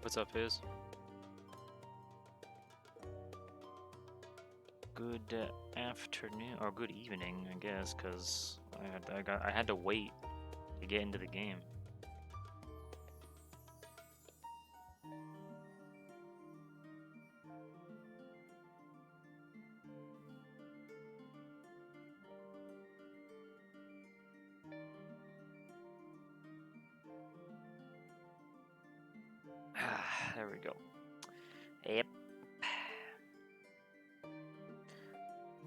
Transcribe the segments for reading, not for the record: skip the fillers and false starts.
What's up, Fizz? Good afternoon or good evening, I guess, because I had to wait to get into the game. There we go. Yep.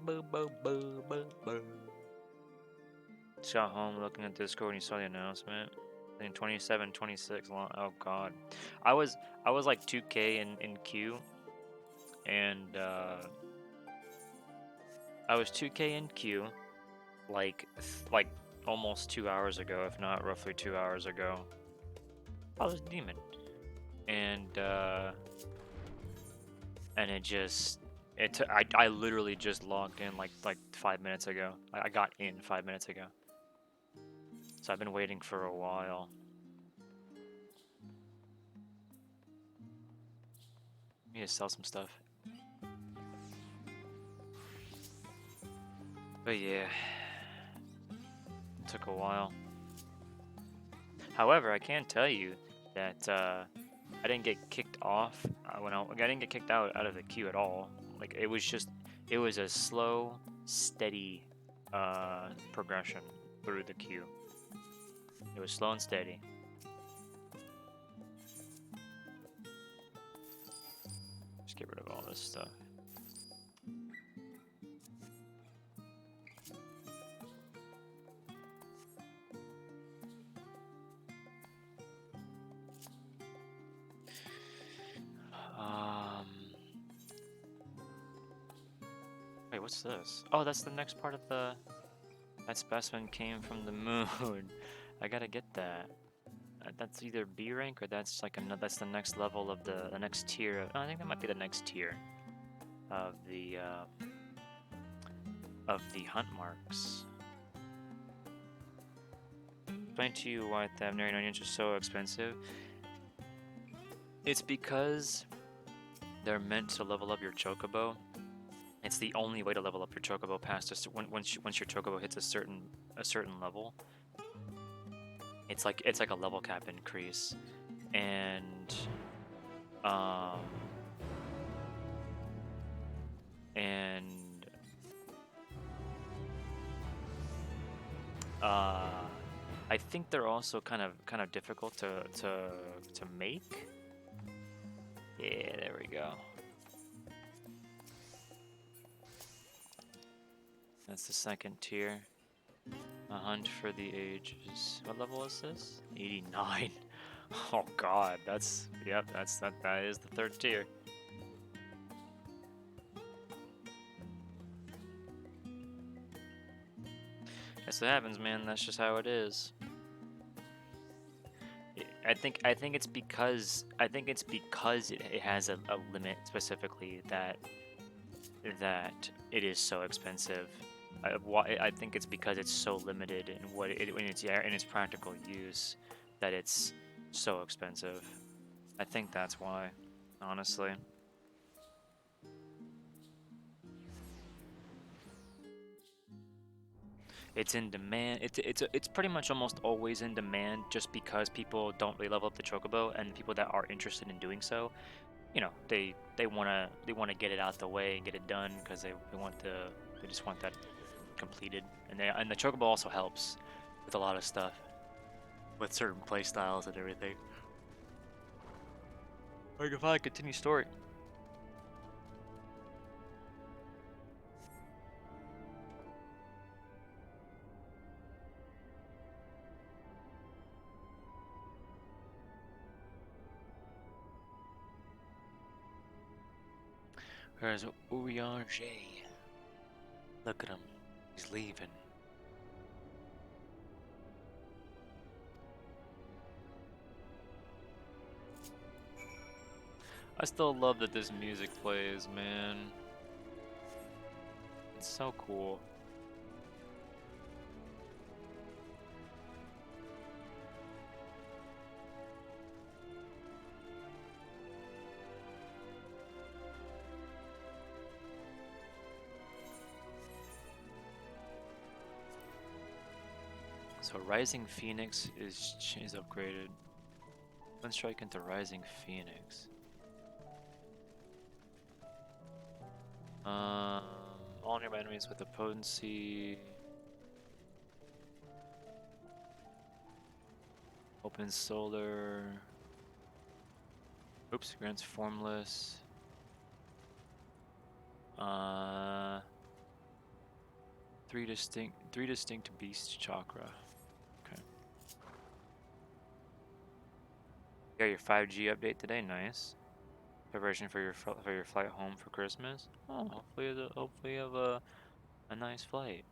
Boo boo boo boo boo. Just got home looking at Discord and you saw the announcement. I think 27, 26 long. Oh god. I was like 2K in queue, and I was 2K in queue like almost 2 hours ago, if not roughly 2 hours ago. I was demon, and it just I literally just logged in like 5 minutes ago. I got in 5 minutes ago, so I've been waiting for a while. I need to sell some stuff. But yeah, it took a while. However, I can tell you that I didn't get kicked off I didn't get kicked out of the queue at all. Like it was a slow, steady progression through the queue. It was slow and steady. Just get rid of all this stuff. Wait, what's this? Oh, that's the next part of the... That specimen came from the moon. I gotta get that. That's either B rank or that's like that's the next level of the next tier. Oh, I think that might be the next tier of the hunt marks. Explain to you why the Lavren onions are so expensive. It's because they're meant to level up your chocobo. It's the only way to level up your chocobo past once your chocobo hits a certain level. It's like a level cap increase, and I think they're also kind of difficult to make. Yeah, there we go. That's the second tier. A hunt for the ages. What level is this? 89. Oh god, that is the third tier. That's what happens, man. That's just how it is. I think it's because it has a limit specifically that it is so expensive. I think it's because it's so limited in its practical use that it's so expensive. I think that's why, honestly. It's in demand. It's pretty much almost always in demand just because people don't really level up the chocobo, and people that are interested in doing so, you know, they wanna get it out the way and get it done because they just want that completed, and the chocobo also helps with a lot of stuff, with certain play styles and everything. Like if I continue story. There's Urianger. Look at him. He's leaving. I still love that this music plays, man. It's so cool. So Rising Phoenix is upgraded. One strike into Rising Phoenix. All nearby enemies with a potency. Open solar. Oops, grants formless. Three distinct beast chakra. Okay. You got your 5G update today. Nice. Preparation for your flight home for Christmas. Oh, hopefully you have a nice flight.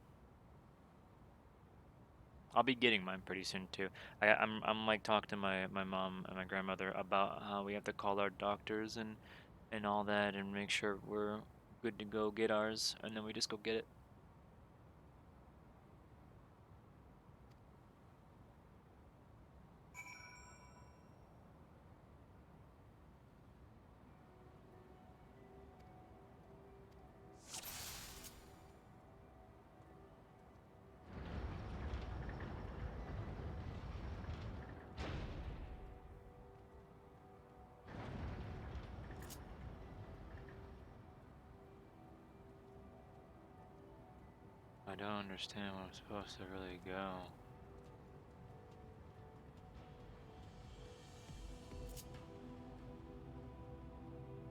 I'll be getting mine pretty soon too. I'm like talking to my mom and my grandmother about how we have to call our doctors and all that and make sure we're good to go get ours, and then we just go get it. I don't understand where I'm supposed to really go.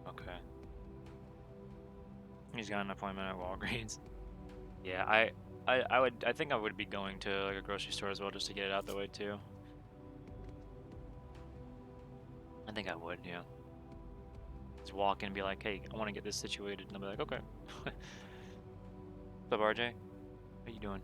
Okay. He's got an appointment at Walgreens. Yeah, I think I would be going to like a grocery store as well just to get it out the way too. I think I would, yeah. Just walk in and be like, hey, I want to get this situated, and I'll be like, okay. What's up, RJ? How you doing?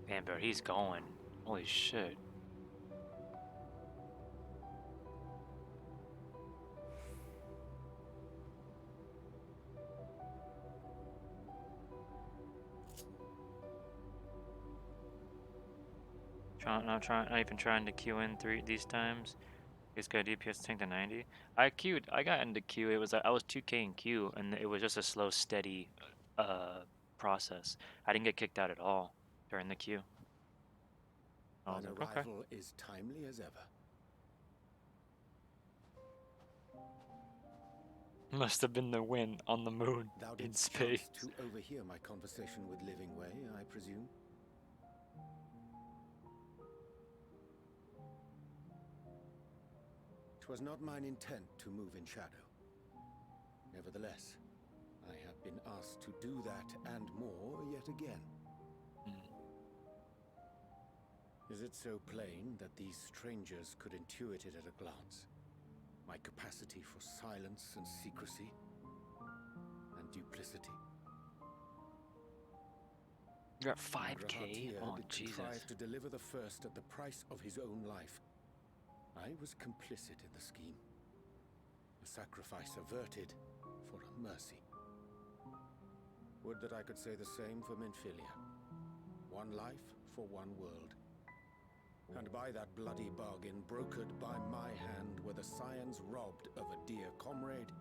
Damn, bro, he's going. Holy shit. Not even trying to queue in these times. It's got DPS tank to 90. I got into queue. It was I was 2K in queue, and it was just a slow, steady, process. I didn't get kicked out at all during the queue. I was Thine like, okay. arrival is timely as ever. Must have been the wind on the moon Thou in didst space. chance to overhear my conversation with Living Way, I presume? 'Twas not mine intent to move in shadow. Nevertheless, I have been asked to do that and more yet again. Is it so plain that these strangers could intuit it at a glance? My capacity for silence and secrecy and duplicity? You're at 5K? Grahatir Oh, did Jesus. contrive to deliver the first at the price of his own life. I was complicit in the scheme. A sacrifice averted for a mercy. Would that I could say the same for Menphilia. One life for one world. And by that bloody bargain brokered by my hand were the scions robbed of a dear comrade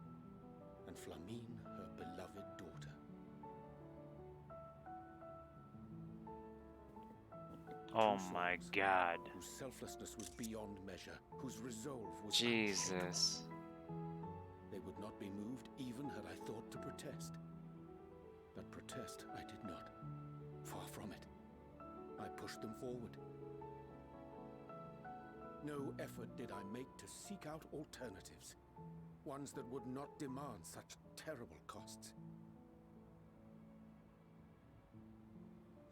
and Flamine her beloved daughter. Oh my God. Whose selflessness was beyond measure, whose resolve was Jesus. They would not be moved even had I thought to protest. But protest I did not. Far from it. I pushed them forward. No effort did I make to seek out alternatives. ones that would not demand such terrible costs.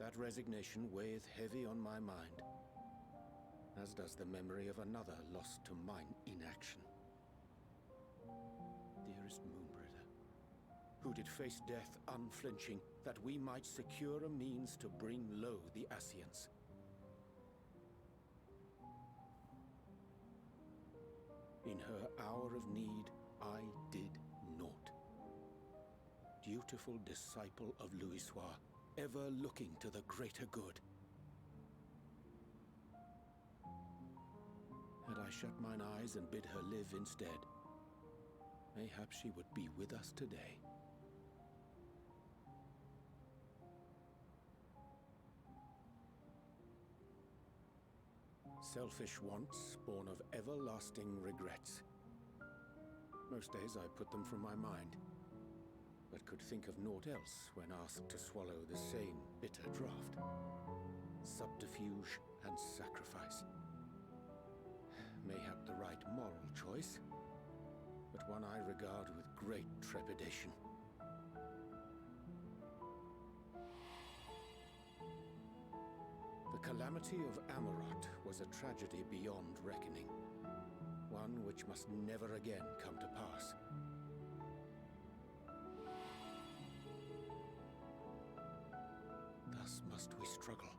That resignation weigheth heavy on my mind, as does the memory of another lost to mine inaction. Dearest Moonbringer, who did face death unflinching, that we might secure a means to bring low the Ascians. In her hour of need, I did naught. Dutiful disciple of Louisoix, ever looking to the greater good. Had I shut mine eyes and bid her live instead, mayhap she would be with us today. Selfish wants, born of everlasting regrets. Most days I put them from my mind, but could think of naught else when asked to swallow the same bitter draught. Subterfuge and sacrifice. Mayhap the right moral choice, but one I regard with great trepidation. The calamity of Amarot was a tragedy beyond reckoning, one which must never again come to pass. Thus must we struggle,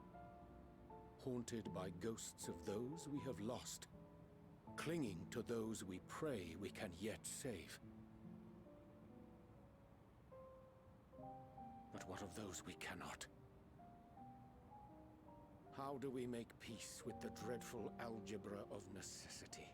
haunted by ghosts of those we have lost, clinging to those we pray we can yet save. But what of those we cannot? How do we make peace with the dreadful algebra of necessity?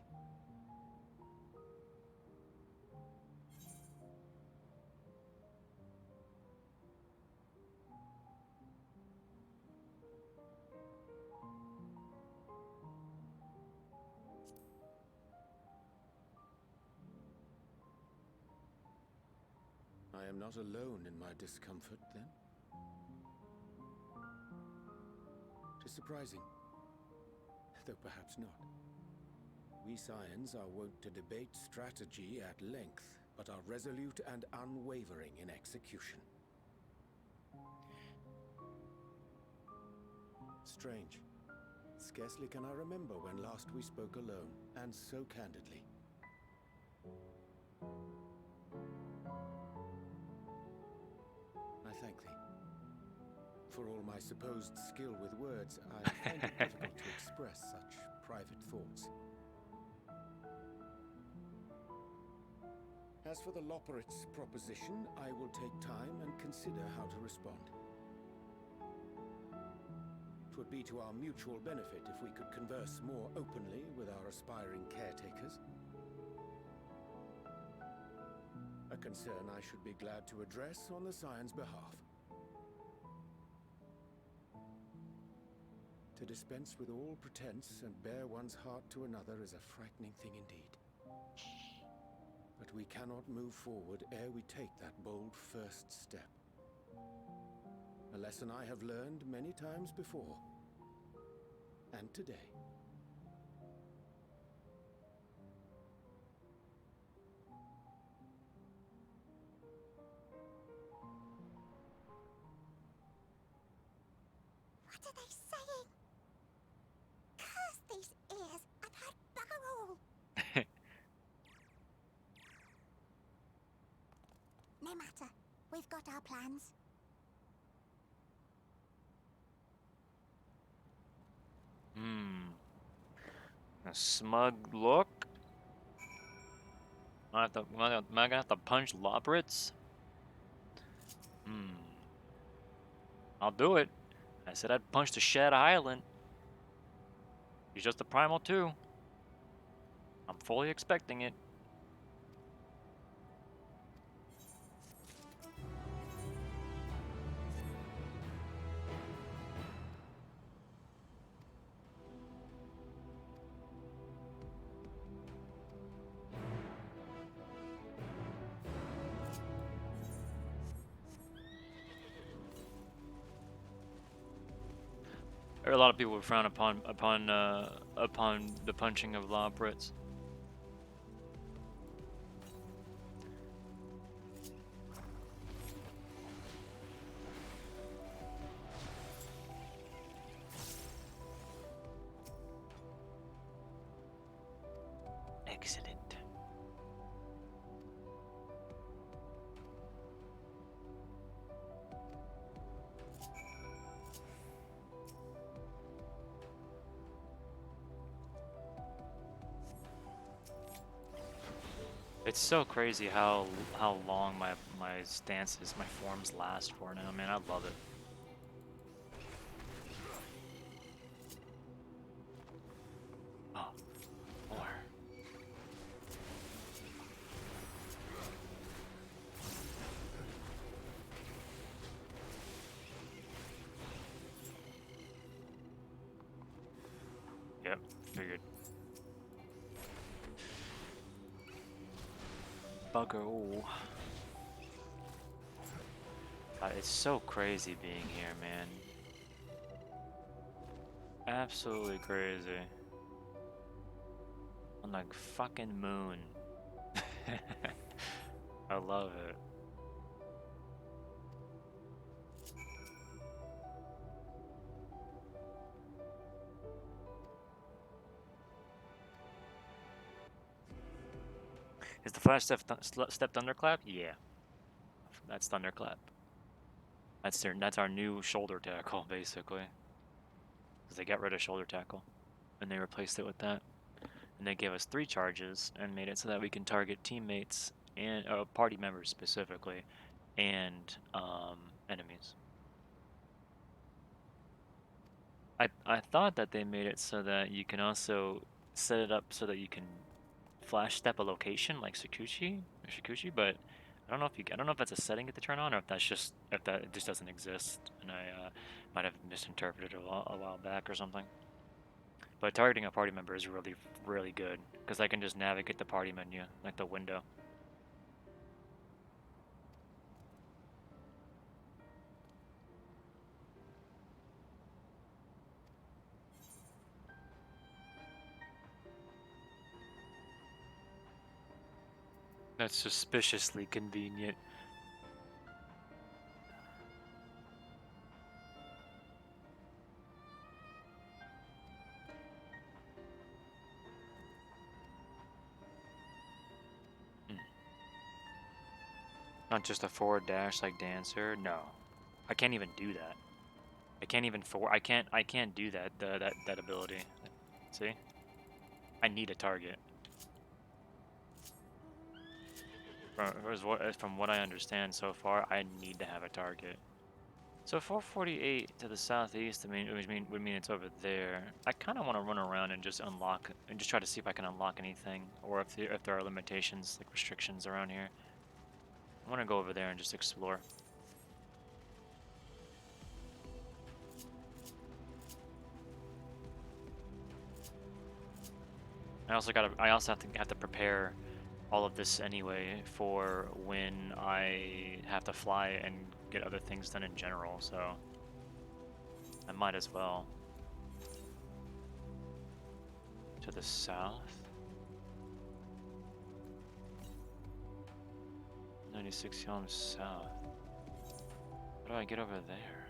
I am not alone in my discomfort, then? 'Tis surprising, though perhaps not. We Scions are wont to debate strategy at length, but are resolute and unwavering in execution. Strange. Scarcely can I remember when last we spoke alone, and so candidly. I thank thee. For all my supposed skill with words, I find it difficult to express such private thoughts. As for the Loporrit's proposition, I will take time and consider how to respond. 'Twould be to our mutual benefit if we could converse more openly with our aspiring caretakers. A concern I should be glad to address on the Scion's behalf. To dispense with all pretense and bare one's heart to another is a frightening thing indeed. But we cannot move forward ere we take that bold first step. A lesson I have learned many times before, and today. What are they saying? Curse these ears and had bugger all. No matter. We've got our plans. A smug look? Am I gonna have to punch Lavren? I'll do it. I said I'd punch the Shed Island. He's just a primal too. I'm fully expecting it. There are a lot of people who frown upon the punching of Lavren. Excellent. It's so crazy how long my stances, my forms last for now, man. I love it. Oh, more. Yep, figured. Bugger. Ooh. God, it's so crazy being here, man. Absolutely crazy. On the fucking moon. I love it. Is the flash step thunderclap? Yeah, that's thunderclap. That's our new shoulder tackle basically. Because they got rid of shoulder tackle, and they replaced it with that. And they gave us 3 charges and made it so that we can target teammates and party members specifically, and enemies. I thought that they made it so that you can also set it up so that you can flash step a location like Shikushi, but I don't know if that's a setting to turn on or if that just doesn't exist, and I might have misinterpreted a while back or something. But targeting a party member is really good because I can just navigate the party menu like the window. That's suspiciously convenient. Mm. Not just a forward dash like Dancer. No, I can't even do that. I can't even I can't do that. That ability. See, I need a target. From what I understand so far, I need to have a target. So 448 to the southeast, would mean it's over there. I kind of want to run around and just unlock and just try to see if I can unlock anything, or if there are limitations like restrictions around here. I want to go over there and just explore. I also have to prepare all of this anyway for when I have to fly and get other things done in general, so I might as well. To the south? 96 kilometers south. How do I get over there?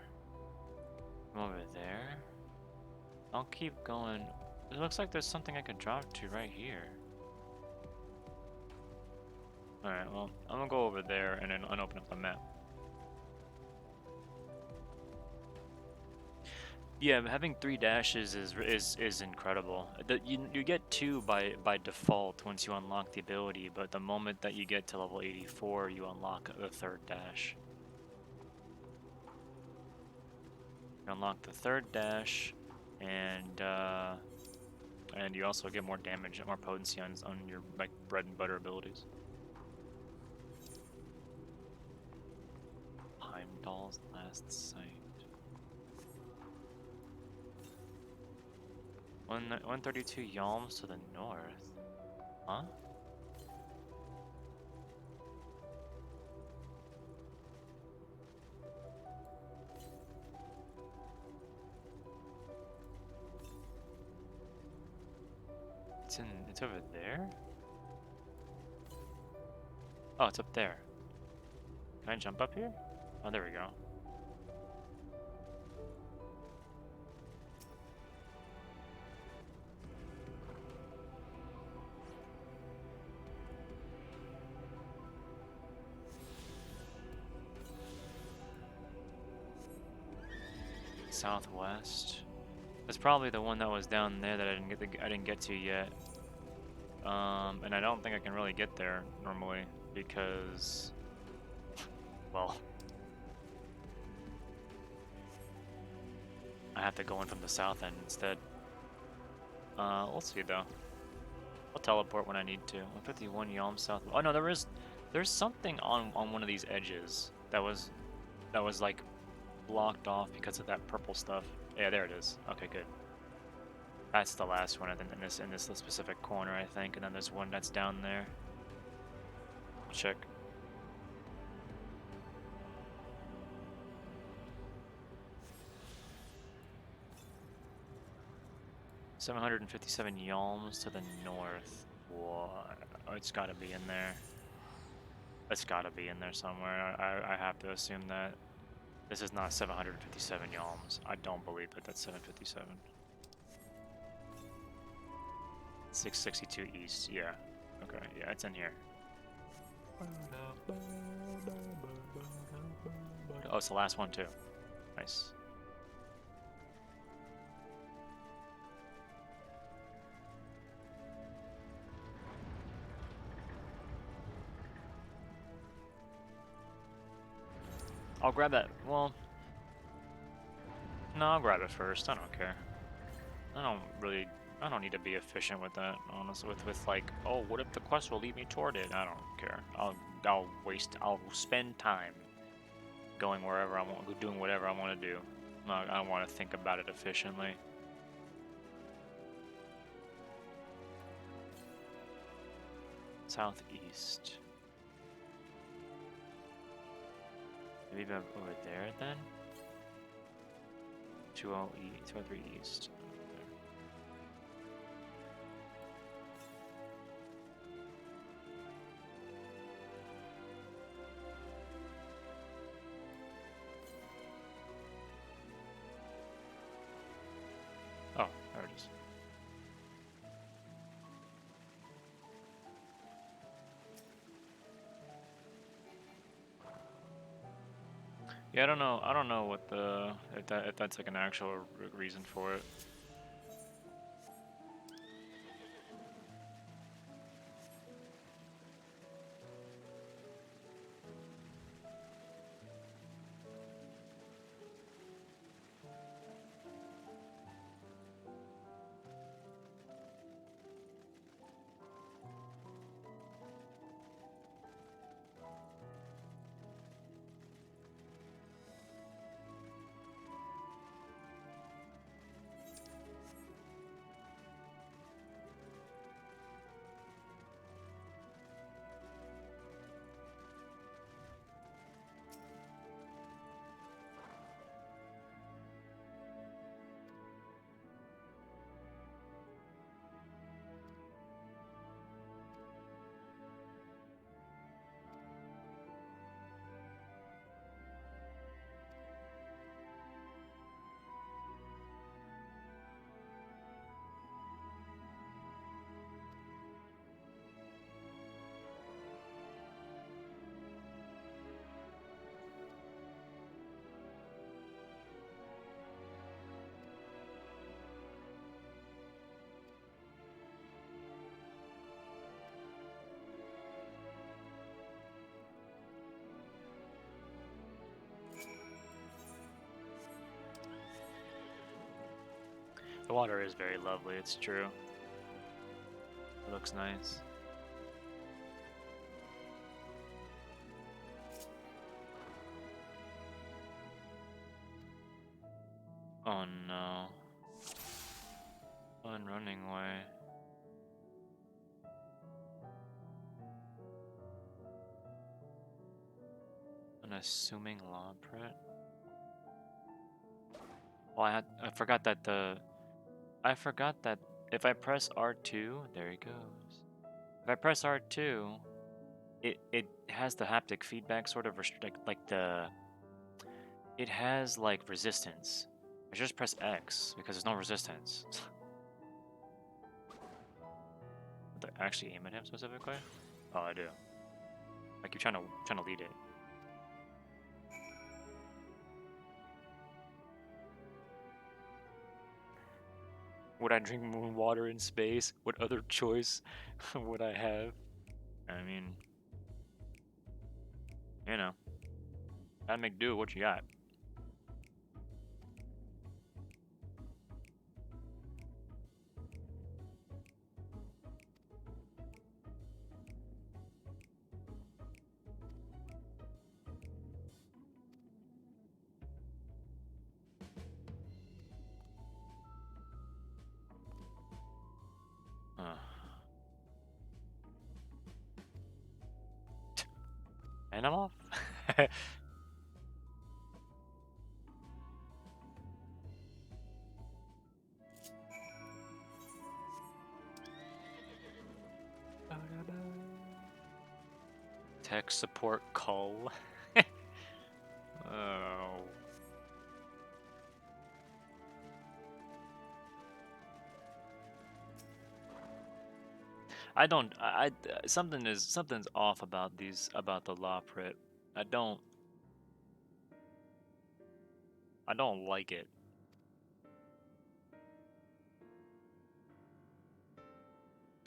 I'm over there? I'll keep going. It looks like there's something I could drop to right here. Alright, well, I'm gonna go over there and then unopen up the map. Yeah, having 3 dashes is incredible. You get 2 by default once you unlock the ability, but the moment that you get to level 84, you unlock the 3rd dash. You unlock the 3rd dash, and you also get more damage and more potency on your like bread and butter abilities. Heimdall's last sight. 132 yalms to the north. Huh? It's over there? Oh, it's up there. Can I jump up here? Oh, there we go. southwest. That's probably the one that was down there that I didn't get to yet. And I don't think I can really get there normally because, well, I have to go in from the south end instead. We'll see though. I'll teleport when I need to. 151 Yalm south. Oh no, there's something on one of these edges that was like blocked off because of that purple stuff. Yeah, there it is. Okay, good. That's the last one in this specific corner, I think, and then there's one that's down there. Check. $757 Yalms to the north. What? Oh, it's got to be in there. It's got to be in there somewhere. I have to assume that this is not 757 Yalms. I don't believe that that's 757. 662 east. Yeah. Okay. Yeah, it's in here. Oh, it's the last one too. Nice. I'll grab that. Well, no, I'll grab it first. I don't care. I don't need to be efficient with that, honestly. With like, oh, what if the quest will lead me toward it? I don't care. I'll spend time going wherever I want, doing whatever I want to do. I don't want to think about it efficiently. Southeast. Maybe over there then? 203 east. Oh, there it is. Yeah, I don't know. I don't know what the if that's like an actual reason for it. The water is very lovely, it's true. It looks nice. Oh no. Fun running away. Unassuming Lavren. Well, I forgot that if I press R2, there he goes. If I press R2, it has the haptic feedback sort of it has like resistance. I should just press X because there's no resistance. Do I actually aim at him specifically? Oh, I do. I keep trying to lead it. Would I drink moon water in space? What other choice would I have? I mean, you know, gotta make do with what you got. Uh. And I'm off. Tech support call. Oh. I don't. Something's off about the Lavren. I don't. I don't like it.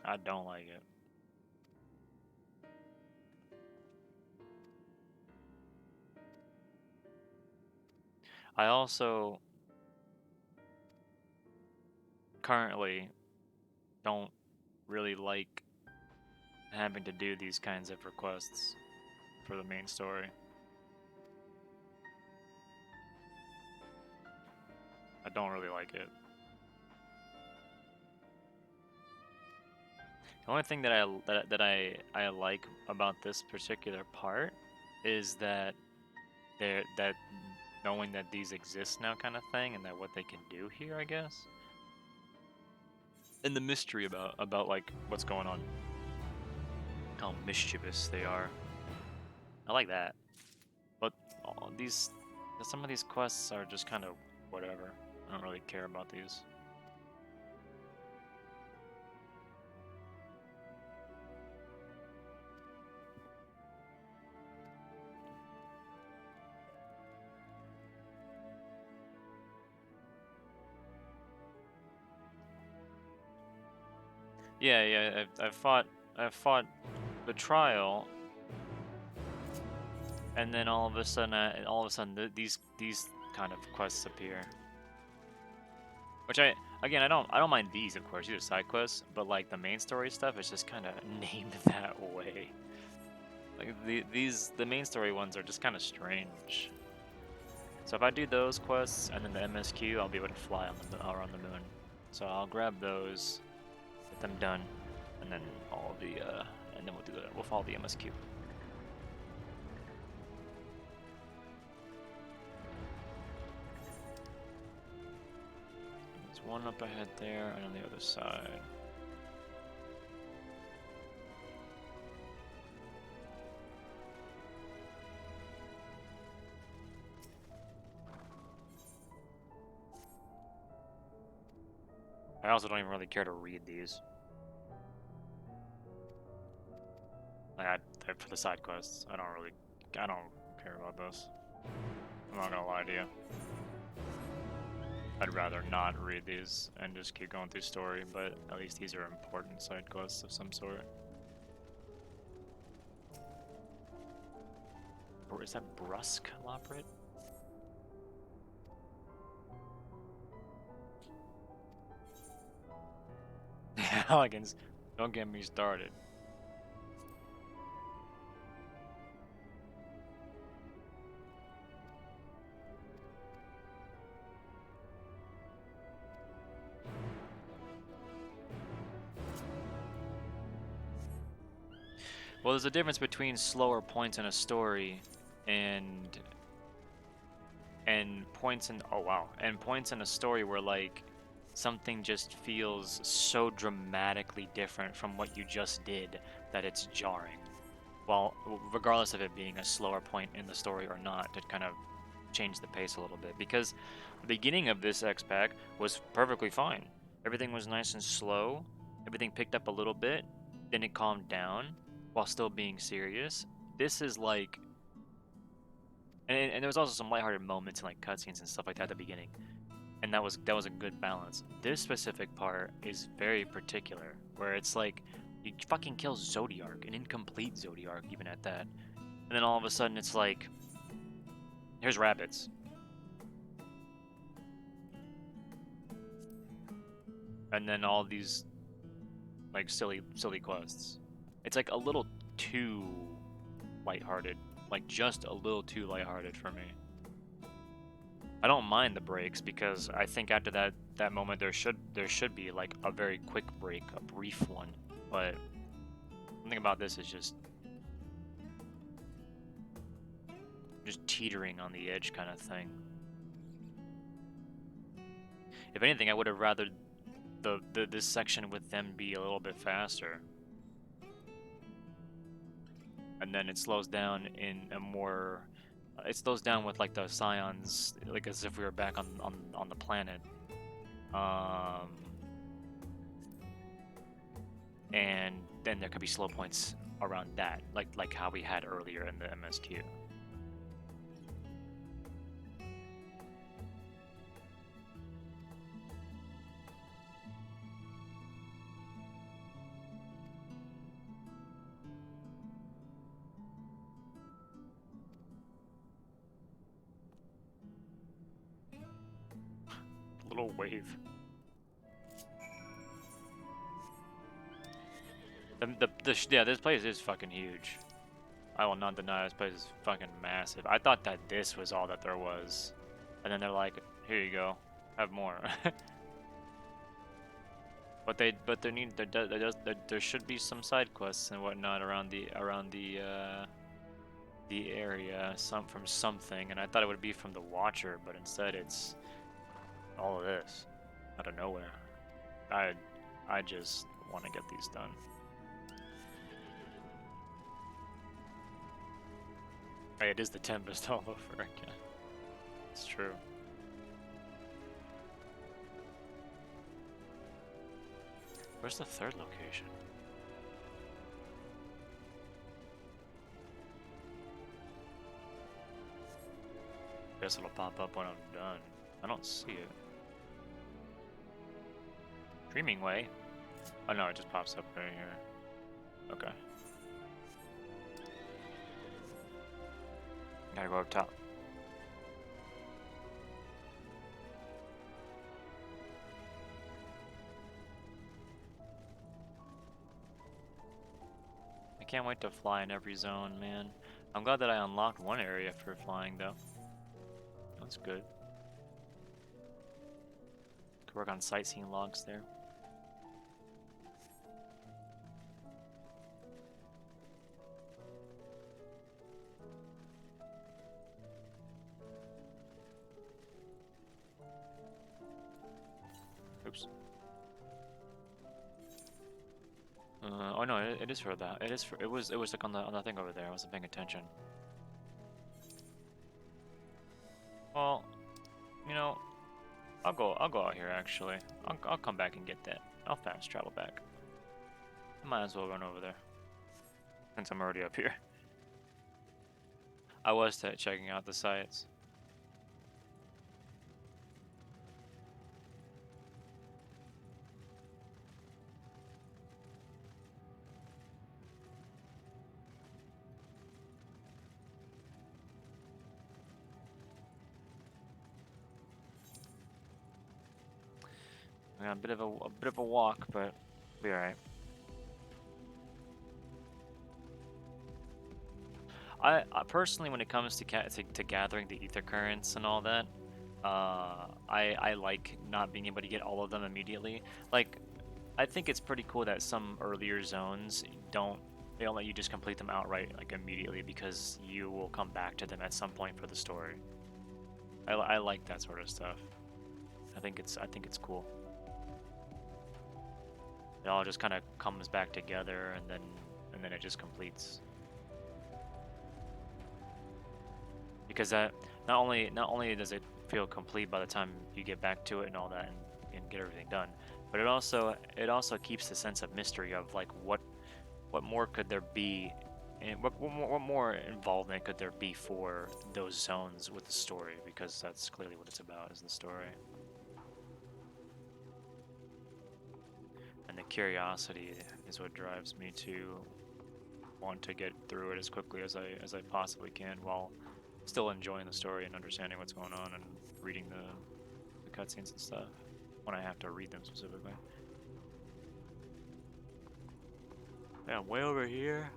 I don't like it. I also currently don't really like having to do these kinds of requests for the main story. I don't really like it. The only thing that I like about this particular part is that that knowing that these exist now, kind of thing, and that what they can do here, I guess, and the mystery about like what's going on, how mischievous they are. I like that, but some of these quests are just kind of whatever. I don't really care about these. Yeah. I've fought the trial, and then all of a sudden, these kind of quests appear. Which again, I don't mind these, of course. These are side quests, but like the main story stuff is just kind of named that way. Like the main story ones are just kind of strange. So if I do those quests and then the MSQ, I'll be able to fly around the moon. So I'll grab those, get them done, and then and then we'll follow the MSQ. There's one up ahead there and on the other side. I also don't even really care to read these. Like for the side quests, I don't care about this. I'm not gonna lie to you. I'd rather not read these and just keep going through story, but at least these are important side quests of some sort. Or is that Brusque Loprit? Elegance, don't get me started. Well, there's a difference between slower points in a story and points in points in a story where like something just feels so dramatically different from what you just did that it's jarring. Well, regardless of it being a slower point in the story or not, to kind of change the pace a little bit, because the beginning of this X pack was perfectly fine. Everything was nice and slow. Everything picked up a little bit, then it calmed down while still being serious. This is like, and there was also some lighthearted moments and like cutscenes and stuff like that at the beginning. and that was a good balance. This specific part is very particular, where it's like you fucking kill Zodiark, an incomplete Zodiark, even at that, and then all of a sudden it's like, here's rabbits, and then all these like silly quests. It's like a little too lighthearted, like just a little too lighthearted for me. I don't mind the breaks because I think after that moment there should be like a very quick break, a brief one. But something about this is just teetering on the edge kind of thing. If anything, I would have rather this section with them be a little bit faster, and then it slows down in a more. It slows down with like the scions, like as if we were back on the planet. And then there could be slow points around that, like how we had earlier in the MSQ. Little wave. Yeah, this place is fucking huge. I will not deny this place is fucking massive. I thought that this was all that there was, and then they're like, "Here you go, have more." But there should be some side quests and whatnot around the area, from something, and I thought it would be from the Watcher, but instead it's all of this out of nowhere. I just want to get these done. Hey, it is the Tempest all over again. It's true. Where's the third location? Guess it'll pop up when I'm done. I don't see it. Dreaming Way? Oh no, it just pops up right here. Okay. Gotta go up top. I can't wait to fly in every zone, man. I'm glad that I unlocked one area for flying, though. That's good. Could work on sightseeing logs there. Oops. Oh no, it is for that. It is for. It was like on the thing over there. I wasn't paying attention. Well, you know, I'll go out here actually. I'll come back and get that. I'll fast travel back. I might as well run over there since I'm already up here. I was checking out the sites. Yeah, a bit of a walk, but be alright. I personally, when it comes to gathering the ether currents and all that, I like not being able to get all of them immediately. Like, I think it's pretty cool that some earlier zones they don't let you just complete them outright like immediately because you will come back to them at some point for the story. I like that sort of stuff. I think it's cool. It all just kind of comes back together and then it just completes. Because that not only does it feel complete by the time you get back to it and all that and get everything done, but it also keeps the sense of mystery of like what more could there be, and what more involvement could there be for those zones with the story, because that's clearly what it's about, is the story. curiosity is what drives me to want to get through it as quickly as I possibly can, while still enjoying the story and understanding what's going on and reading the cutscenes and stuff when I have to read them specifically. Yeah, way over here.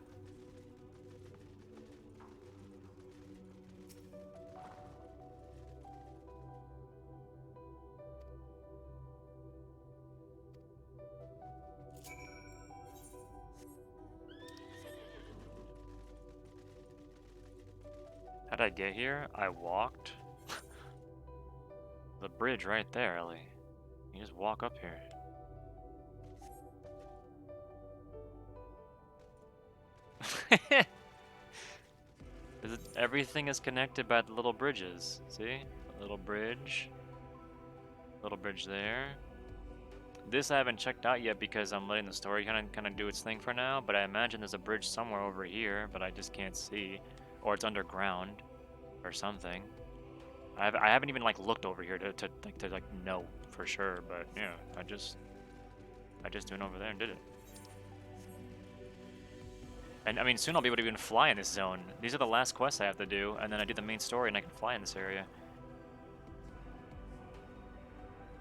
How'd I get here? I walked. The bridge right there, Ellie. You just walk up here. Everything is connected by the little bridges. See? A little bridge there. This I haven't checked out yet because I'm letting the story kind of do its thing for now. But I imagine there's a bridge somewhere over here, but I just can't see, or it's underground, or something. I haven't even like looked over here to know for sure. But yeah, I just went over there and did it. And I mean, soon I'll be able to even fly in this zone. These are the last quests I have to do, and then I do the main story and I can fly in this area.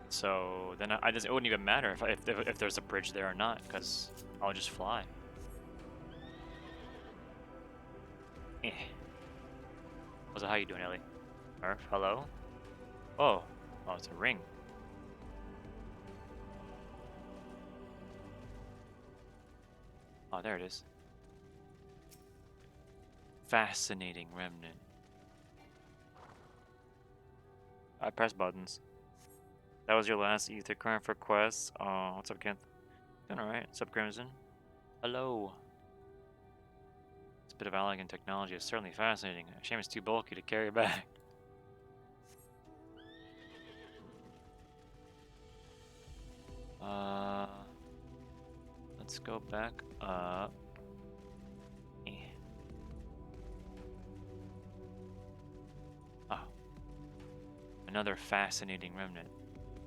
So then it wouldn't even matter if there's a bridge there or not, because I'll just fly. Eh. So how you doing, Ellie? Murph, hello? Oh, it's a ring. Oh, there it is. Fascinating remnant. I press buttons. That was your last ether current for quests. Oh, what's up, Kent? Doing alright. What's up, Crimson? Hello. This bit of elegant technology is certainly fascinating. Shame it's too bulky to carry back. Let's go back up. Oh. Another fascinating remnant.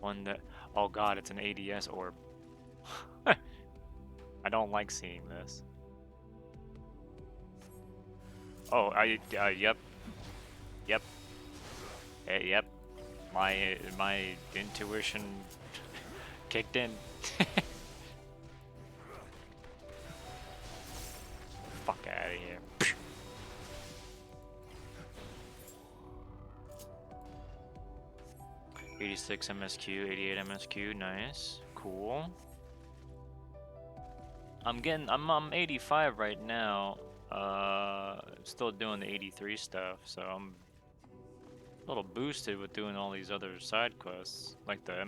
One that... Oh god, it's an ADS orb. I don't like seeing this. Oh, yep. Yep. Yep. My intuition kicked in. Fuck out of here. 86 MSQ, 88 MSQ, nice, cool. I'm 85 right now. Still doing the 83 stuff, so I'm a little boosted with doing all these other side quests, like the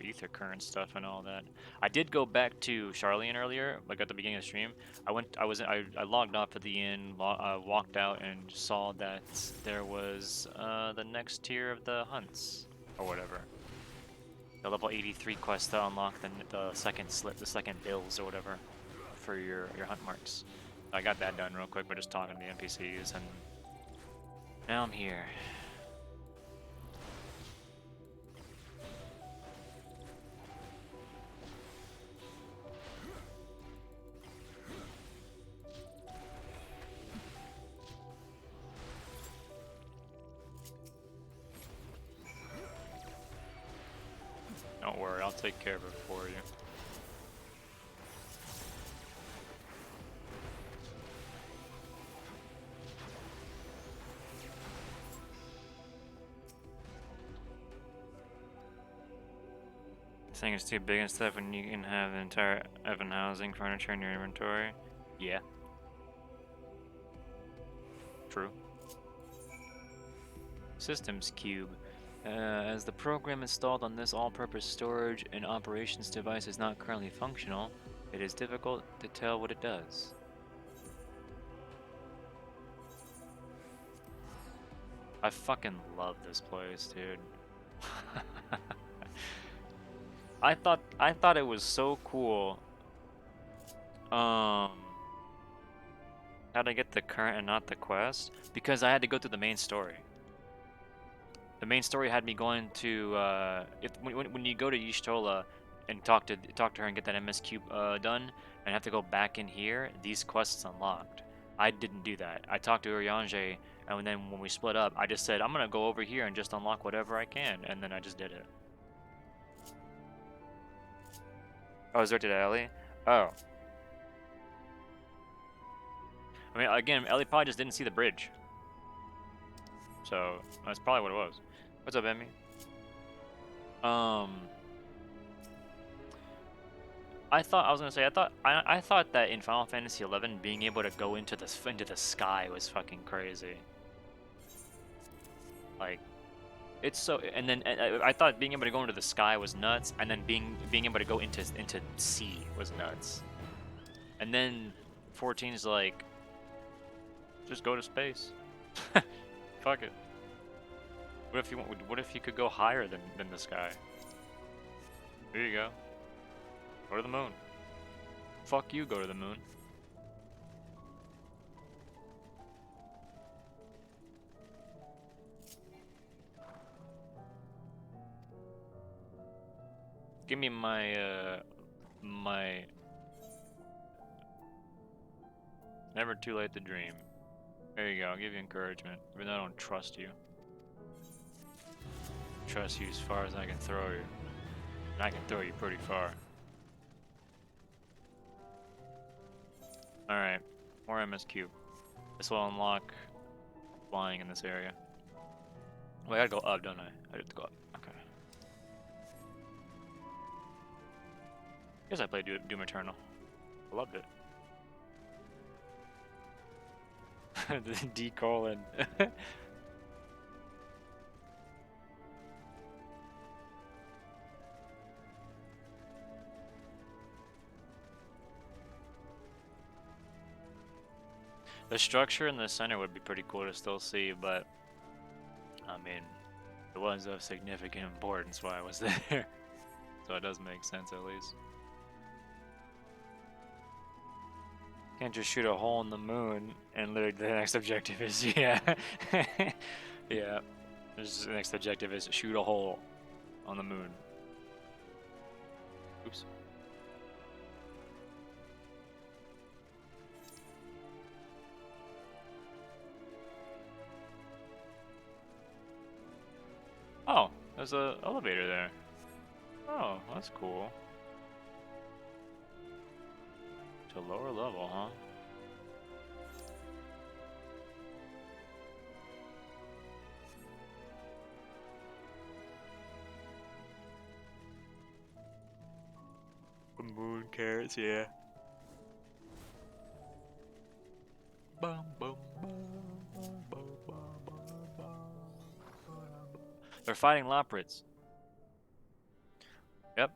ether current stuff and all that. I did go back to Charlene earlier, like at the beginning of the stream. I logged off at the end, walked out and saw that there was the next tier of the hunts or whatever. The level 83 quest to unlock the second bills or whatever for your hunt marks. I got that done real quick by just talking to the NPCs, and now I'm here. Don't worry, I'll take care of it for you. This thing is too big and stuff when you can have the entire Evan housing furniture in your inventory. Yeah. True. Systems cube. As the program installed on this all-purpose storage and operations device is not currently functional, it is difficult to tell what it does. I fucking love this place, dude. I thought it was so cool. How to get the current and not the quest? Because I had to go through the main story. The main story had me going to when you go to Y'shtola and talk to her and get that MSQ done, and have to go back in here, these quests unlocked. I didn't do that. I talked to Urianger, and then when we split up, I just said I'm gonna go over here and just unlock whatever I can, and then I just did it. Oh, I was directed at Ellie. Oh. I mean, again, Ellie probably just didn't see the bridge. So that's probably what it was. What's up, Emmy? I thought that in Final Fantasy XI, being able to go into the sky was fucking crazy. Like, it's so. And then I thought being able to go into the sky was nuts, and then being able to go into sea was nuts. And then 14's like, just go to space. Fuck it. What if you could go higher than the sky? Here you go. Go to the moon. Fuck you, go to the moon. Give me my my never too late to dream. There you go, I'll give you encouragement, even though I don't trust you. Trust you as far as I can throw you. And I can throw you pretty far. Alright, more MSQ. This will unlock flying in this area. Well, I gotta go up, don't I? I have to go up. Okay. Guess I played Doom Eternal. I loved it. The D colon. The structure in the center would be pretty cool to still see, but I mean, it was of significant importance why I was there. So it does make sense at least. Can't just shoot a hole in the moon and literally the next objective is yeah. Yeah. The next objective is shoot a hole on the moon. Oops. Oh, there's an elevator there. Oh, that's cool. To lower level, huh? Moon carrots, yeah. Bum, bum, bum, bum, bum, bum, bum, bum. They're fighting Loprits. Yep.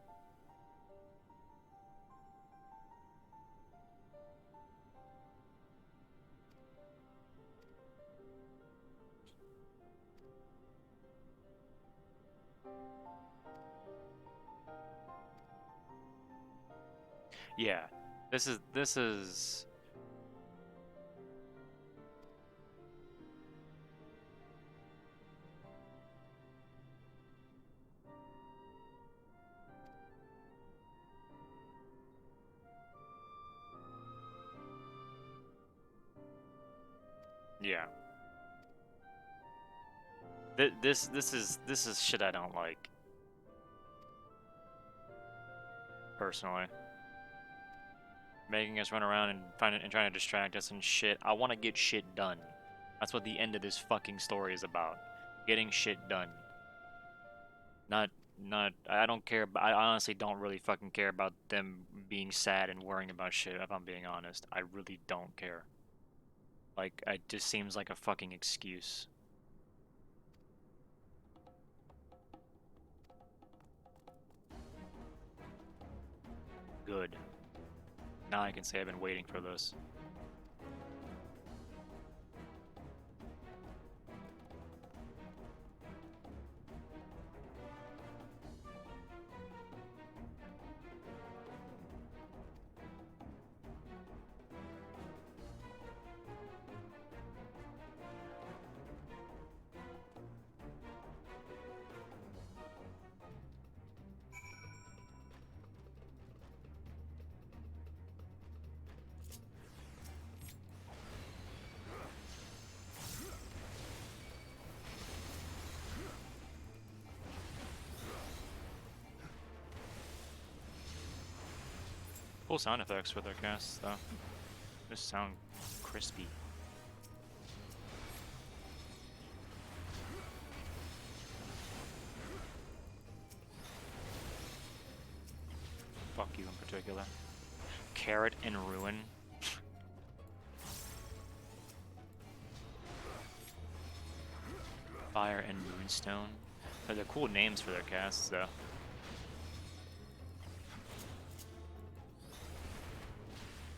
Yeah. This is yeah. This is shit I don't like. Personally. Making us run around and trying to distract us and shit. I want to get shit done. That's what the end of this fucking story is about. Getting shit done. Not I don't care, but I honestly don't really fucking care about them being sad and worrying about shit, if I'm being honest. I really don't care. Like, it just seems like a fucking excuse. Good. Now I can say I've been waiting for this. Cool sound effects for their casts, though. Just sound crispy. Fuck you in particular. Carrot and Ruin. Fire and Moonstone. They're cool names for their casts, though.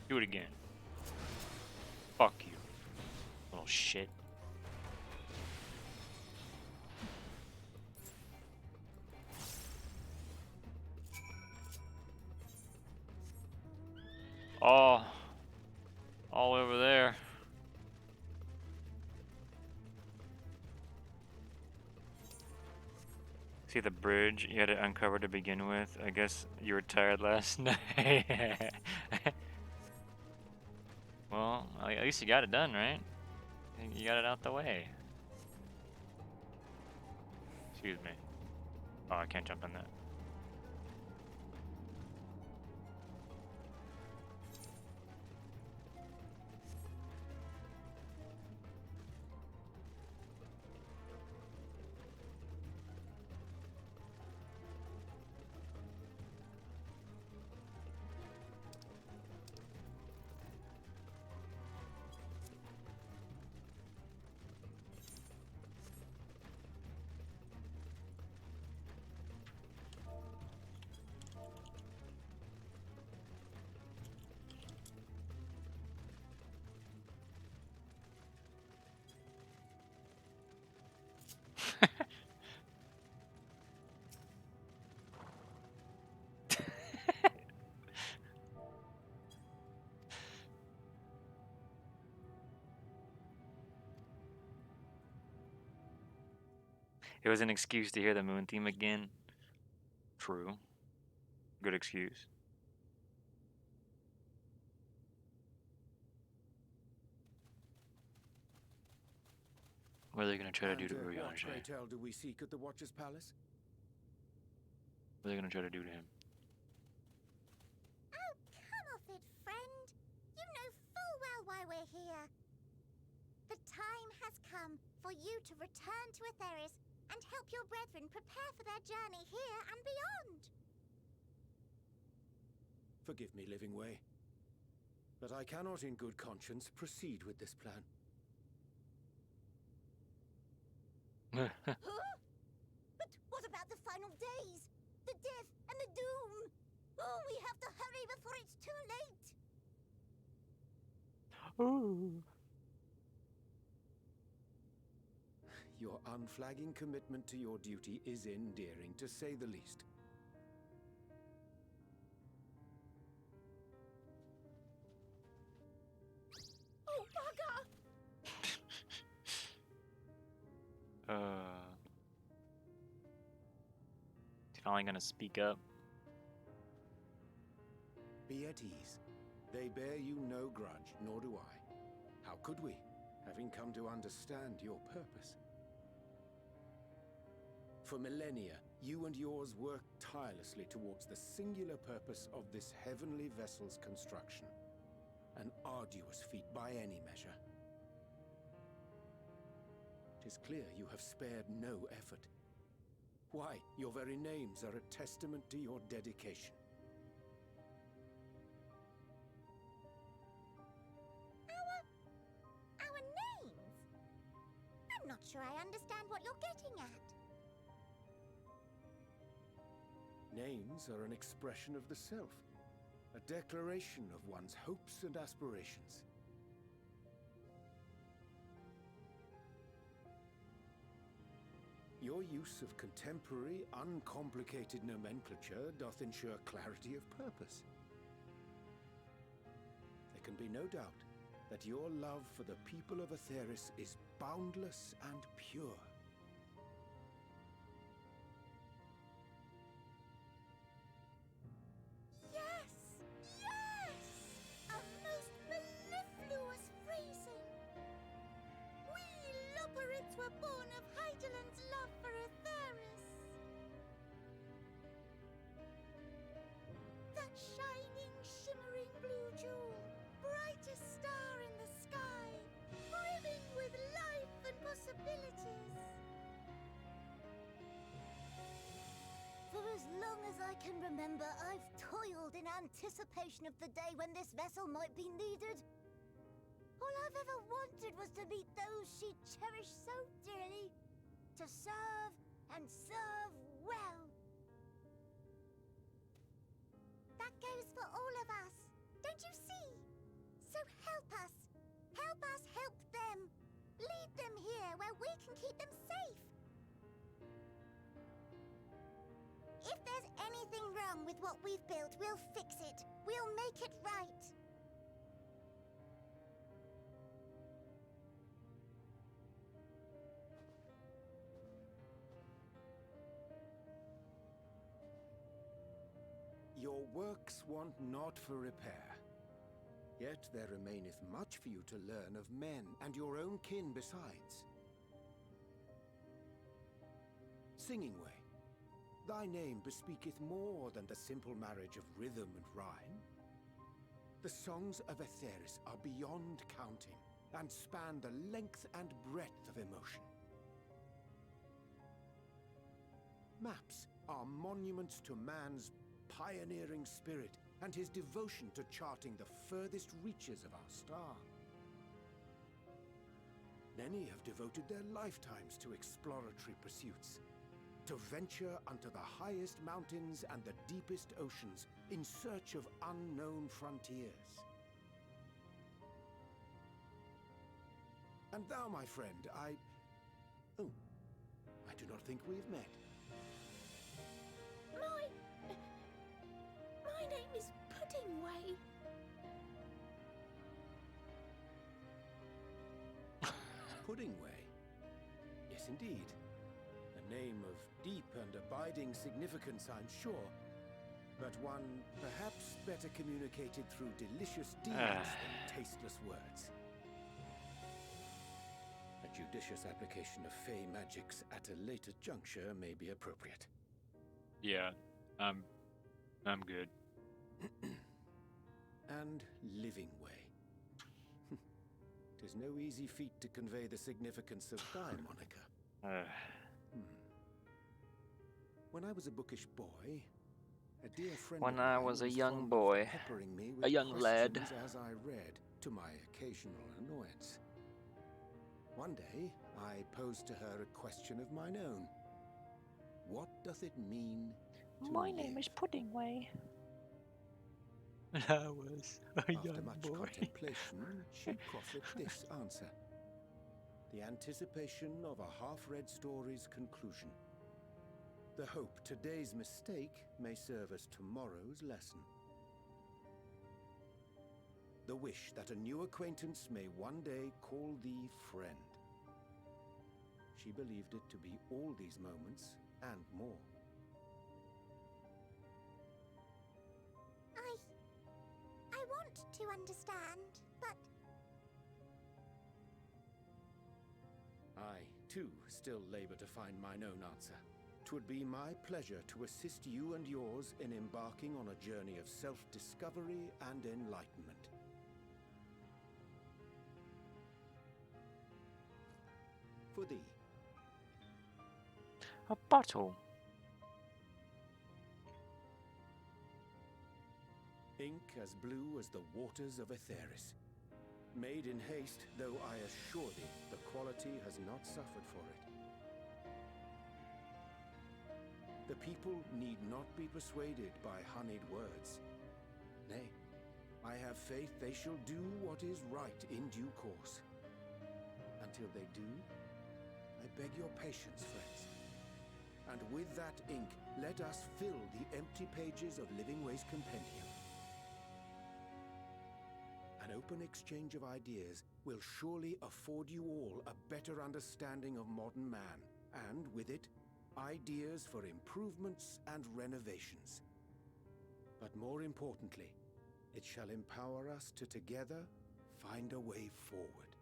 Do it again. Fuck you, little shit. Oh, all over there. See the bridge you had to uncover to begin with? I guess you were tired last night. Well, at least you got it done, right? You got it out the way. Excuse me. Oh, I can't jump in that. It was an excuse to hear the moon theme again. True. Good excuse. What are they gonna try to do to What, Urianger? pray tell, do we seek at the Watcher's Palace? What are they gonna try to do to him? Oh, come off it, friend. You know full well why we're here. The time has come for you to return to Atheris and help your brethren prepare for their journey here and beyond. Forgive me, Living Way, but I cannot in good conscience proceed with this plan. Huh? But what about the final days? The death and the doom? Oh, we have to hurry before it's too late. Ooh. Your unflagging commitment to your duty is endearing, to say the least. Oh, bugger! He's finally gonna speak up. Be at ease. They bear you no grudge, nor do I. How could we, having come to understand your purpose? For millennia, you and yours worked tirelessly towards the singular purpose of this heavenly vessel's construction. An arduous feat by any measure. It is clear you have spared no effort. Why, your very names are a testament to your dedication. Our names? I'm not sure I understand what you're getting at. Names are an expression of the self, a declaration of one's hopes and aspirations. Your use of contemporary, uncomplicated nomenclature doth ensure clarity of purpose. There can be no doubt that your love for the people of Atheris is boundless and pure. Yes! Yes! A most mellifluous phrasing! We Loperids were born of Hydaland's love for Atheris. That shining, shimmering long as I can remember, I've toiled in anticipation of the day when this vessel might be needed. All I've ever wanted was to meet those she cherished so dearly, to serve and serve well. That goes for all of us, don't you see? So help us. Help us help them. Lead them here where we can keep them safe. If there's anything wrong with what we've built, we'll fix it. We'll make it right. Your works want not for repair. Yet there remaineth much for you to learn of men, and your own kin besides. Singing Way, thy name bespeaketh more than the simple marriage of rhythm and rhyme. The songs of Aetheris are beyond counting, and span the length and breadth of emotion. Maps are monuments to man's pioneering spirit, and his devotion to charting the furthest reaches of our star. Many have devoted their lifetimes to exploratory pursuits, to venture unto the highest mountains and the deepest oceans in search of unknown frontiers. And thou, my friend, I do not think we've met. My name is Puddingway. Puddingway? Yes, indeed. A name of deep and abiding significance, I'm sure. But one perhaps better communicated through delicious deeds than tasteless words. A judicious application of fey magics at a later juncture may be appropriate. Yeah, I'm good. And Living Way. 'Tis no easy feat to convey the significance of thy moniker. When I was a bookish boy, a dear friend When of I mine was a young fond boy, of peppering me a with young lad. questions as I read, to my occasional annoyance. One day, I posed to her a question of mine own. What doth it mean to My live? name is Puddingway. I was a After young much boy. contemplation, she proffered this answer. The anticipation of a half-read story's conclusion. The hope today's mistake may serve as tomorrow's lesson. The wish that a new acquaintance may one day call thee friend. She believed it to be all these moments and more. I want to understand, but I, too, still labour to find mine own answer. 'Twould be my pleasure to assist you and yours in embarking on a journey of self-discovery and enlightenment. For thee. A bottle. Ink as blue as the waters of Aetheris. Made in haste, though I assure thee, the quality has not suffered for it. The people need not be persuaded by honeyed words. Nay, I have faith they shall do what is right in due course. Until they do, I beg your patience, friends. And with that ink, let us fill the empty pages of Living Way's compendium. An open exchange of ideas will surely afford you all a better understanding of modern man, and with it, ideas for improvements and renovations. But more importantly, it shall empower us to together find a way forward.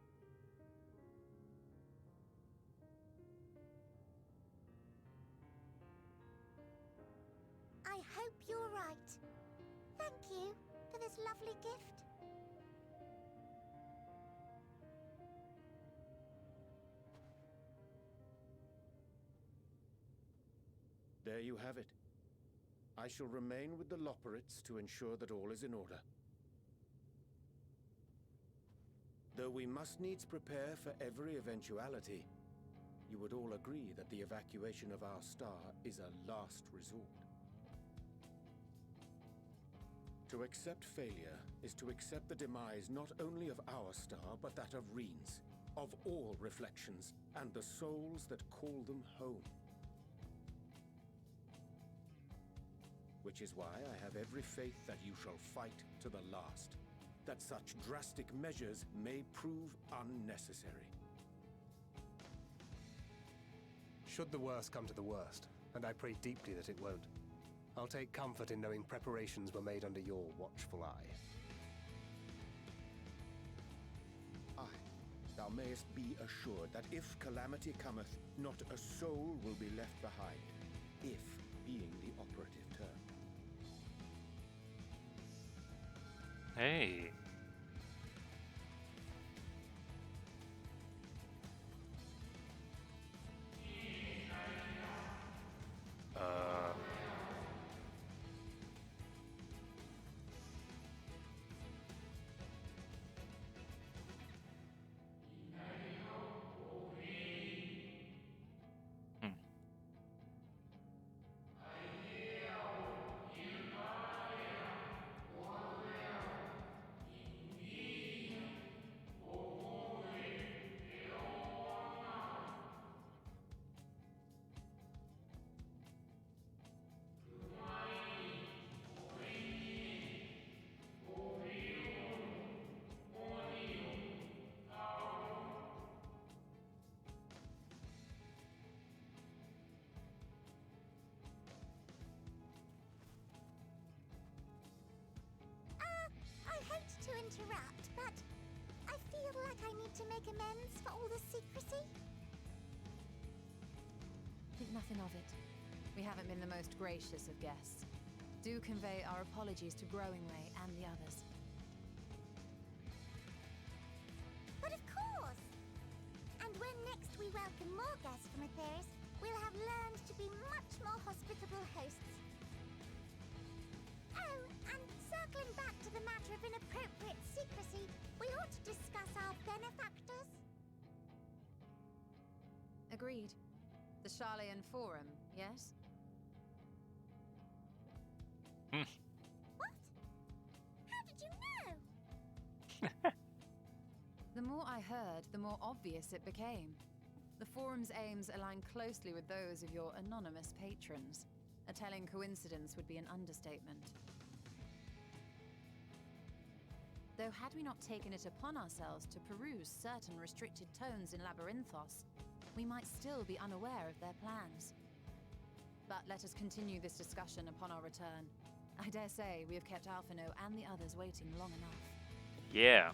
I hope you're right. Thank you for this lovely gift. There you have it. I shall remain with the Loporrits to ensure that all is in order. Though we must needs prepare for every eventuality, you would all agree that the evacuation of our star is a last resort. To accept failure is to accept the demise not only of our star, but that of Reen's, of all reflections, and the souls that call them home. Which is why I have every faith that you shall fight to the last, that such drastic measures may prove unnecessary. Should the worst come to the worst, and I pray deeply that it won't, I'll take comfort in knowing preparations were made under your watchful eye. Aye, thou mayest be assured that if calamity cometh, not a soul will be left behind, if being the operative term. Hey. Hmm. I hate to interrupt, but I feel like I need to make amends for all the secrecy. Think nothing of it. We haven't been the most gracious of guests. Do convey our apologies to Growingway and the others. But of course! And when next we welcome more guests from Etheris, we'll have learned to be much more hospitable hosts. Oh, and circling back to the matter of inappropriate secrecy, we ought to discuss our benefactors. Agreed. The Charlayan Forum, yes? What? How did you know? The more I heard, the more obvious it became. The Forum's aims align closely with those of your anonymous patrons. A telling coincidence would be an understatement. Though had we not taken it upon ourselves to peruse certain restricted tones in Labyrinthos, we might still be unaware of their plans. But let us continue this discussion upon our return. I dare say we have kept Alphino and the others waiting long enough. Yeah.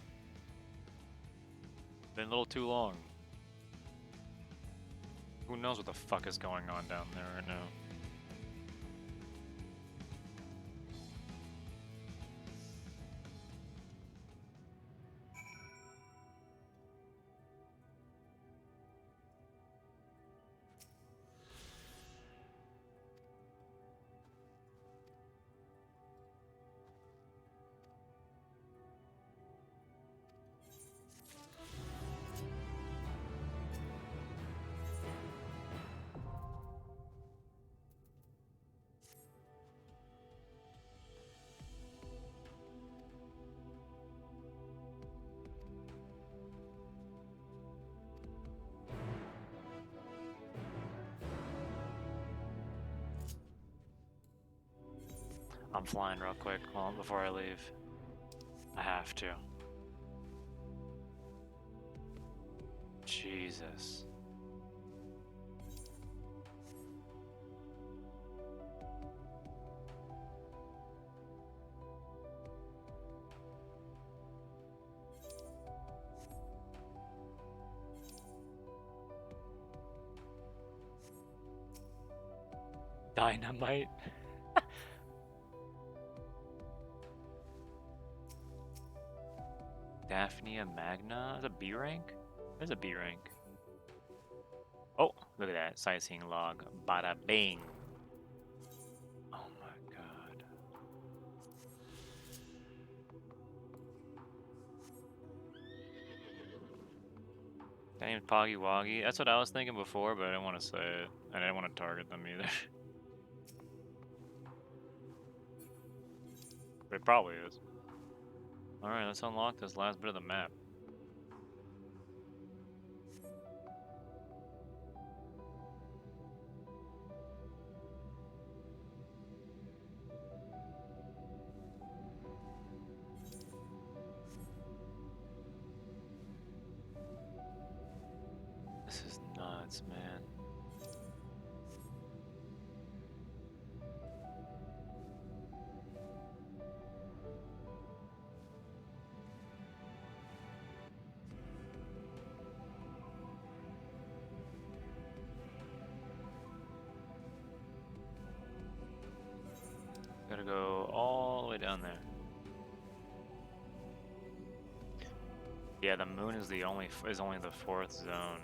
Been a little too long. Who knows what the fuck is going on down there right now? I'm flying real quick before I leave. I have to. Jesus. Dynamite. Daphnia Magna? That's a B rank? There's a B rank. Oh, look at that. Sightseeing log. Bada bing. Oh my god. Guy named Poggy Woggy. That's what I was thinking before, but I didn't want to say it. And I didn't want to target them either. But it probably is. Alright, let's unlock this last bit of the map. This is nuts, man. Gotta go all the way down there. Yeah, the moon is only the fourth zone.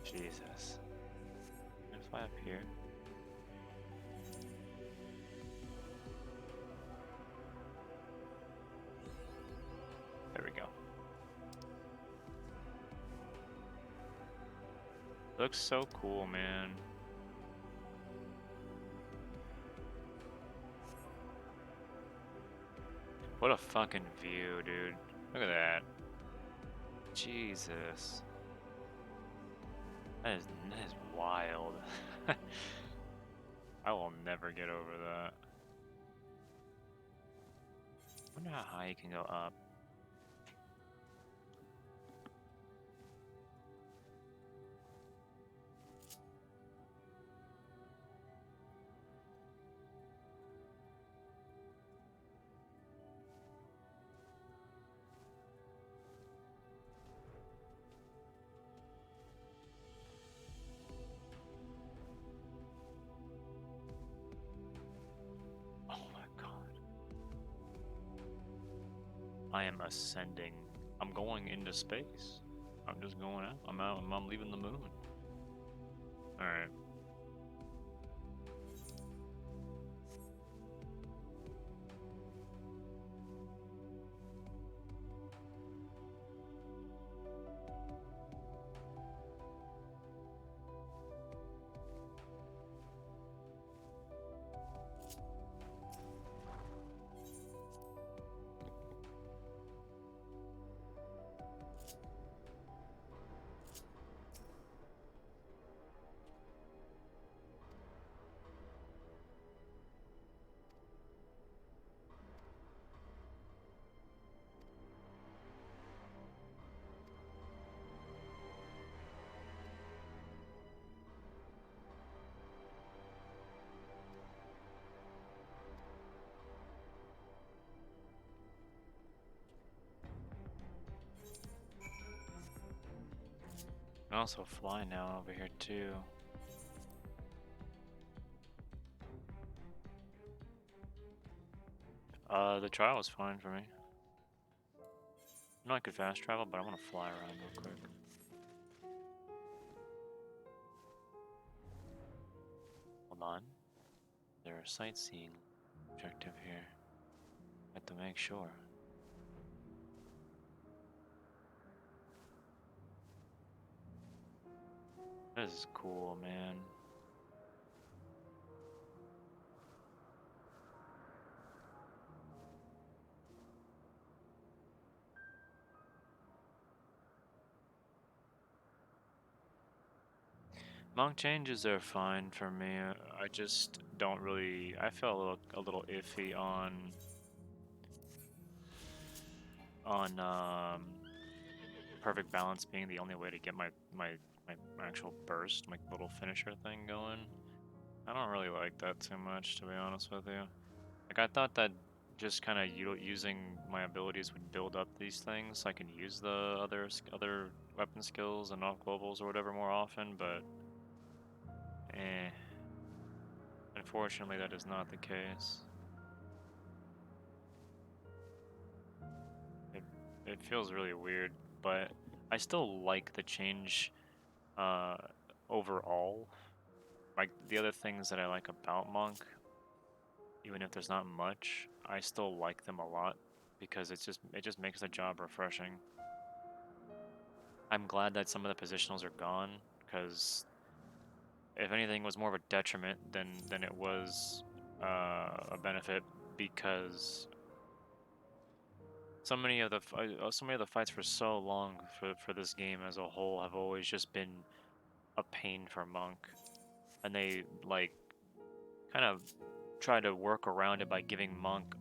Jesus. Can I fly up here? There we go. Looks so cool, man. What a fucking view, dude. Look at that. Jesus. That is wild. I will never get over that. I wonder how high you can go up. Oh my god. I am ascending. I'm going into space. I'm just going out. I'm out. I'm leaving the moon. Alright. I can also fly now over here too. The trial was fine for me. I know I could fast travel, but I want to fly around real quick. Hold on. There's a sightseeing objective here. I have to make sure. This is cool, man. Monk changes are fine for me. I just don't really. I felt a little iffy on perfect balance being the only way to get my actual burst, my little finisher thing going. I don't really like that too much, to be honest with you. Like, I thought that just kind of using my abilities would build up these things so I can use the other weapon skills and off globals or whatever more often, but unfortunately that is not the case. It feels really weird, but I still like the change overall. Like, the other things that I like about Monk, even if there's not much, I still like them a lot. because it just makes the job refreshing. I'm glad that some of the positionals are gone, because if anything, it was more of a detriment than it was a benefit, because so many of the fights for so long for this game as a whole have always just been a pain for Monk, and they like kind of try to work around it by giving Monk,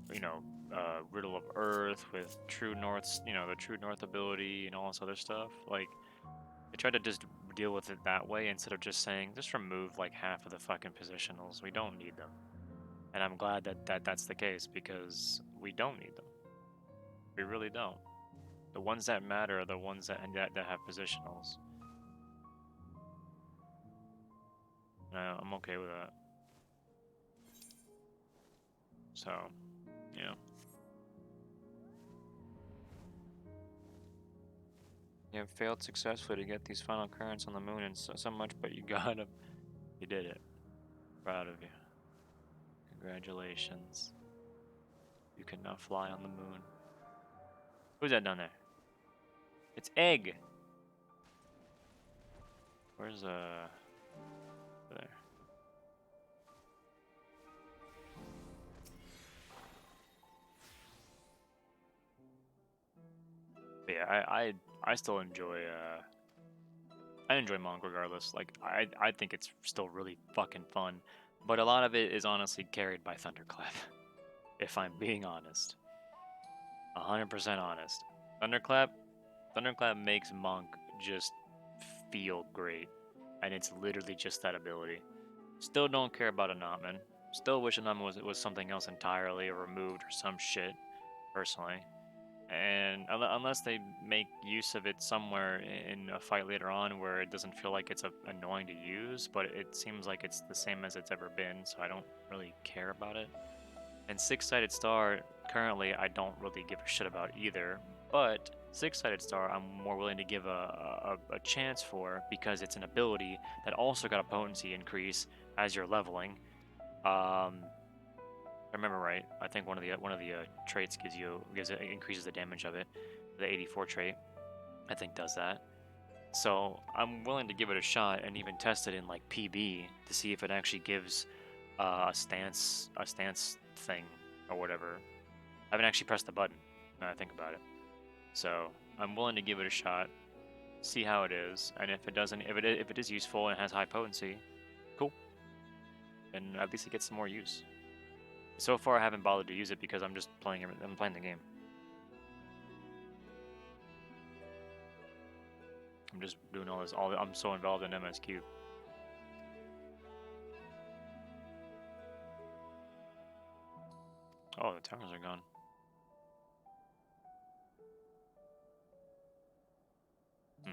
Riddle of Earth with True North's, the True North ability and all this other stuff. Like, they try to just deal with it that way instead of just saying, just remove like half of the fucking positionals. We don't need them. And I'm glad that's the case, because we don't need them. We really don't. The ones that matter are the ones that have positionals. I'm okay with that. So, yeah. You have failed successfully to get these final currents on the moon, and so much, but you got them. You did it. Proud of you. Congratulations. You can now fly on the moon. Who's that down there? It's Egg. Where's there? But yeah, I still enjoy I enjoy Monk regardless. Like, I think it's still really fucking fun, but a lot of it is honestly carried by Thunderclap. If I'm being honest, 100% honest. Thunderclap makes Monk just feel great, and it's literally just that ability. Still don't care about Anatman. Still wish Anatman was something else entirely, or removed or some shit, personally. And unless they make use of it somewhere in a fight later on where it doesn't feel like it's annoying to use, but it seems like it's the same as it's ever been, so I don't really care about it. And Six-Sided Star, currently, I don't really give a shit about either, but Six-Sided Star I'm more willing to give a chance for, because it's an ability that also got a potency increase as you're leveling. I remember right, I think one of the traits increases the damage of it. The 84 trait, I think, does that. So I'm willing to give it a shot and even test it in like PB to see if it actually gives a stance thing or whatever. I haven't actually pressed the button now I think about it. So I'm willing to give it a shot, see how it is, and if it is useful and has high potency, cool. And at least it gets some more use. So far, I haven't bothered to use it because I'm just playing the game. I'm just doing all this. I'm so involved in MSQ. Oh, the towers are gone. Hmm.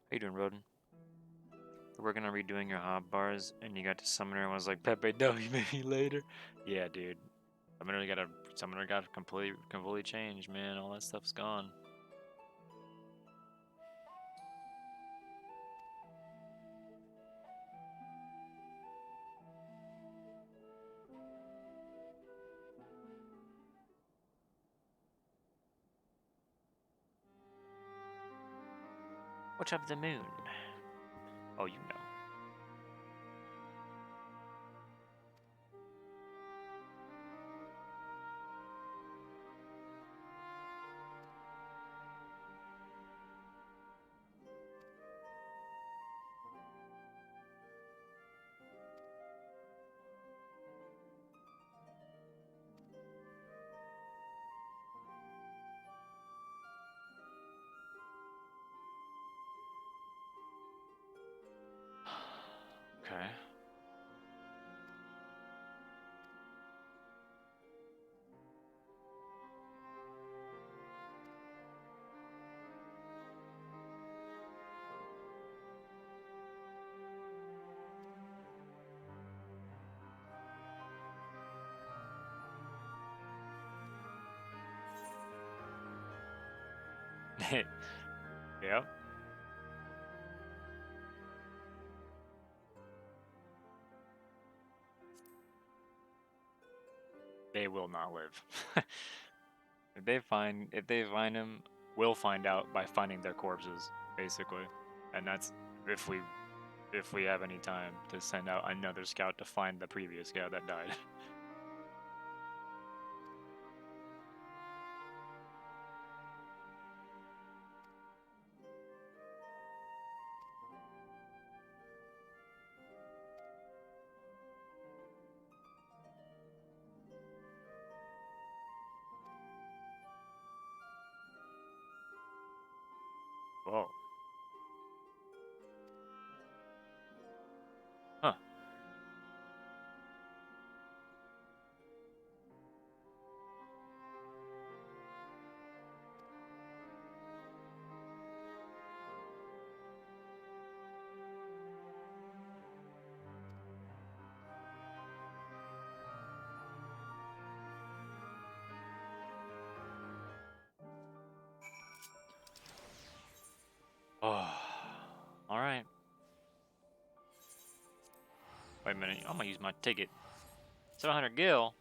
How you doing, Roden? We're working on redoing your hob bars, and you got to Summoner and was like, Pepe, no, you maybe later. Yeah, dude. Summoner got completely changed, man. All that stuff's gone. What's up the moon? Oh, you know. Yep. They will not live. If they find him, we'll find out by finding their corpses, basically. And that's if we have any time to send out another scout to find the previous scout that died. Whoa. Huh. Oh. Alright. Wait a minute, I'm gonna use my ticket. 700 gil?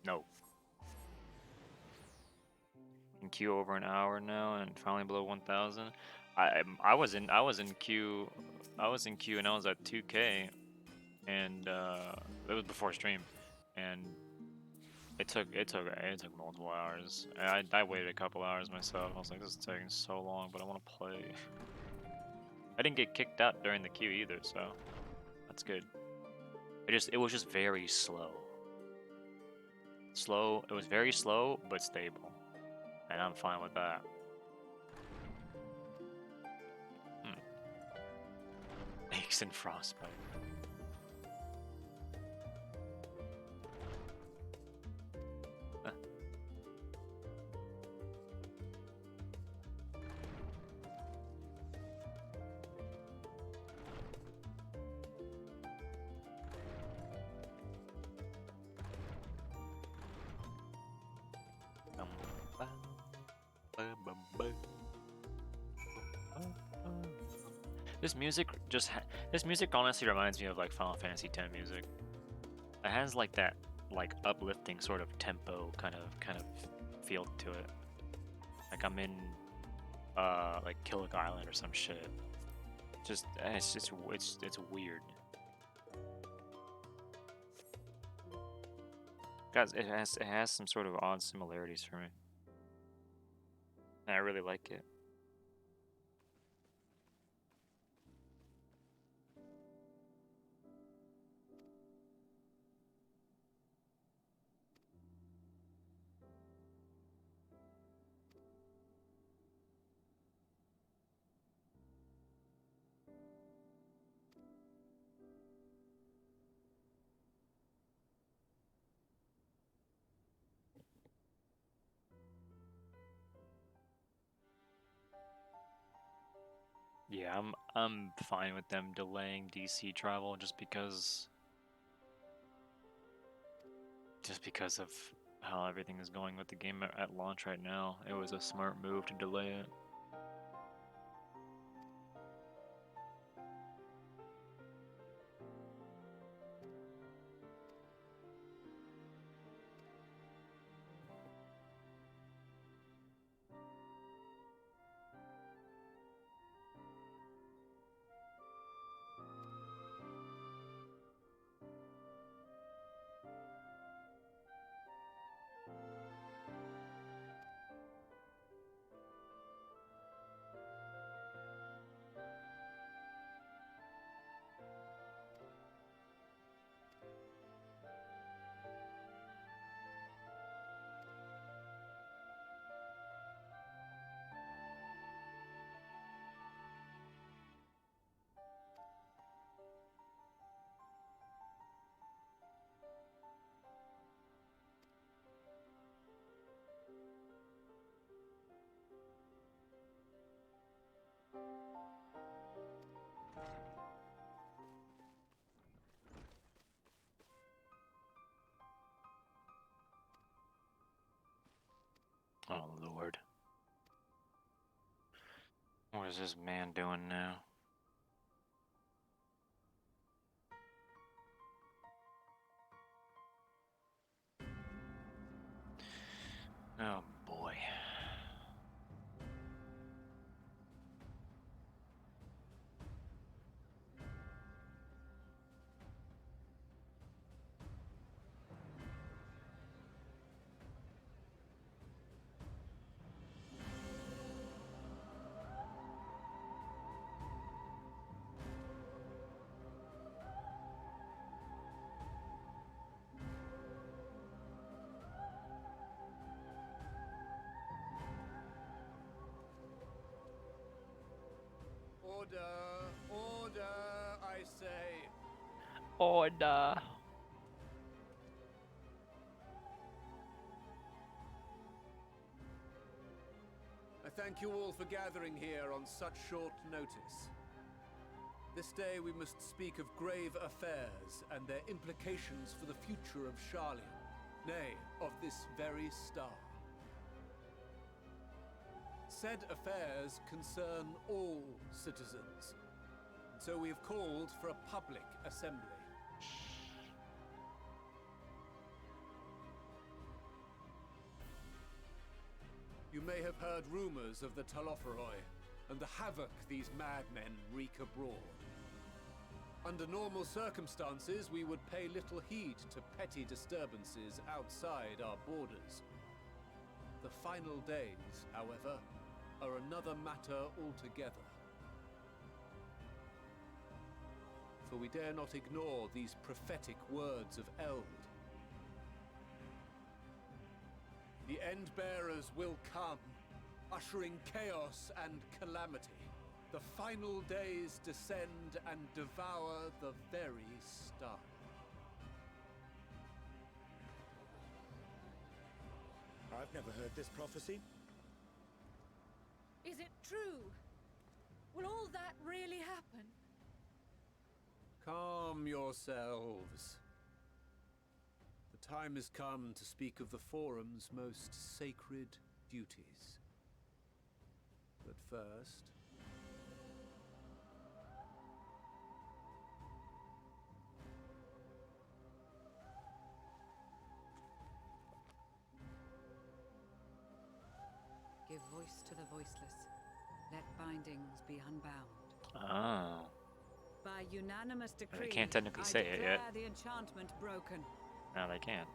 No. In queue over an hour now and finally below 1,000. I was in queue and I was at 2K and it was before stream and it took multiple hours. I waited a couple hours myself. I was like, this is taking so long, but I want to play. I didn't get kicked out during the queue either, so that's good. It was just very slow. It was very slow but stable, and I'm fine with that. Aches and frostbite. This music honestly reminds me of like Final Fantasy X music. It has like that like uplifting sort of tempo kind of feel to it. Like I'm in like Killick Island or some shit. It's weird. Guys, it has some sort of odd similarities for me. And I really like it. Yeah, I'm fine with them delaying DC travel just because of how everything is going with the game at launch right now. It was a smart move to delay it. Oh Lord. What is this man doing now? Oh boy. Order! Order, I say! Order. I thank you all for gathering here on such short notice. This day we must speak of grave affairs and their implications for the future of Charlian, nay, of this very star. Said affairs concern all citizens, and so we have called for a public assembly. You may have heard rumors of the Talopheroi and the havoc these madmen wreak abroad. Under normal circumstances, we would pay little heed to petty disturbances outside our borders. The final days, however, are another matter altogether. For we dare not ignore these prophetic words of Eld. The Endbearers will come, ushering chaos and calamity. The final days descend and devour the very star. I've never heard this prophecy. Is it true? Will all that really happen? Calm yourselves. The time has come to speak of the Forum's most sacred duties. But first... Give voice to the voiceless. Let bindings be unbound. Oh. By unanimous decree, can't technically I say it declare yet. the enchantment broken. Now they can't.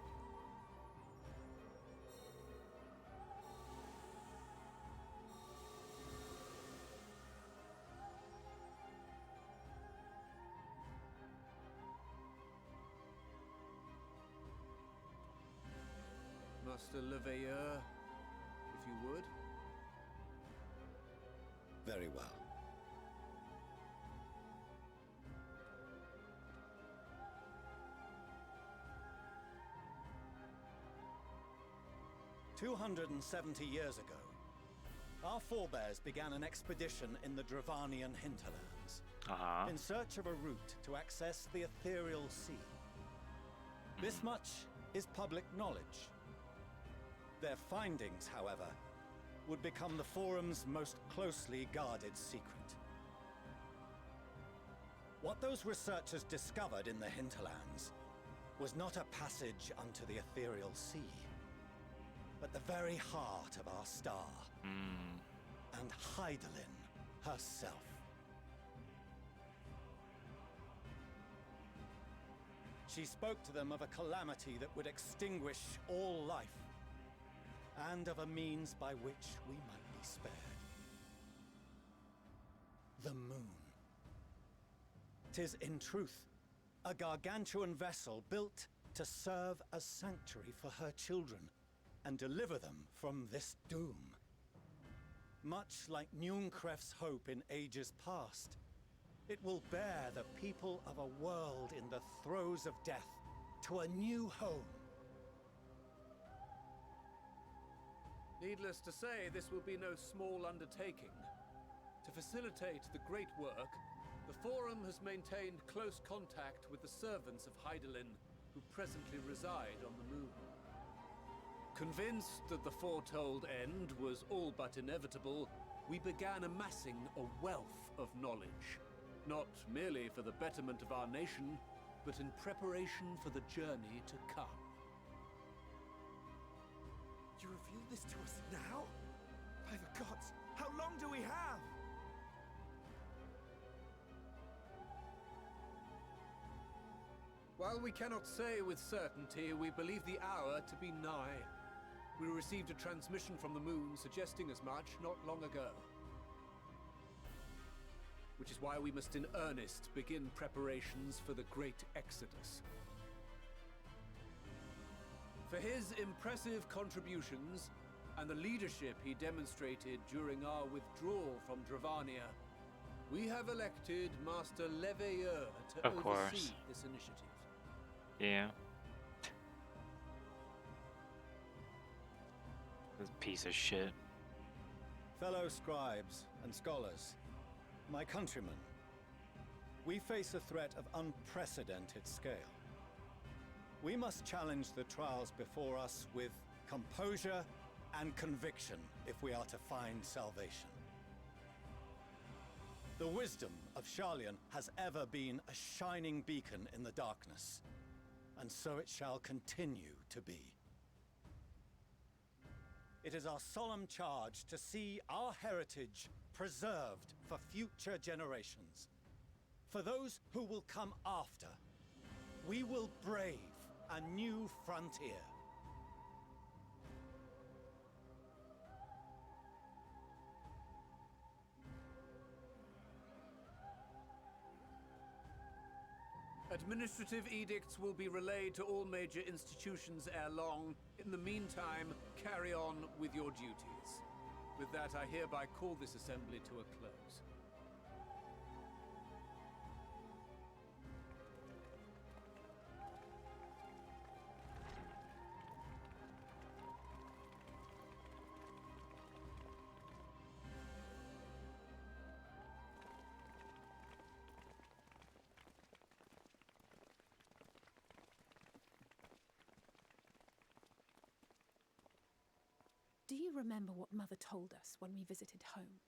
Master Leveilleur, if you would. Very well. "270 years ago, our forebears began an expedition in the Dravanian hinterlands, in search of a route to access the ethereal sea. This much is public knowledge. Their findings, however, would become the Forum's most closely guarded secret. What those researchers discovered in the hinterlands was not a passage unto the ethereal sea, but the very heart of our star, and Hydaelyn herself. She spoke to them of a calamity that would extinguish all life, and of a means by which we might be spared. The moon. 'Tis in truth a gargantuan vessel built to serve as sanctuary for her children and deliver them from this doom. Much like Nunkref's hope in ages past, it will bear the people of a world in the throes of death to a new home. Needless to say, this will be no small undertaking. To facilitate the great work, the Forum has maintained close contact with the servants of Hydaelyn, who presently reside on the moon. Convinced that the foretold end was all but inevitable, we began amassing a wealth of knowledge, not merely for the betterment of our nation, but in preparation for the journey to come. You reveal this to us now? By the gods, how long do we have? While we cannot say with certainty, we believe the hour to be nigh. We received a transmission from the moon suggesting as much not long ago. Which is why we must in earnest begin preparations for the Great Exodus. For his impressive contributions and the leadership he demonstrated during our withdrawal from Dravania, we have elected Master Leveilleur to Of course. oversee this initiative. Yeah. This piece of shit. Fellow scribes and scholars, my countrymen, we face a threat of unprecedented scale. We must challenge the trials before us with composure and conviction if we are to find salvation. The wisdom of Sharlayan has ever been a shining beacon in the darkness, and so it shall continue to be. It is our solemn charge to see our heritage preserved for future generations. For those who will come after, we will brave a new frontier. Administrative edicts will be relayed to all major institutions ere long. In the meantime, carry on with your duties. With that, I hereby call this assembly to a close. Do you remember what Mother told us when we visited home?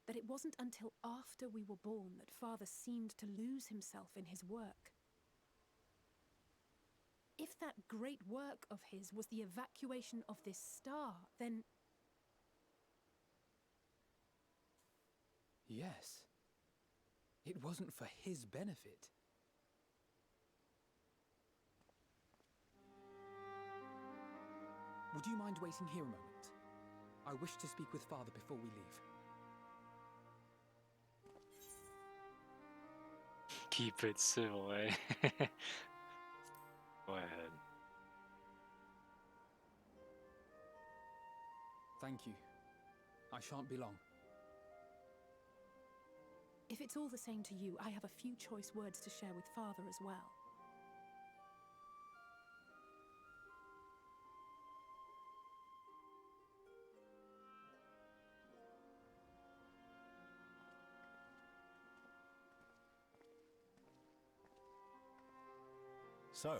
That it wasn't until after we were born that Father seemed to lose himself in his work. If that great work of his was the evacuation of this star, then... Yes. It wasn't for his benefit. Would you mind waiting here a moment? I wish to speak with Father before we leave. Keep it civil, eh? Go ahead. Thank you. I shan't be long. If it's all the same to you, I have a few choice words to share with Father as well. So,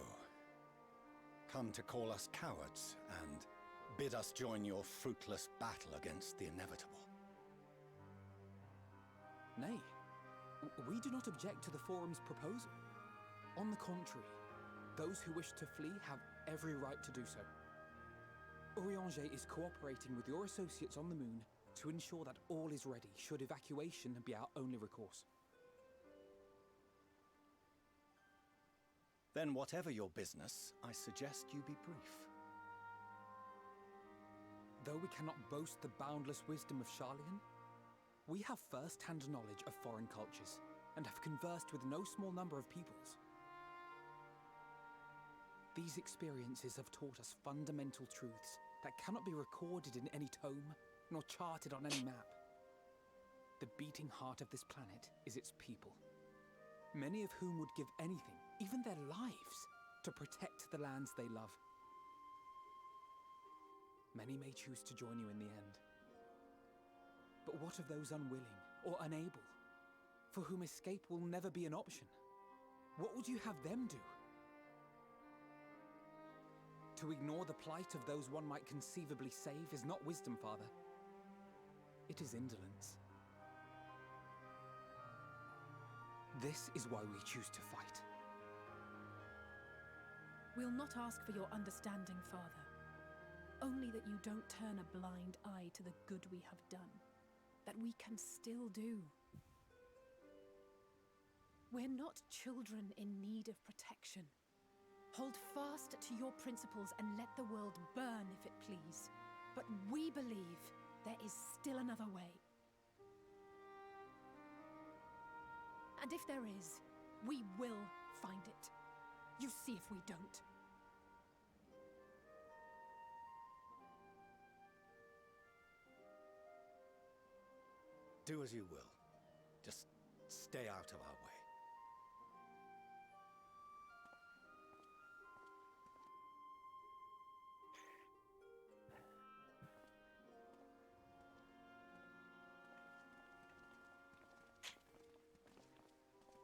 come to call us cowards and bid us join your fruitless battle against the inevitable. Nay, we do not object to the Forum's proposal. On the contrary, those who wish to flee have every right to do so. Urianger is cooperating with your associates on the moon to ensure that all is ready should evacuation be our only recourse. Then whatever your business, I suggest you be brief. Though we cannot boast the boundless wisdom of Sharlayan, we have first-hand knowledge of foreign cultures and have conversed with no small number of peoples. These experiences have taught us fundamental truths that cannot be recorded in any tome nor charted on any map. The beating heart of this planet is its people, many of whom would give anything, even their lives, to protect the lands they love. Many may choose to join you in the end. But what of those unwilling or unable, for whom escape will never be an option? What would you have them do? To ignore the plight of those one might conceivably save is not wisdom, Father. It is indolence. This is why we choose to fight. We'll not ask for your understanding, Father. Only that you don't turn a blind eye to the good we have done. That we can still do. We're not children in need of protection. Hold fast to your principles and let the world burn if it please. But we believe there is still another way. And if there is, we will find it. You see if we don't. Do as you will. Just stay out of our way.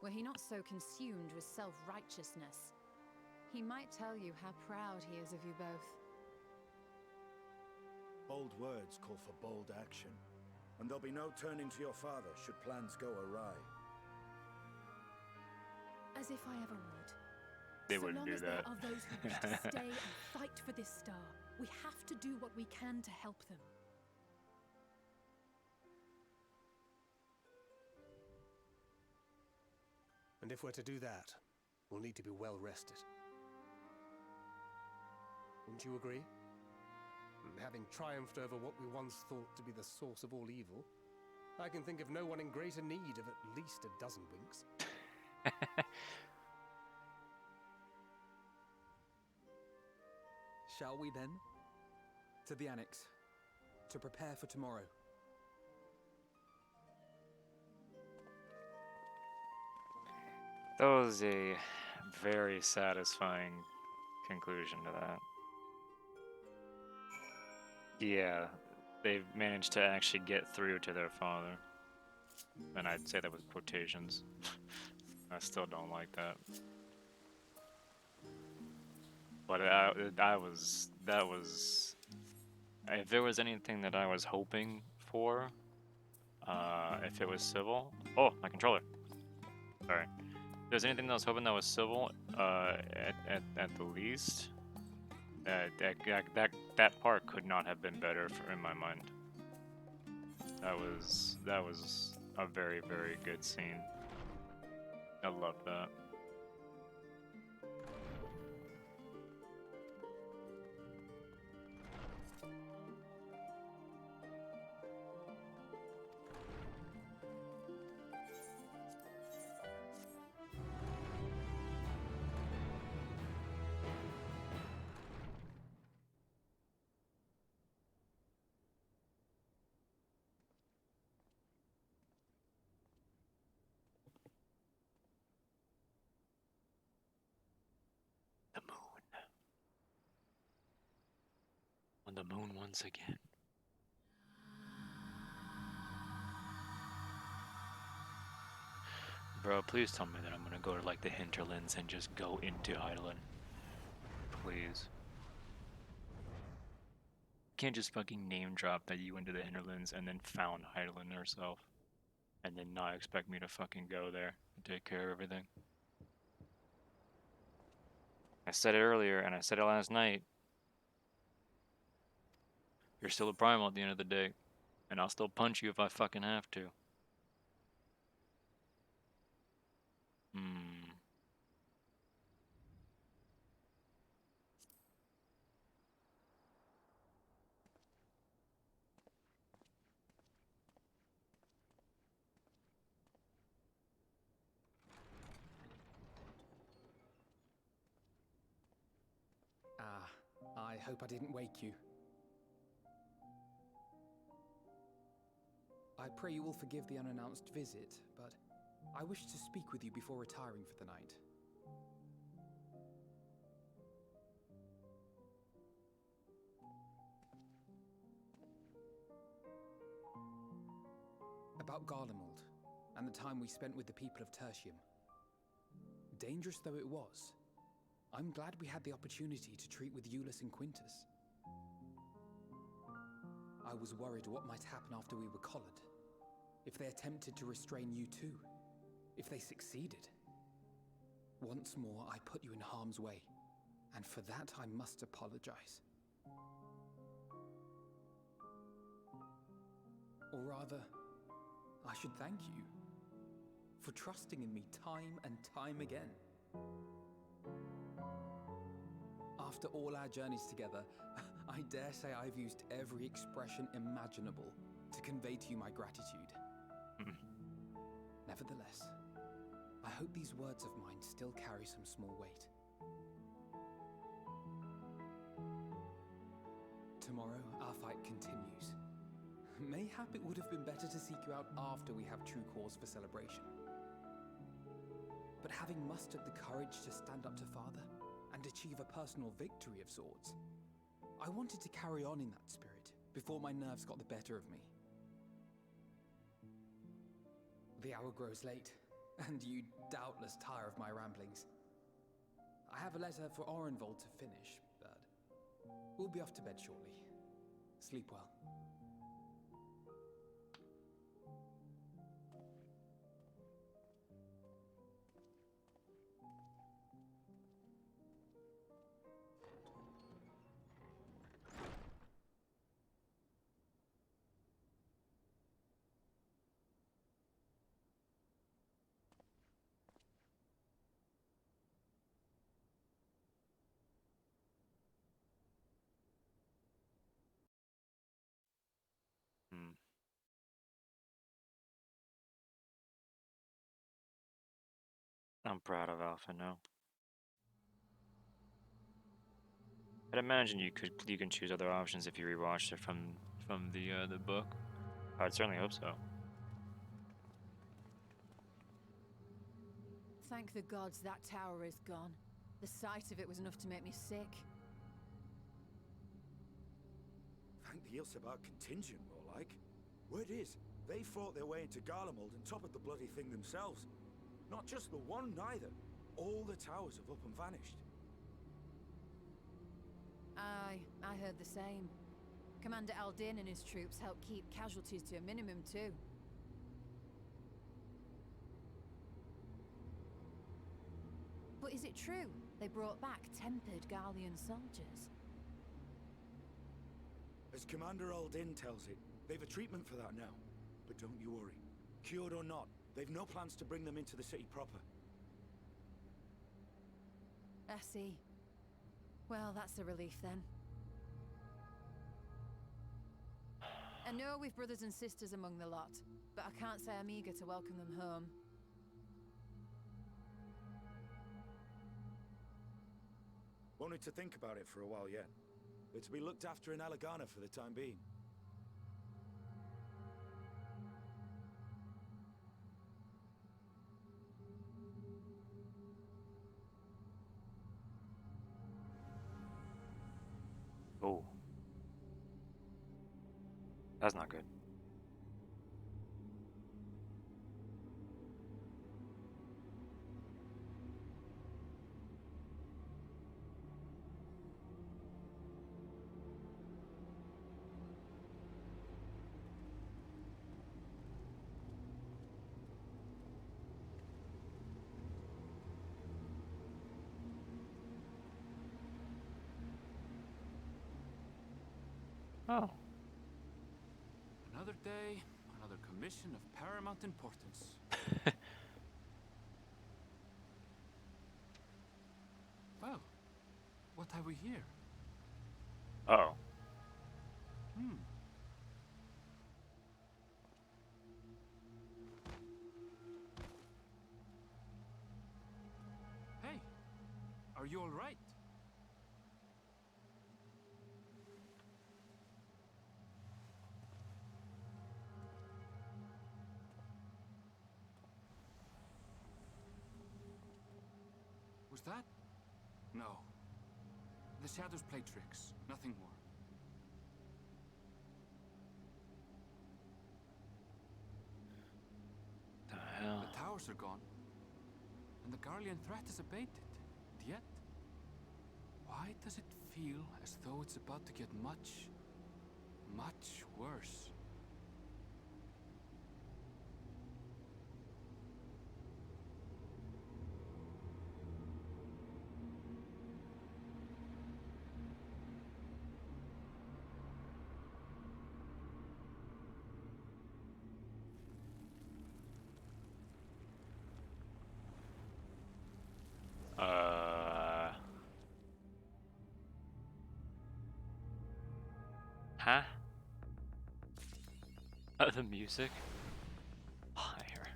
Were he not so consumed with self-righteousness, he might tell you how proud he is of you both. Bold words call for bold action, and there'll be no turning to your father should plans go awry. As if I ever would. They wouldn't do that. So long as there are those who wish to stay and fight for this star, we have to do what we can to help them. And if we're to do that, we'll need to be well rested. Wouldn't you agree? Having triumphed over what we once thought to be the source of all evil, I can think of no one in greater need of at least a dozen winks. Shall we then? To the Annex, to prepare for tomorrow. That was a very satisfying conclusion to that. Yeah, they've managed to actually get through to their father. And I'd say that with quotations. I still don't like that. But that was, if there was anything that I was hoping for, if it was civil, oh, my controller, sorry. If there's anything that I was hoping that was civil, at the least, that part could not have been better in my mind. That was a very, very good scene. I love that. On the moon once again. Bro, please tell me that I'm gonna go to like the hinterlands and just go into Heidelin. Please. Can't just fucking name drop that you went to the hinterlands and then found Heidelin herself. And then not expect me to fucking go there and take care of everything. I said it earlier and I said it last night. You're still a primal at the end of the day, and I'll still punch you if I fucking have to. I hope I didn't wake you. I pray you will forgive the unannounced visit, but I wish to speak with you before retiring for the night. About Garlemald, and the time we spent with the people of Tertium. Dangerous though it was, I'm glad we had the opportunity to treat with Eulus and Quintus. I was worried what might happen after we were collared. If they attempted to restrain you too. If they succeeded. Once more, I put you in harm's way. And for that, I must apologize. Or rather, I should thank you for trusting in me time and time again. After all our journeys together, I dare say I've used every expression imaginable to convey to you my gratitude. Nevertheless, I hope these words of mine still carry some small weight. Tomorrow, our fight continues. Mayhap it would have been better to seek you out after we have true cause for celebration. But having mustered the courage to stand up to Father and achieve a personal victory of sorts, I wanted to carry on in that spirit before my nerves got the better of me. The hour grows late, and you doubtless tire of my ramblings. I have a letter for Orenvold to finish, but we'll be off to bed shortly. Sleep well. I'm proud of Alpha now. I'd imagine you can choose other options if you rewatched it from the book. I'd certainly hope so. Thank the gods that tower is gone. The sight of it was enough to make me sick. Thank the Ilsebar contingent, more like. Word is, they fought their way into Garlemald and toppled the bloody thing themselves. Not just the one, neither. All the towers have up and vanished. Aye, I heard the same. Commander Aldin and his troops helped keep casualties to a minimum too. But is it true they brought back tempered Garlean soldiers? As Commander Aldin tells it, they've a treatment for that now. But don't you worry. Cured or not, they've no plans to bring them into the city proper. I see. Well, that's a relief then. I know we've brothers and sisters among the lot, but I can't say I'm eager to welcome them home. Wanted to think about it for a while yet. They're to be looked after in Alagana for the time being. Oh. That's not good. Oh. Another day, another commission of paramount importance. Well, what have we here? Oh. Hey, are you all right? Was that? No. The shadows play tricks, nothing more. The hell? The towers are gone, and the Garlean threat is abated. And yet, why does it feel as though it's about to get much much worse. Huh? The music? Fire.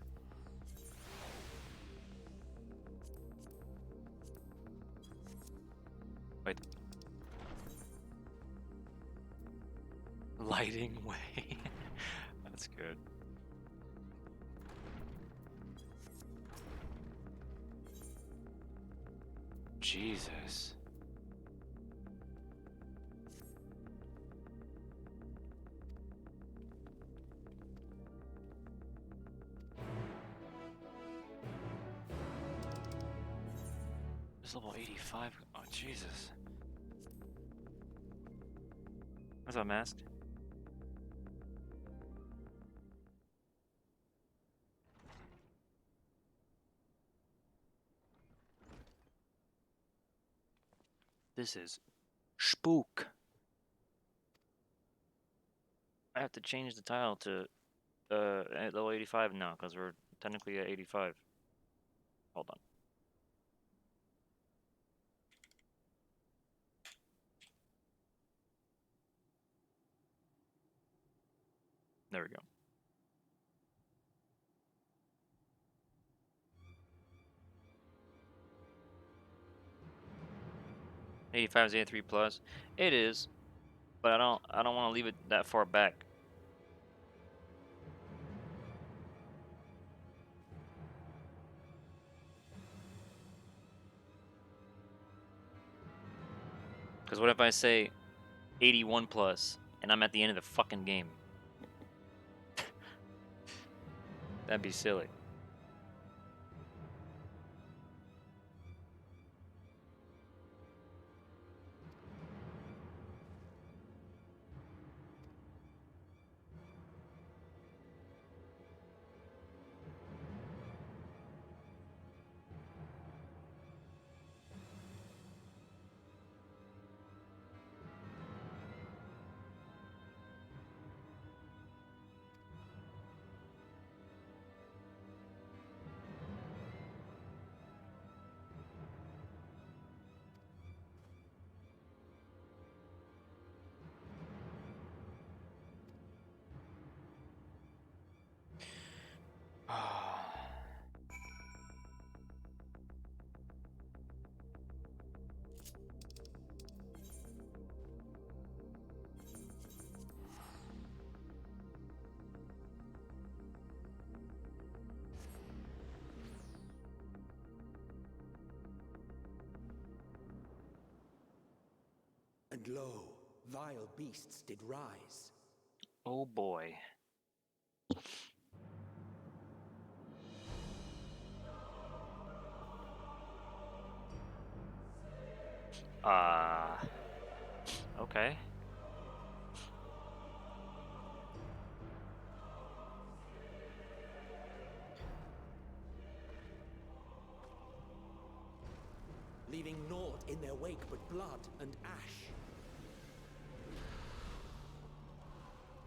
Wait. Lighting way. That's good. Jesus. It's level 85. Oh, Jesus. What's up, masked? This is spook. I have to change the title to at level 85 now because we're technically at 85. Hold on. There we go. '85 is 83 plus. It is, but I don't want to leave it that far back. Because what if I say 81 plus and I'm at the end of the fucking game? That'd be silly. And lo, vile beasts did rise. Oh boy. Okay. Leaving naught in their wake but blood and ash.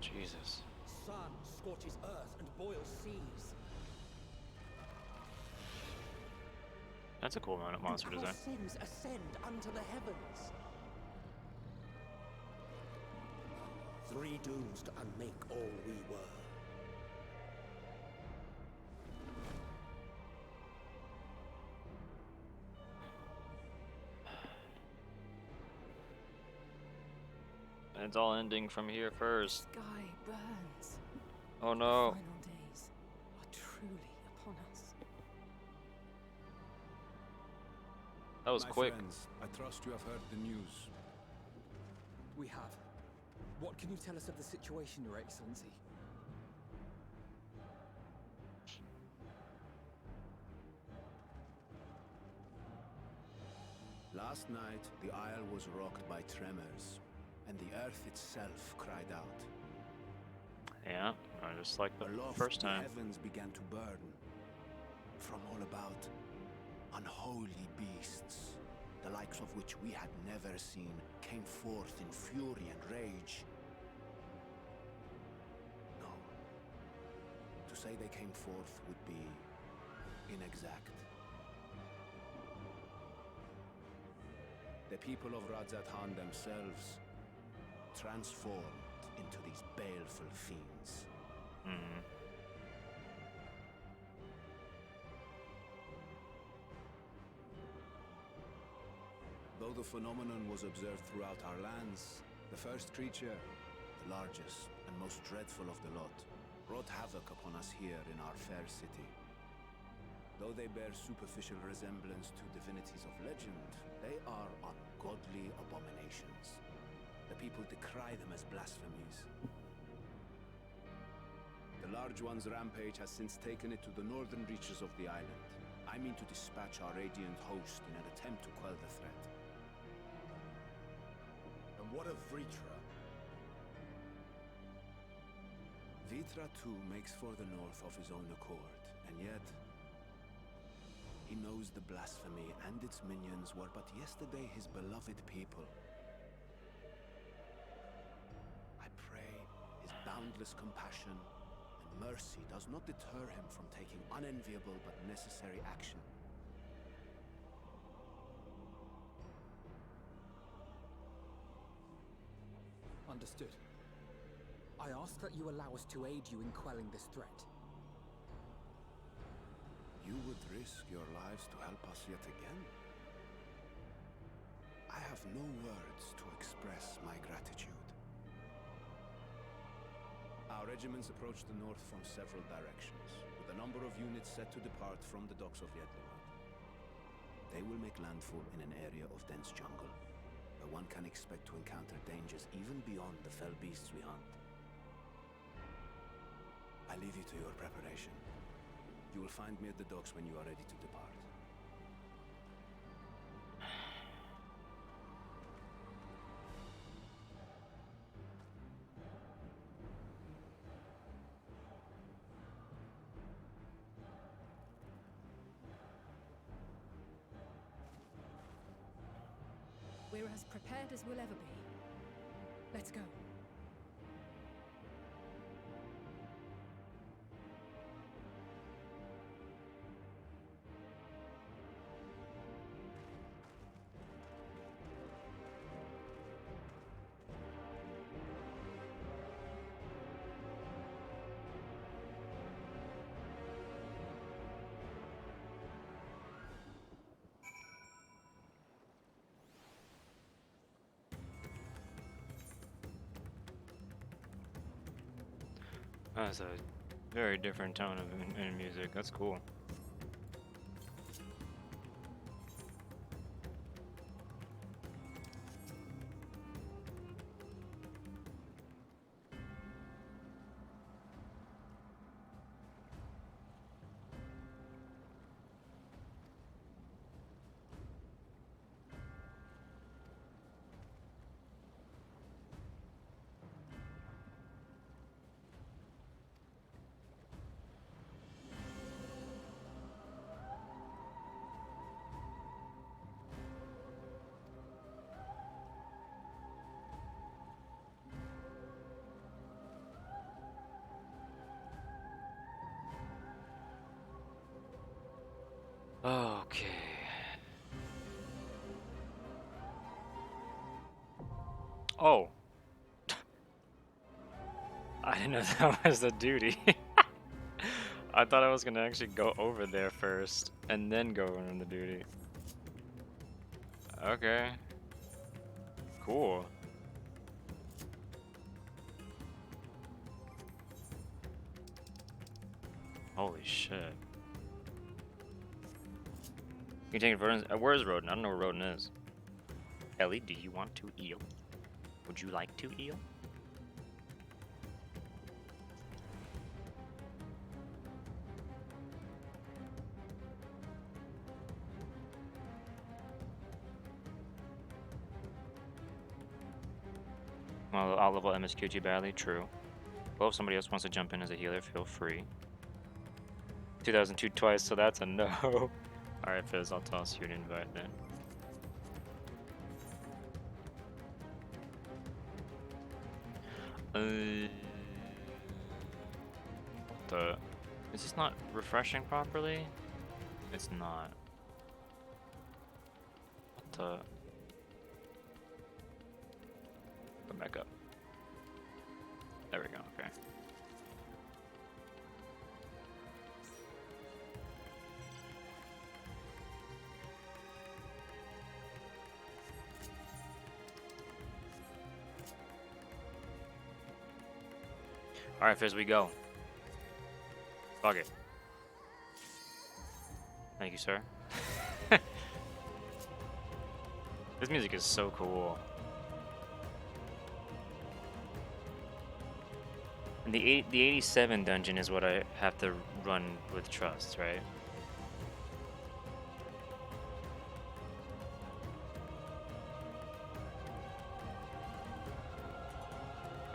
Jesus. Sun scorches earth and boils seas. That's a cool monster Do our design. sins ascend unto the heavens? Three dooms to unmake all we were. It's all ending from here first. Sky burns. Oh no. Final days are truly upon us. That was quick. Friends, I trust you have heard the news. We have. What can you tell us of the situation, Your Excellency? Last night, the Isle was rocked by tremors. and the earth itself cried out. Yeah, just like the Aloft, first the time. heavens began to burn. From all about, unholy beasts, the likes of which we had never seen, came forth in fury and rage. No. To say they came forth would be inexact. The people of Radzat-Han themselves transformed into these baleful fiends. Though the phenomenon was observed throughout our lands, the first creature, the largest and most dreadful of the lot, wrought havoc upon us here in our fair city. Though they bear superficial resemblance to divinities of legend, they are ungodly abominations. The people decry them as blasphemies. The large one's rampage has since taken it to the northern reaches of the island. I mean to dispatch our radiant host in an attempt to quell the threat. And what of Vritra? Vritra too makes for the north of his own accord, and yet he knows the blasphemy and its minions were but yesterday his beloved people. I pray his boundless compassion and mercy does not deter him from taking unenviable but necessary action. Understood. I ask that you allow us to aid you in quelling this threat. You would risk your lives to help us yet again? I have no words to express my gratitude. Our regiments approach the north from several directions, with a number of units set to depart from the docks of Yedlumad. They will make landfall in an area of dense jungle, where one can expect to encounter dangers even beyond the fell beasts we hunt. I leave you to your preparation. You will find me at the docks when you are ready to depart. We're as prepared as we'll ever be. Let's go. That's a very different tone of in music. That's cool. Okay. Oh. I didn't know that was the duty. I thought I was gonna actually go over there first and then go on the duty. Okay. Cool. Holy shit. You take Roden. Where's Roden? I don't know where Roden is. Ellie, do you want to eel? Would you like to eel? I'll level MSQ too badly. True. Well, if somebody else wants to jump in as a healer, feel free. 2002 twice, so that's a no. Alright, Fizz, I'll toss you an invite then. What the? Is this not refreshing properly? It's not. What the? Come back up. There we go, okay. Alright, Fizz, we go. Fuck it. Thank you, sir. This music is so cool. And the 87 dungeon is what I have to run with trust, right?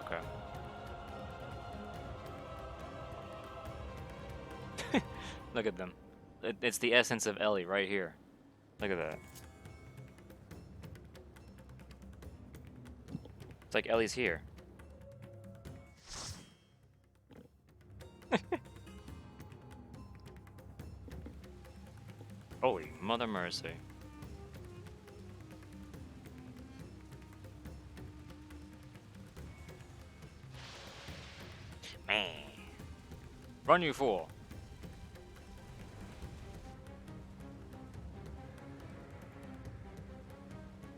Okay. Look at them. It's the essence of Ellie right here. Look at that. It's like Ellie's here. Holy mother mercy. Man. Run, you fool.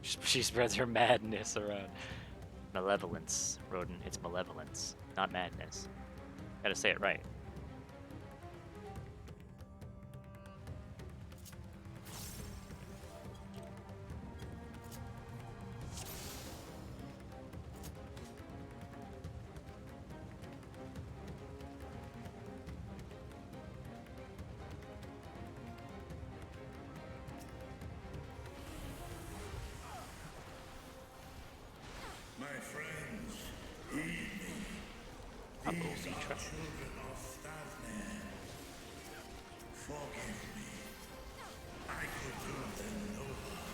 She spreads her madness around. Malevolence, Rodin. It's malevolence, not madness. Gotta say it right. My friends, heed me. These are children of Stavner. Forgive me. I could do them no harm.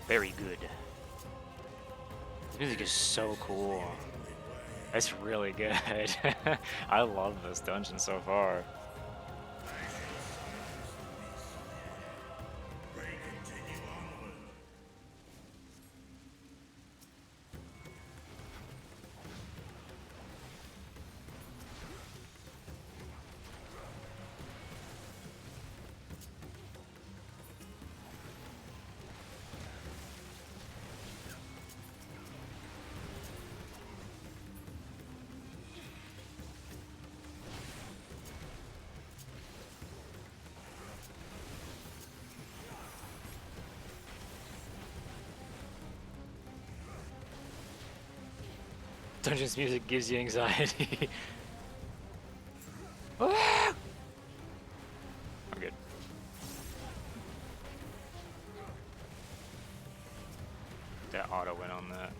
Very good. This music is so cool. It's really good. I love this dungeon so far. Dungeons music gives you anxiety. Ah! I'm good. That auto went on that.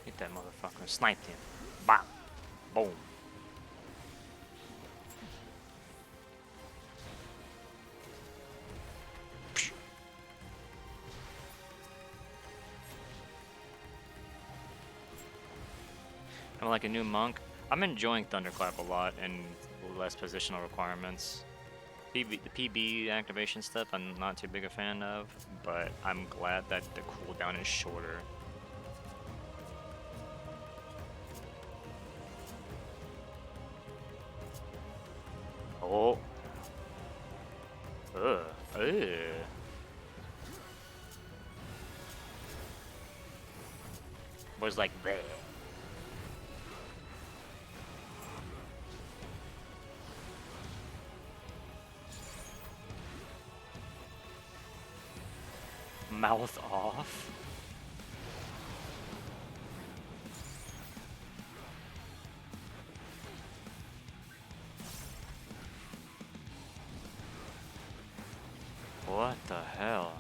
Hit that motherfucker. Sniped him. Bam. Boom. I'm like a new monk. I'm enjoying Thunderclap a lot and less positional requirements. The PB activation stuff I'm not too big a fan of, but I'm glad that the cooldown is shorter. Oh. Ugh. Was like bleh. Mouth off. What the hell?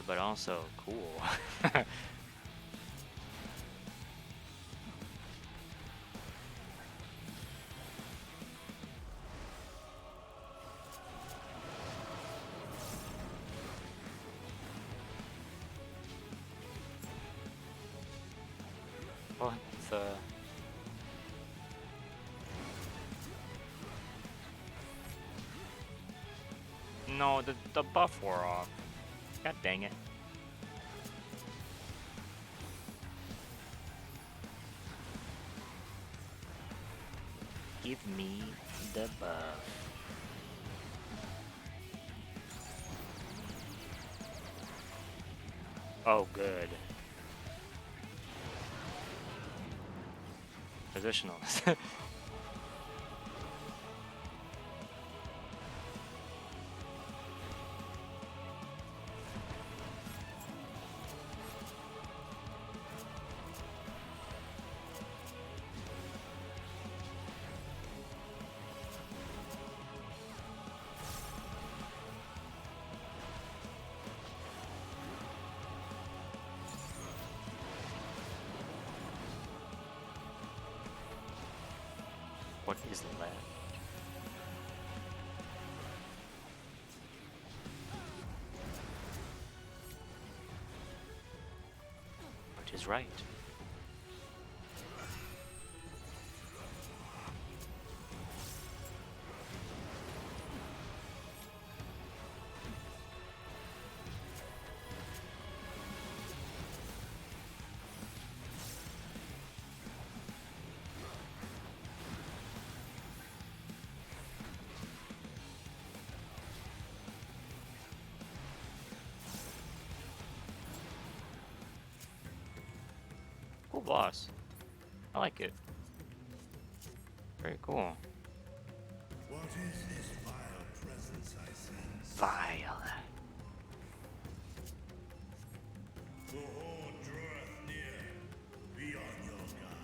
But also cool. What the? No, the buff wore off. God dang it. Give me the buff. Oh, good. Positional. What is left? What is right? Cool boss. I like it. Very cool. What is this vile presence I sense? Vile. The horde draweth near. Be on your guard.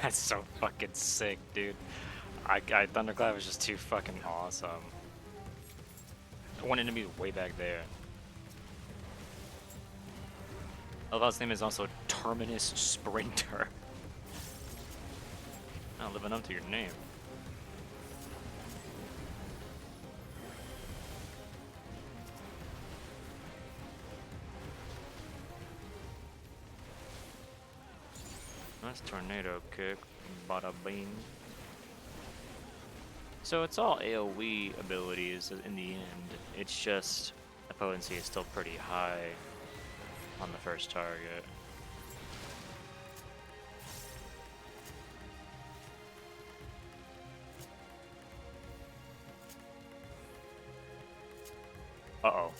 That's so fucking sick, dude. Thunderclap was just too fucking awesome. One enemy way back there. I love how his name is also Terminus Sprinter. Not living up to your name. Nice tornado kick, bada bing. So it's all AoE abilities in the end. It's just the potency is still pretty high on the first target. Uh-oh.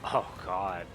Oh god.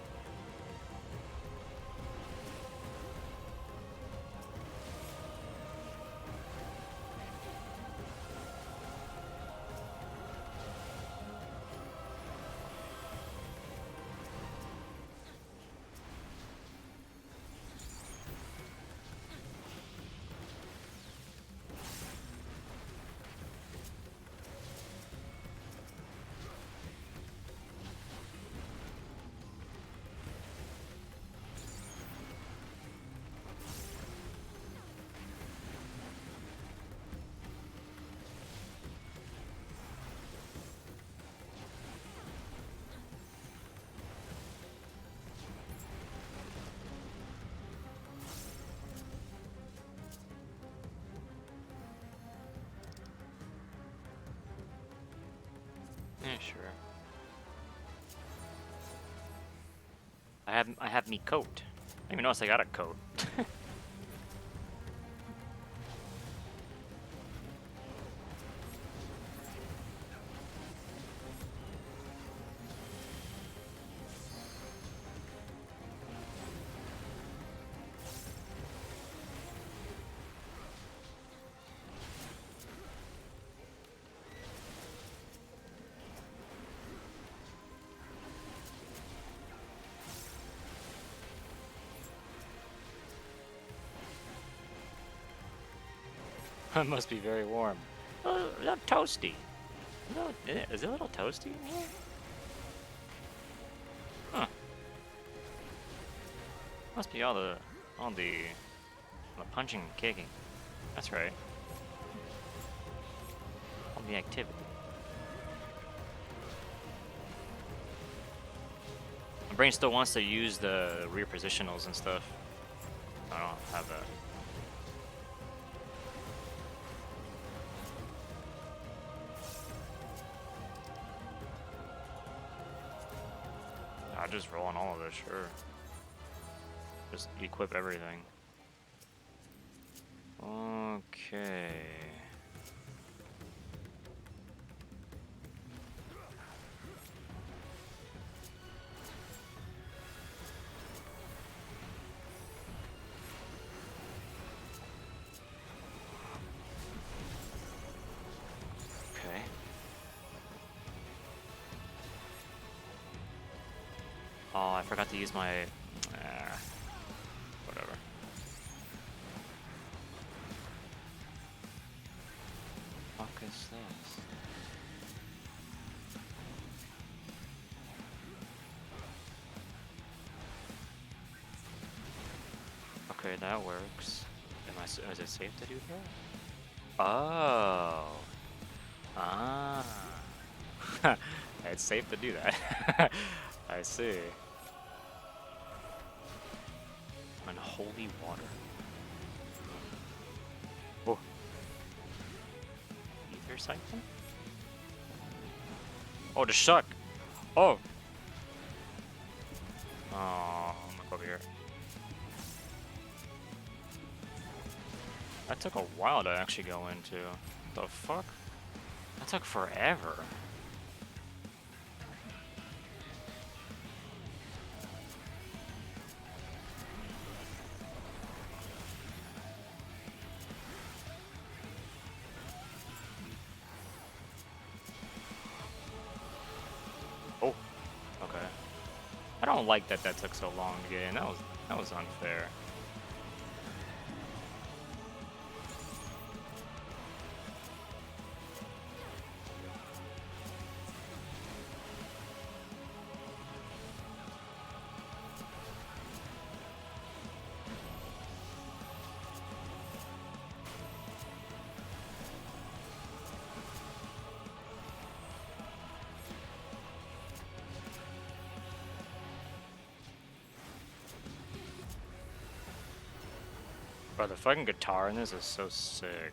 sure. I have me coat. I didn't even notice I got a coat. It must be very warm. A little toasty. Is it a little toasty in here? Huh. Must be all the punching and kicking. That's right. All the activity. My brain still wants to use the rear positionals and stuff. I don't have that. I'll just roll on all of this, sure. Just equip everything. Okay. Okay. Oh, I forgot to use my... whatever. What the fuck is this? Okay, that works. Is it safe to do that? Oh. Ah. It's safe to do that. I see. Unholy water. Oh. Ether siphon? Oh, the shuck. Oh. Oh, I'm gonna go over here. That took a while to actually go into. The fuck? That took forever. Oh, okay. I don't like that took so long to get in. That was unfair. Bro, the fucking guitar in this is so sick.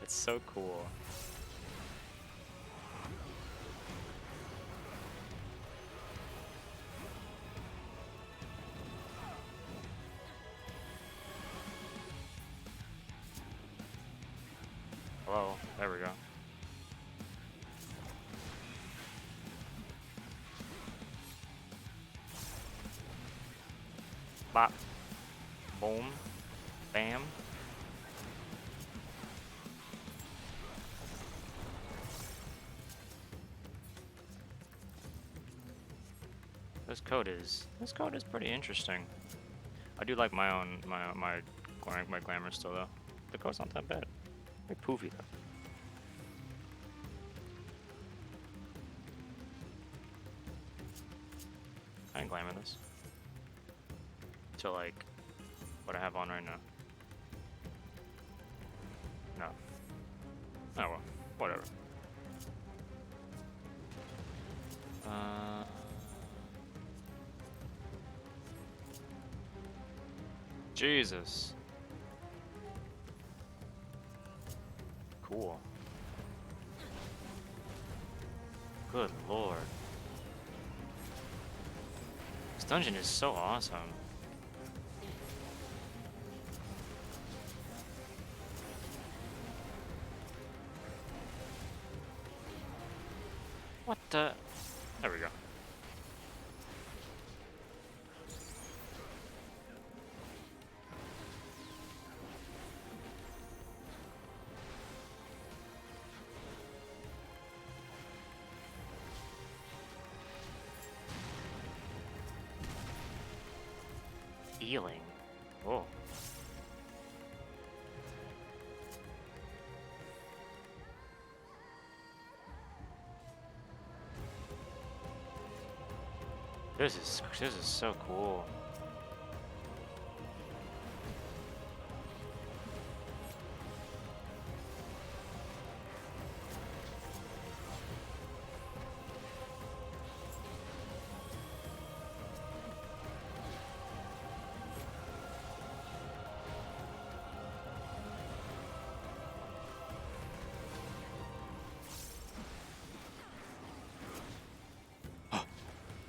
It's so cool. Whoa, there we go. Bop. Boom. Bam. This code is pretty interesting. I do like my own my glamour still though. The code's not that bad. Very poofy though. I can glamour this. To like what I have on right now. No. Oh well, whatever. Jesus. Good lord. This dungeon is so awesome. What the? There we go. Healing. Oh. This is so cool.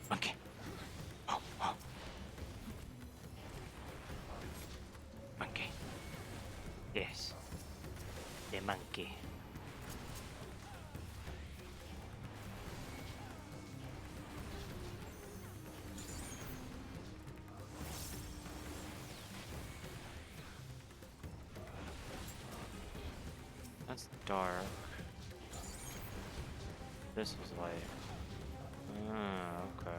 Monkey. Oh. Monkey. Yes. The monkey. That's dark. This was light. Okay.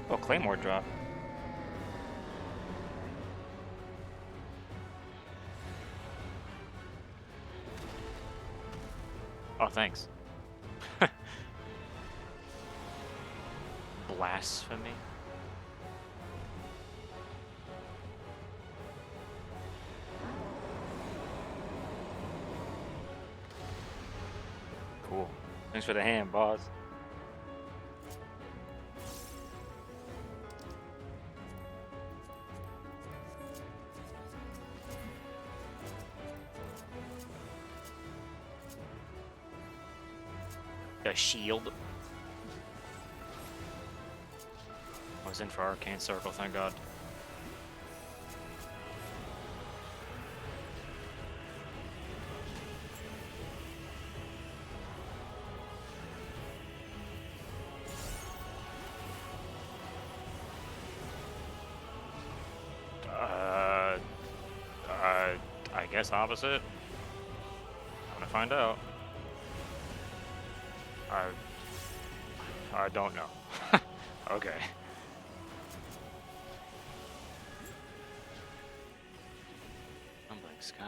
Oh, Claymore drop. Oh, thanks. Blasphemy. Cool. Thanks for the hand, boss. A shield. I was in for Arcane Circle, thank God. I guess opposite. I'm gonna find out. I don't know. Okay. Crumbling sky.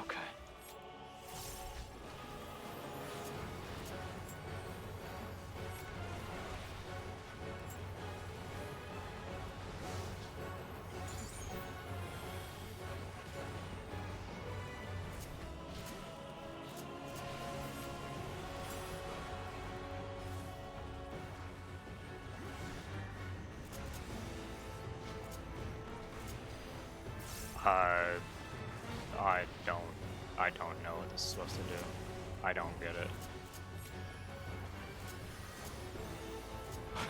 Okay. I don't know what this is supposed to do. I don't get it.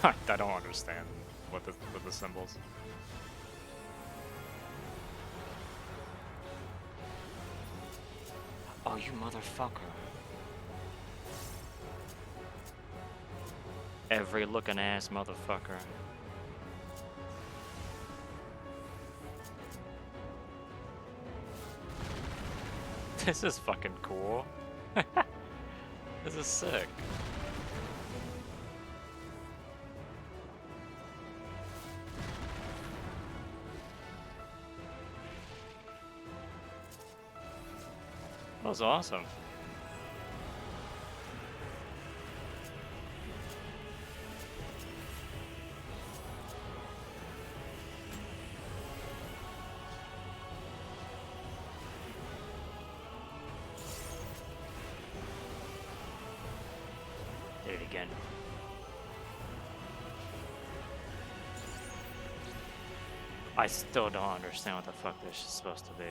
I don't understand what the symbols. Oh, you motherfucker. Every looking ass motherfucker. This is fucking cool. This is sick. That was awesome. again. I still don't understand what the fuck this is supposed to be.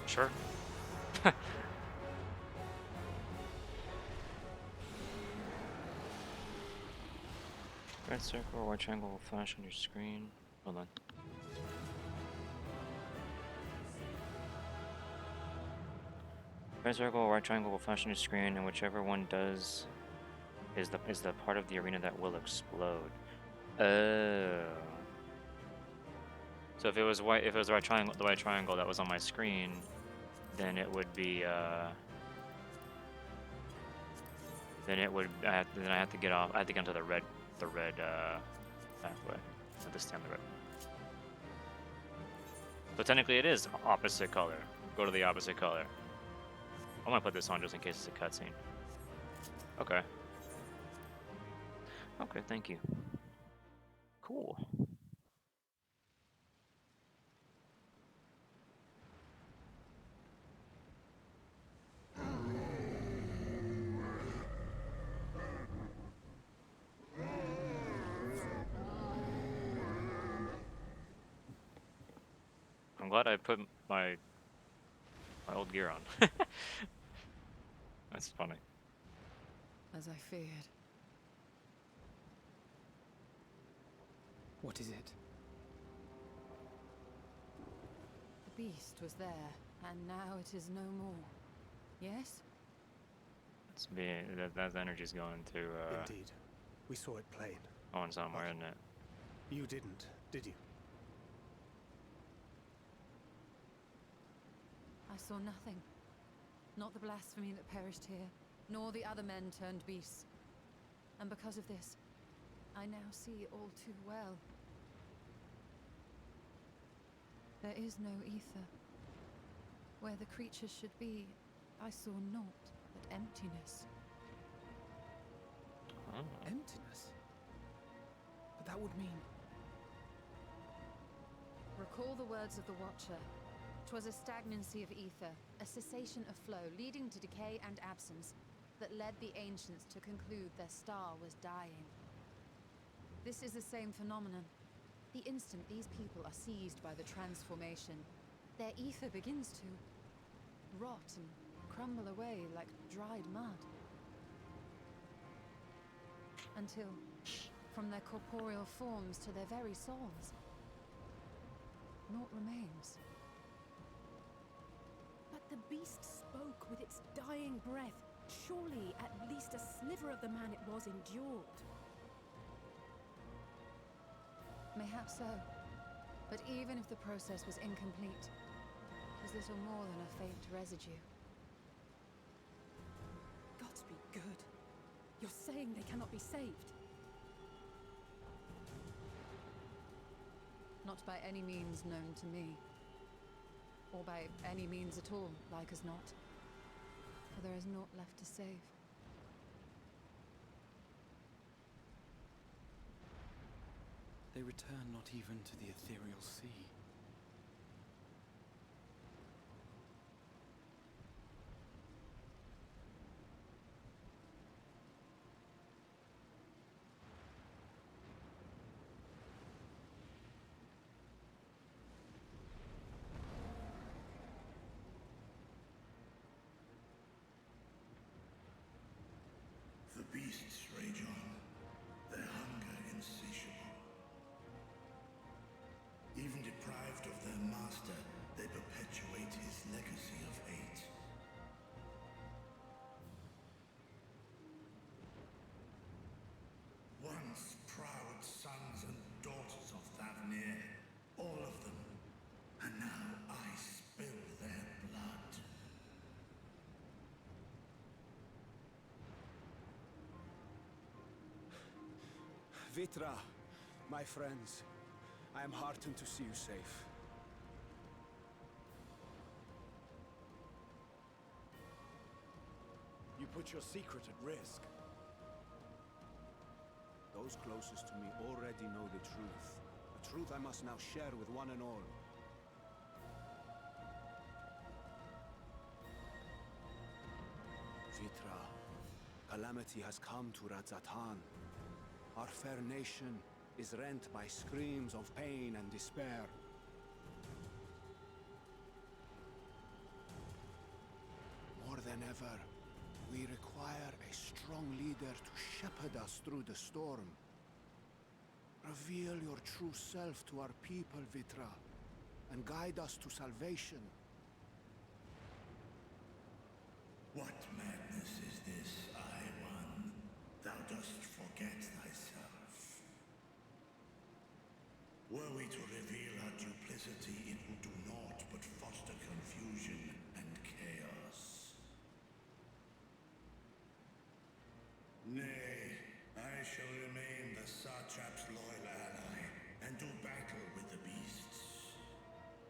Sure. Red circle or white triangle will flash on your screen. Hold on. Red circle or white triangle will flash on your screen, and whichever one does is the part of the arena that will explode. Oh. So if it was white, if it was the white triangle that was on my screen, then it would be then I have to get off. I have to get onto the red pathway. I have to stay on the red. So technically, it is opposite color. Go to the opposite color. I'm gonna put this on just in case it's a cutscene. Okay. Okay, thank you. Cool. I'm glad I put my old gear on. That's funny. As I feared. What is it? The beast was there, and now it is no more. Yes? It's being that energy's going to Indeed. We saw it plain. on somewhere, isn't it? You didn't, did you? I saw nothing. Not the blasphemy that perished here, nor the other men turned beasts. And because of this, I now see all too well. There is no ether. Where the creatures should be, I saw naught but emptiness. Oh. Emptiness? But that would mean... Recall the words of the Watcher. 'Twas a stagnancy of ether, a cessation of flow, leading to decay and absence, that led the ancients to conclude their star was dying. This is the same phenomenon. The instant these people are seized by the transformation, their ether begins to rot and crumble away like dried mud. Until, from their corporeal forms to their very souls, naught remains. But the beast spoke with its dying breath. Surely at least a sliver of the man it was endured. Mayhaps so. But even if the process was incomplete, it was little more than a faint residue. Gods be good. You're saying they cannot be saved? Not by any means known to me. Or by any means at all, like as not. For there is naught left to save. They return not even to the ethereal sea. The beasts rage on. Vitra, my friends, I am heartened to see you safe. You put your secret at risk. Those closest to me already know the truth. A truth I must now share with one and all. Vitra, calamity has come to Radzatan. Our fair nation is rent by screams of pain and despair. More than ever, we require a strong leader to shepherd us through the storm. Reveal your true self to our people, Vitra, and guide us to salvation. What madness is this, I-One? Thou dost forget thyself. Were we to reveal our duplicity, it would do naught but foster confusion and chaos. Nay, I shall remain the Satrap's loyal ally, and do battle with the beasts.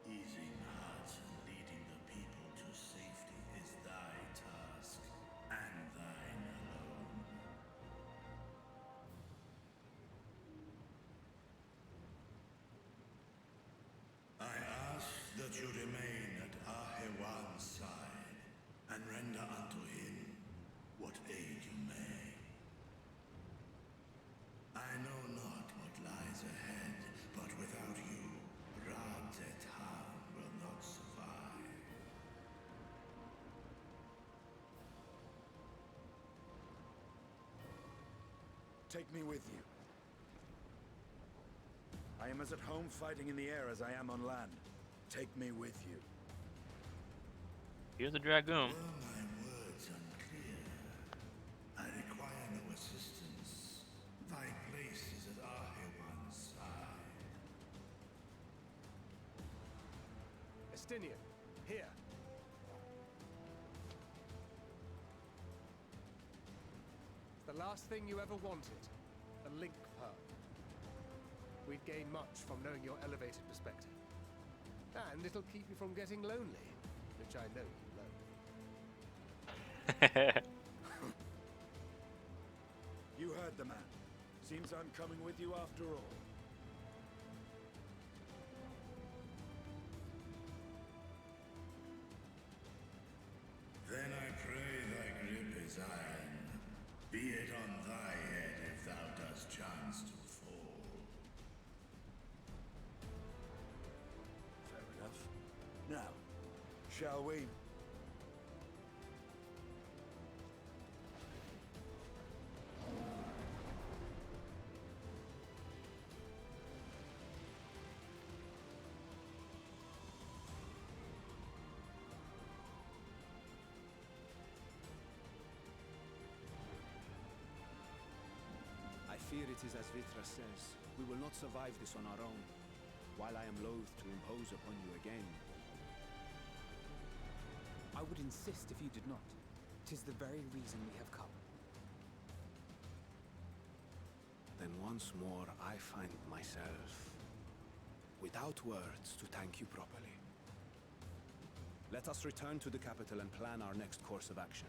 Easing hearts and leading the people to safety is thy task, and thine alone. I ask that you remain at Ahewan's side, and render unto him what aid you may. I know not what lies ahead, but without you, Radzatan will not survive. Take me with you. I am as at home fighting in the air as I am on land. Take me with you. Here's the Dragoon. Were my words unclear? I require no assistance. Thy place is at Ahewan's side. Estinian, here. It's the last thing you ever wanted. A link pearl. We'd gain much from knowing your elevated perspective. And it'll keep you from getting lonely, which I know you love. You heard the man. Seems I'm coming with you after all. Then I pray thy grip is iron. Be it on thy head if thou dost chance to fall. Fair enough. Now, shall we? I fear it is as Vitra says. We will not survive this on our own. While I am loath to impose upon you again. I would insist if you did not. 'Tis the very reason we have come. Then once more I find myself without words to thank you properly. Let us return to the capital and plan our next course of action.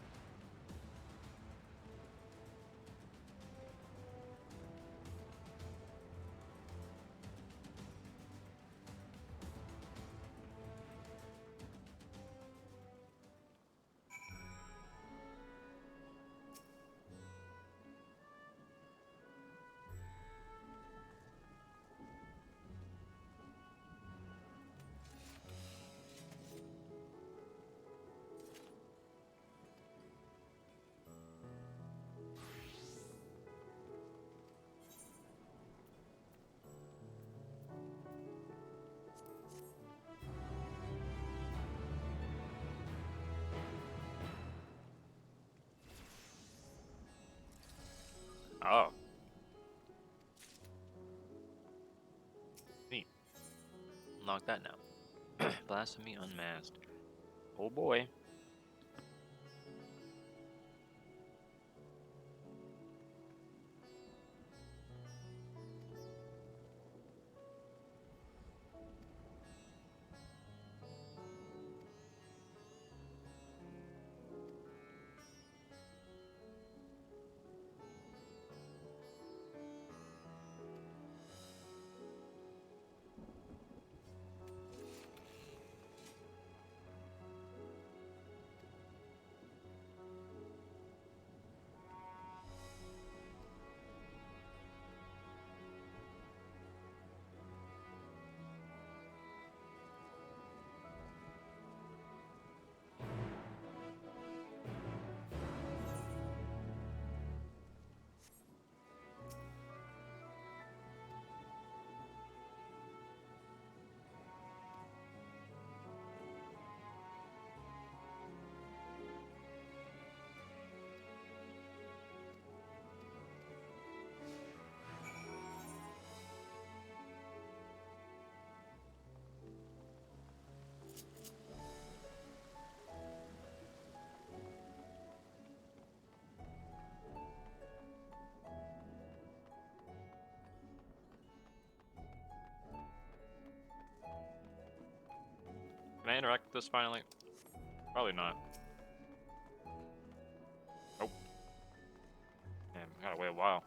Oh. Neat. Unlock that now. Blasphemy unmasked. Oh boy. interact with this finally? Probably not. Nope. Damn, I gotta wait a while.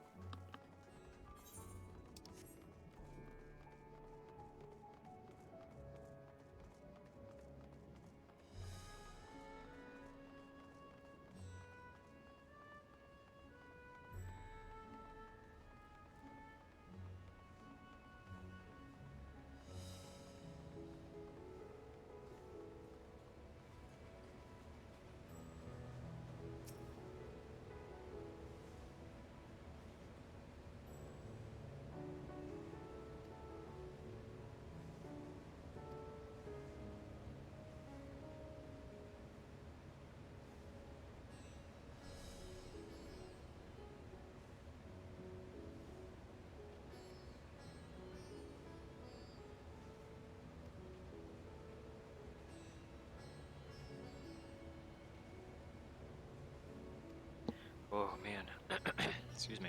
Oh man. Excuse me.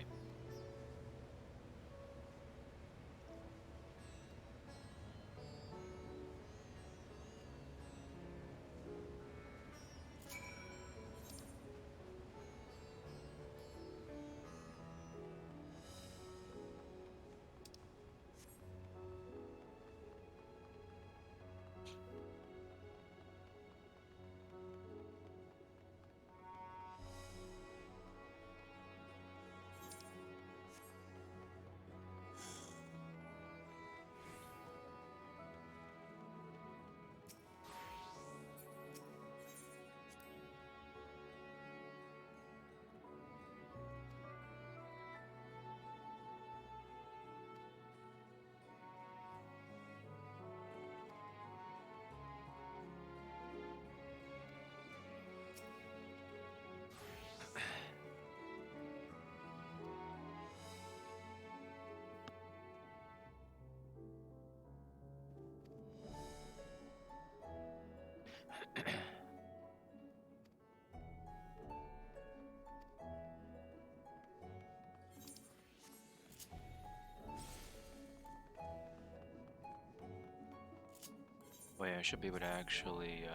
Wait, I should be able to actually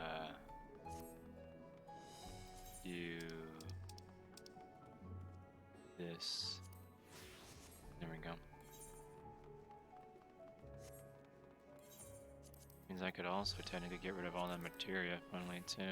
do this. There we go. Means I could also technically get rid of all that materia finally too.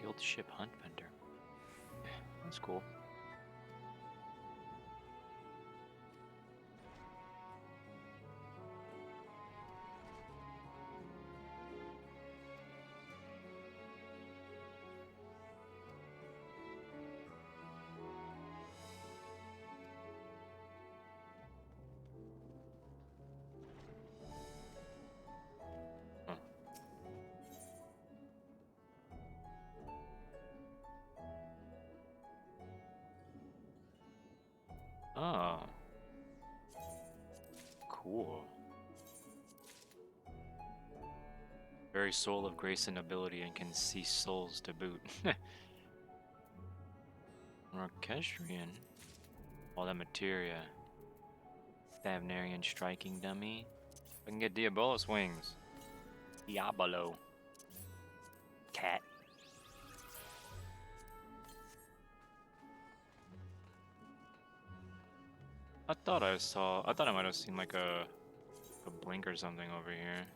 Guild ship hunt vendor. That's cool. Oh. Cool. Very soul of grace and nobility, and can see souls to boot. Orchestrion. All that materia. Stavnarian striking dummy. I can get Diabolus wings. Diabolo. Cat. I thought I might have seen like a blink or something over here.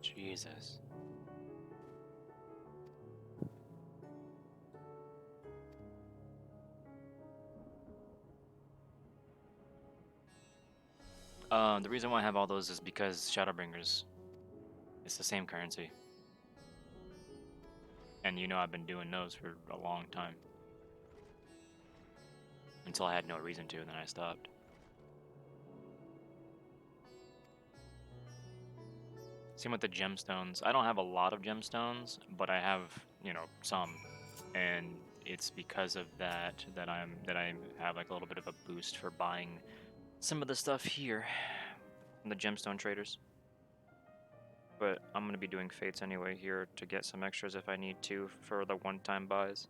Jesus. The reason why I have all those is because Shadowbringers, it's the same currency. And you know I've been doing those for a long time. Until I had no reason to, and then I stopped. Same with the gemstones. I don't have a lot of gemstones, but I have, you know, some. And it's because of that I have like a little bit of a boost for buying some of the stuff here from the gemstone traders. But I'm going to be doing fates anyway here to get some extras if I need to for the one-time buys.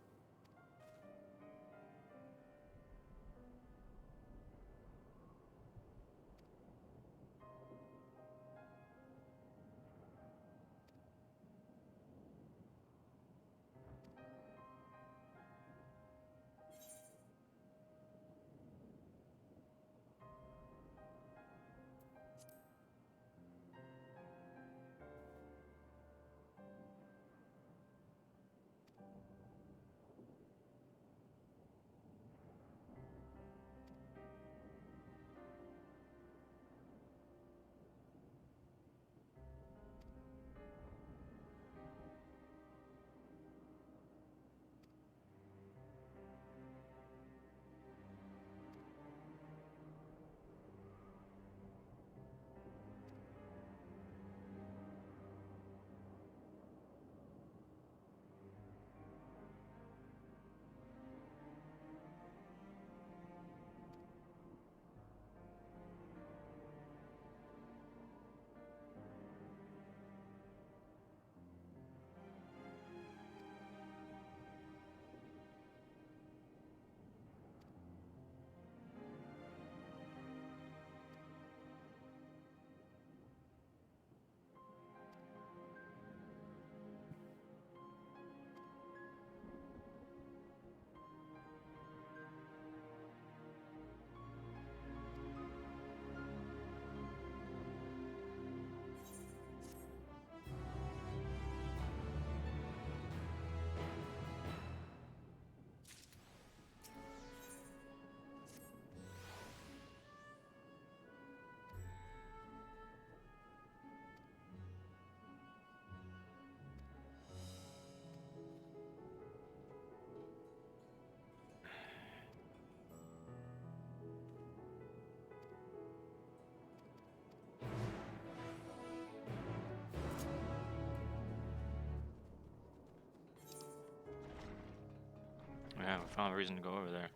Yeah, we found a reason to go over there.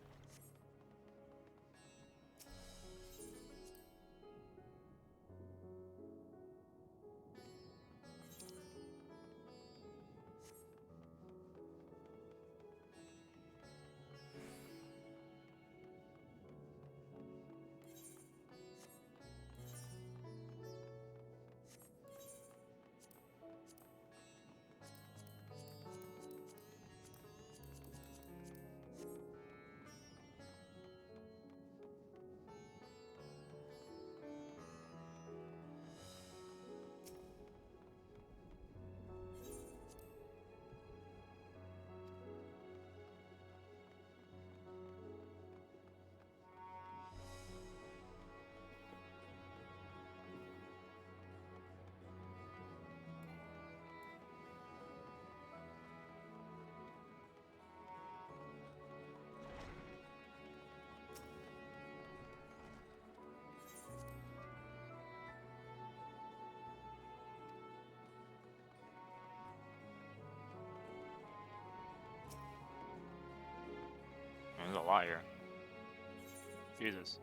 There's a lot here. Jesus.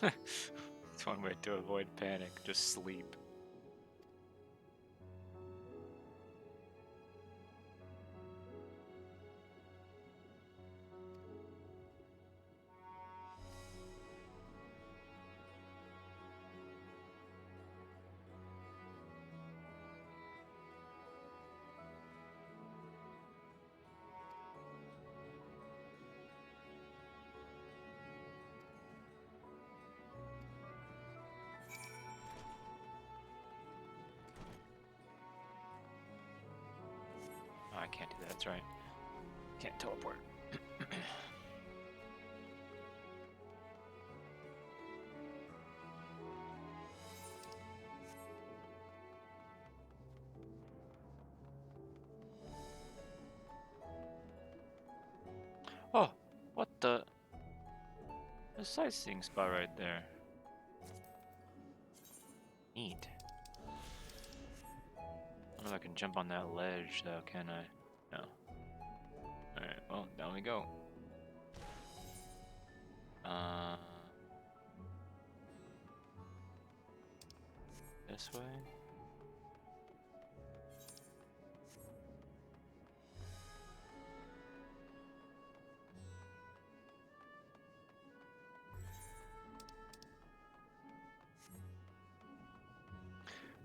It's one way to avoid panic. Just sleep. Oh, I can't do that, that's right. Can't teleport. Oh, what the? A sightseeing spot right there. Neat. I don't know if I can jump on that ledge though, can I? No. Alright, well, down we go. This way?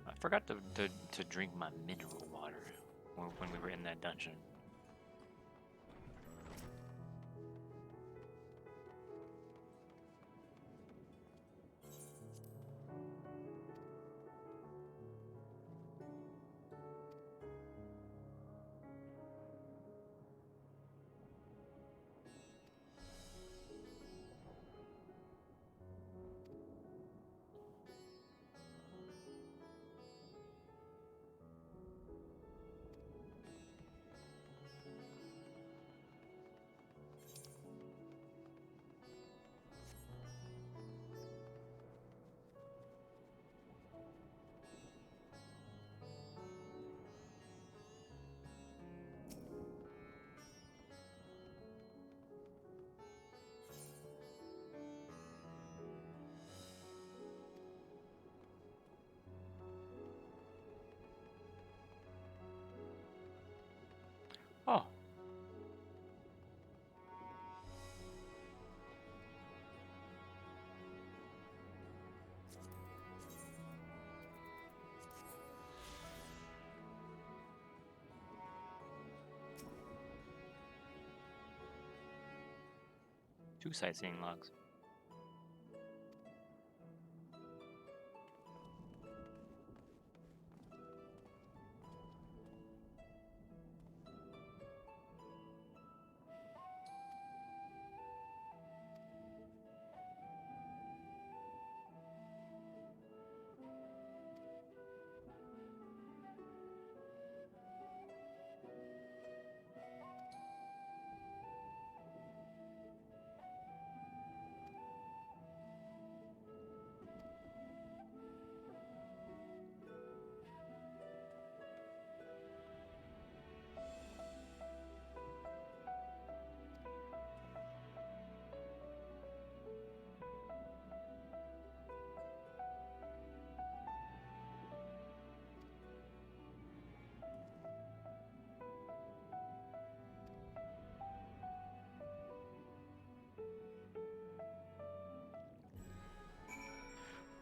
I forgot to drink my mineral water when we were in that dungeon. Oh. Two sightseeing logs.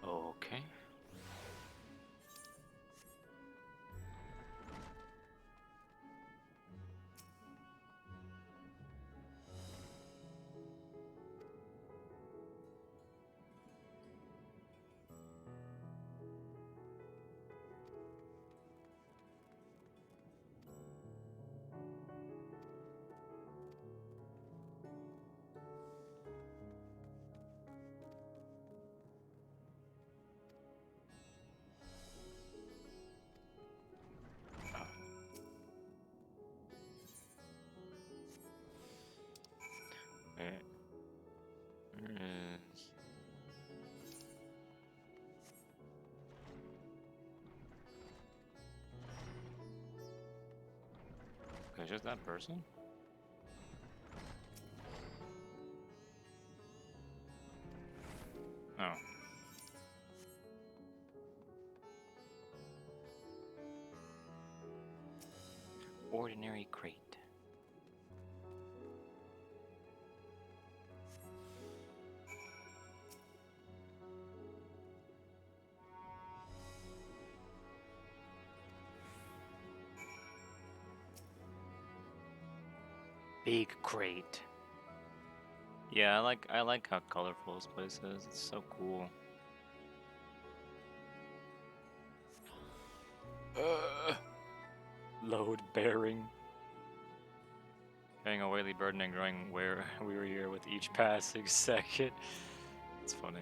Okay. Where is... Okay, just that person? Oh. Ordinary crate. Big crate. Yeah, I like how colorful this place is. It's so cool. Load bearing. Carrying a weighty burden and growing wearier with each passing second. It's funny.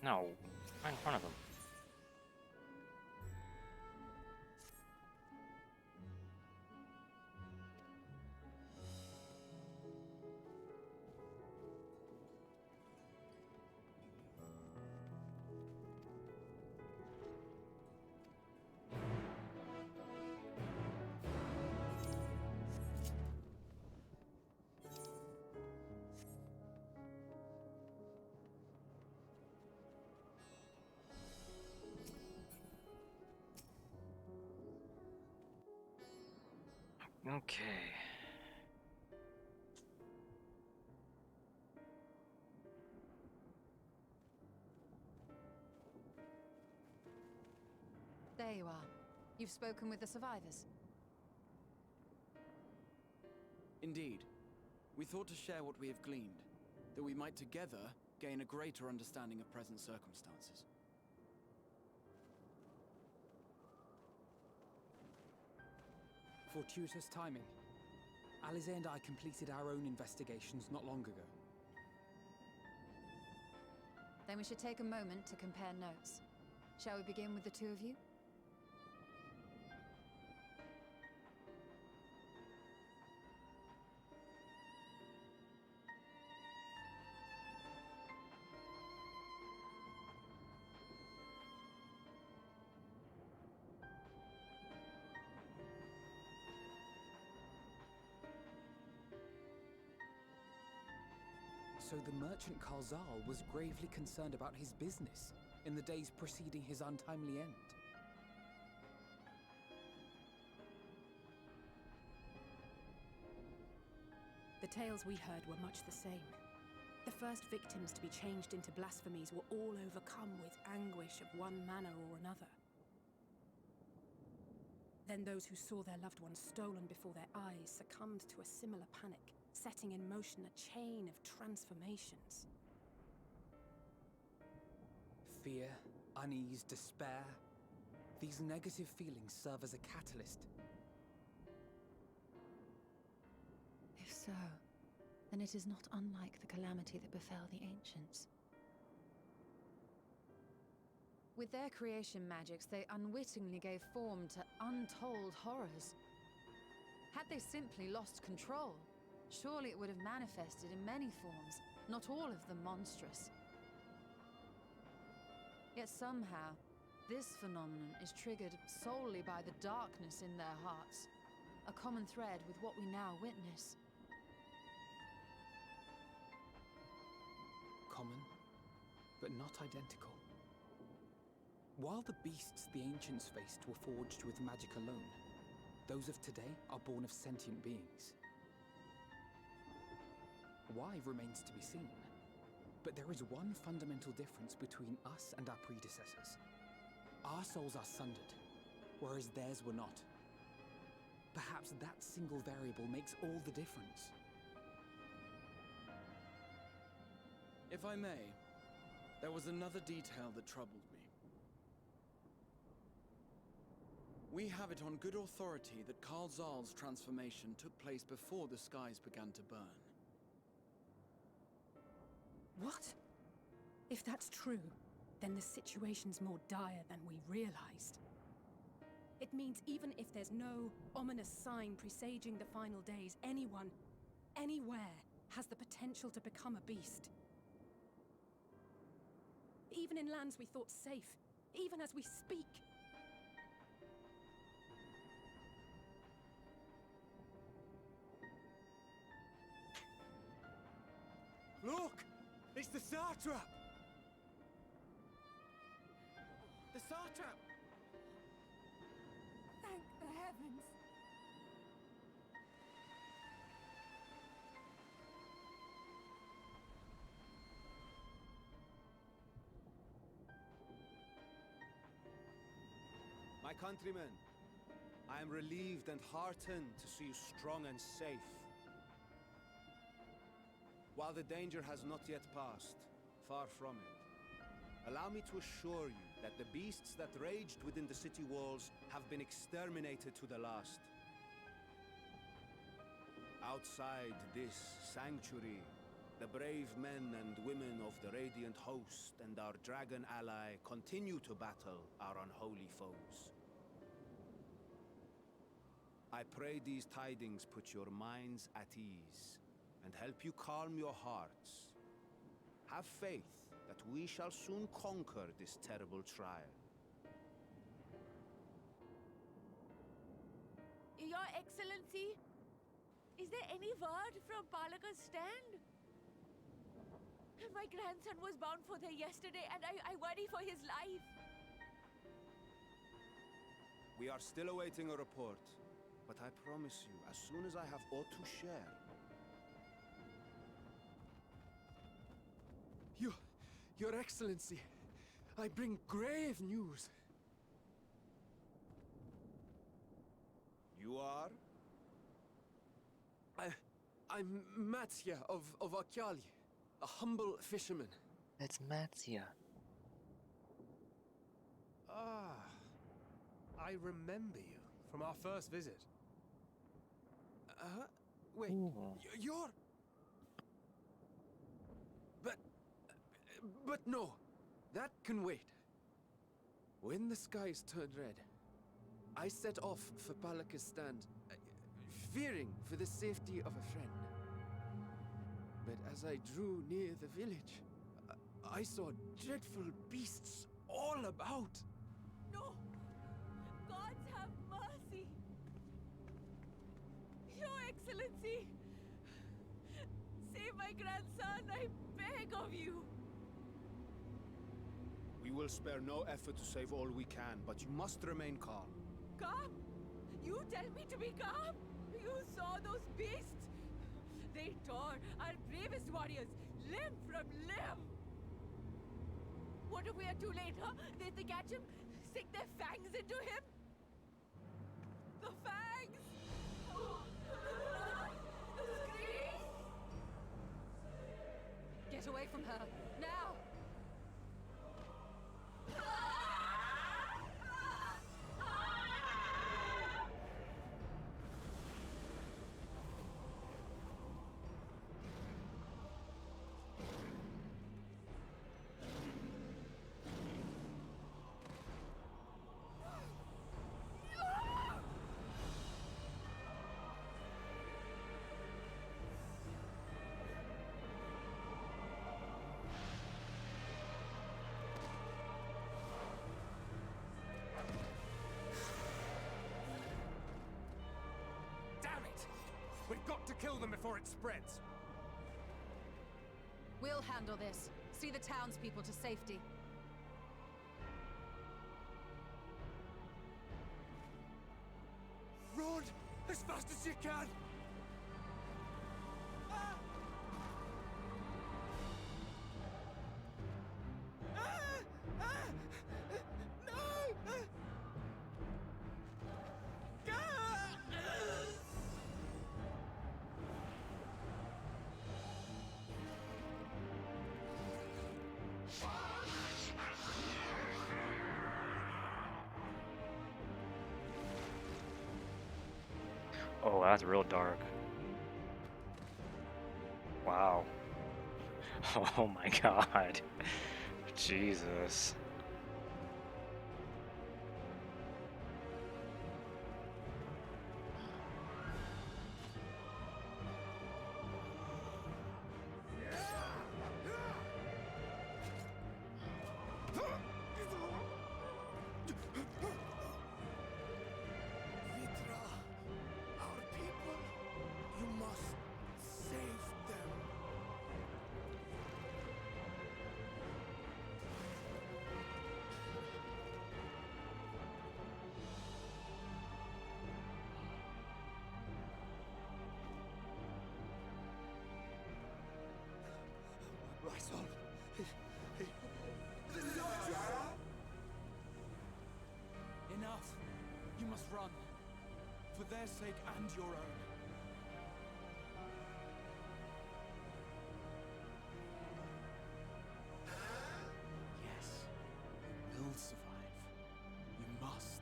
No, right in front of him. Okay. There you are. You've spoken with the survivors. Indeed. We thought to share what we have gleaned, that we might together gain a greater understanding of present circumstances. Fortuitous timing. Alize and I completed our own investigations not long ago. Then we should take a moment to compare notes. Shall we begin with the two of you? So the merchant Karzal was gravely concerned about his business in the days preceding his untimely end. The tales we heard were much the same. The first victims to be changed into blasphemies were all overcome with anguish of one manner or another. Then those who saw their loved ones stolen before their eyes succumbed to a similar panic, setting in motion a chain of transformations. Fear, unease, despair. These negative feelings serve as a catalyst. If so, then it is not unlike the calamity that befell the ancients. With their creation magics, they unwittingly gave form to untold horrors. Had they simply lost control, surely it would have manifested in many forms, not all of them monstrous. Yet somehow, this phenomenon is triggered solely by the darkness in their hearts, a common thread with what we now witness. Common, but not identical. While the beasts the ancients faced were forged with magic alone, those of today are born of sentient beings. Why remains to be seen, but there is one fundamental difference between us and our predecessors. Our souls are sundered, whereas theirs were not. Perhaps that single variable makes all the difference. If I may, there was another detail that troubled me. We have it on good authority that Karzal's transformation took place before the skies began to burn. What? If that's true, then the situation's more dire than we realized. It means even if there's no ominous sign presaging the final days, anyone, anywhere, has the potential to become a beast. Even in lands we thought safe, even as we speak. Look! It's the Satrap! The Satrap! Thank the heavens! My countrymen, I am relieved and heartened to see you strong and safe. While the danger has not yet passed, far from it, allow me to assure you that the beasts that raged within the city walls have been exterminated to the last. Outside this sanctuary, the brave men and women of the Radiant Host and our dragon ally continue to battle our unholy foes. I pray these tidings put your minds at ease and help you calm your hearts. Have faith that we shall soon conquer this terrible trial. Your Excellency, is there any word from Palaka's stand? My grandson was bound for there yesterday and I worry for his life. We are still awaiting a report, but I promise you, as soon as I have aught to share. Your Excellency, I bring grave news. You are? I'm Matsya of Akyali, a humble fisherman. That's Matsya. Ah, I remember you from our first visit. Wait, you're... But no, that can wait. When the skies turned red, I set off for Palaka's stand, fearing for the safety of a friend. But as I drew near the village, I saw dreadful beasts all about. No! Gods have mercy! Your Excellency! Save my grandson, I beg of you. We will spare no effort to save all we can, but you must remain calm. Calm? You tell me to be calm? You saw those beasts? They tore our bravest warriors limb from limb. What if we are too late, huh? They catch him, sink their fangs into him? The fangs! The screams! Get away from her, now! We've got to kill them before it spreads. We'll handle this. See the townspeople to safety. Run as fast as you can! Oh, that's real dark. Wow. Oh my god. Jesus. Enough! You must run. For their sake and your own. Yes, you will survive. You must.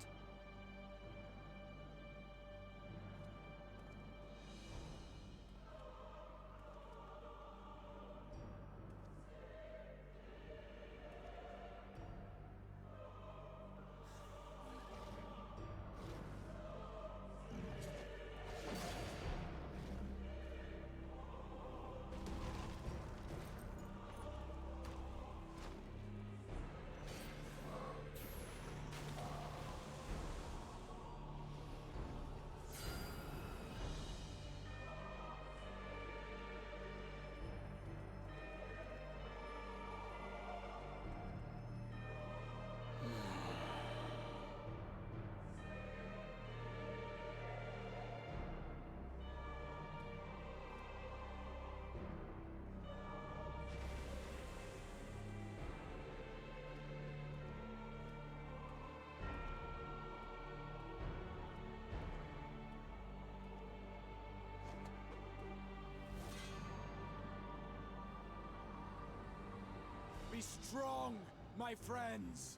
Be strong, my friends!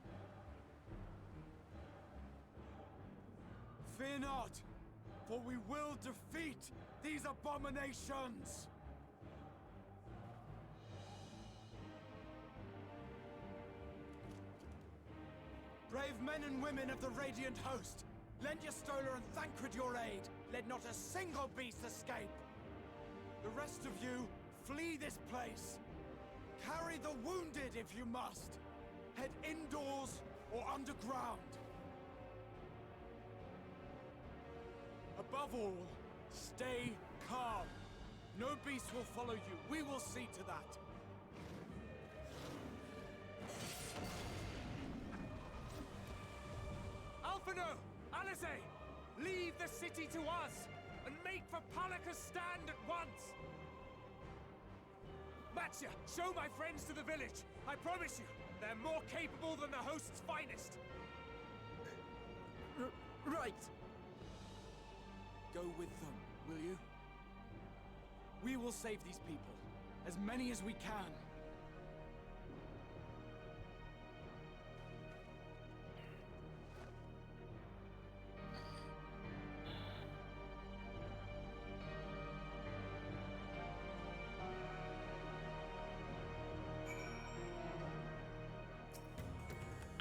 Fear not, for we will defeat these abominations! Brave men and women of the Radiant Host, lend your Stola and Thancred your aid. Let not a single beast escape. The rest of you, flee this place. Carry the wounded if you must. Head indoors or underground. Above all, stay calm. No beast will follow you. We will see to that. Alphino! Alice! Leave the city to us! And make for Palaka's stand at once! Matya, show my friends to the village! I promise you, they're more capable than the host's finest! Right! Go with them, will you? We will save these people. As many as we can.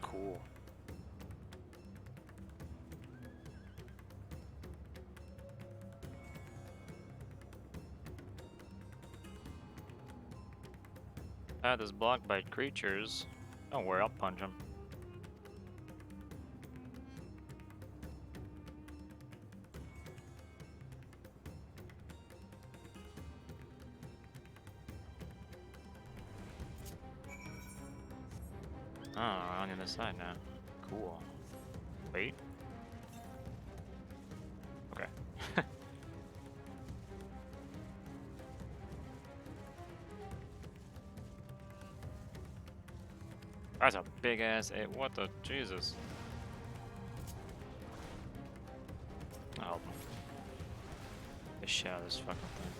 Cool. Path is blocked by creatures. Don't worry, I'll punch him. Oh, on the other side now. Cool. Wait. Okay. That's a big ass. What the Jesus? I'll help him. The shit out of this fucking thing.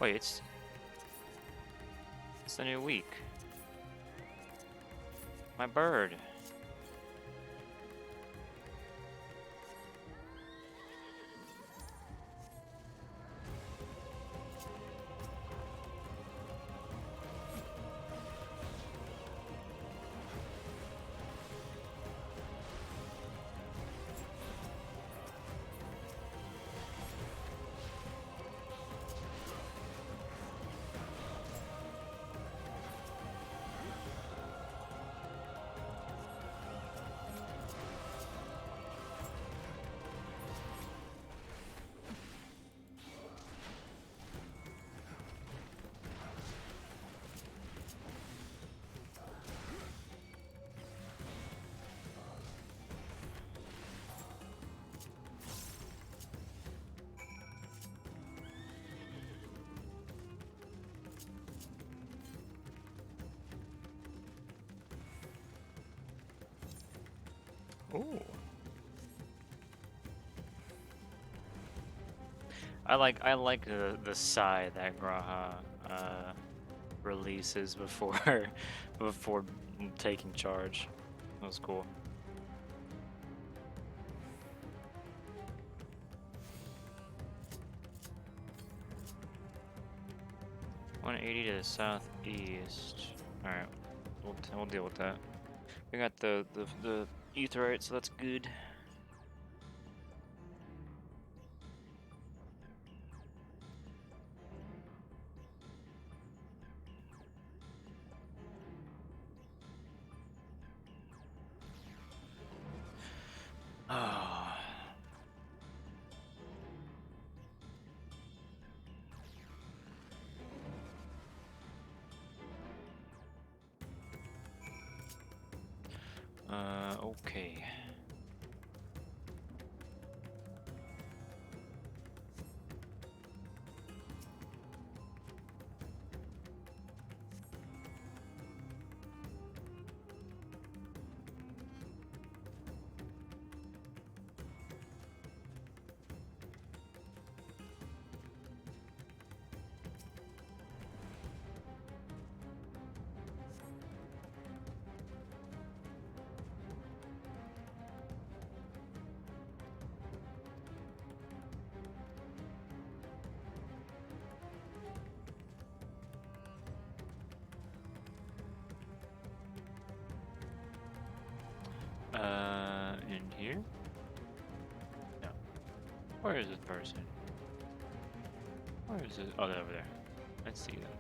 Wait, it's the new week. My bird. Ooh. I like the sigh that Graha releases before before taking charge. That was cool. $180 to the southeast. All right, we'll deal with that. We got the Aetheryte, so that's good. Oh. Okay. Where is this person? Where is it? Oh, they're over there. Let's see them.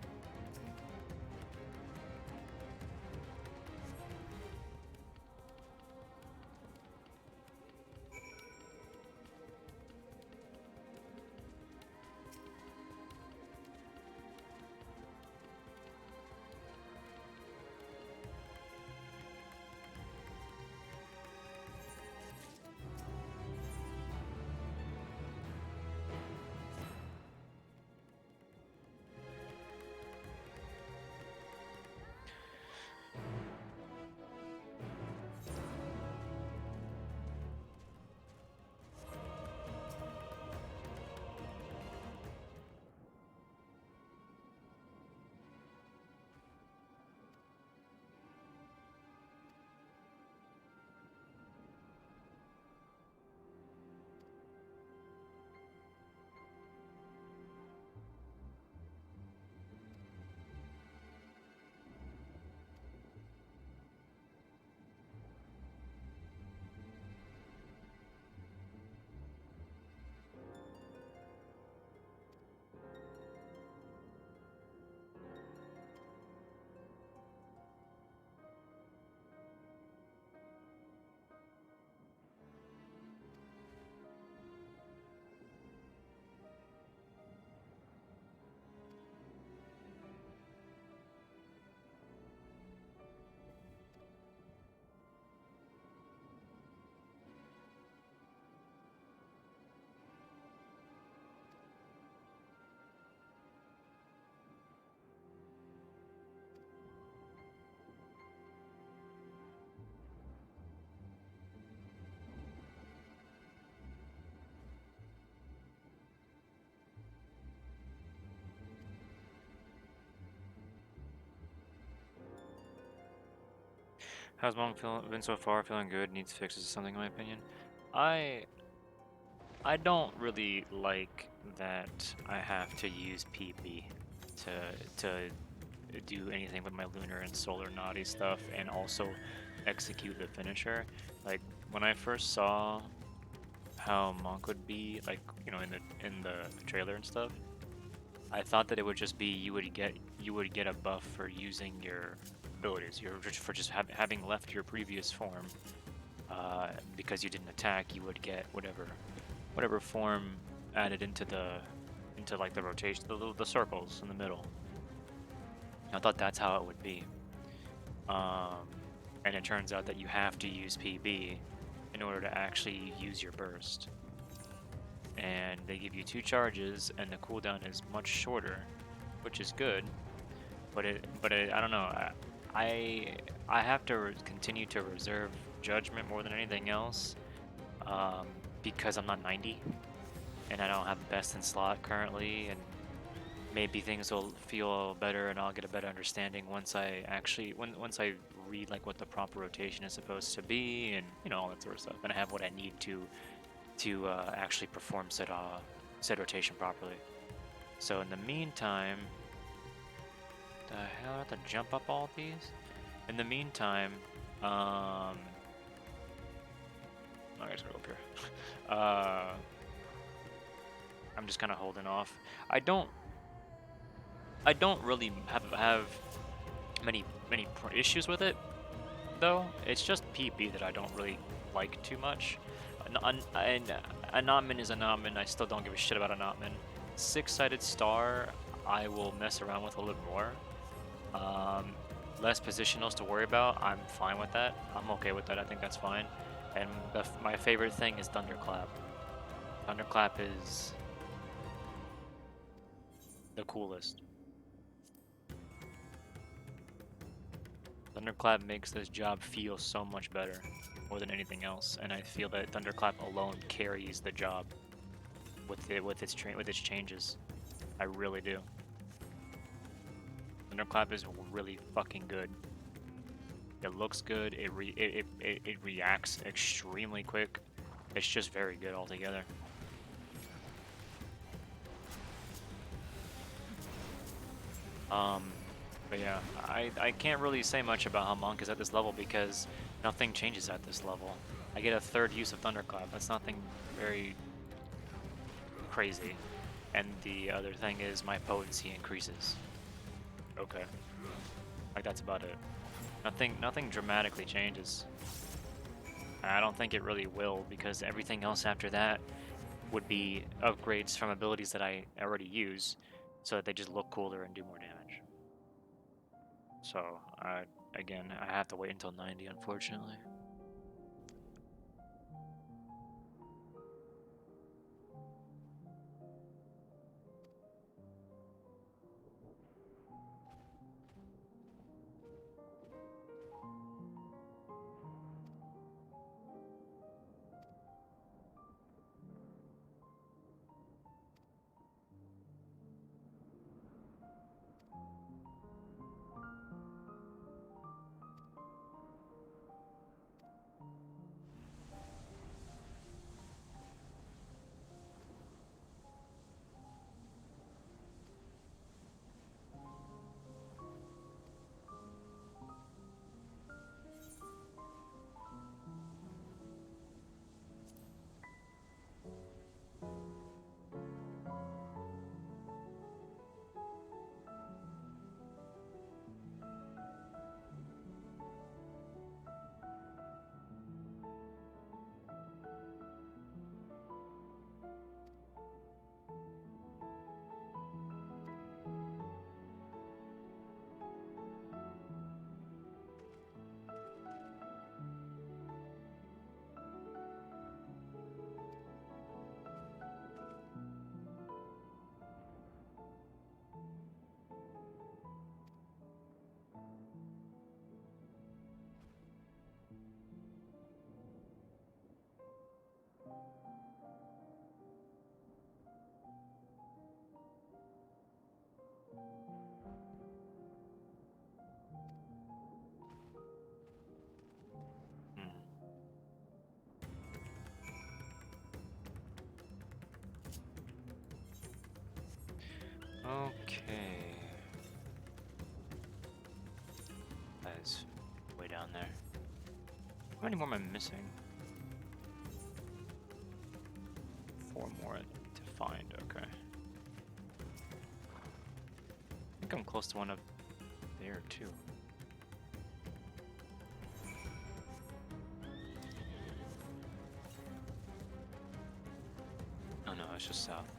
How's Monk been so far? Feeling good? Needs fixes something, in my opinion. I I don't really like that I have to use PP to do anything with my lunar and solar naughty stuff, and also execute the finisher. Like when I first saw how Monk would be, like in the trailer and stuff, I thought that it would just be you would get a buff for using your abilities. For just having left your previous form, because you didn't attack, you would get whatever form added into like the rotation, the circles in the middle. I thought that's how it would be. And it turns out that you have to use PB in order to actually use your burst. And they give you 2 charges, and the cooldown is much shorter, which is good. But I don't know. I have to continue to reserve judgment more than anything else, because I'm not 90, and I don't have best in slot currently, and maybe things will feel better and I'll get a better understanding once I once I read like what the proper rotation is supposed to be, and all that sort of stuff, and I have what I need to actually perform said rotation properly. So in the meantime, the hell, I have to jump up all these? In the meantime, I guess we'll go up here. I'm just kind of holding off. I don't really have many issues with it, though. It's just PB that I don't really like too much. And Anatman is Anatman. I still don't give a shit about Anatman. 6-sided star, I will mess around with a little bit more. Less positionals to worry about. I'm fine with that. I'm okay with that. I think that's fine. And my favorite thing is Thunderclap. Thunderclap is the coolest. Thunderclap makes this job feel so much better, more than anything else, and I feel that Thunderclap alone carries the job with its changes. I really do. Thunderclap is really fucking good. It looks good. It reacts extremely quick. It's just very good altogether. But yeah, I can't really say much about how Monk is at this level because nothing changes at this level. I get a 3rd use of Thunderclap. That's nothing very crazy. And the other thing is my potency increases. Okay. Like that's about it. Nothing dramatically changes. I don't think it really will, because everything else after that would be upgrades from abilities that I already use, so that they just look cooler and do more damage. So, again, I have to wait until 90, unfortunately. Okay. That is way down there. How many more am I missing? 4 more to find, okay. I think I'm close to one up there too. Oh no, it's just south.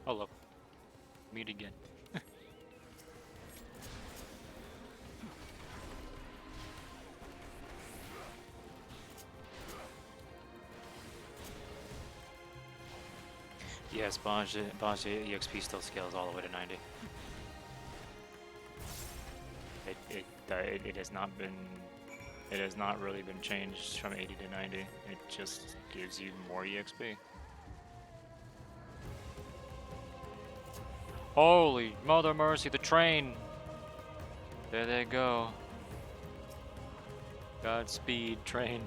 Oh look, meet again. Yes, Bonge EXP still scales all the way to 90. It has not been, it has not really been changed from 80 to 90. It just gives you more EXP. Holy mother mercy, the train! There they go. Godspeed, train.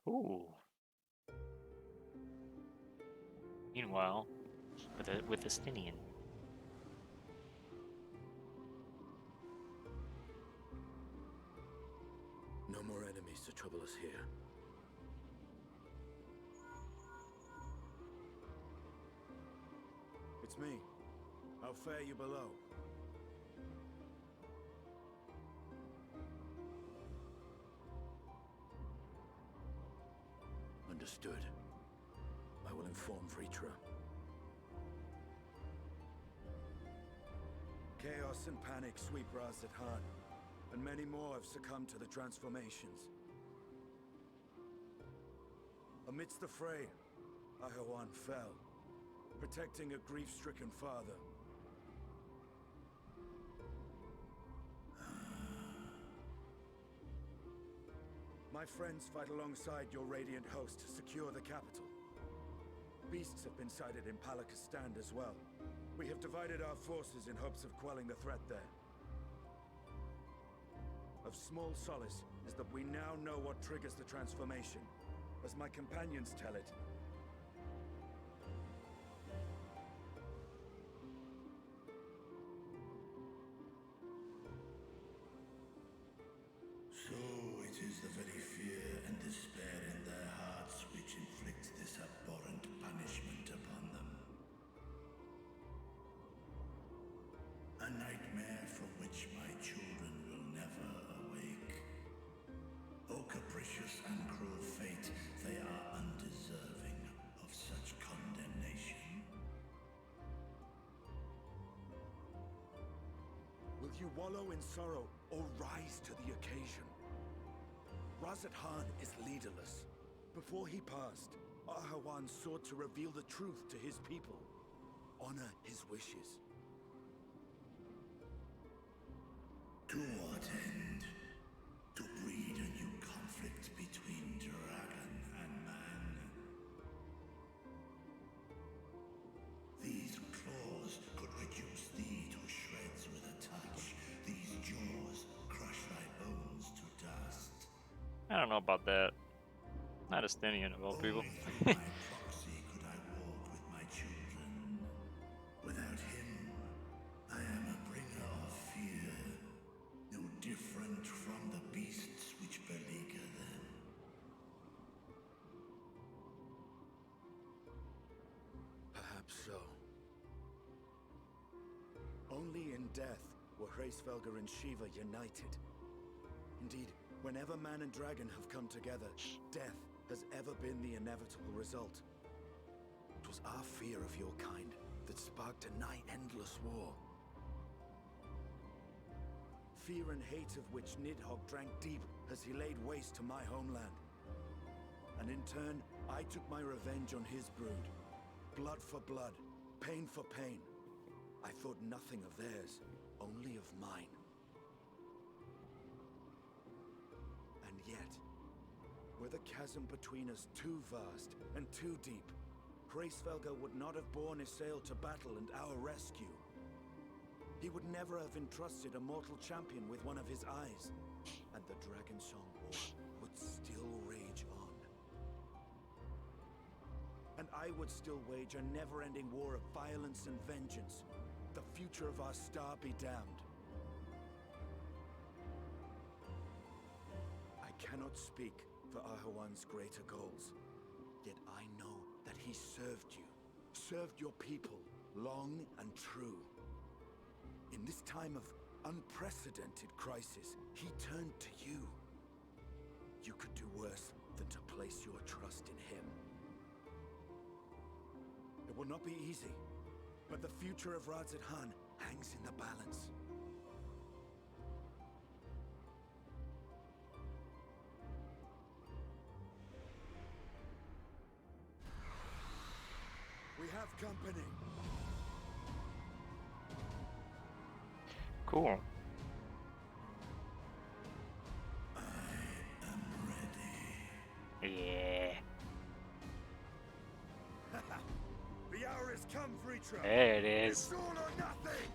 Ooh. Meanwhile, with the Stinian. No more enemies to trouble us here. It's me, How fare you below? Understood. I will inform Vritra. Chaos and panic sweep Raz-at-Han, and many more have succumbed to the transformations. Amidst the fray, Ahawan fell, protecting a grief-stricken father. My friends fight alongside your Radiant host to secure the capital. Beasts have been sighted in Palakistan as well. We have divided our forces in hopes of quelling the threat there. Of small solace is that we now know what triggers the transformation. As my companions tell it, So it is the very fear and despair in their hearts which inflict this abhorrent punishment upon them. A nightmare from which my children will never awake. O capricious and cruel fate, they are undeserving of such condemnation. will you wallow in sorrow or rise to the occasion? Raz-at-Han is leaderless. Before he passed, Ahawan sought to reveal the truth to his people. Honor his wishes. To what end? To breed a new conflict between dragon and man. These claws could reduce thee to shreds with a touch. These jaws crush thy bones to dust. I don't know about that. Not Estinian of all people. Only through my proxy could I walk with my children. Without him, I am a bringer of fear, no different from the beasts which beleaguer them. Perhaps so. Only in death were Hraesvelgr and Shiva united. Indeed, whenever man and dragon have come together, death has ever been the inevitable result. It was our fear of your kind that sparked a nigh-endless war. Fear and hate of which Nidhogg drank deep as he laid waste to my homeland. And in turn, I took my revenge on his brood. Blood for blood, pain for pain. I thought nothing of theirs, only of mine. And yet, were the chasm between us too vast and too deep, Hraesvelgr would not have borne Isael to battle and our rescue. He would never have entrusted a mortal champion with one of his eyes, and the Dragonsong War would still rage on. And I would still wage a never-ending war of violence and vengeance. The future of our star be damned. I cannot speak for Ahawan's greater goals, yet I know that he served you, served your people, long and true. In this time of unprecedented crisis, he turned to you. You could do worse than to place your trust in him. It will not be easy, but the future of Raz-at-Han hangs in the balance. We have company. Cool. Yeah. The hour has come, Vritra. There it is. It's all or nothing.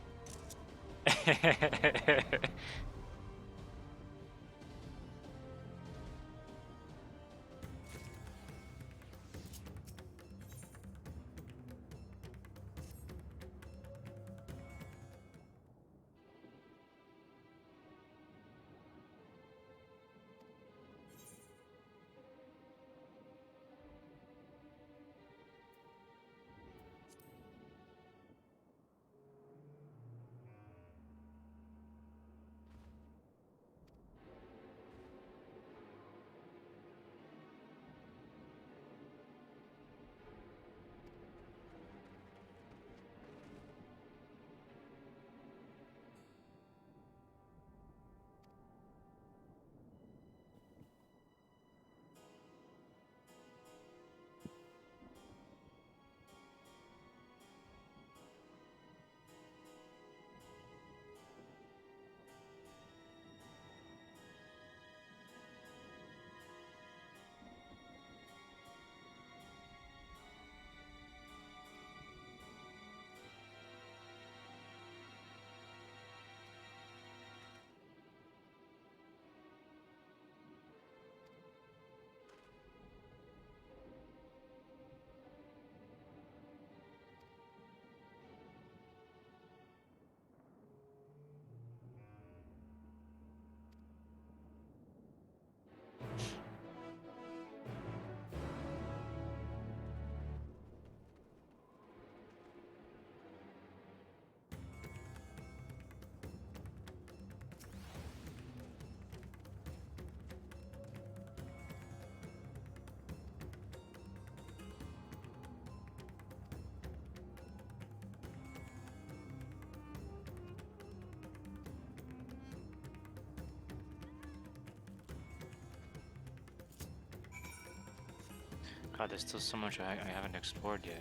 God, there's still so much I haven't explored yet.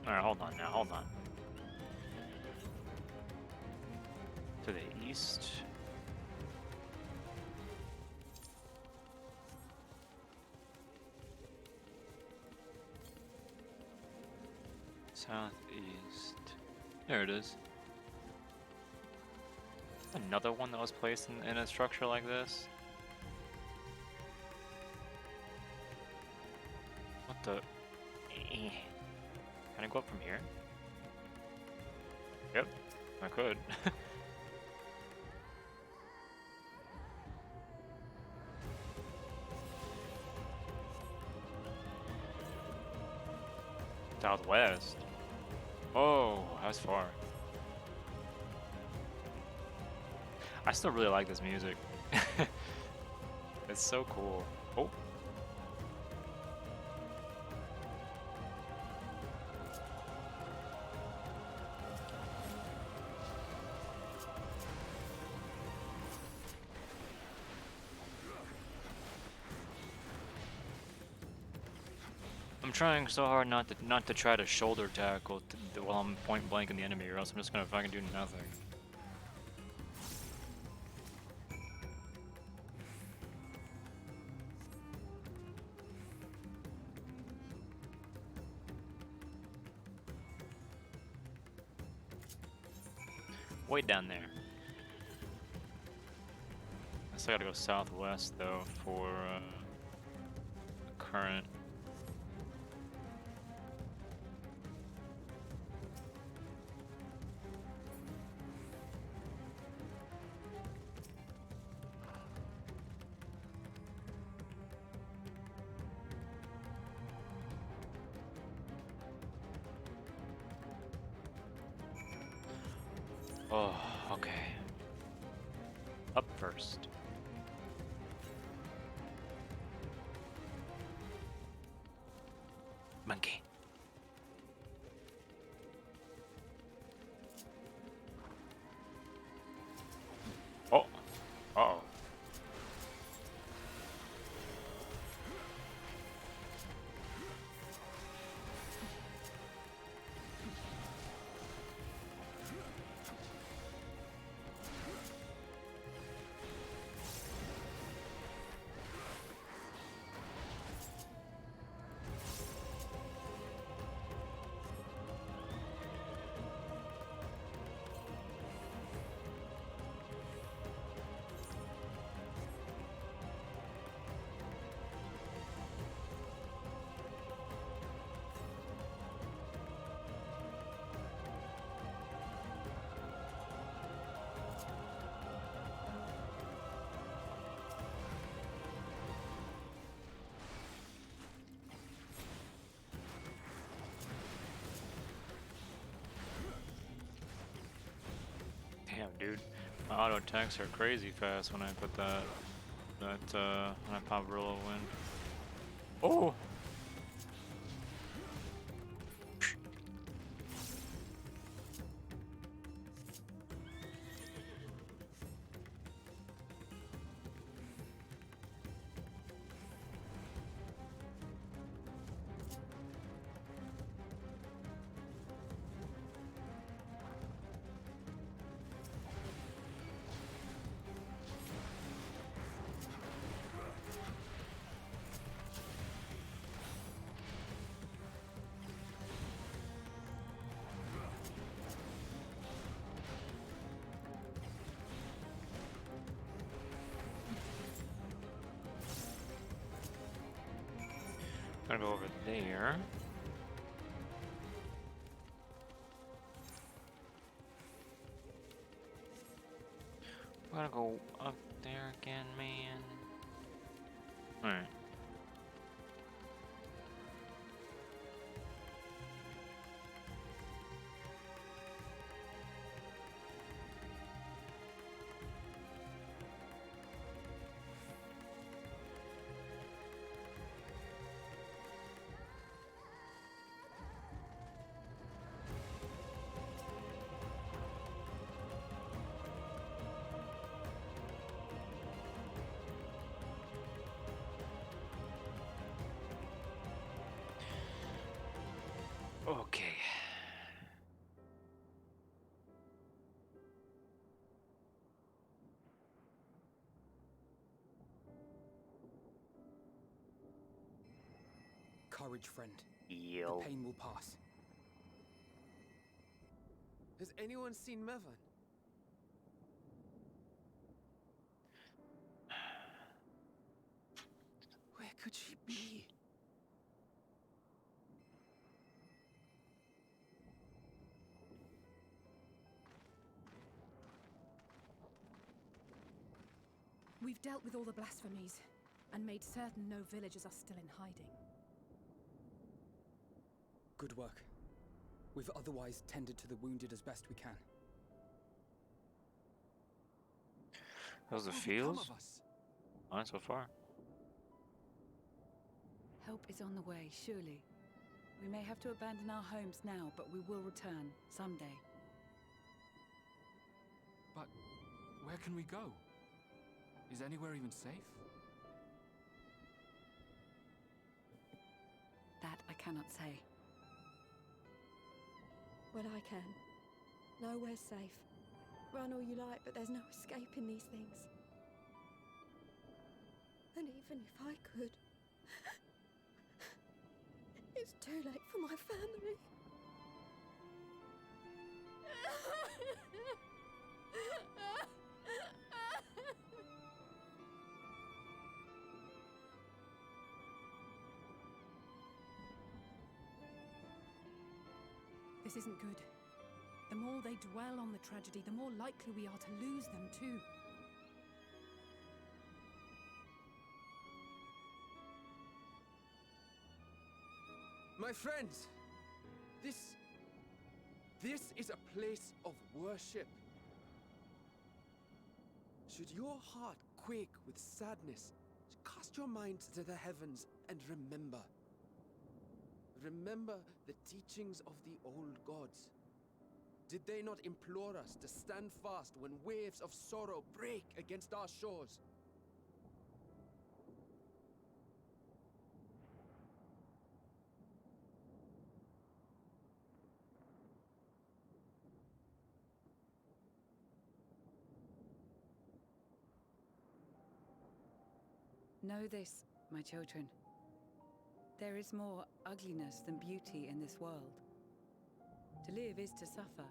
Alright, hold on now, hold on. To the east. Southeast. There it is. Another one that was placed in a structure like this? What the? Can I go up from here? Yep, I could. Southwest. Oh, that's far. I still really like this music. It's so cool. Oh. I'm trying so hard not to try to shoulder tackle while I'm point blank in the enemy, or else I'm just gonna fucking do nothing. Way down there. I still gotta go southwest though for the current. Oh, okay. Up first. Monkey. Oh. Uh-oh. Damn, dude. My auto attacks are crazy fast when I put when I pop Roll of Wind. Oh! Gonna go over there. We're gonna go up there again, man. Alright. Okay. Courage, friend. Yo. The pain will pass. Has anyone seen Mevon? Where could she be? We've dealt with all the blasphemies, and made certain no villagers are still in hiding. Good work. We've otherwise tended to the wounded as best we can. How's the What will become feels? of us? Fine so far. Help is on the way, surely. We may have to abandon our homes now, but we will return someday. But where can we go? Is anywhere even safe? That I cannot say. Well, I can. Nowhere's safe. Run all you like, but there's no escaping these things. And even if I could, it's too late for my family. This isn't good. The more they dwell on the tragedy, the more likely we are to lose them too. My friends, this is a place of worship. Should your heart quake with sadness, cast your mind to the heavens and remember. Remember the teachings of the old gods. Did they not implore us to stand fast when waves of sorrow break against our shores? Know this, my children. There is more ugliness than beauty in this world. To live is to suffer,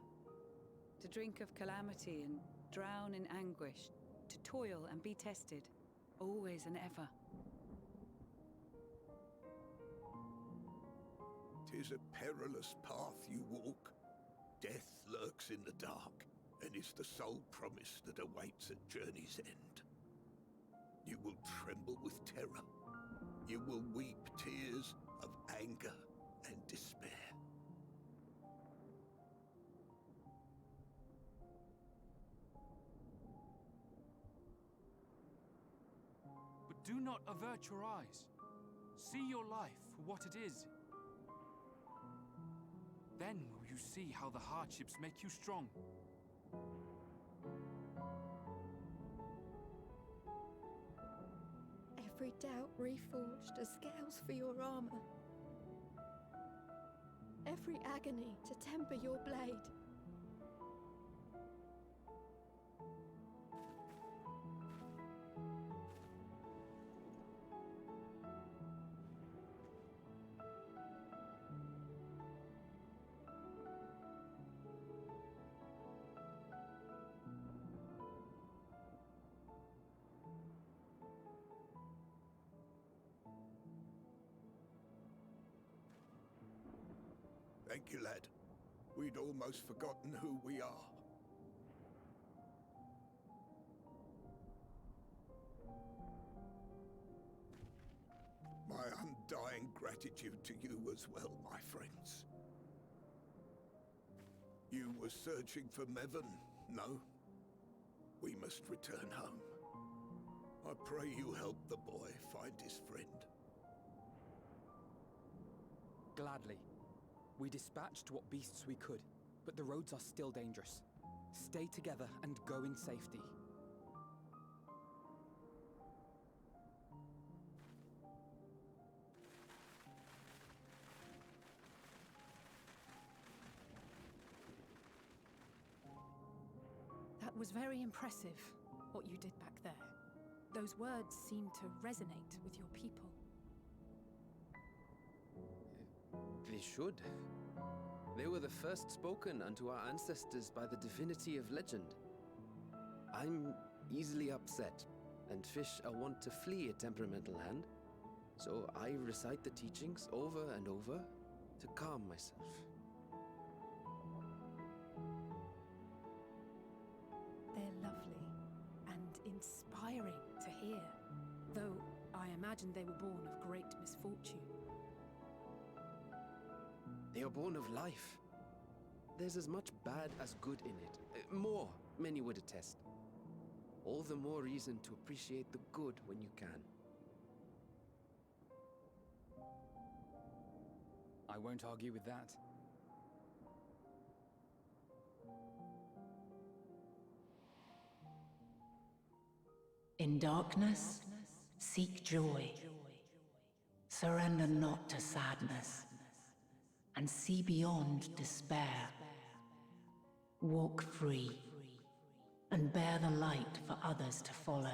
to drink of calamity and drown in anguish, to toil and be tested, always and ever. 'Tis a perilous path you walk. Death lurks in the dark, and is the sole promise that awaits at journey's end. You will tremble with terror. You will weep tears of anger and despair. But do not avert your eyes. See your life for what it is. Then will you see how the hardships make you strong. Every doubt reforged as scales for your armor. Every agony to temper your blade. Thank you, lad. We'd almost forgotten who we are. My undying gratitude to you as well, my friends. You were searching for Mevon, no? We must return home. I pray you help the boy find his friend. Gladly. We dispatched what beasts we could, but the roads are still dangerous. Stay together and go in safety. was very impressive, what you did back there. Those words seem to resonate with your people. They should. They were the first spoken unto our ancestors by the divinity of legend. I'm easily upset, and fish are wont to flee a temperamental hand, so I recite the teachings over and over to calm myself. They're lovely and inspiring to hear, though I imagine they were born of great misfortune. They are born of life. There's as much bad as good in it. More, many would attest. All the more reason to appreciate the good when you can. I won't argue with that. In darkness, seek joy. Surrender not to sadness, and see beyond despair. Walk free, and bear the light for others to follow.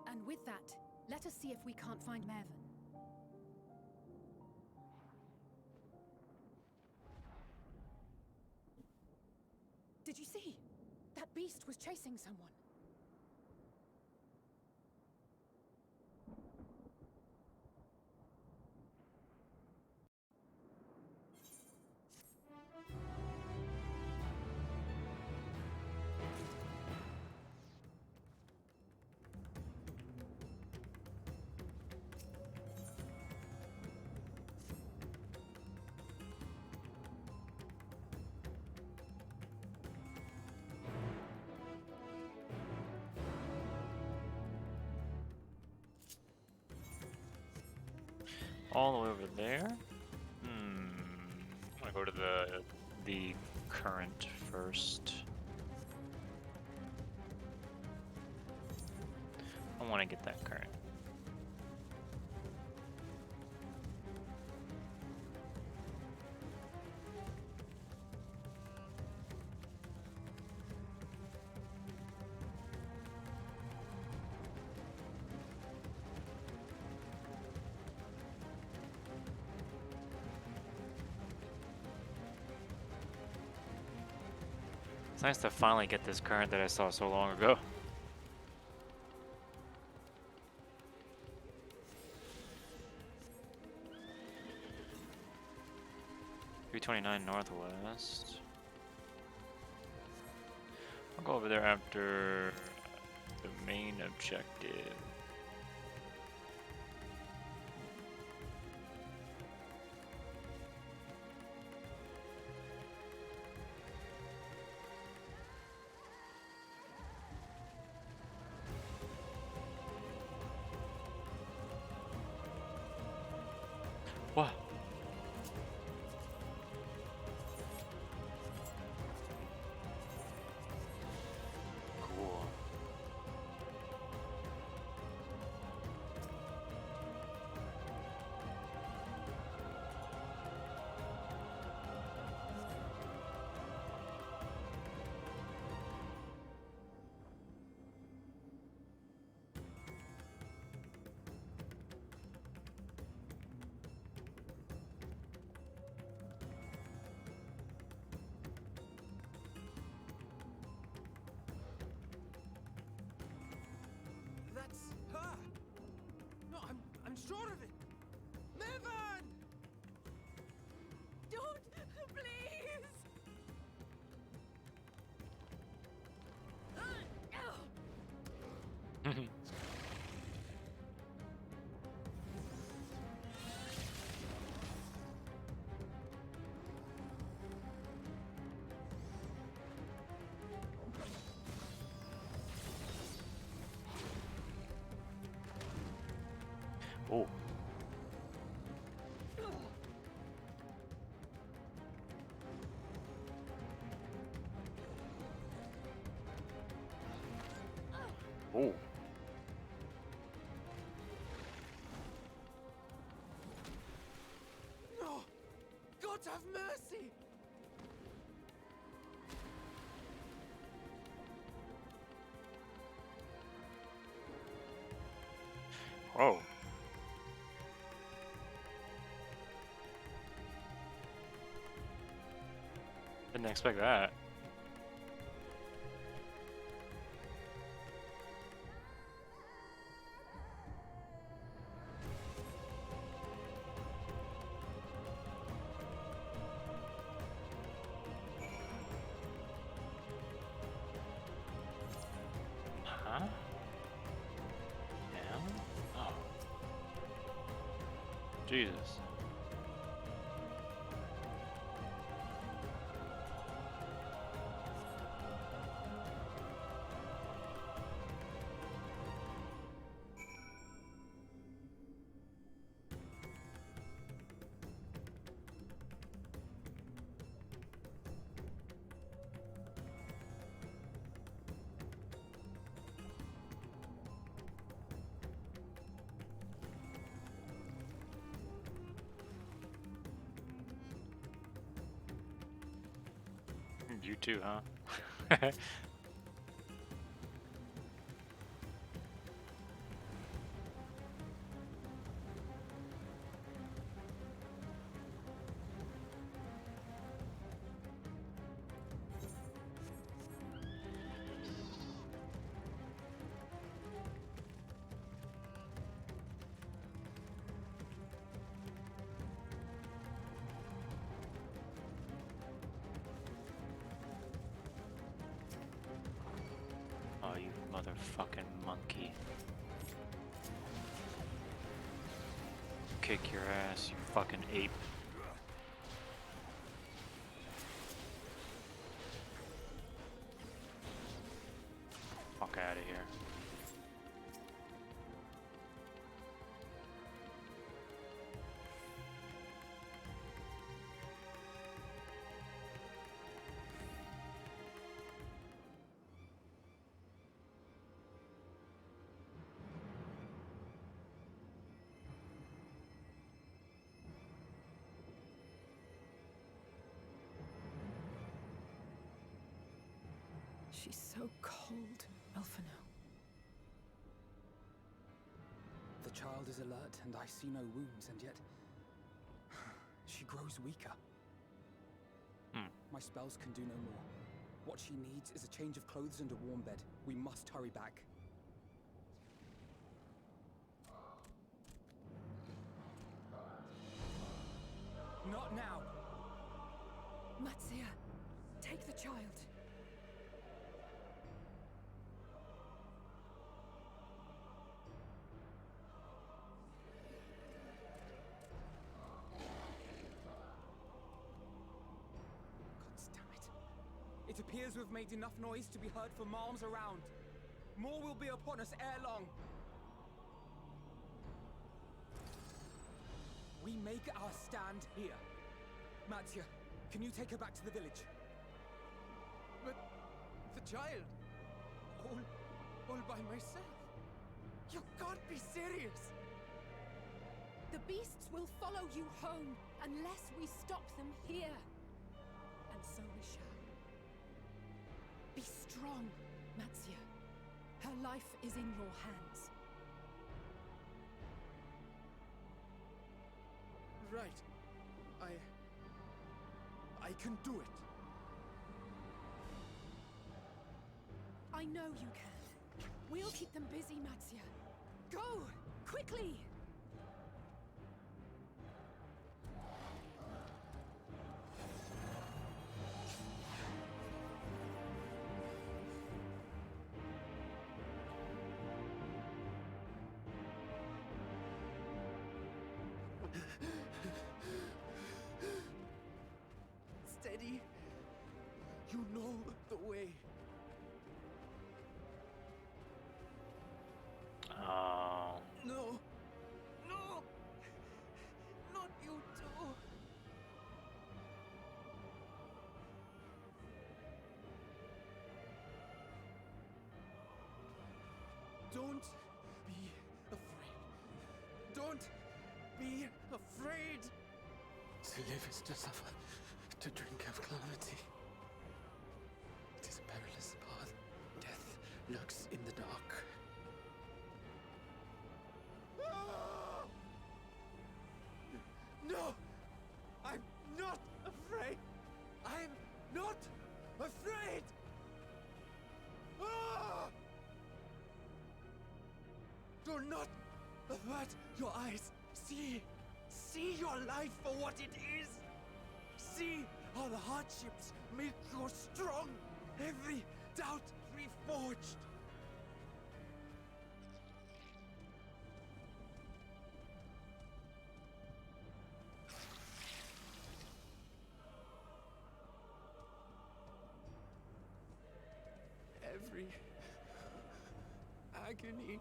And with that, let us see if we can't find Mervyn. Did you see? That beast was chasing someone. All the way over there? I'm gonna go to the current first. I want to get that current. It's nice to finally get this current that I saw so long ago. $329 northwest. I'll go over there after the main objective. What? Cool. That's her! No, I'm sure of it! Mervyn! Don't, please! Oh. Oh. Have mercy! Whoa. Didn't expect that. Huh? Yeah? Oh. Jesus. You too, huh? Oh, you motherfucking monkey. Kick your ass, you fucking ape. Fuck out of here. She's so cold, Elfino. The child is alert, and I see no wounds, and yet she grows weaker. My spells can do no more. What she needs is a change of clothes and a warm bed. We must hurry back. Not now! Matsia, take the child. It appears we've made enough noise to be heard for miles around. More will be upon us ere long. We make our stand here. Mattia, can you take her back to the village? But the child, all by myself. You can't be serious. The beasts will follow you home unless we stop them here. And so we shall. Be strong, Matsia. Her life is in your hands. Right. I can do it. I know you can. We'll keep them busy, Matsia. Go! Quickly! Steady. You know the way. Oh. No. No. Not you too. Don't be afraid. Don't be afraid. To live is to suffer, to drink of calamity. It is a perilous path. Death lurks in the dark. No! I'm not afraid! I'm not afraid! Ah! Do not avert your eyes. See your life for what it is. See how the hardships make you strong. Every doubt reforged. Every agony.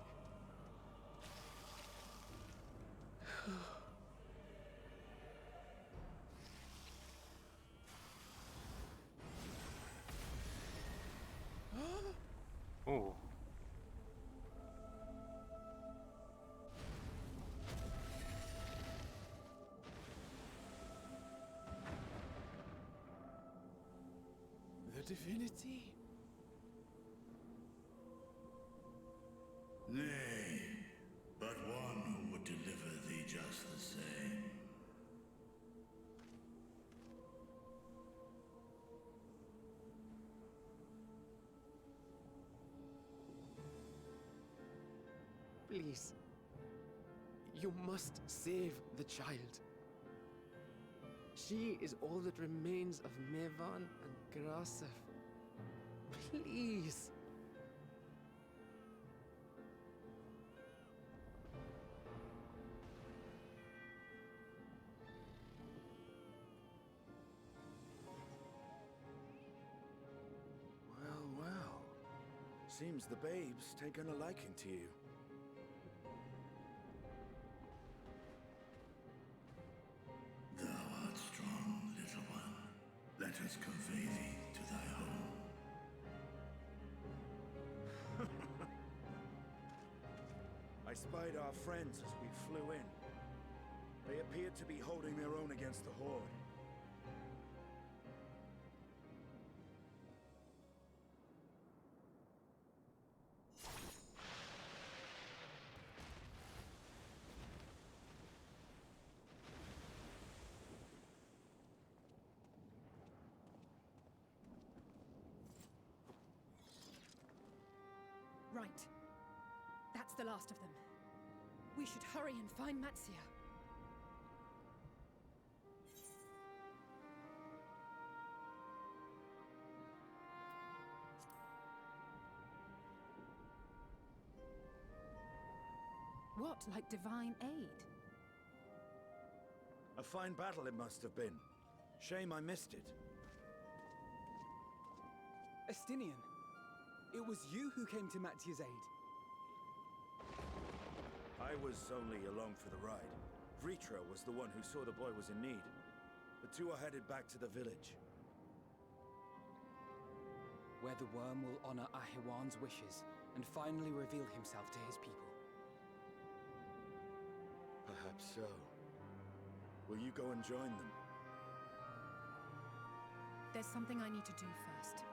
Ooh. The divinity? Nay, but one who would deliver thee just the same. Please. You must save the child. She is all that remains of Mevan and Grasef. Please. Well, well. Seems the babe's taken a liking to you. Thou art strong, little one. Let us convey thee to thy home. I spied our friends as we flew in. They appeared to be holding their own against the Horde. Right. That's the last of them. We should hurry and find Matsia. What, like divine aid? A fine battle it must have been. Shame I missed it. Estinian, it was you who came to Matia's aid. I was only along for the ride. Vritra was the one who saw the boy was in need. The two are headed back to the village. Where the worm will honor Ahiwan's wishes and finally reveal himself to his people. Perhaps so. Will you go and join them? There's something I need to do first.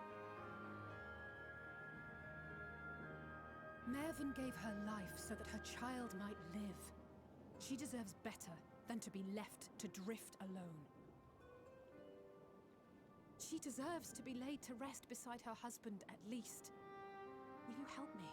Mervyn gave her life so that her child might live. She deserves better than to be left to drift alone. She deserves to be laid to rest beside her husband, at least. Will you help me?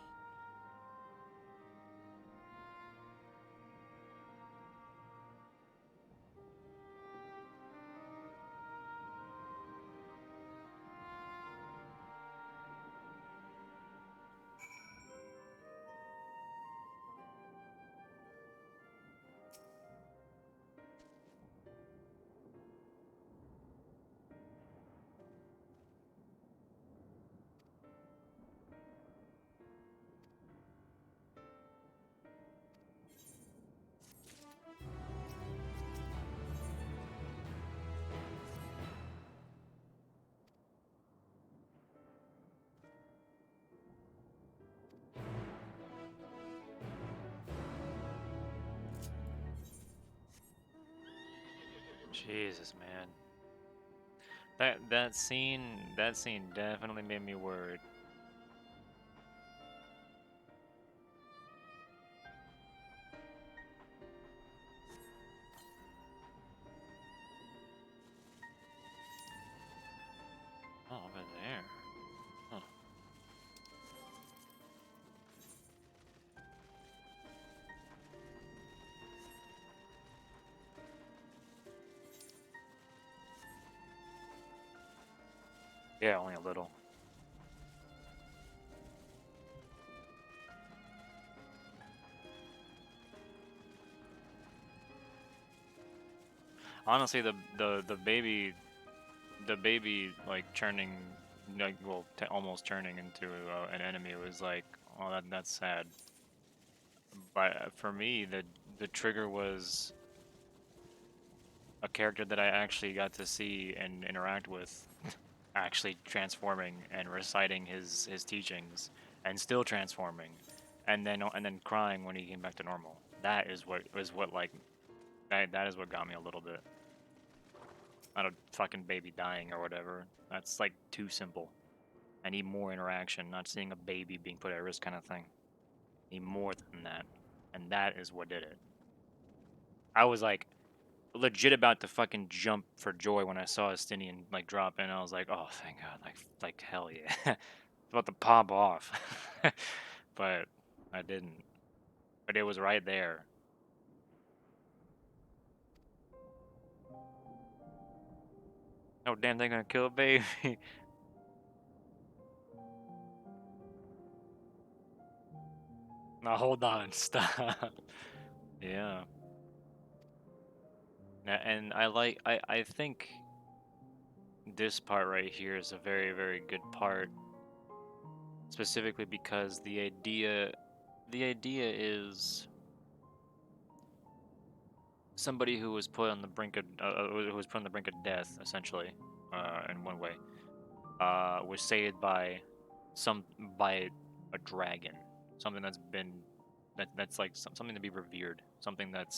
Jesus, man. That scene definitely made me worried. Oh, over there. Huh. Yeah, only a little. Honestly, the baby like turning, like, well, almost turning into an enemy was like, oh, that's sad. But for me, the trigger was a character that I actually got to see and interact with, actually transforming and reciting his teachings, and still transforming, and then crying when he came back to normal. That is what like that is what got me a little bit. Not a fucking baby dying or whatever. That's like too simple. I need more interaction, not seeing a baby being put at risk kind of thing. I need more than that. And that is what did it. I was like legit about to fucking jump for joy when I saw Estinian like drop in. I was like, oh thank God, like hell yeah. It's about to pop off. But I didn't. But it was right there. Oh damn, they're gonna kill a baby. Now hold on, stop. Yeah. And I think this part right here is a very, very good part, specifically because the idea is somebody who was put on the brink of who was put on the brink of death, essentially, in one way, was saved by some by a dragon, something that's been that's like something to be revered, something that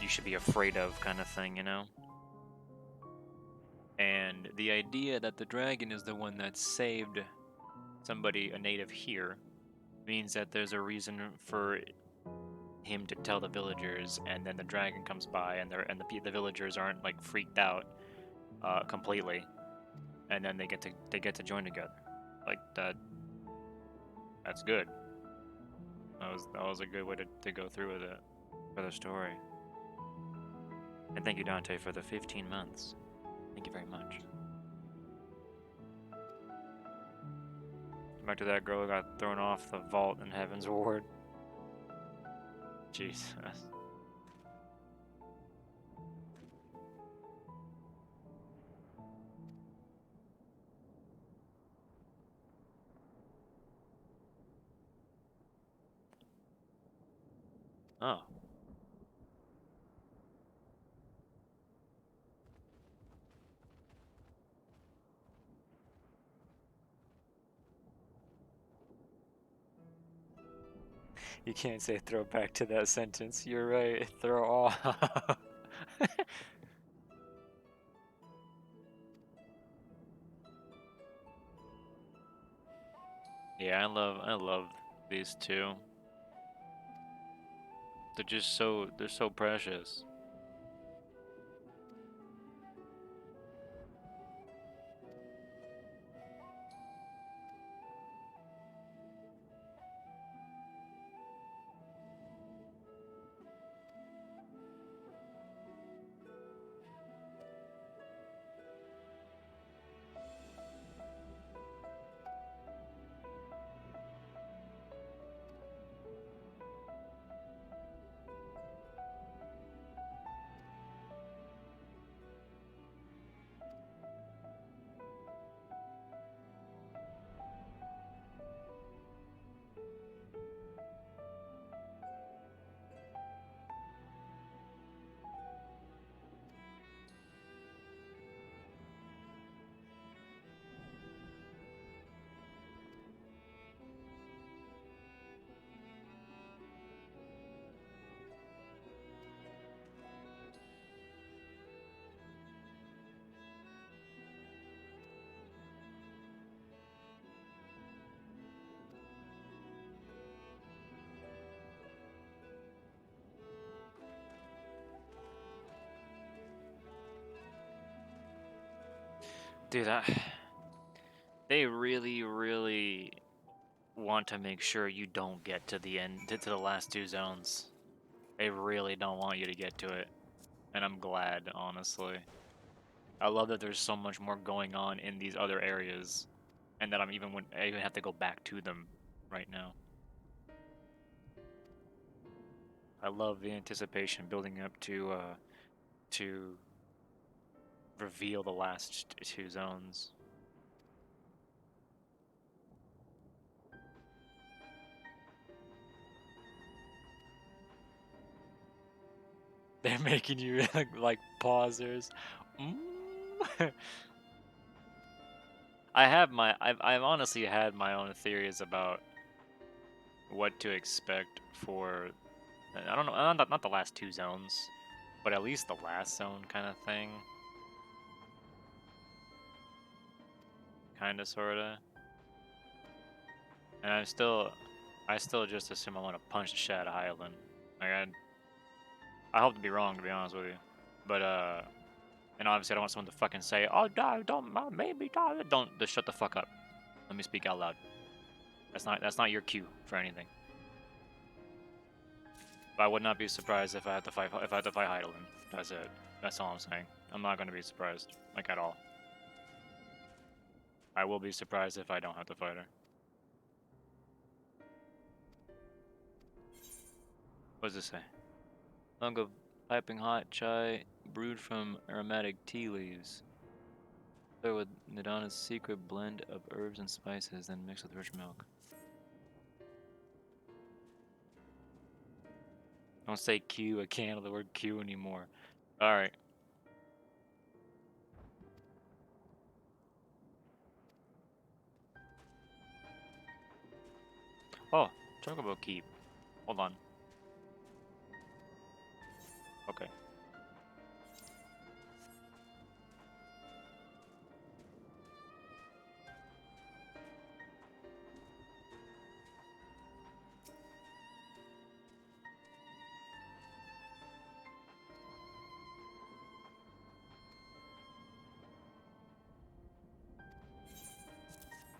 you should be afraid of, kind of thing, you know. And the idea that the dragon is the one that saved somebody, a native here, means that there's a reason for him to tell the villagers, and then the dragon comes by, and the villagers aren't like freaked out completely, and then they get to join together. Like that's good. That was a good way to go through with it for the story. And thank you, Dante, for the 15 months. Thank you very much. Back to that girl who got thrown off the vault in Heaven's Ward. Jesus. Oh. You can't say throw back to that sentence. You're right. Throw off. Yeah, I love these two. They're so precious. Dude, they really want to make sure you don't get to the end, to the last two zones. They really don't want you to get to it. And I'm glad, honestly. I love that there's so much more going on in these other areas. And that I even have to go back to them right now. I love the anticipation building up to reveal the last two zones. They're making you like pausers. I've honestly had my own theories about what to expect for, I don't know, not the last two zones, but at least the last zone kind of thing. Kinda, sorta. And I still just assume I want to punch the shit out of Highland. Like I hope to be wrong, to be honest with you. But and obviously I don't want someone to fucking say, "Oh, don't maybe die." Don't just shut the fuck up. Let me speak out loud. That's not your cue for anything. But I would not be surprised if I had to fight Hydaelyn. That's it. That's all I'm saying. I'm not gonna be surprised, like at all. I will be surprised if I don't have to fight her. What does this say? Lung of piping hot chai brewed from aromatic tea leaves. Stir with Nidana's secret blend of herbs and spices, then mixed with rich milk. Don't say Q. I can't handle the word Q anymore. Alright. Oh, Chocobo Keep. Hold on. Okay.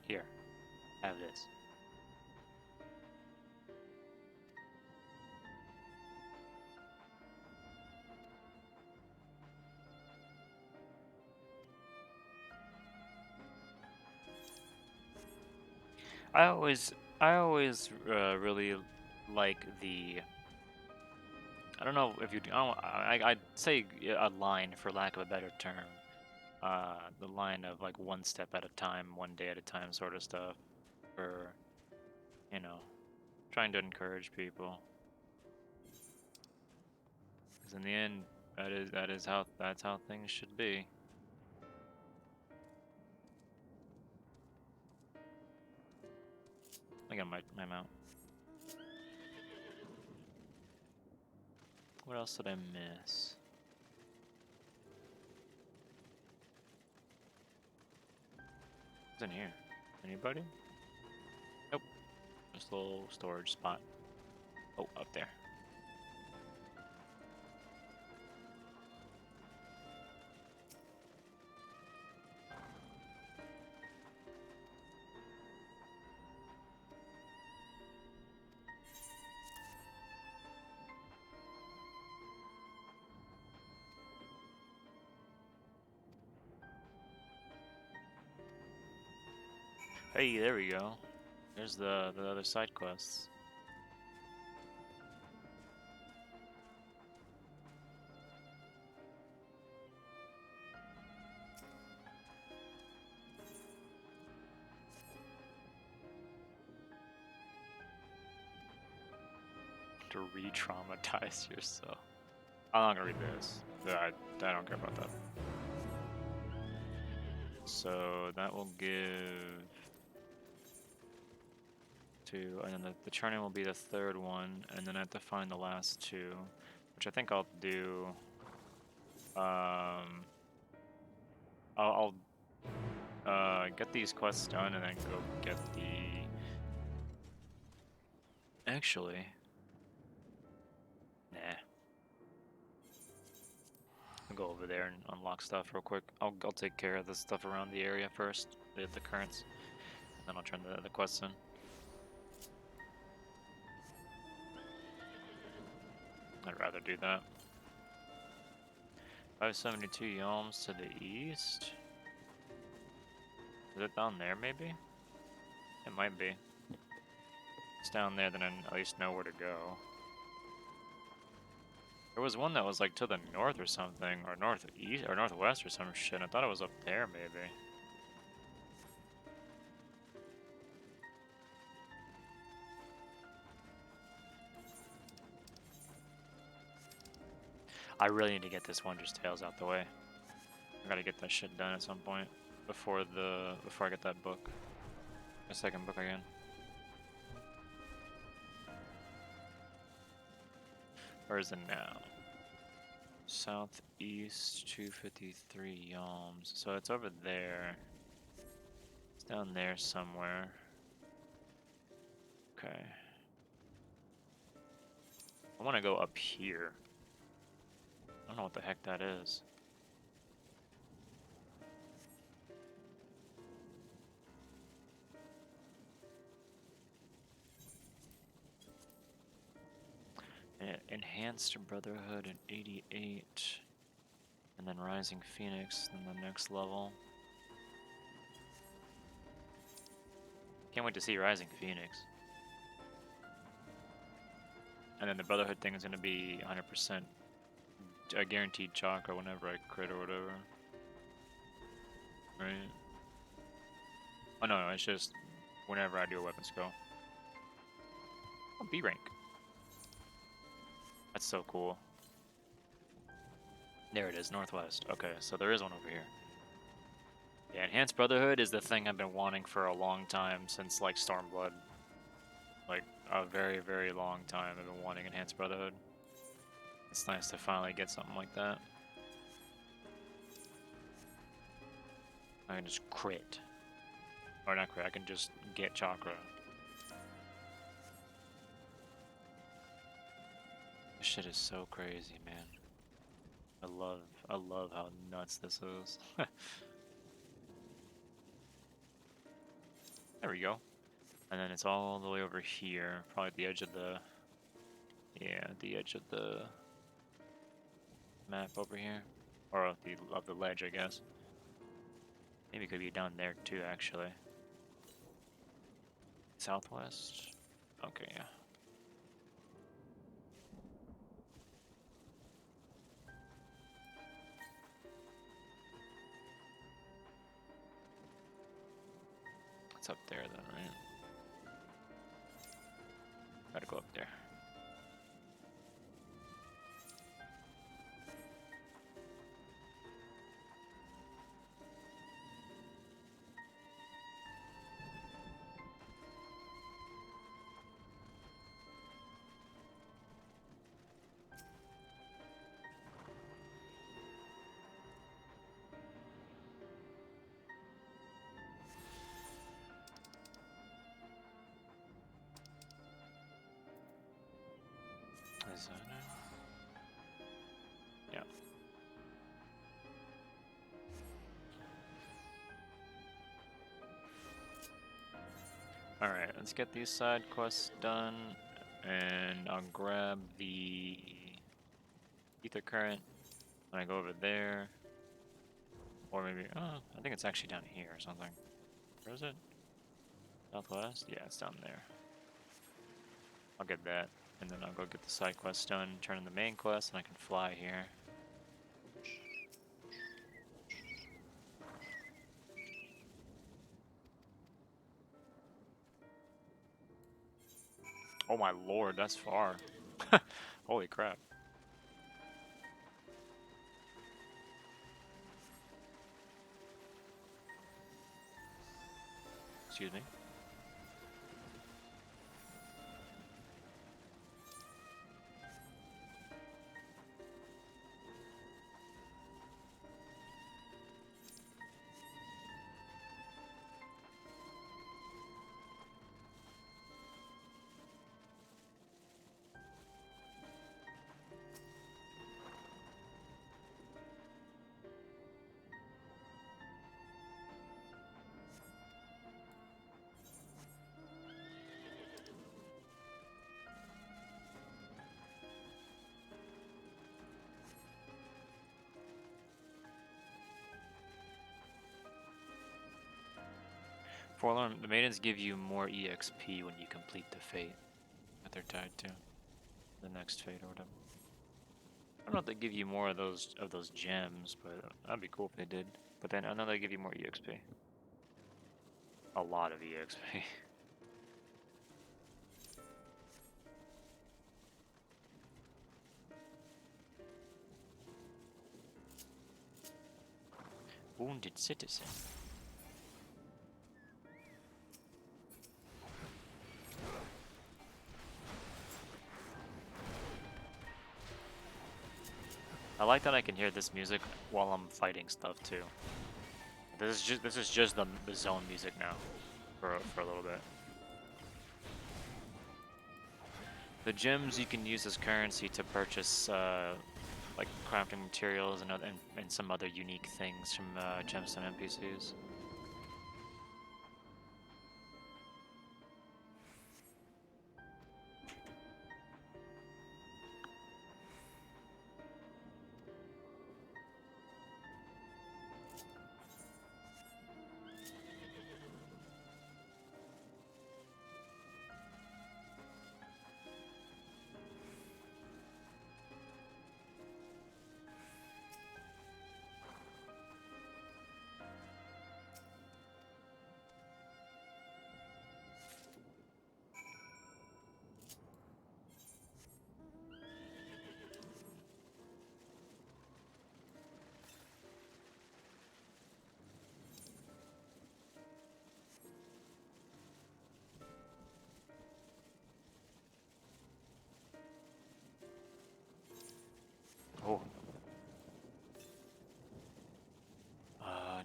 Here. Have this. I always really like the. I don't know if you. I'd say a line, for lack of a better term. The line of like one step at a time, one day at a time, sort of stuff. For, you know, trying to encourage people. Because in the end, that's how things should be. I got my mount. What else did I miss? What's in here? Anybody? Nope. Just a little storage spot. Oh, up there. Hey, there we go. There's the other side quests. To re-traumatize yourself. I'm not gonna read this. I don't care about that. So that will give two, and then the churning will be the third one, and then I have to find the last two, which I think I'll do. I'll get these quests done and then go get the. Actually, nah. I'll go over there and unlock stuff real quick. I'll take care of the stuff around the area first, the currents, and then I'll turn the quests in. I'd rather do that. 572 yalms to the east. Is it down there, maybe? It might be. If it's down there, then I at least know where to go. There was one that was like to the north or something, or northeast, or northwest or some shit. I thought it was up there, maybe. I really need to get this Wondrous Tales out the way. I gotta get that shit done at some point before I get that book, the second book again. Where is it now? Southeast 253 yalms. So it's over there. It's down there somewhere. Okay. I want to go up here. I don't know what the heck that is. Enhanced Brotherhood at 88. And then Rising Phoenix in the next level. Can't wait to see Rising Phoenix. And then the Brotherhood thing is going to be 100% a guaranteed chakra whenever I crit or whatever. Right? Oh no, it's just whenever I do a weapon skill. Oh, B rank. That's so cool. There it is, northwest. Okay, so there is one over here. Yeah, Enhanced Brotherhood is the thing I've been wanting for a long time, since like Stormblood. Like a very, very long time I've been wanting Enhanced Brotherhood. It's nice to finally get something like that. I can just crit. Or not crit, I can just get chakra. This shit is so crazy, man. I love how nuts this is. There we go. And then it's all the way over here, probably at the edge of the, yeah, the edge of the map over here, or of the ledge, I guess. Maybe it could be down there too, actually. Southwest. Okay, yeah. It's up there then, right? Gotta go up there. Is that it? Yeah. Alright, let's get these side quests done, and I'll grab the ether current when I go over there. Or maybe, I think it's actually down here or something. Where is it? Southwest? Yeah, it's down there. I'll get that, and then I'll go get the side quest done, turn in the main quest, and I can fly here. Oh my lord, that's far. Holy crap. Excuse me. Forlorn, the maidens give you more EXP when you complete the fate that they're tied to. The next fate or whatever. I don't know if they give you more of those gems, but that'd be cool if they did. But then I know they give you more EXP. A lot of EXP. Wounded citizen. I like that I can hear this music while I'm fighting stuff too. This is just the zone music now, for a little bit. The gems you can use as currency to purchase like crafting materials and some other unique things from gemstone NPCs. Oh.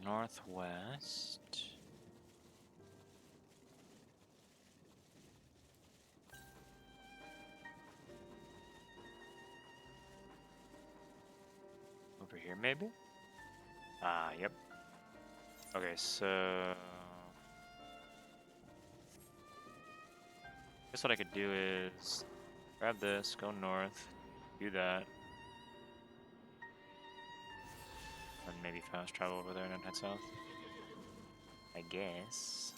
Northwest. Over here, maybe? Yep. Okay, so... guess what I could do is grab this, go north, do that. And maybe fast travel over there and then head south. I guess.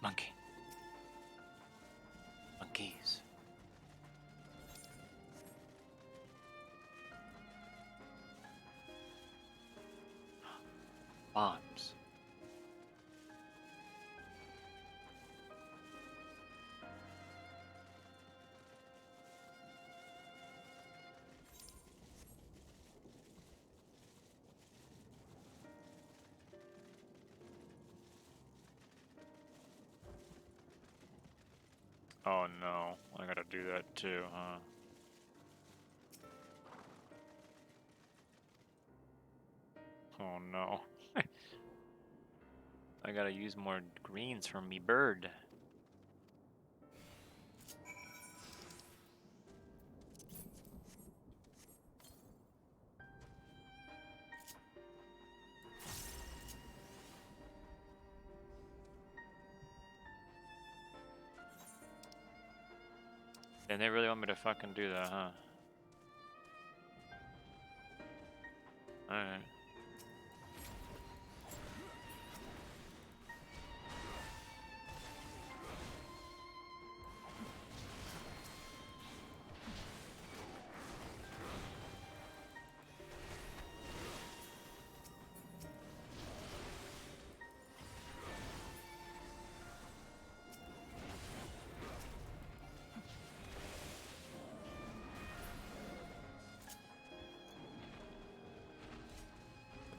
Monkey. Monkeys. Bombs. Oh no, I gotta do that too, huh? Oh no. I gotta use more greens from me bird. And they really want me to fucking do that, huh? Alright.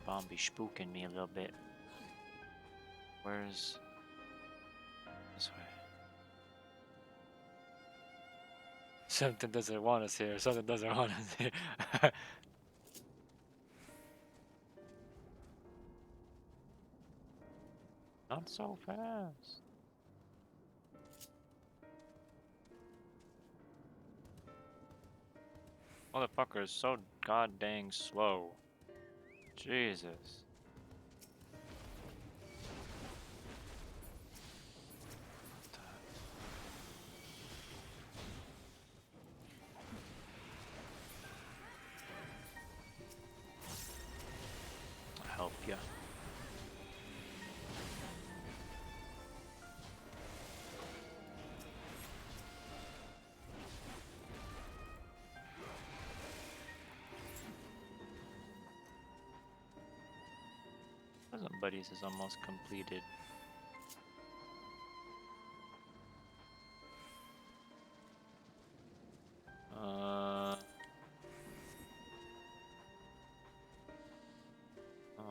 Bomb be spooking me a little bit. Where's this way? Something doesn't want us here. Something doesn't want us here. Not so fast. Motherfucker is so god dang slow. Jesus. ya. Present Buddies is almost completed. Oh,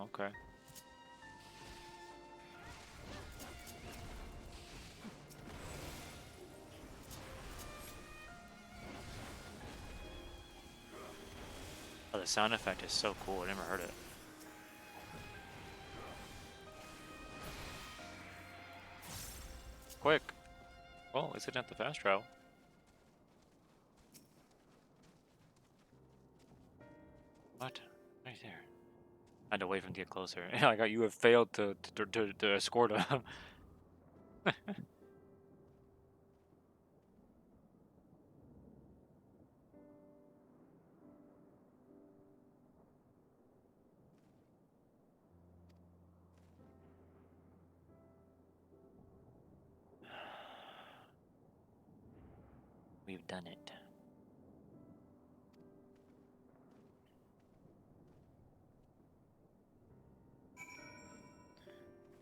okay. Oh, the sound effect is so cool. I never heard it. Quick. Well, at least I didn't have to fast travel. What? Right there. I had to wait for him to get closer. I got you have failed to escort him. We've done it.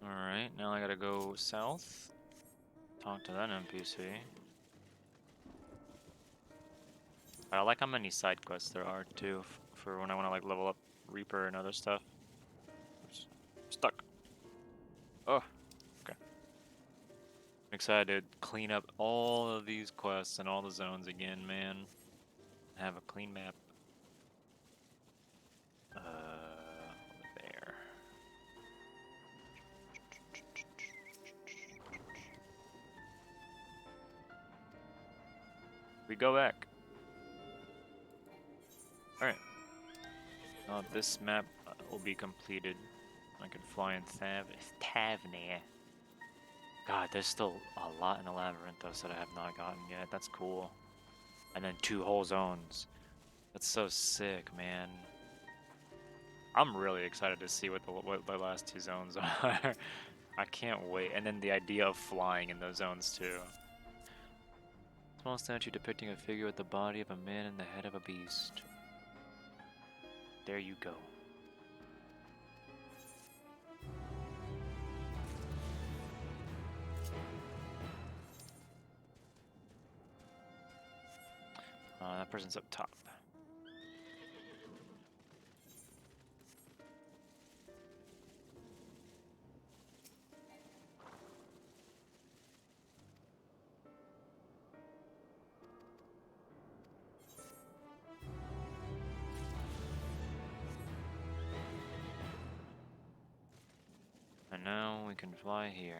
Alright, now I gotta go south. Talk to that NPC. I like how many side quests there are too for when I want to like level up Reaper and other stuff. Oops. Stuck. Oh, okay. I'm excited to clean up all of these quests and all the zones again, man. Have a clean map. There. We go back. Alright. This map will be completed. I can fly in Tavnir. God, there's still a lot in the Labyrinthos that I have not gotten yet. That's cool. And then 2 whole zones. That's so sick, man. I'm really excited to see what the last 2 zones are. I can't wait. And then the idea of flying in those zones too. Small statue depicting a figure with the body of a man and the head of a beast. There you go. That person's up top. And now we can fly here.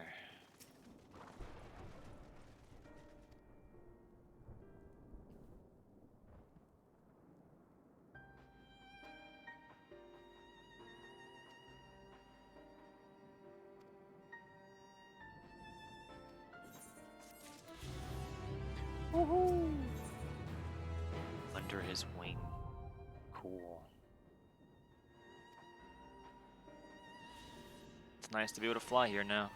Woohoo! Under his wing. Cool. It's nice to be able to fly here now.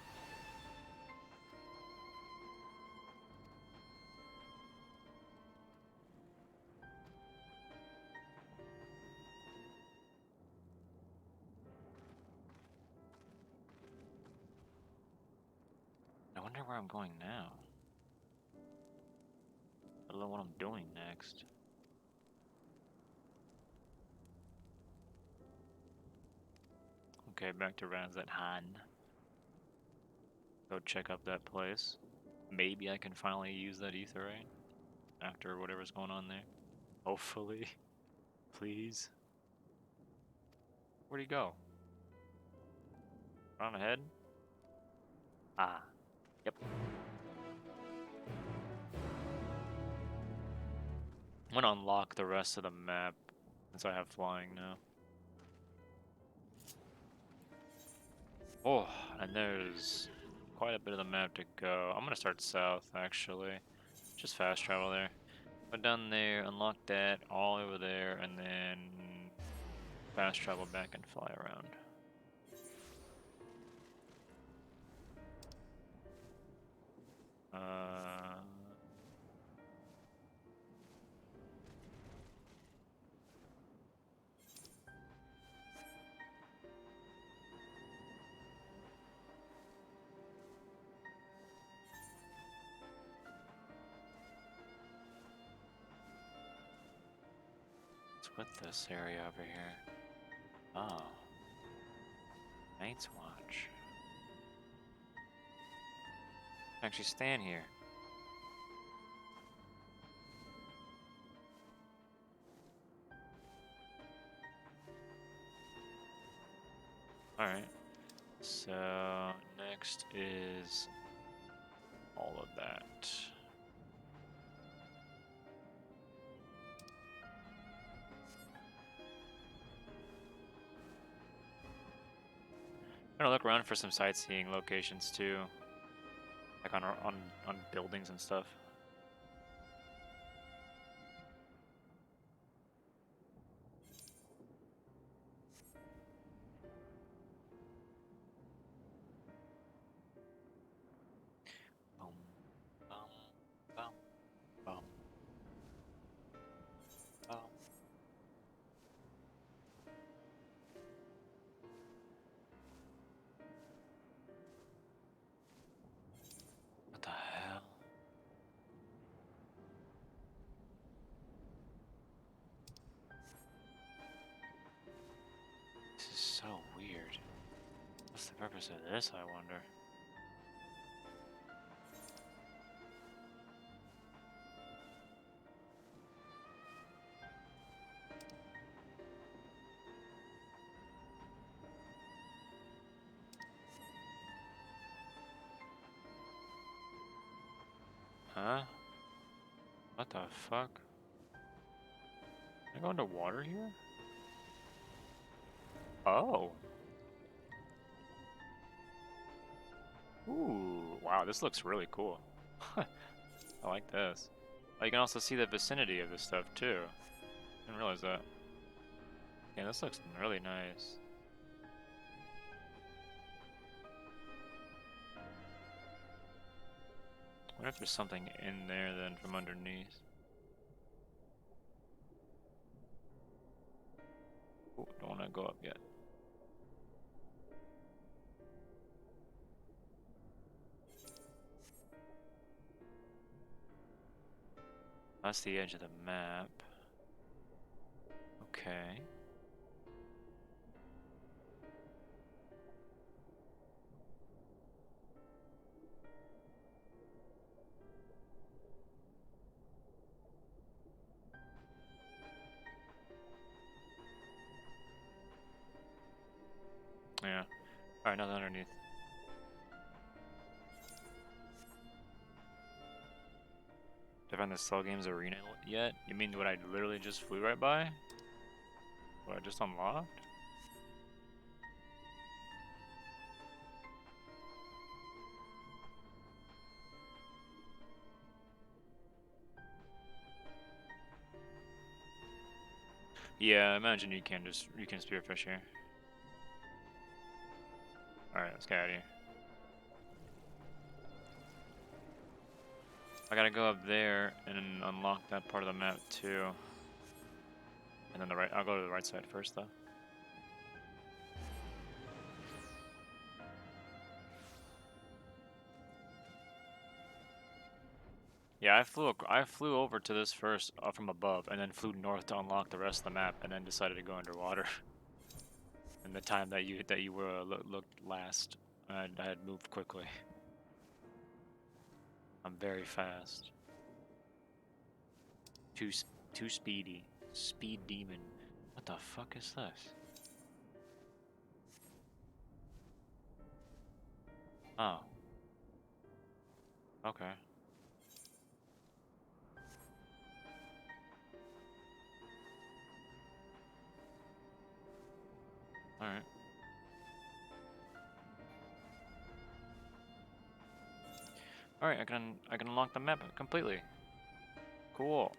I wonder where I'm going now. I don't know what I'm doing next. Okay, back to Razat Han. Go check up that place. Maybe I can finally use that aetherite after whatever's going on there. Hopefully. Please. Where'd he go? On ahead? Ah. Yep. I'm gonna unlock the rest of the map since I have flying now. Oh, and there's quite a bit of the map to go. I'm gonna start south actually. Just fast travel there. Go down there, unlock that, all over there, and then fast travel back and fly around. What's with this area over here? Oh. Night's Watch. Actually stand here. Alright. So next is all of that. I'm gonna look around for some sightseeing locations too, like on buildings and stuff. Boom, bum, bum, bum, bum. What the hell? This is so weird. What's the purpose of this, I wonder? Huh? What the fuck? Can I go underwater here? Oh. Ooh, wow, this looks really cool. I like this. Oh, you can also see the vicinity of this stuff too. Didn't realize that. Yeah, this looks really nice. I wonder if there's something in there then from underneath. Ooh, don't want to go up yet. That's the edge of the map. Okay. Yeah. Alright, nothing underneath. Did I find the Cell Games Arena yet? You mean what I literally just flew right by? What I just unlocked? Yeah, I imagine you can spearfish here. Alright, let's get out of here. I gotta go up there and unlock that part of the map too. And then I'll go to the right side first though. Yeah, I flew over to this first from above, and then flew north to unlock the rest of the map, and then decided to go underwater. And the time that you were looked last, I had moved quickly. I'm very fast. Too speedy. Speed demon. What the fuck is this? Oh. Okay. Alright. Alright, I can unlock the map completely. Cool.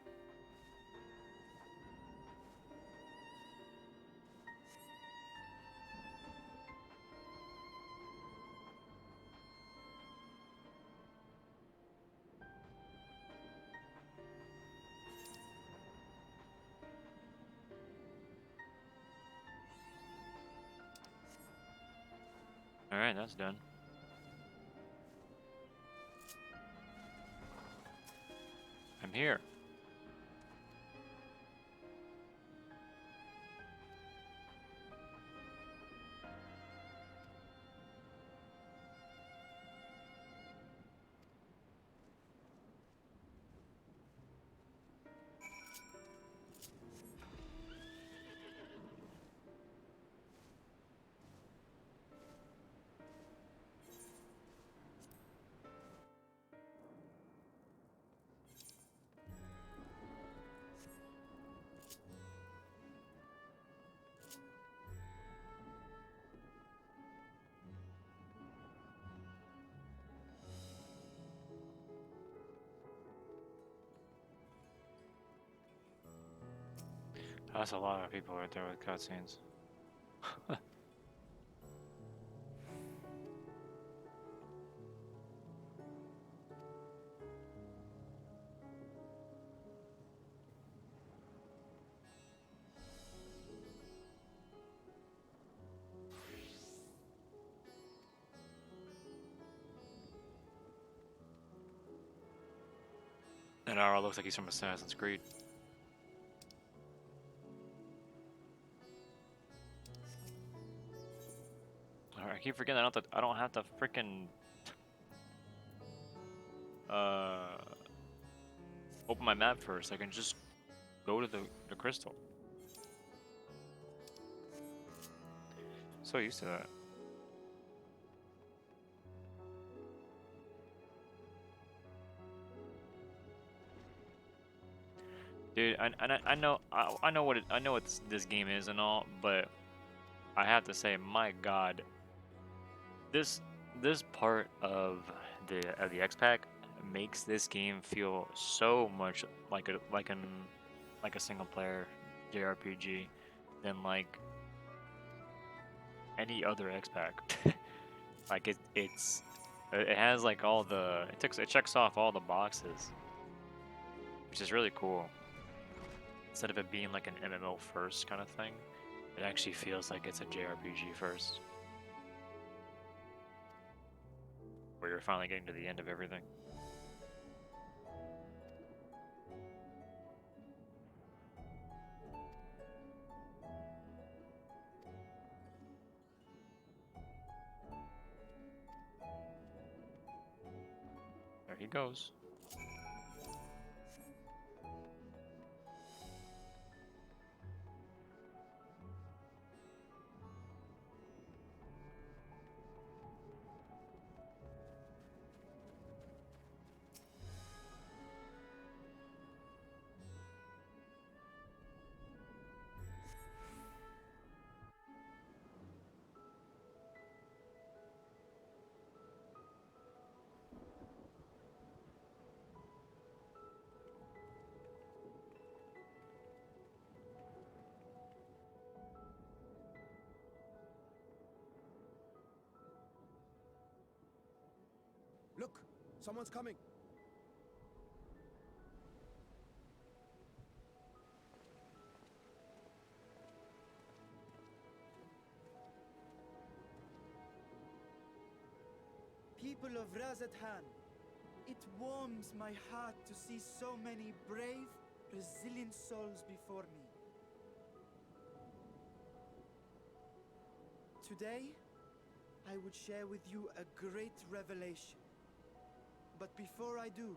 Alright, that's done. I'm here. That's a lot of people right there with cutscenes. And Ara looks like he's from Assassin's Creed. Alright, I keep forgetting I don't have to freaking open my map first. I can just go to the crystal. So used to that. Dude, I know I know what this game is and all, but I have to say, my God, this part of the X Pack makes this game feel so much like a single player JRPG than like any other X Pack. Like it has like all the it checks off all the boxes, which is really cool. Instead of it being like an MMO first kind of thing, it actually feels like it's a JRPG first. Where you're finally getting to the end of everything. There he goes. Look, someone's coming. People of Razathan, it warms my heart to see so many brave, resilient souls before me. Today, I would share with you a great revelation. But before I do,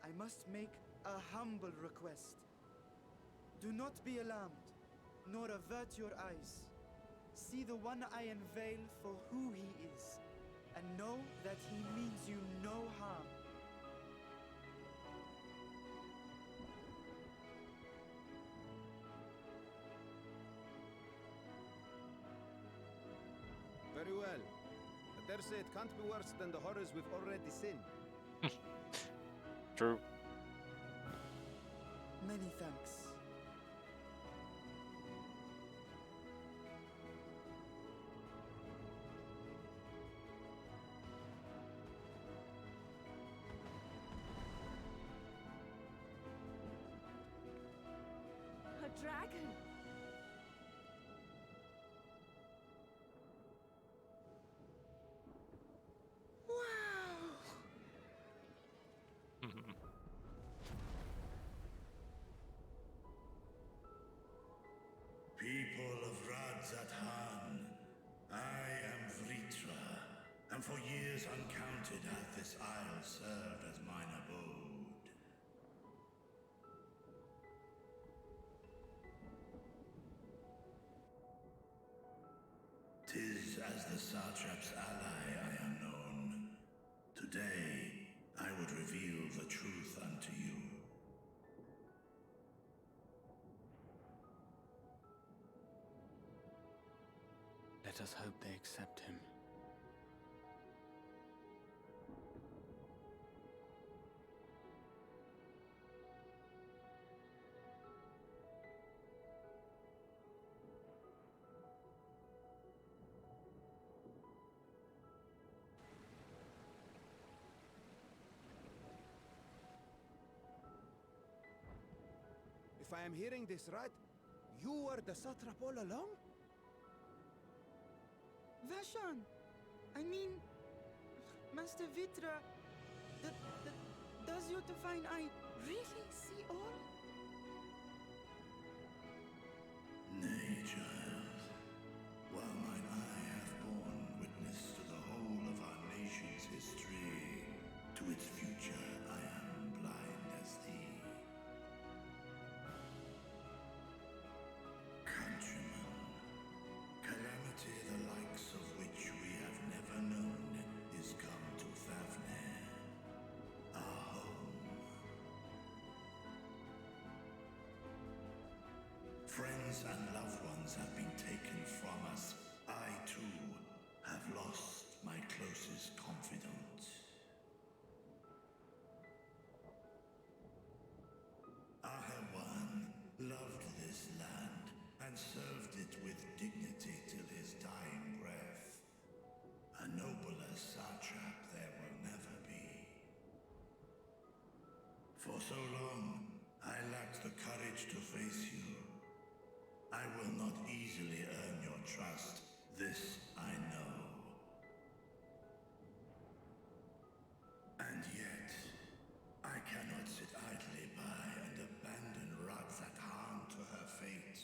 I must make a humble request. Do not be alarmed, nor avert your eyes. See the one I unveil for who he is, and know that he means you no harm. Very well. I dare say it can't be worse than the horrors we've already seen. True. Many thanks. A dragon! and for years uncounted hath this isle served as mine abode. 'Tis as the Satrap's ally I am known. Today, I would reveal the truth unto you. Let us hope they accept him. If I am hearing this right, you were the satrap all along? Vashan! I mean, Master Vitra, does your divine eye really see all? Nay, child. While mine eye hath borne witness to the whole of our nation's history, to its future I am blind as thee. Countrymen, calamity the likes of which we have never known is come to Fafnir, our home. Friends and loved ones have been taken from us. I, too, have lost my closest confidant. Ahewan loved this land and served it with dignity till his dying breath. A nobler satrap there will never be. For so long, I lacked the courage to face you. I will not easily earn your trust, this I know. And yet, I cannot sit idly by and abandon Radzatan to her fate.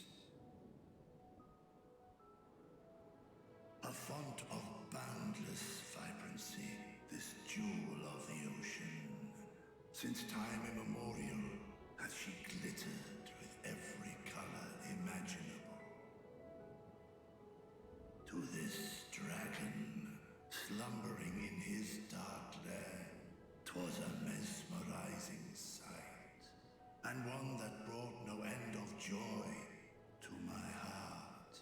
A font of boundless vibrancy, this jewel of the ocean. Since time immemorial, hath she glittered with every color imaginable. To this dragon, slumbering in his dark lair, 'twas a mesmerizing sight, and one that brought no end of joy to my heart.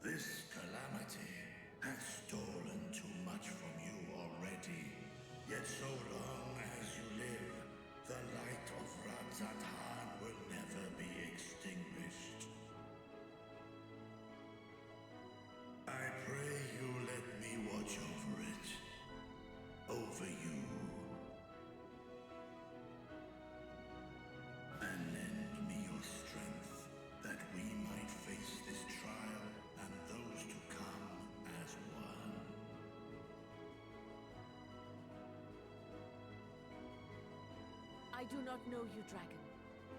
This calamity hath stolen too much from you already, yet so long as you live, the light of Radzatan will never be extinguished. I pray you let me watch over it. Over you. And lend me your strength, that we might face this trial and those to come as one. I do not know you, dragon,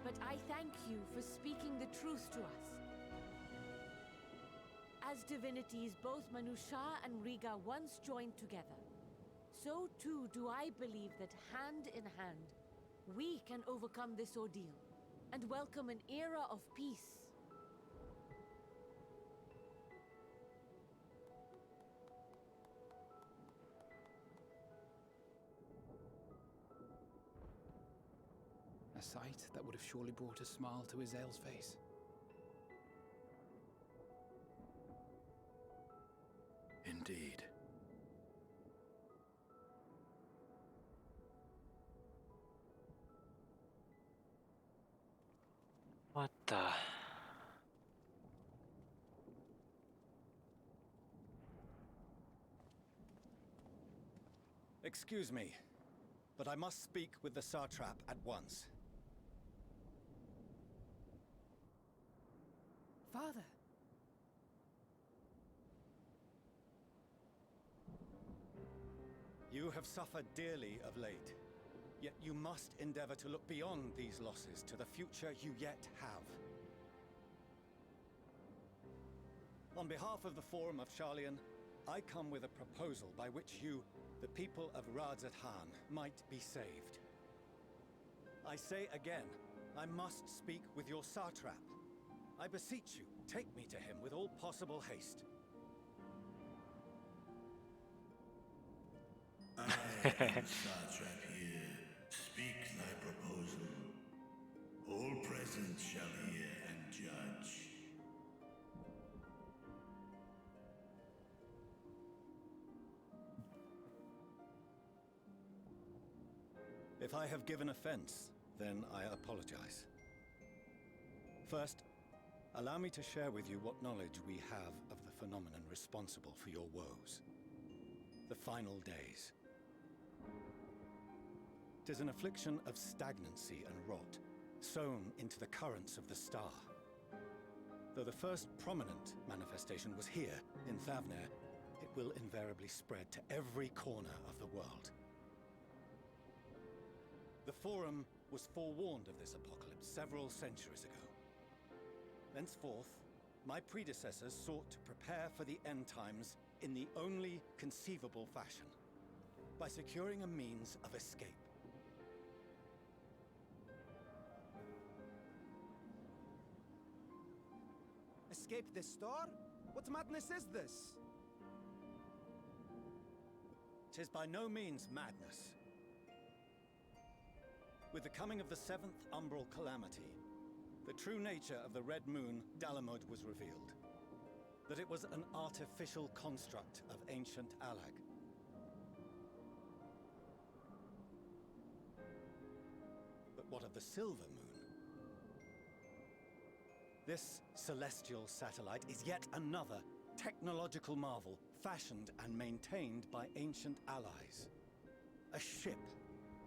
but I thank you for speaking the truth to us. As divinities, both Manusha and Riga once joined together, so too do I believe that hand in hand, we can overcome this ordeal and welcome an era of peace. A sight that would have surely brought a smile to Azael's face. Indeed. What the? Excuse me, but I must speak with the satrap at once. Father. You have suffered dearly of late, yet you must endeavor to look beyond these losses to the future you yet have. On behalf of the Forum of Sharlayan, I come with a proposal by which you, the people of Radzat Han, might be saved. I say again, I must speak with your satrap. I beseech you, take me to him with all possible haste. I, satrap here, speak thy proposal. All present shall hear and judge. If I have given offense, then I apologize. First, allow me to share with you what knowledge we have of the phenomenon responsible for your woes. The final days. 'Tis an affliction of stagnancy and rot, sown into the currents of the star. Though the first prominent manifestation was here, in Thavner, it will invariably spread to every corner of the world. The Forum was forewarned of this apocalypse several centuries ago. Thenceforth, my predecessors sought to prepare for the end times in the only conceivable fashion, by securing a means of escape. Escape this star? What madness is this? 'Tis by no means madness. With the coming of the 7th umbral calamity, the true nature of the Red Moon, Dalamud, was revealed. That it was an artificial construct of ancient Alag. But what of the Silver Moon? This celestial satellite is yet another technological marvel fashioned and maintained by ancient allies. A ship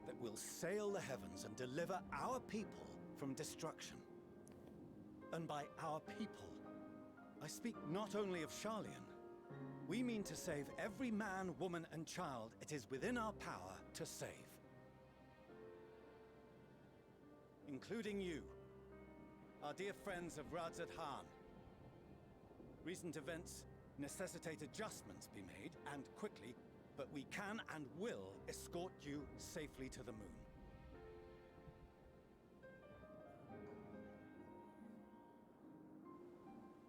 that will sail the heavens and deliver our people from destruction. And by our people, I speak not only of Sharlayan. We mean to save every man, woman, and child it is within our power to save. Including you, our dear friends of Radzat Han. Recent events necessitate adjustments be made, and quickly, but we can and will escort you safely to the moon.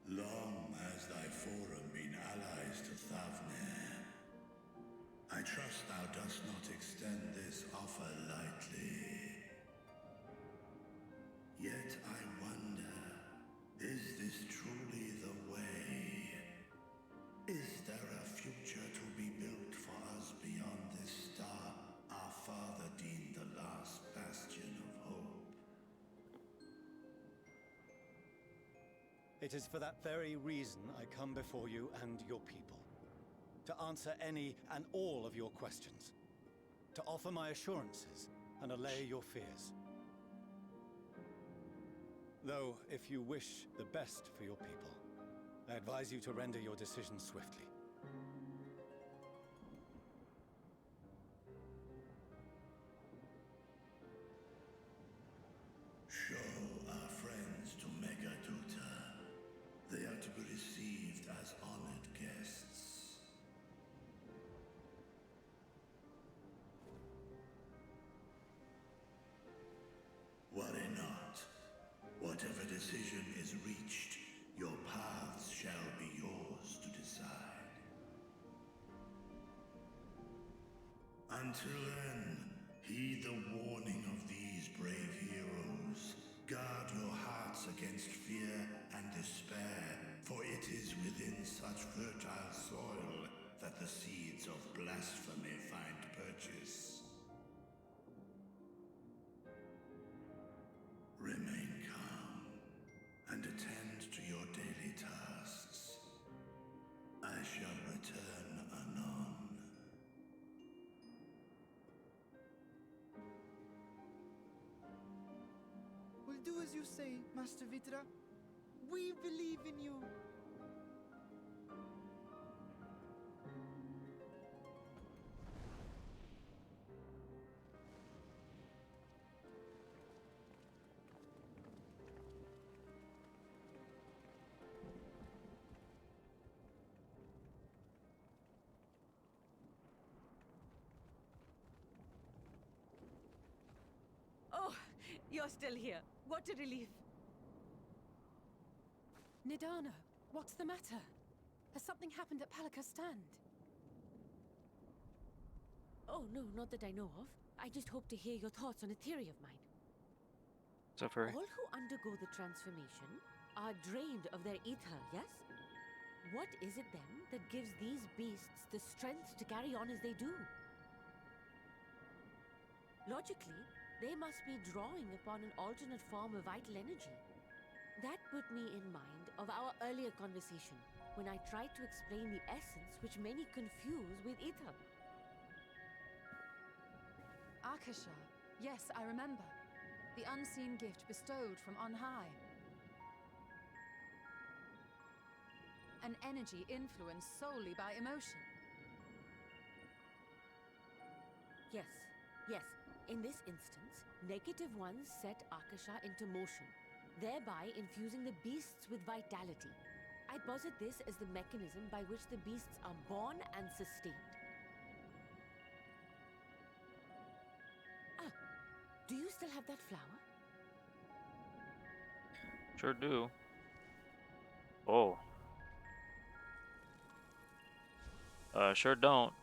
Long has thy Forum been allies to Thavner. I trust thou dost not extend this offer lightly. Yet I wonder, is this truly the way? Is there a future to be built for us beyond this star our father deemed the last bastion of hope? It is for that very reason I come before you and your people. To answer any and all of your questions. To offer my assurances and allay your fears. Though, if you wish the best for your people, I advise you to render your decision swiftly. Show our friends to Megaduta. They are to be received as honored guests. Worry not. Whatever decision is reached, your paths shall be yours to decide. Until then, heed the warning of these brave heroes. Guard your hearts against fear and despair, for it is within such fertile soil that the seeds of blasphemy find purchase. Remain calm and attend to your daily tasks. I shall return anon. We'll do as you say, Master Vitra. We believe in you. You're still here. What a relief. Nidana, what's the matter? Has something happened at Palika's stand? Oh, no, not that I know of. I just hope to hear your thoughts on a theory of mine. So for All who undergo the transformation are drained of their ether, yes? What is it then that gives these beasts the strength to carry on as they do? Logically, they must be drawing upon an alternate form of vital energy. That put me in mind of our earlier conversation, when I tried to explain the essence which many confuse with ether. Akasha. Yes, I remember. The unseen gift bestowed from on high. An energy influenced solely by emotion. Yes, yes. In this instance, negative ones set Akasha into motion, thereby infusing the beasts with vitality. I posit this as the mechanism by which the beasts are born and sustained. Ah, do you still have that flower? sure do. Oh. Sure don't.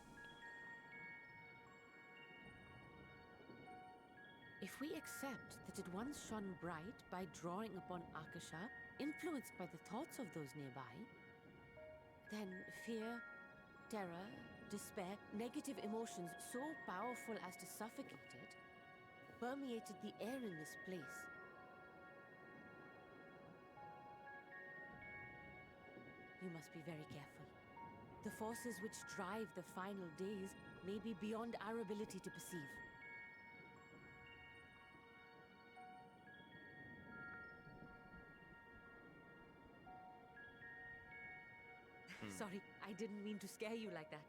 If we accept that it once shone bright by drawing upon Akasha, influenced by the thoughts of those nearby, then fear, terror, despair, negative emotions so powerful as to suffocate it, permeated the air in this place. You must be very careful. The forces which drive the final days may be beyond our ability to perceive. Sorry, I didn't mean to scare you like that.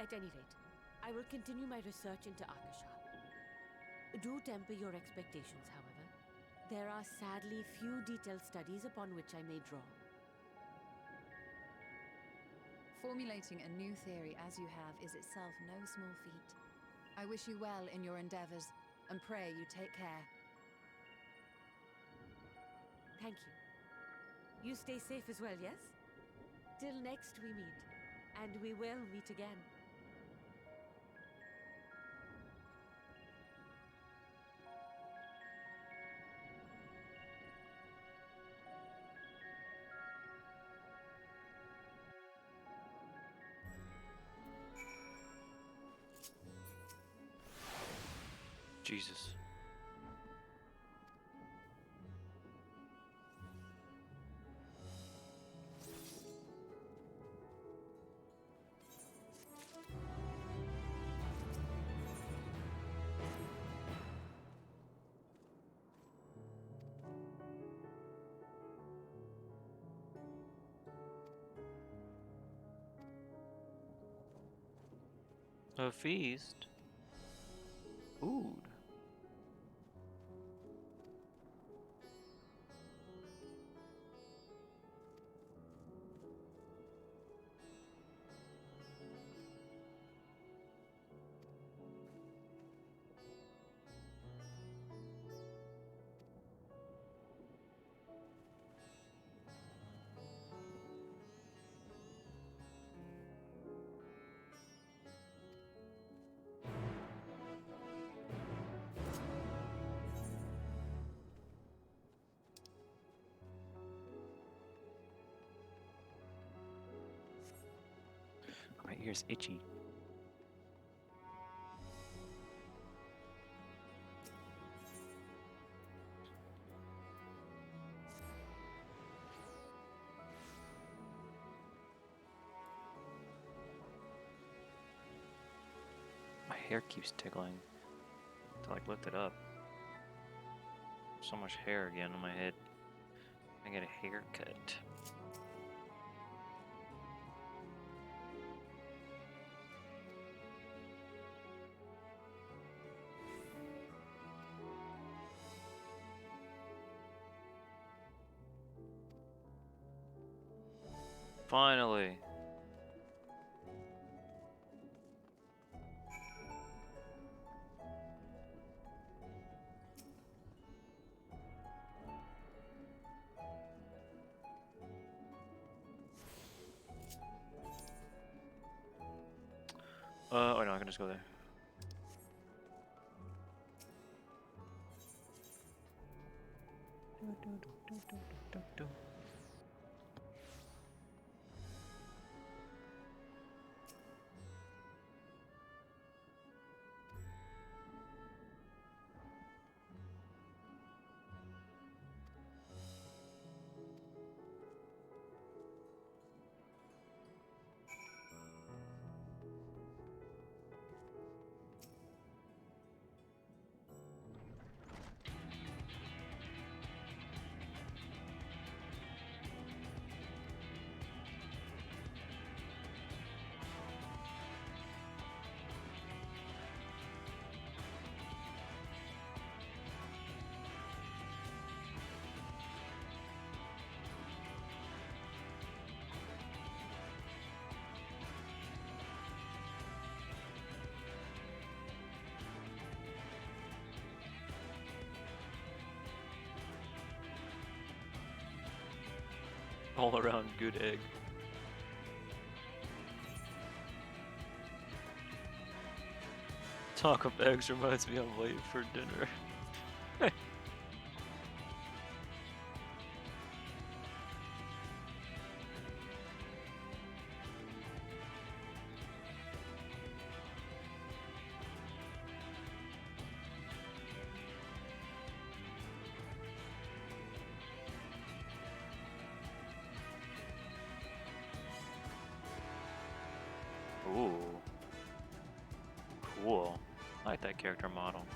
At any rate, I will continue my research into Akasha. Do temper your expectations, however. There are sadly few detailed studies upon which I may draw. Formulating a new theory as you have is itself no small feat. I wish you well in your endeavors, and pray you take care. Thank you. You stay safe as well, yes? Till next we meet, and we will meet again. Jesus. A feast? Food. My ear's itchy. My hair keeps tickling. To like lift it up. So much hair again on my head. I get a haircut. Finally. Oh no, I can just go there. All around good egg. Talk of eggs reminds me I'm late for dinner. Ooh. Cool. I like that character model.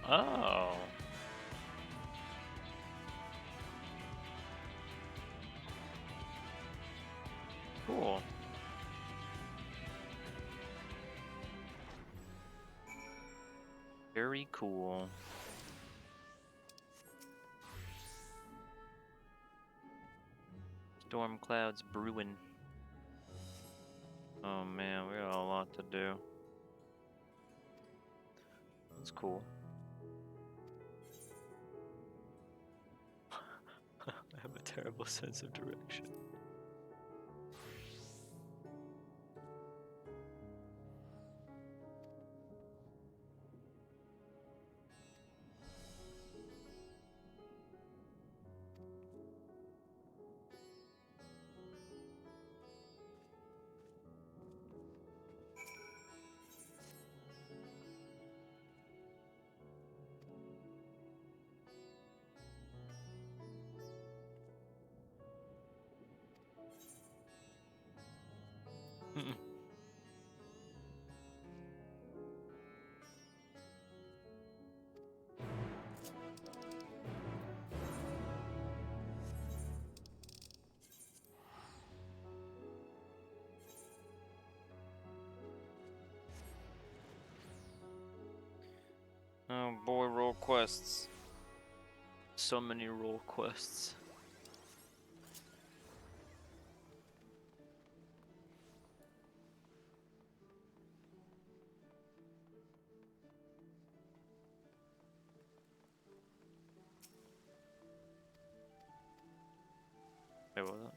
Oh. Cool. Very cool. Storm clouds brewing. Oh man, we got a lot to do. That's cool. I have a terrible sense of direction. Oh boy, roll quests. So many roll quests. Wait, what was that?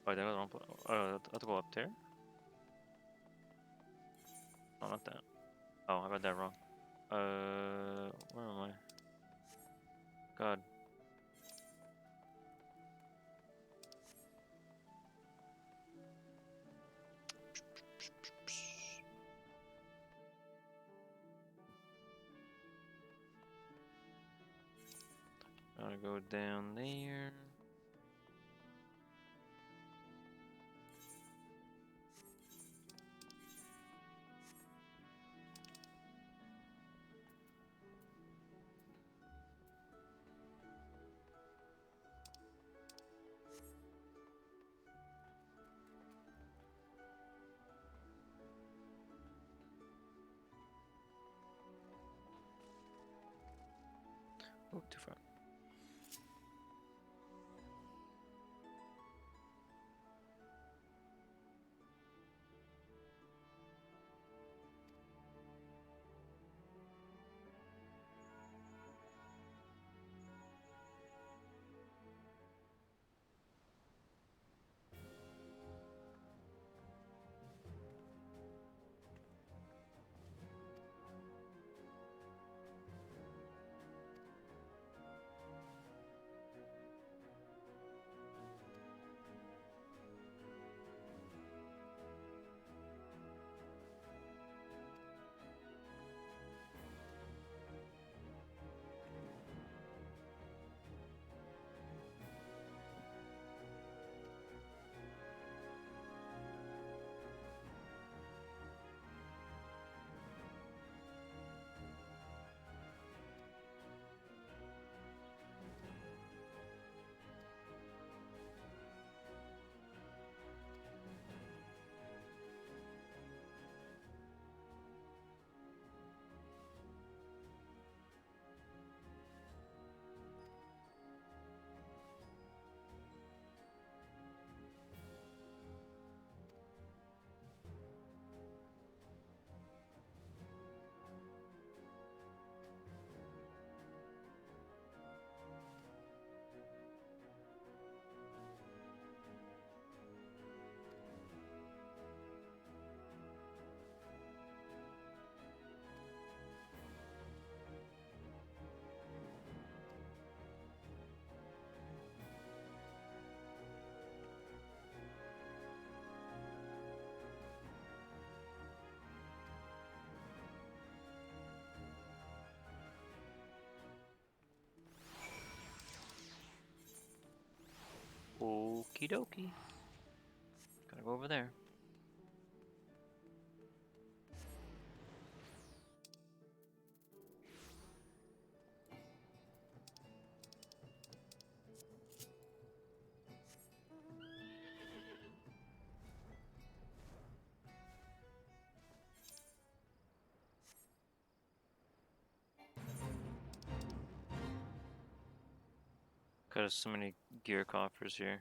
Oh, I think I was wrong. I have to go up there? No, not that. Oh, I read that wrong. Where am I? God. Gotta go down there. Oh, too far. Okie dokie. Gotta go over there. There's so many gear coffers here.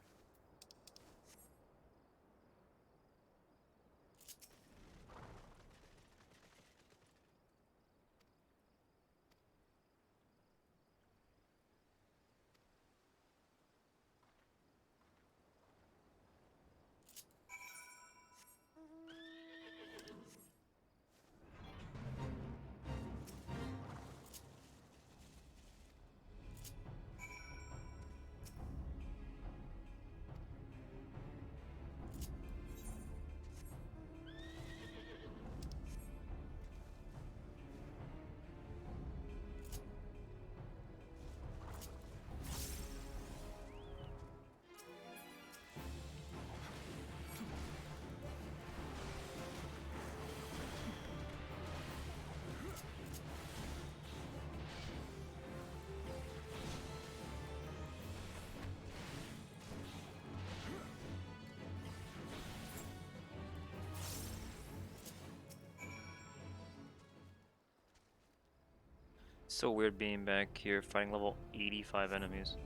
So weird being back here fighting level 85 enemies.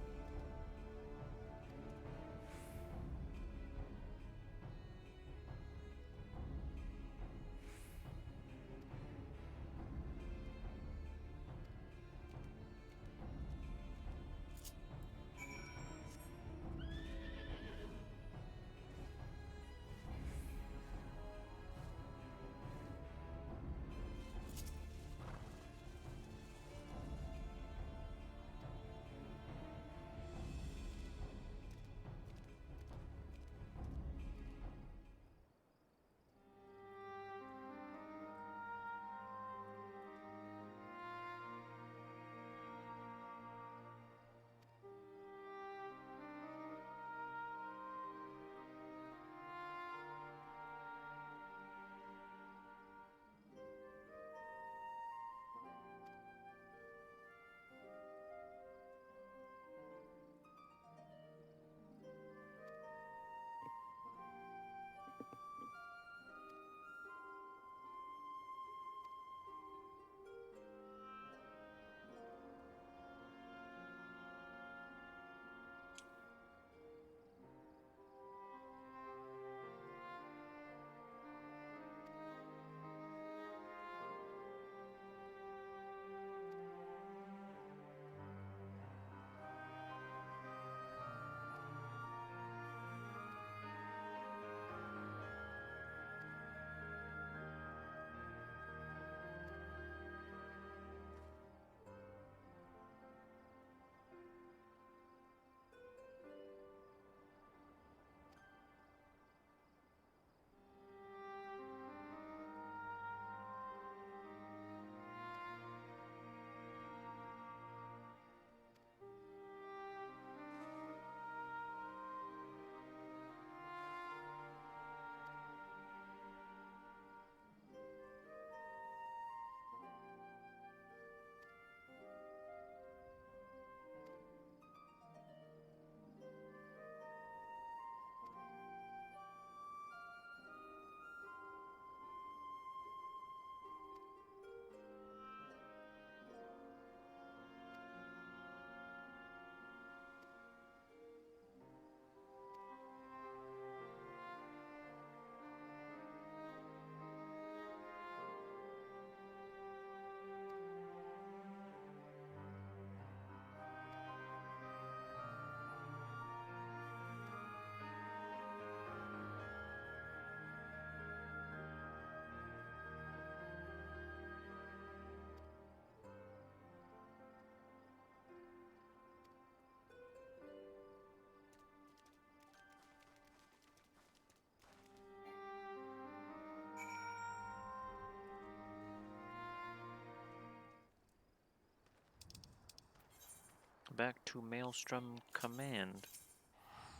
Back to Maelstrom Command.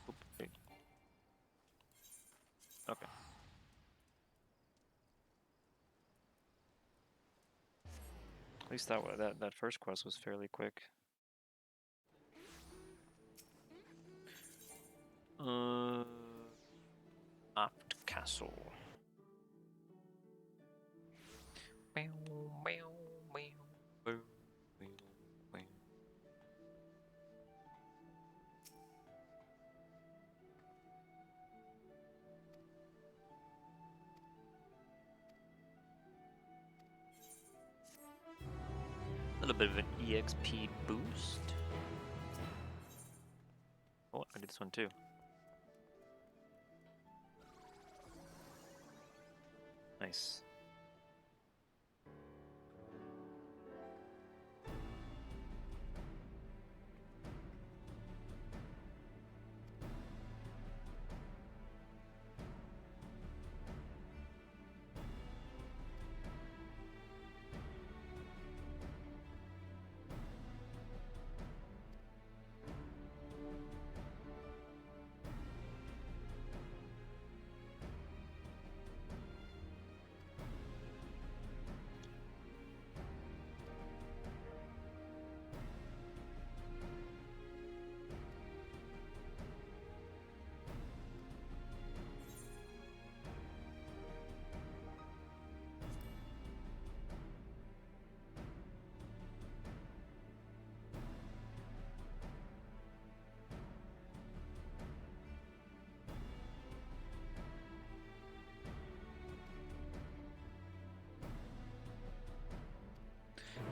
Oop, wait. Okay. At least that first quest was fairly quick. Aft Castle. little bit of an EXP boost. Oh, I did this one too. Nice.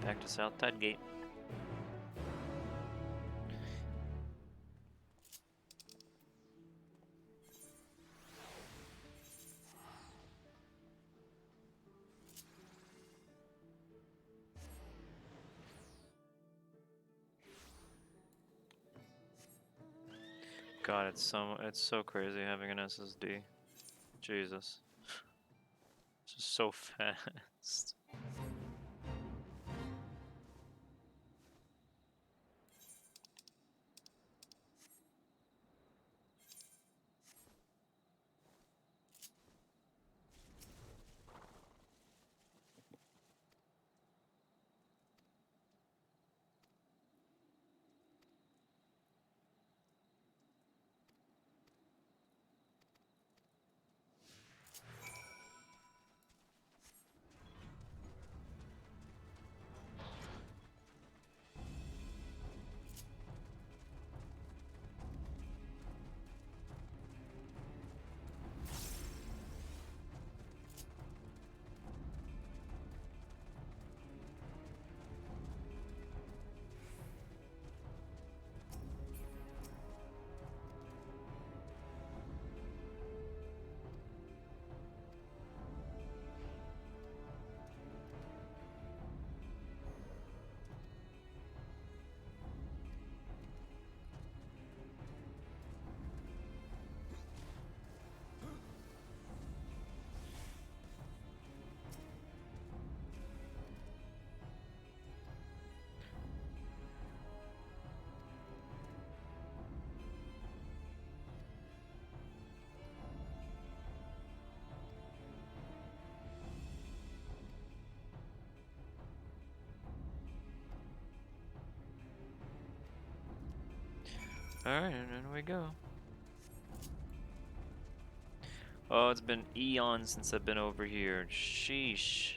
Back to South Tide Gate. God, it's so crazy having an SSD. Jesus. It's just so fast. Alright, and in we go. Oh, it's been eons since I've been over here. Sheesh.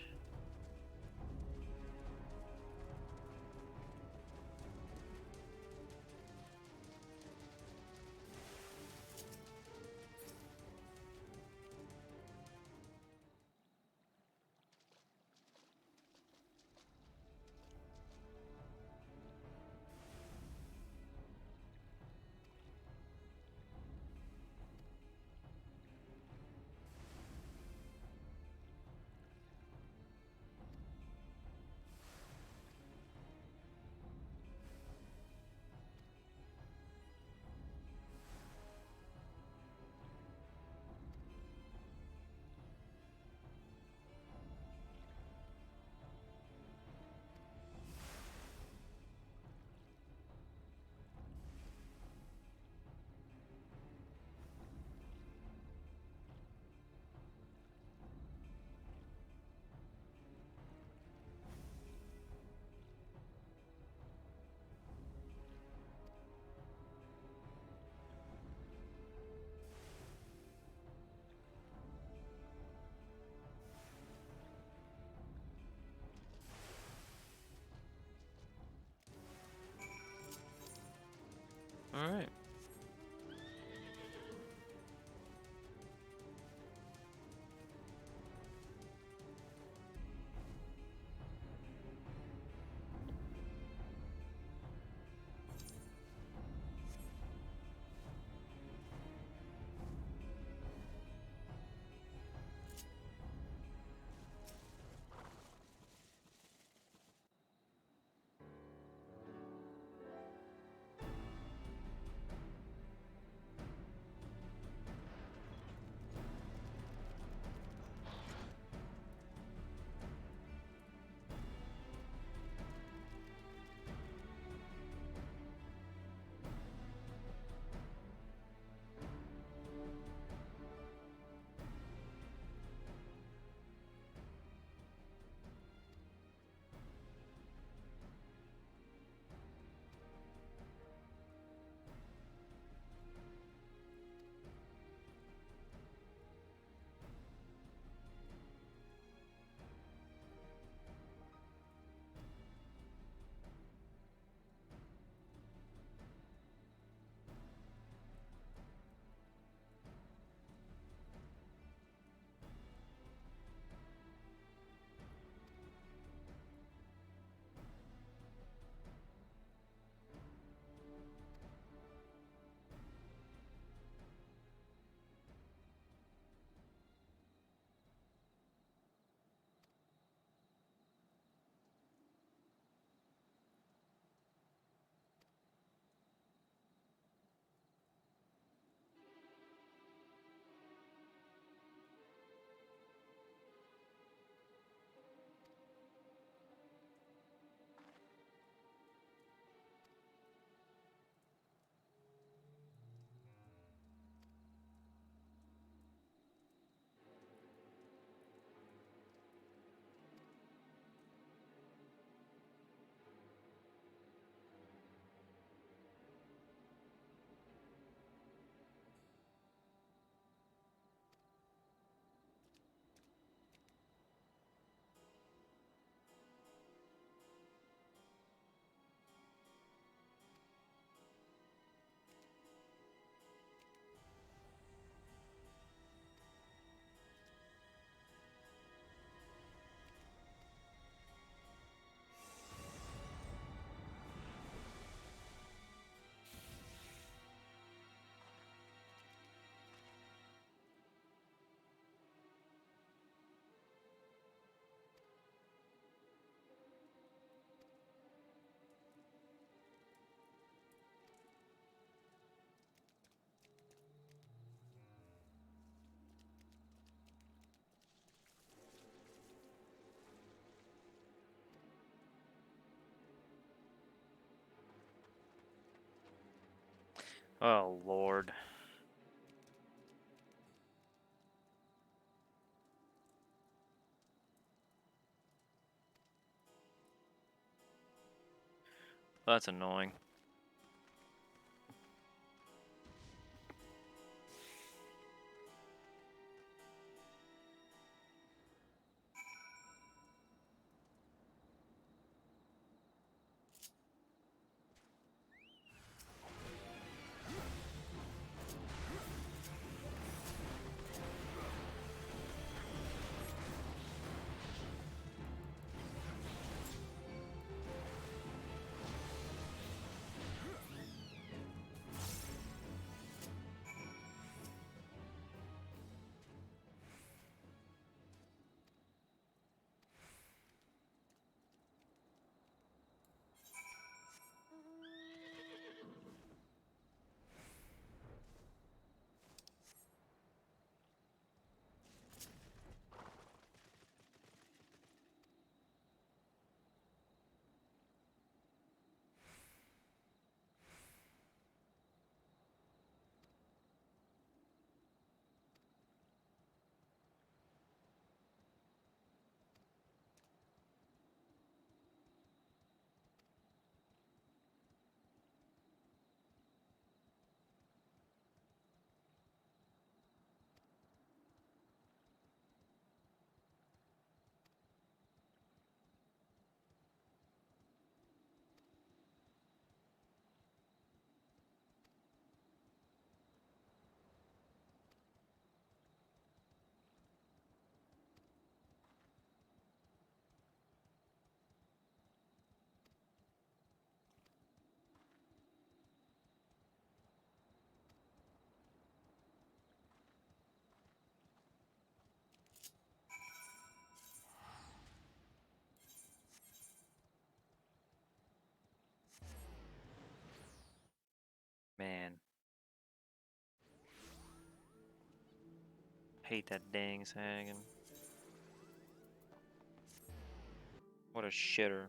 Oh, Lord. That's annoying. Man. Hate that dang Sagan. What a shitter.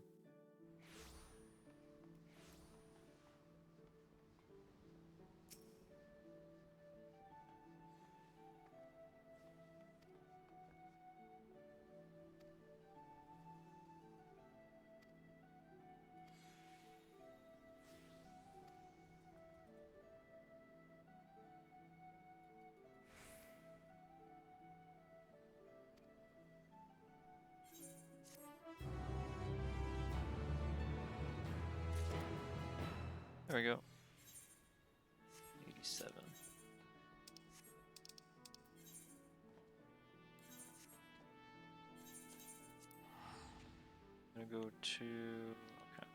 There we go. 87. I'm gonna go to... Okay.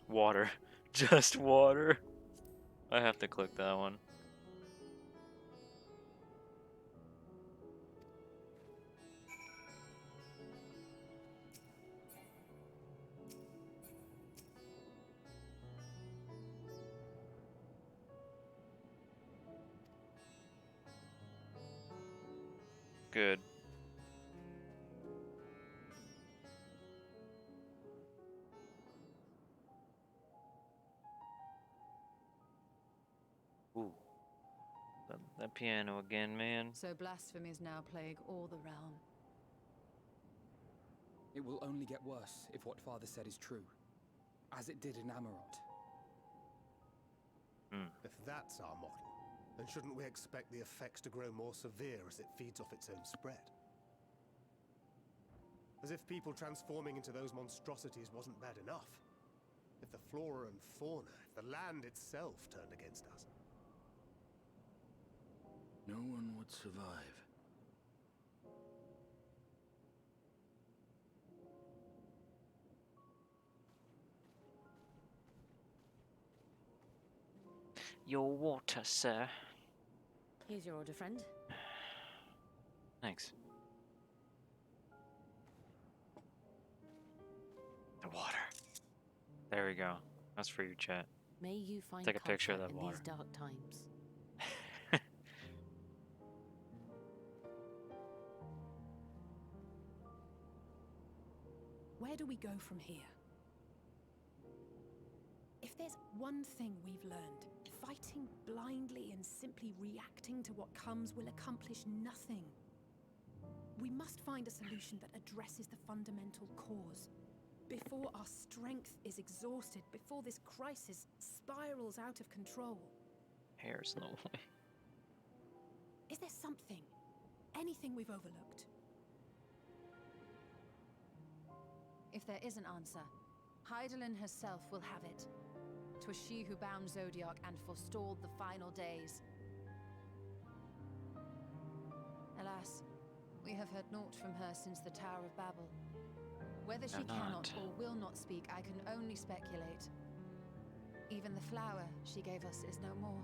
Water. Just water. I have to click that one. Good. Ooh. That piano again, man. So blasphemies now plague all the realm. It will only get worse if what Father said is true, as it did in Amarot. If that's our model, then shouldn't we expect the effects to grow more severe as it feeds off its own spread? As if people transforming into those monstrosities wasn't bad enough. If the flora and fauna, if the land itself turned against us. No one would survive. Your water, sir. Here's your order, friend. Thanks. The water. There we go. That's for you, chat. May you find Take a picture of comfort that in water. these dark times. Where do we go from here? If there's one thing we've learned, fighting blindly and simply reacting to what comes will accomplish nothing. We must find a solution that addresses the fundamental cause. Before our strength is exhausted, before this crisis spirals out of control. Hair's no way. Is there something, anything we've overlooked? If there is an answer, Hydaelyn herself will have it. 'Twas she who bound Zodiac and forestalled the final days. Alas, we have heard naught from her since the Tower of Babel. Whether she cannot or will not speak, I can only speculate. Even the flower she gave us is no more.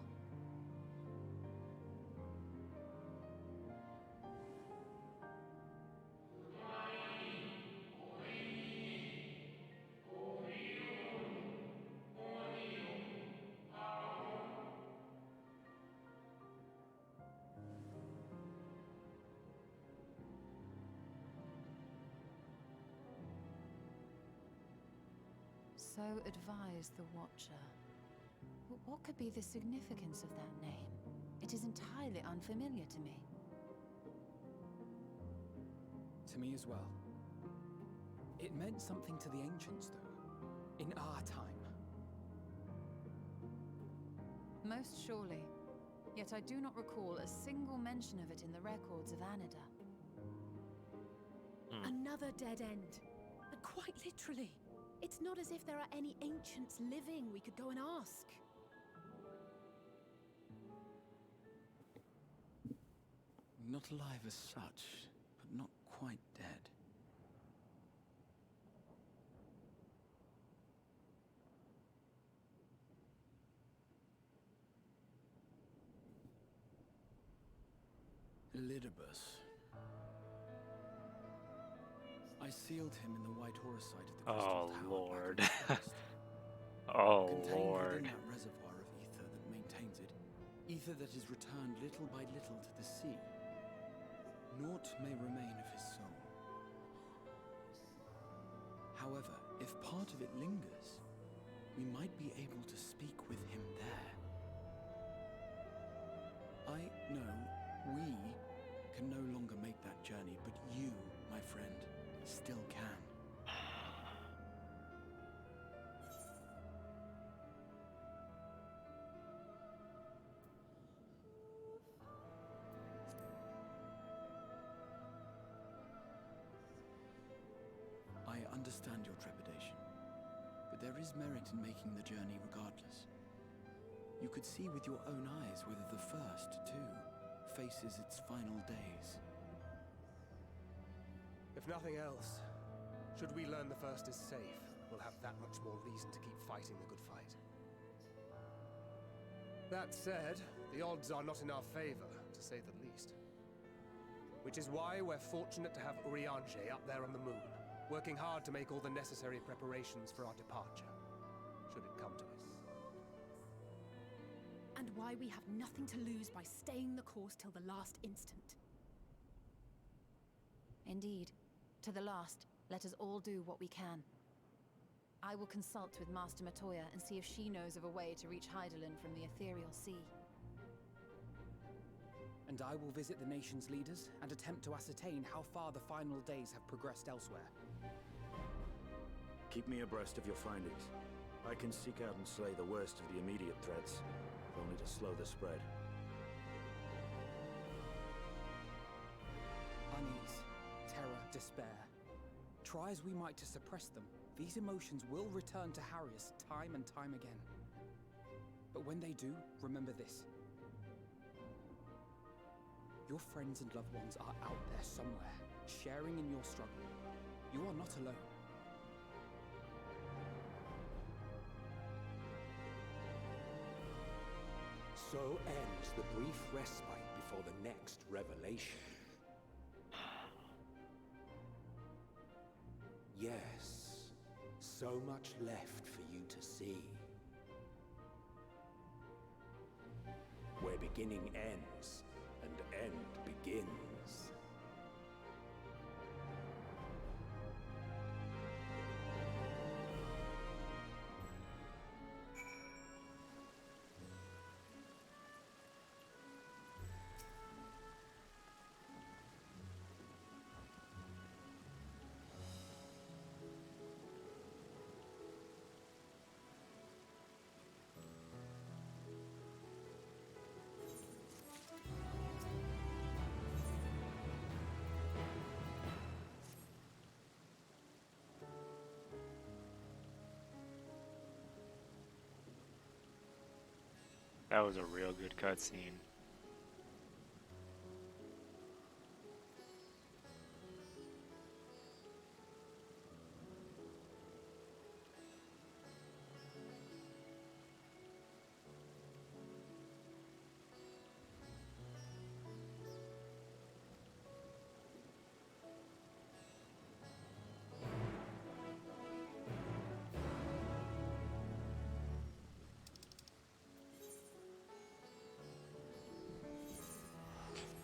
So advised the Watcher. What could be the significance of that name? It is entirely unfamiliar to me. To me as well. It meant something to the ancients, though. In our time. Most surely. Yet I do not recall a single mention of it in the records of Anida. Another dead end. Quite literally. It's not as if there are any ancients living we could go and ask. Not alive as such, but not quite dead. Elidibus. I sealed him in the White Horusite at the Crystal Tower. Lord. Contained Lord. within that reservoir of ether that maintains it, ether that is returned little by little to the sea. Naught may remain of his soul. However, if part of it lingers, we might be able to speak with him there. I know we can no longer make that journey, but you, my friend, still can. I understand your trepidation, but there is merit in making the journey regardless. You could see with your own eyes whether the first, too, faces its final days. If nothing else, should we learn the first is safe, we'll have that much more reason to keep fighting the good fight. That said, the odds are not in our favor, to say the least. Which is why we're fortunate to have Urianger up there on the moon, working hard to make all the necessary preparations for our departure, should it come to us. And why we have nothing to lose by staying the course till the last instant. Indeed. To the last, let us all do what we can. I will consult with Master Matoya and see if she knows of a way to reach Hydaelyn from the ethereal sea. And I will visit the nation's leaders and attempt to ascertain how far the final days have progressed elsewhere. Keep me abreast of your findings. I can seek out and slay the worst of the immediate threats, if only to slow the spread. Unease, terror, despair. Try as we might to suppress them, these emotions will return to harry us time and time again. But when they do, remember this. Your friends and loved ones are out there somewhere, sharing in your struggle. You are not alone. So ends the brief respite before the next revelation. Yes, so much left for you to see. Where beginning ends and end begins. That was a real good cutscene.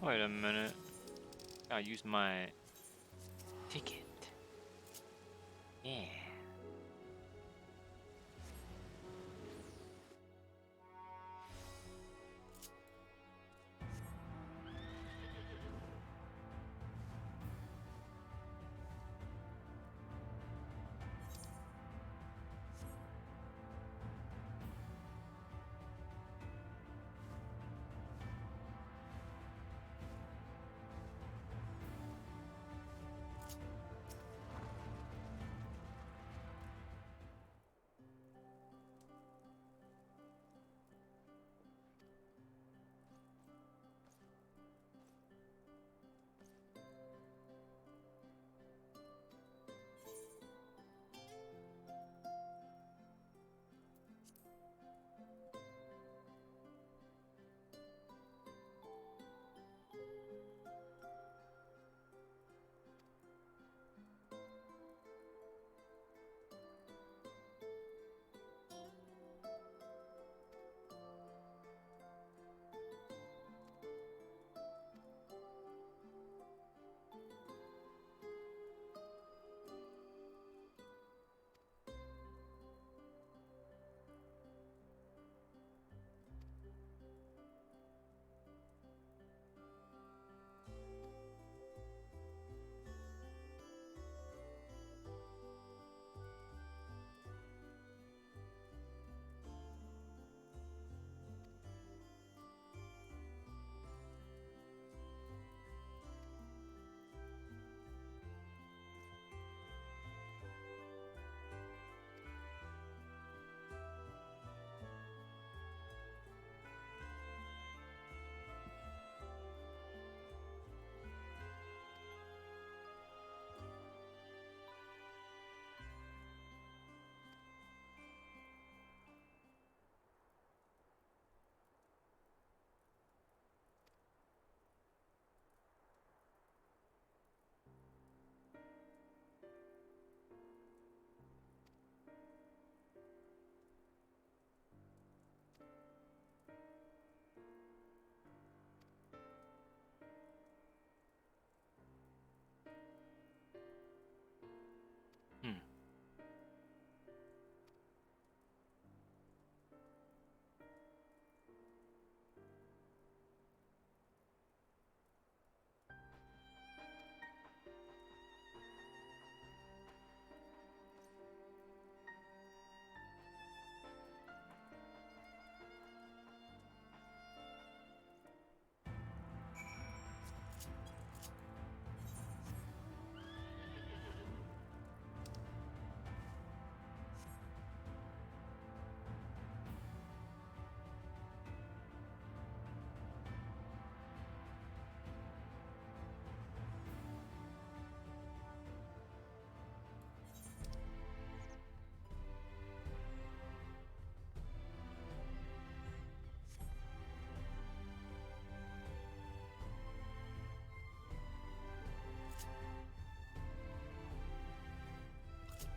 Wait a minute. I'll use my ticket. Yeah.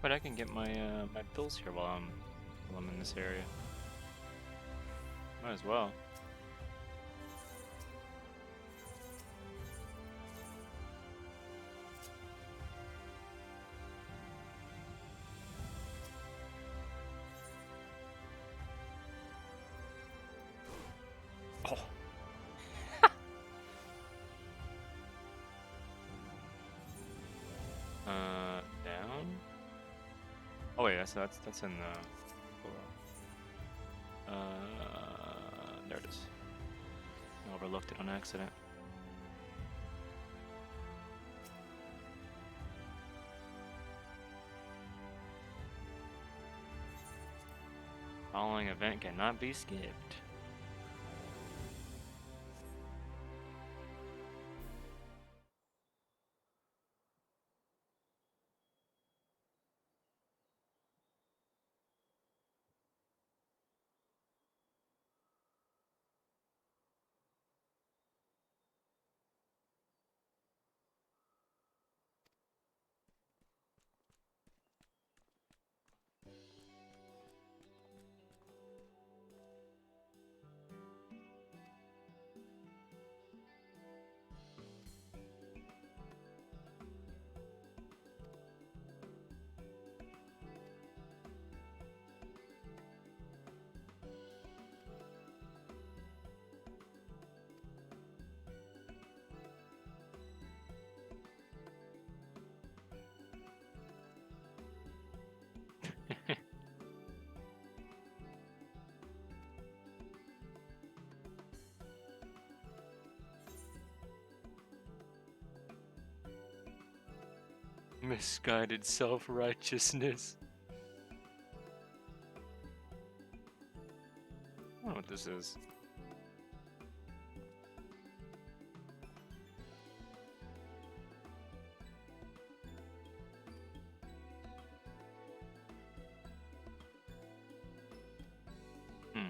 But I can get my my pills here while I'm in this area. Might as well. Oh. Down. Oh wait, that's in the. Hold on. There it is. I overlooked it on accident. Following event cannot be skipped. Misguided self-righteousness. I don't know what this is. Hmm.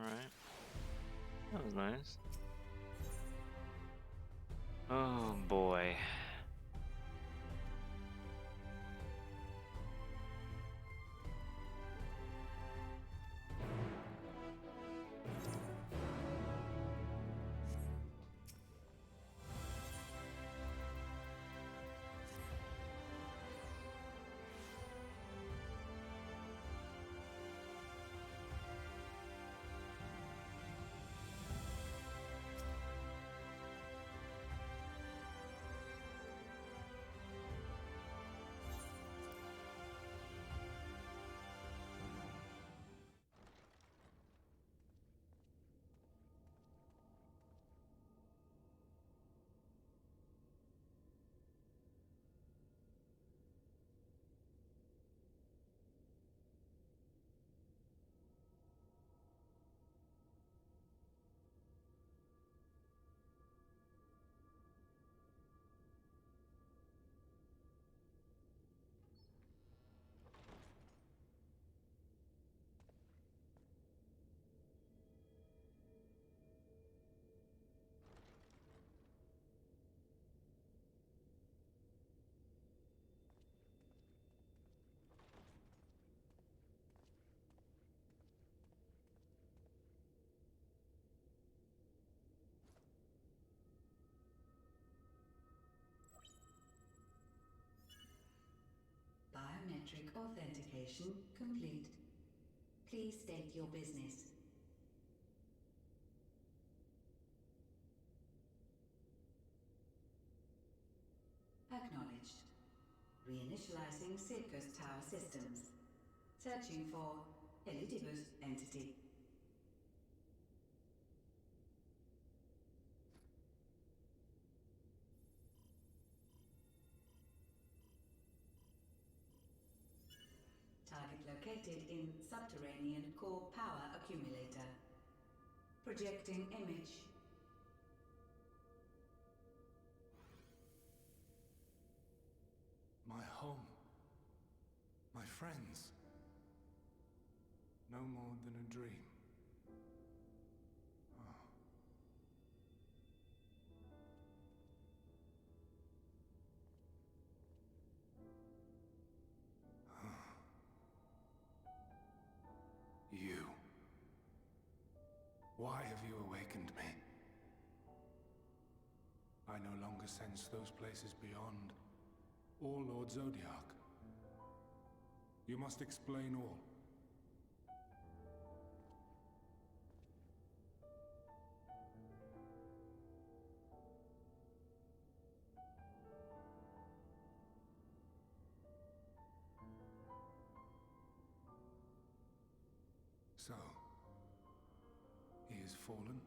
Alright. That was nice. Oh boy. Biometric authentication complete. Please state your business. Acknowledged. Reinitializing Circus Tower systems. Searching for Elidibus entity. Target located in subterranean core power accumulator. Projecting image. My home. My friends. No more than a dream. You. Why have you awakened me? I no longer sense those places beyond, or Lord Zodiac. You must explain all. So, he is fallen,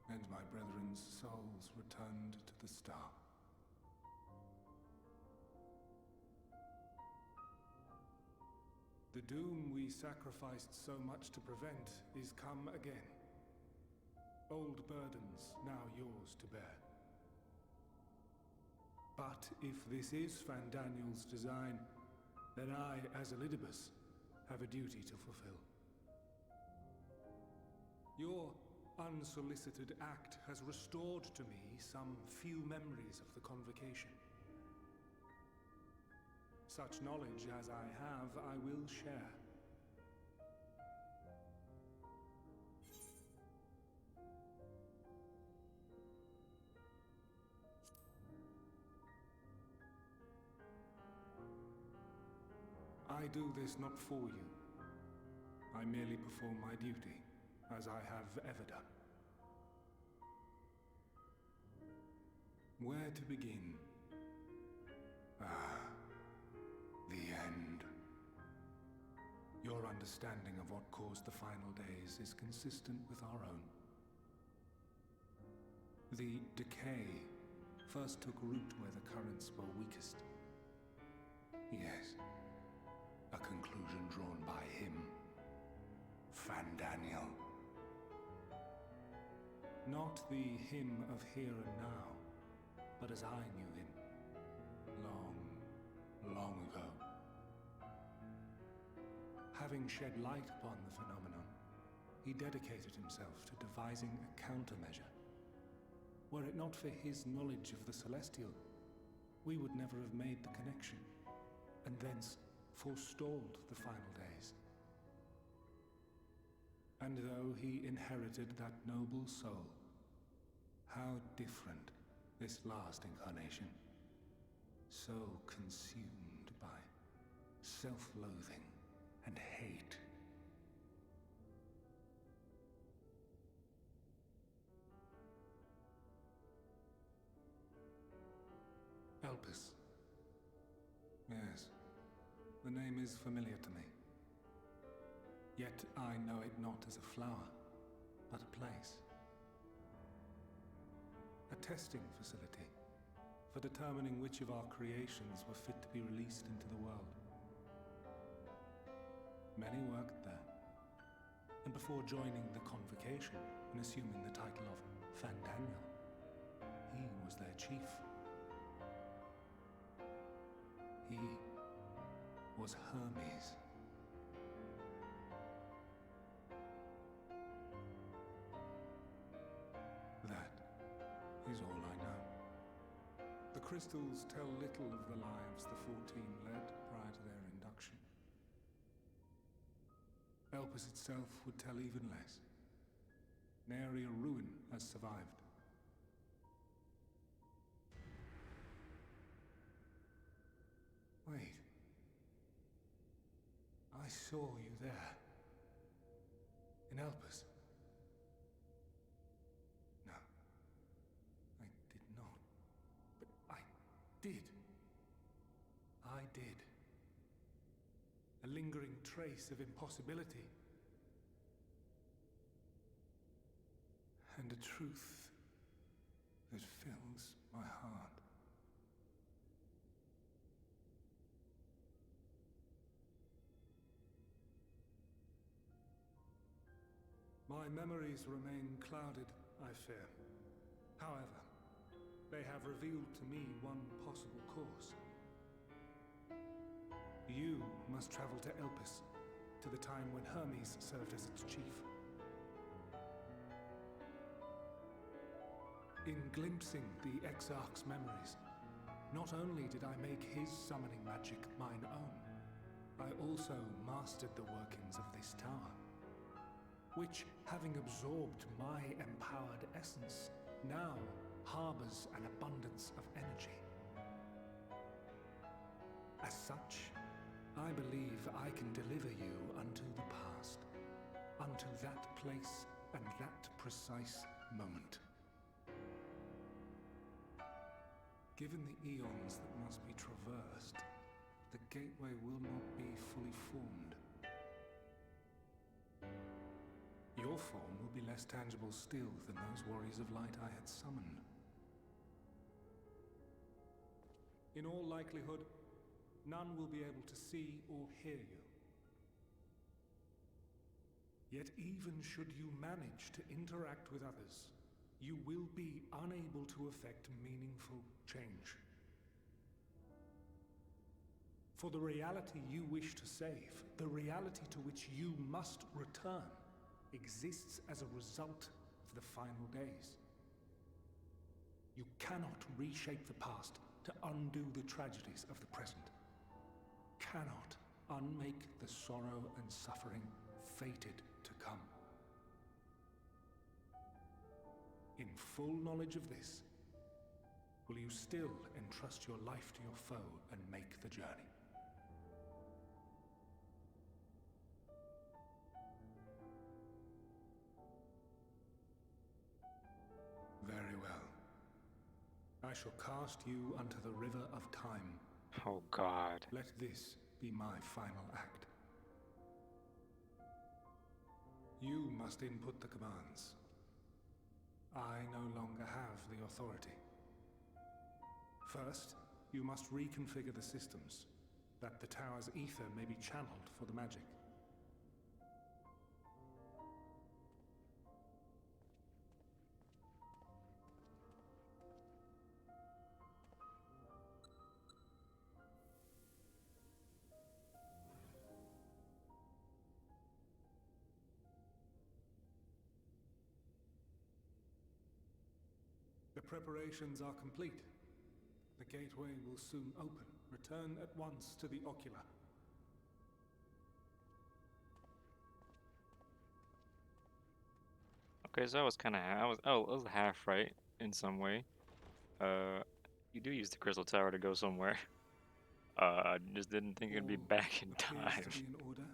and my brethren's souls returned to the star. The doom we sacrificed so much to prevent is come again. Old burdens now yours to bear. But if this is Fandaniel's design, then I, as Elidibus, have a duty to fulfill. Your unsolicited act has restored to me some few memories of the convocation. Such knowledge as I have, I will share. I do this not for you. I merely perform my duty, as I have ever done. Where to begin? The end. Your understanding of what caused the final days is consistent with our own. The decay first took root where the currents were weakest. Yes, a conclusion drawn by him, Fandaniel. Not the him of here and now, but as I knew him, long ago. Having shed light upon the phenomenon, he dedicated himself to devising a countermeasure. Were it not for his knowledge of the Celestial, we would never have made the connection, and thence forestalled the final days. And though he inherited that noble soul, how different this last incarnation. So consumed by self-loathing and hate. Elpis. Yes, the name is familiar to me. Yet I know it not as a flower, but a place. A testing facility for determining which of our creations were fit to be released into the world. Many worked there, and before joining the Convocation and assuming the title of Fandaniel, he was their chief. He was Hermes. That is all I know. The crystals tell little of the lives the 14 led prior to their induction. Elpis itself would tell even less. Nary a ruin has survived. Wait. I saw you there. In Elpis. No. I did not. But I did. I did. A lingering trace of impossibility. And a truth that fills my heart. My memories remain clouded, I fear. However, they have revealed to me one possible course. You must travel to Elpis, to the time when Hermes served as its chief. In glimpsing the Exarch's memories, not only did I make his summoning magic mine own, I also mastered the workings of this tower, which, having absorbed my empowered essence, now harbors an abundance of energy. As such, I believe I can deliver you unto the past, unto that place and that precise moment. Given the eons that must be traversed, the gateway will not be fully formed. Your form will be less tangible still than those warriors of light I had summoned. In all likelihood, none will be able to see or hear you. Yet even should you manage to interact with others, you will be unable to effect meaningful change. For the reality you wish to save, the reality to which you must return, exists as a result of the final days. You cannot reshape the past to undo the tragedies of the present. Cannot unmake the sorrow and suffering fated to come. In full knowledge of this, will you still entrust your life to your foe and make the journey? Very well. I shall cast you unto the river of time. Oh God. Let this be my final act. You must input the commands. I no longer have the authority. First, you must reconfigure the systems, that the tower's ether may be channeled for the magic. The preparations are complete. The gateway will soon open. Return at once to the Ocula. Okay, so I was kind of I was half right in some way. You do use the crystal tower to go somewhere. I just didn't think it'd be All back in appears time. to be in order.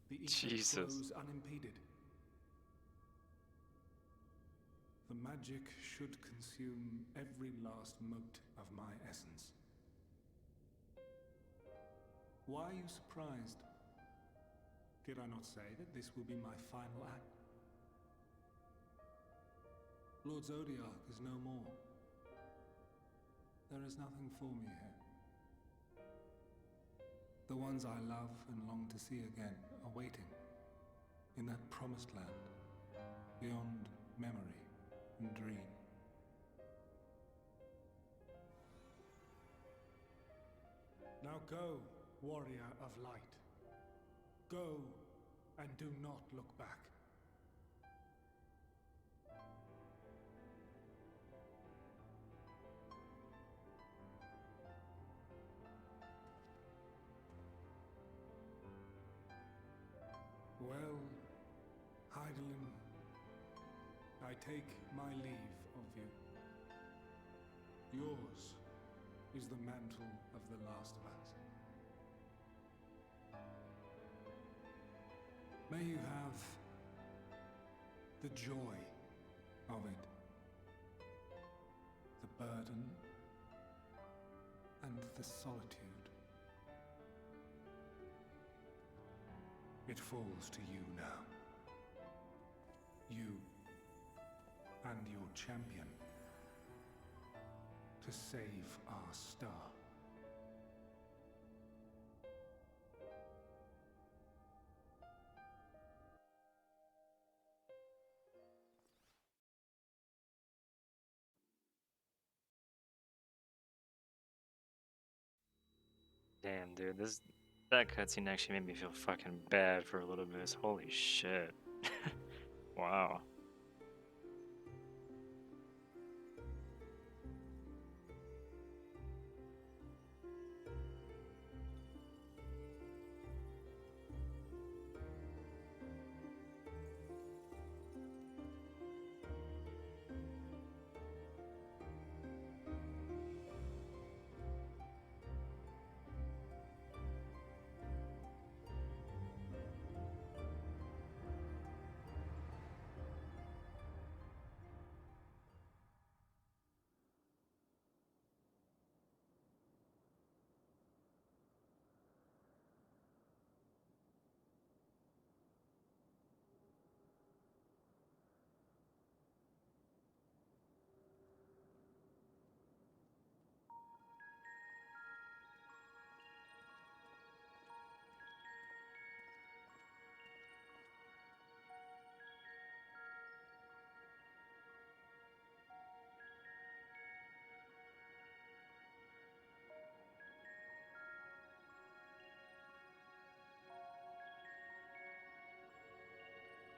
The ether Jesus. flows unimpeded. The magic should consume every last mote of my essence. Why are you surprised? Did I not say that this will be my final act? Lord Zodiac is no more. There is nothing for me here. The ones I love and long to see again are waiting in that promised land, beyond memory and dream. Now go, warrior of light. Go and do not look back. Well, Heidelin, I take my leave of you. Yours is the mantle of the last of us. May you have the joy of it, the burden, and the solitude. It falls to you now. You and your champion to save our star. Damn, dude, that cutscene actually made me feel fucking bad for a little bit. Holy shit. Wow.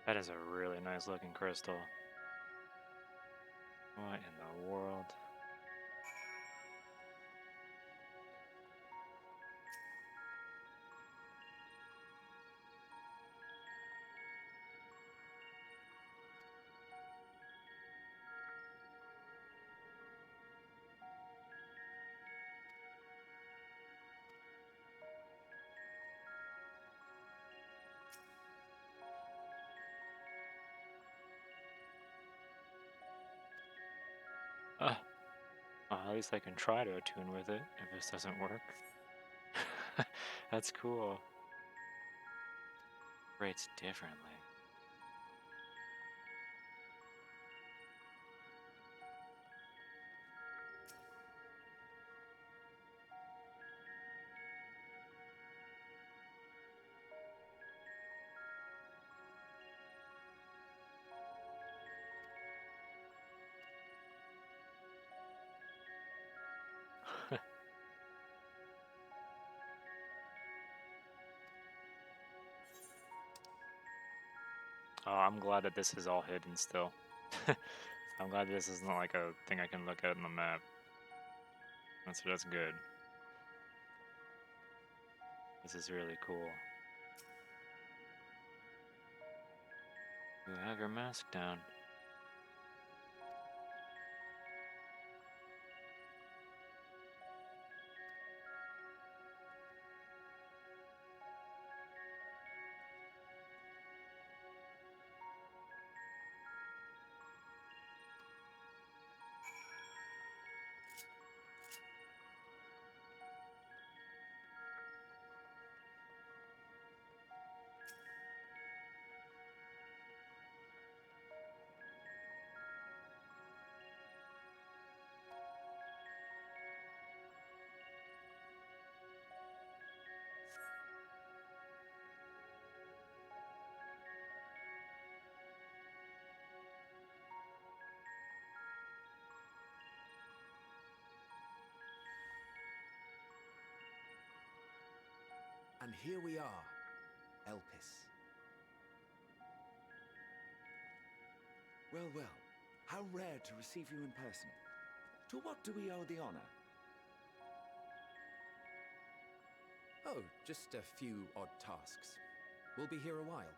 That is a really nice looking crystal. What in the world? At least I can try to attune with it if this doesn't work. That's cool. Rates differently. Oh, I'm glad that this is all hidden still. I'm glad this isn't like a thing I can look at on the map. That's good. This is really cool. You have your mask down. And here we are, Elpis. Well, well, how rare to receive you in person. To what do we owe the honor? Oh, just a few odd tasks. We'll be here a while.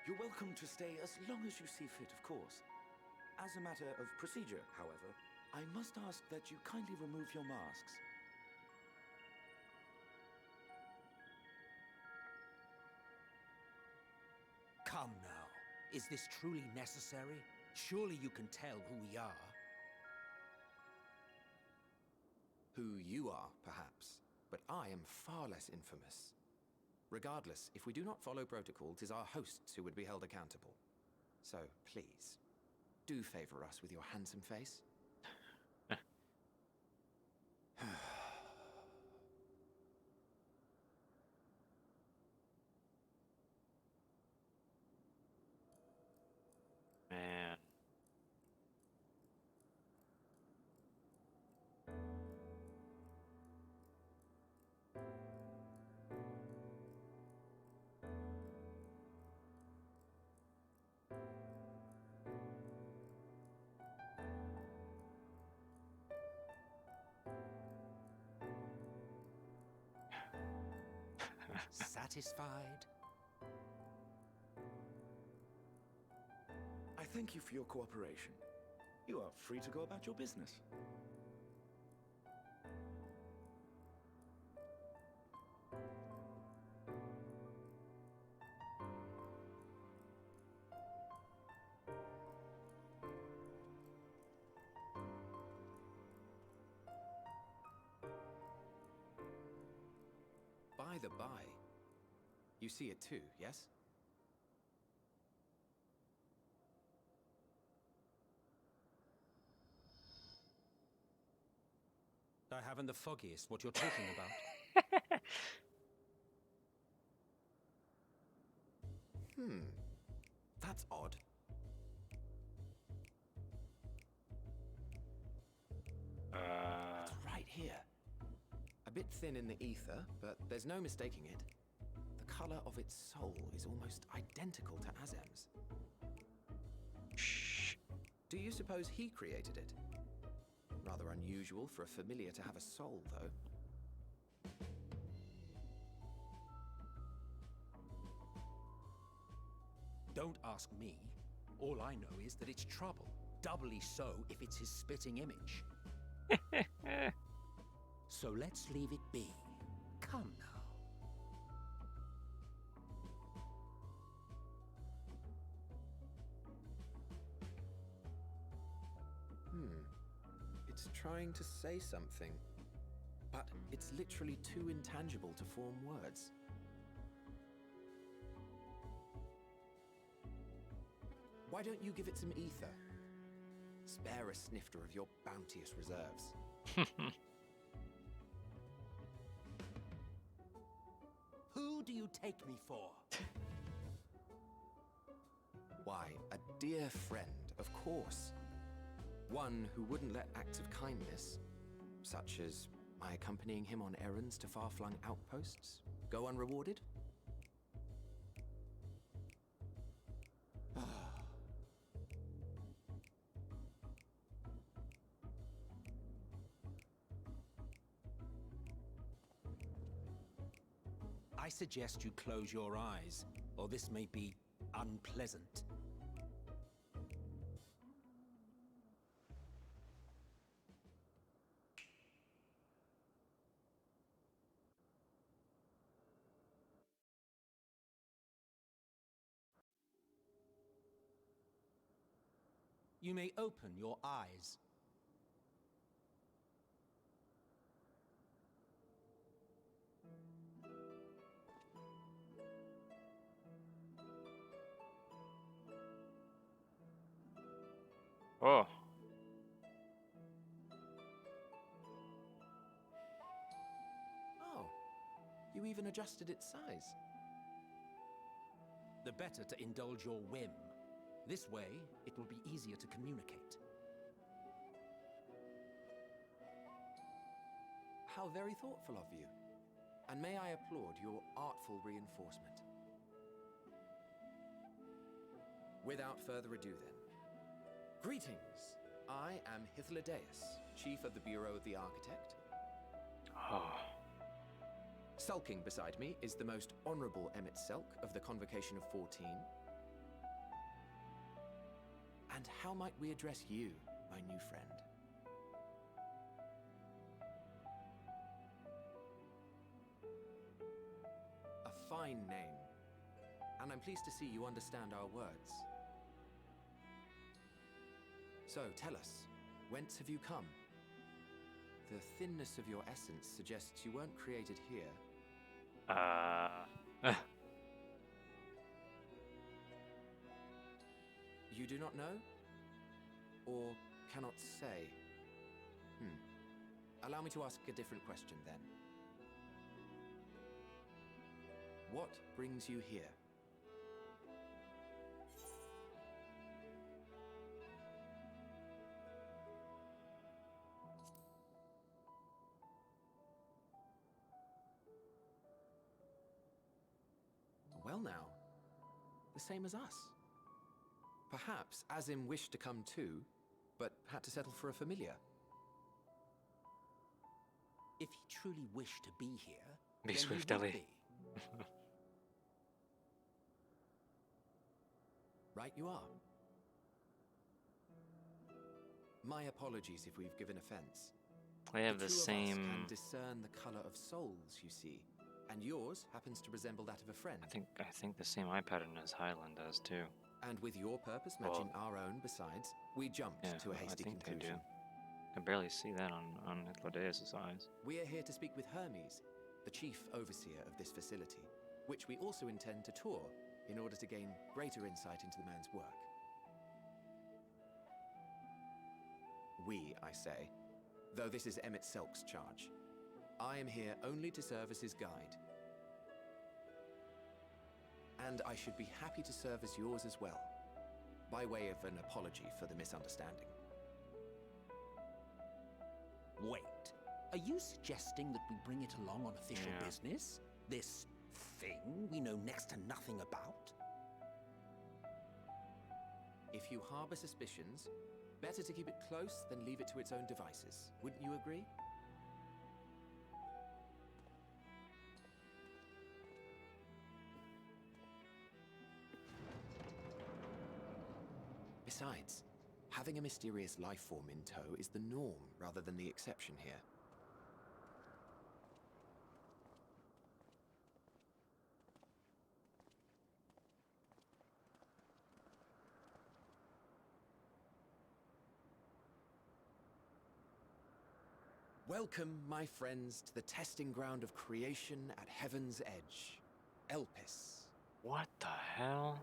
You're welcome to stay as long as you see fit, of course. As a matter of procedure, however, I must ask that you kindly remove your masks. Come now. Is this truly necessary? Surely you can tell who we are. Who you are, perhaps, but I am far less infamous. Regardless, if we do not follow protocol, 'tis our hosts who would be held accountable. So, please, do favor us with your handsome face. Man. Satisfied? I thank you for your cooperation. You are free to go about your business. By the by, you see it too, yes? I haven't the foggiest what you're talking about. That's odd. It's right here. A bit thin in the ether, but there's no mistaking it. The color of its soul is almost identical to Azem's. Shh. Do you suppose he created it? Rather unusual for a familiar to have a soul, though. Don't ask me. All I know is that it's trouble. Doubly so if it's his spitting image. So let's leave it be. Come now. It's trying to say something, but it's literally too intangible to form words. Why don't you give it some ether? Spare a snifter of your bounteous reserves. Who do you take me for? Why, a dear friend, of course. One who wouldn't let acts of kindness, such as my accompanying him on errands to far-flung outposts, go unrewarded? I suggest you close your eyes, or this may be unpleasant. You may open your eyes. Oh. Oh, you even adjusted its size. The better to indulge your whim. This way, it will be easier to communicate. How very thoughtful of you. And may I applaud your artful reinforcement. Without further ado then. Greetings! I am Hythlodaeus, Chief of the Bureau of the Architect. Oh. Sulking beside me is the most honorable Emmett Selk of the Convocation of 14. And how might we address you, my new friend? A fine name. And I'm pleased to see you understand our words. So, tell us, whence have you come? The thinness of your essence suggests you weren't created here. You do not know? Or cannot say? Allow me to ask a different question then. What brings you here? Well now, the same as us. Perhaps Azim wished to come too, but had to settle for a familiar. If he truly wished to be here, Be then swift, he would Ellie. be. Right you are. My apologies if we've given offense. They have the two of us same. can discern the color of souls, you see, and yours happens to resemble that of a friend. I think the same eye pattern as Highland does too. And with your purpose matching our own, besides, we jumped to a hasty I think conclusion. they do. I can barely see that on Hythlodaeus' eyes. We are here to speak with Hermes, the chief overseer of this facility, which we also intend to tour in order to gain greater insight into the man's work. We, I say, though this is Emmett Selk's charge. I am here only to serve as his guide. And I should be happy to serve as yours as well, by way of an apology for the misunderstanding. Wait, are you suggesting that we bring it along on official business? This thing we know next to nothing about? If you harbor suspicions, better to keep it close than leave it to its own devices. Wouldn't you agree? Besides, having a mysterious life form in tow is the norm rather than the exception here. Welcome, my friends, to the testing ground of creation at Heaven's Edge, Elpis. What the hell?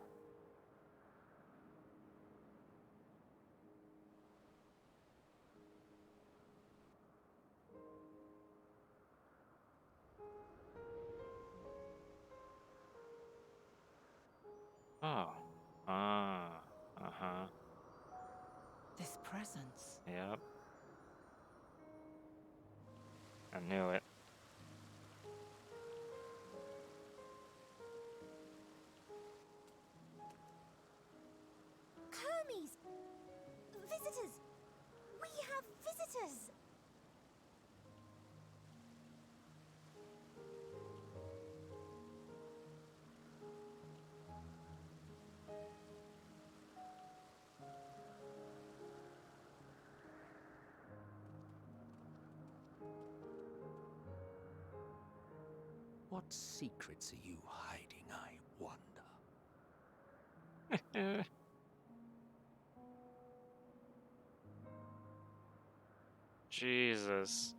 Oh. Uh-huh. This presence. Yep. I knew it. Hermes! Visitors! We have visitors! What secrets are you hiding, I wonder? Jesus.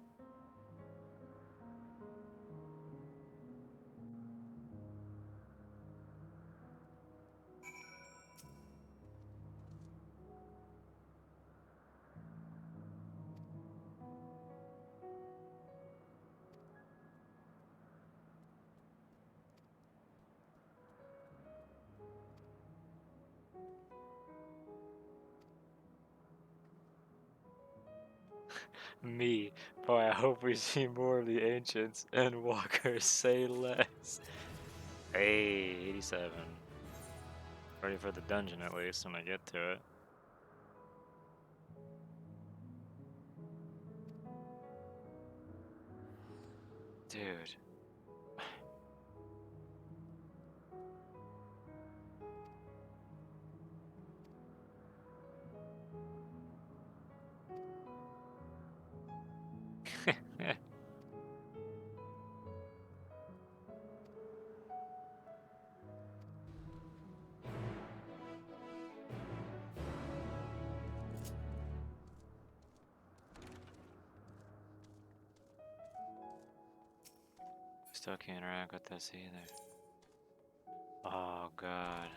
Me. Boy, I hope we see more of the ancients and walkers. Say less. Hey, 87. Ready for the dungeon at least when I get to it. Dude. Still can't interact with this either. Oh god.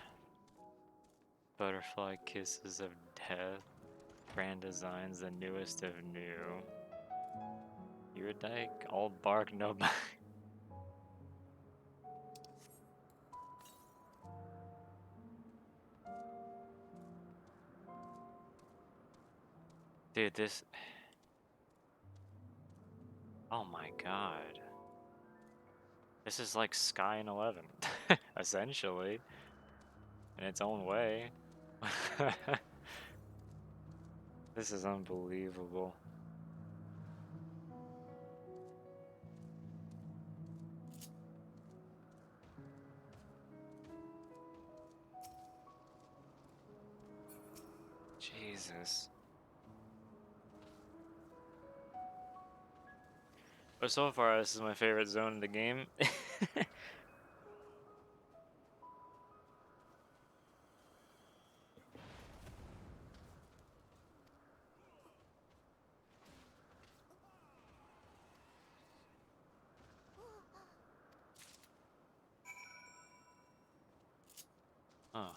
Butterfly kisses of death. Brand designs the newest of new. You're a dyke, all bark, no bite. Dude, this. Oh my god. This is like Sky in 11, essentially, in its own way. This is unbelievable. Jesus. But so far, this is my favorite zone in the game. Oh.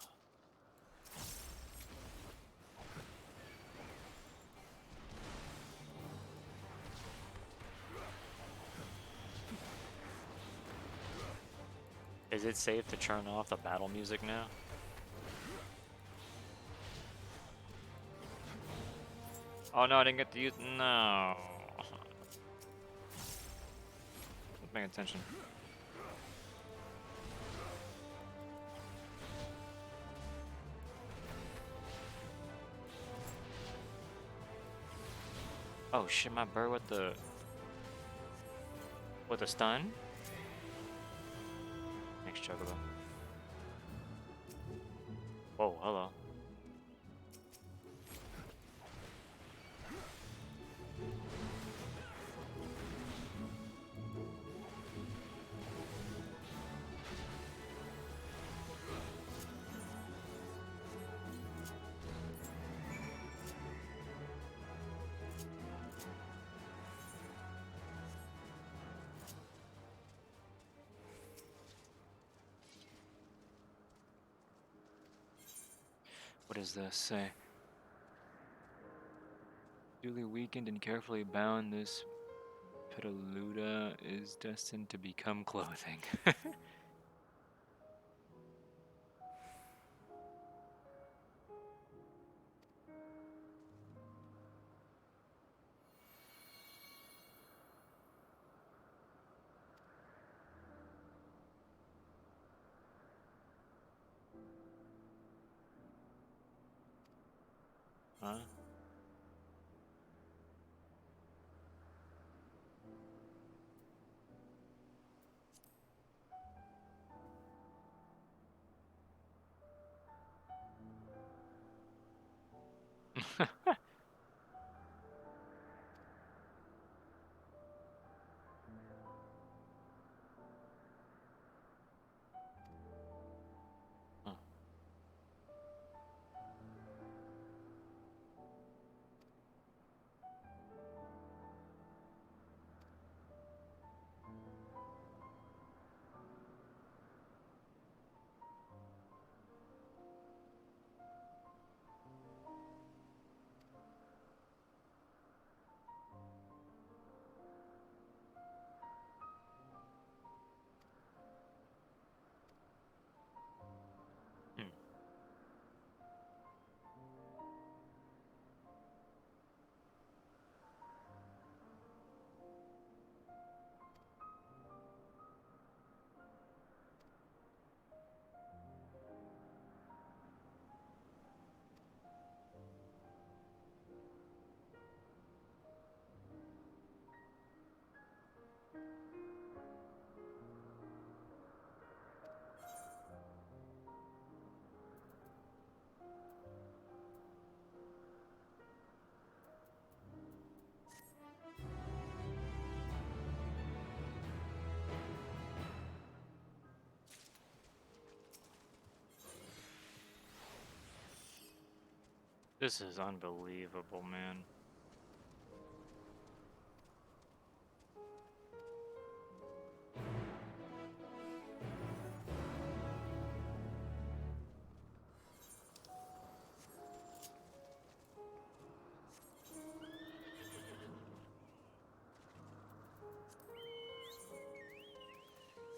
Is it safe to turn off the battle music now? Oh no, I didn't get to use. No. Not paying attention. Oh shit, my bird with the stun? Thanks, Chocobo. Whoa, hello. What does this say? Duly weakened and carefully bound, this Petaluda is destined to become clothing. Huh? This is unbelievable, man.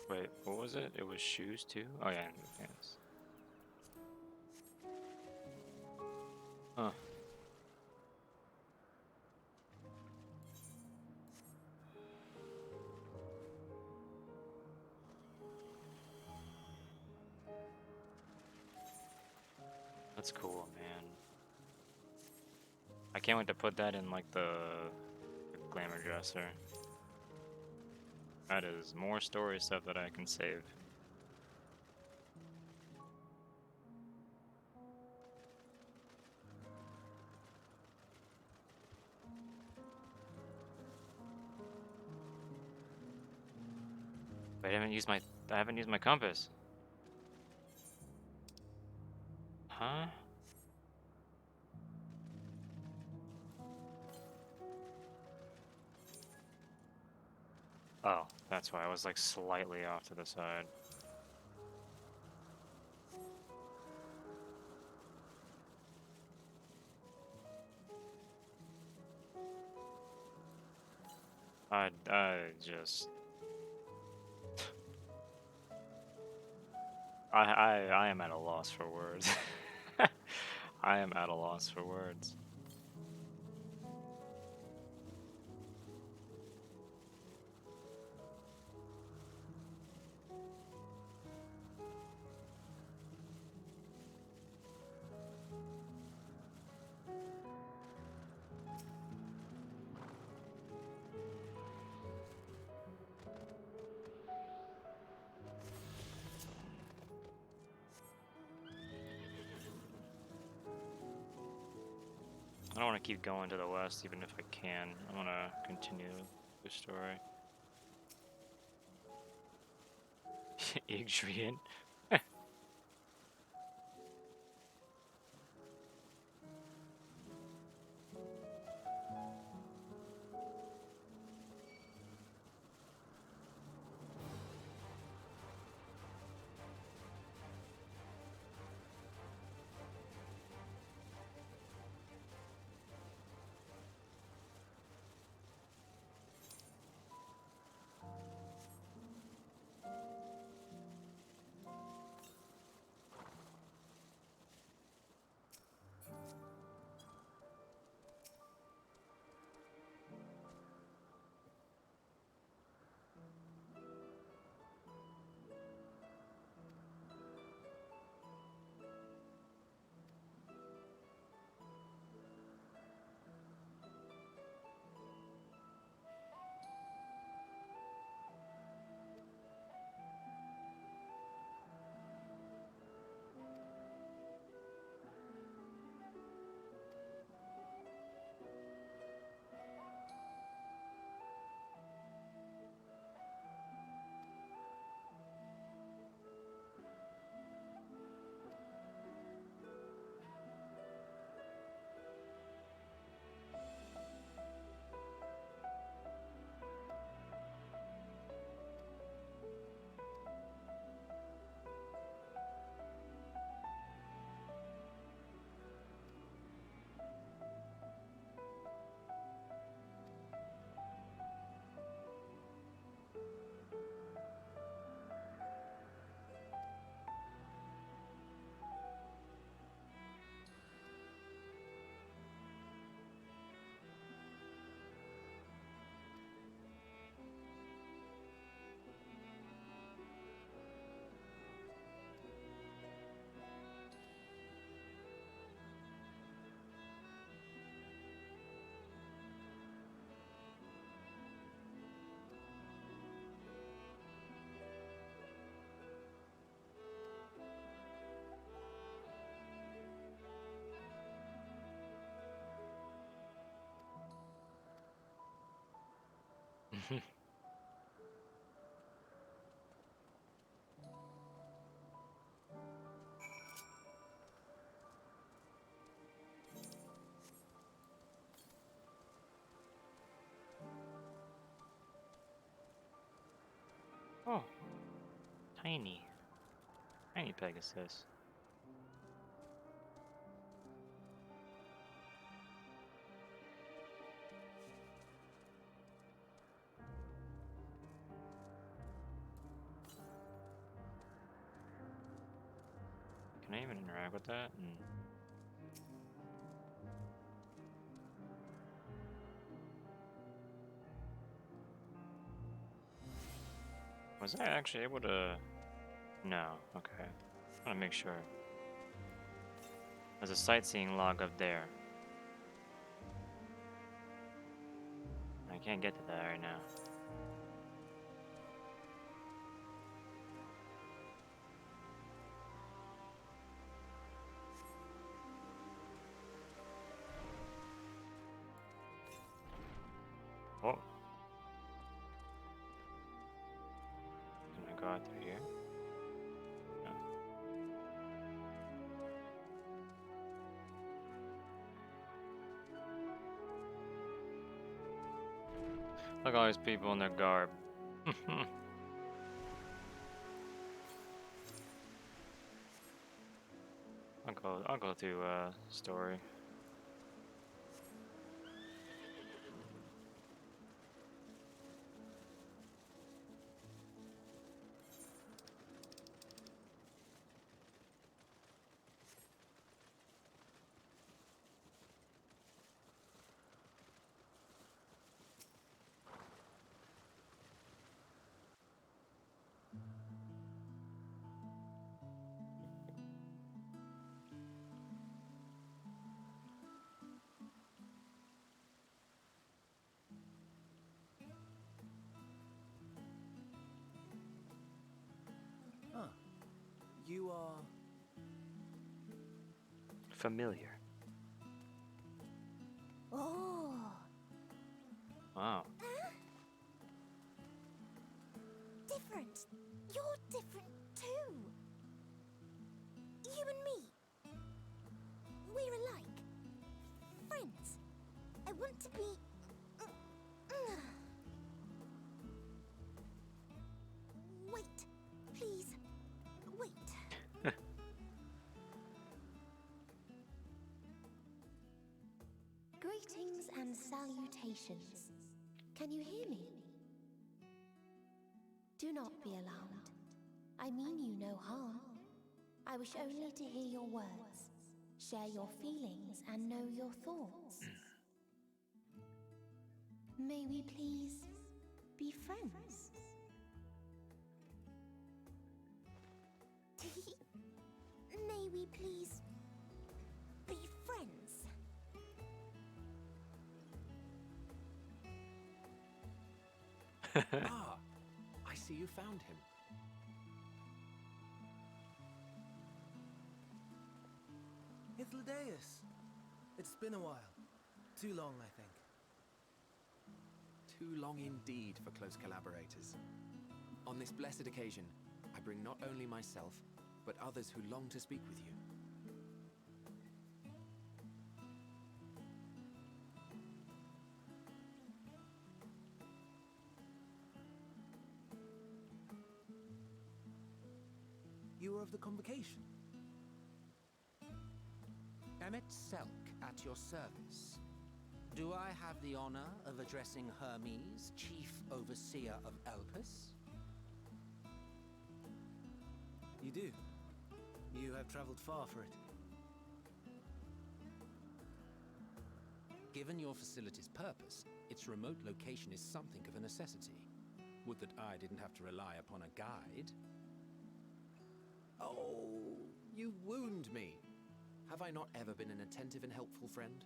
Wait, what was it? It was shoes too? Oh yeah, and pants. Huh. That's cool, man. I can't wait to put that in like the glamour dresser. That is more story stuff that I can save. Wait, I haven't used my compass. Huh? Oh, that's why I was like slightly off to the side. I just I am at a loss for words. I am at a loss for words. I don't want to keep going to the west, even if I can. I want to continue the story. Adrian. Tiny. Tiny Pegasus. Can I even interact with that? Was I actually able to? No. Okay. I want to make sure. There's a sightseeing log up there. I can't get to that right now. Oh. Can I go out through here? No. Look at all these people in their garb. I'll go through story. Huh. You are... Familiar. Oh. Wow. Different. You're different too. You and me. We're alike. Friends. I want to be... Wait. Please. Wait. Greetings and salutations. Can you hear me? Do not be alarmed. I mean you no harm. I wish only to hear your words, share your feelings, and know your thoughts. May we please be friends? May we please be friends? Ah, I see you found him. Ithildaeus. It's been a while. Too long, I think. Too long indeed for close collaborators. On this blessed occasion, I bring not only myself, but others who long to speak with you. You are of the convocation? Emmet Selk at your service. Do I have the honor of addressing Hermes, Chief Overseer of Elpis? You do. You have traveled far for it. Given your facility's purpose, its remote location is something of a necessity. Would that I didn't have to rely upon a guide. Oh, you wound me. Have I not ever been an attentive and helpful friend?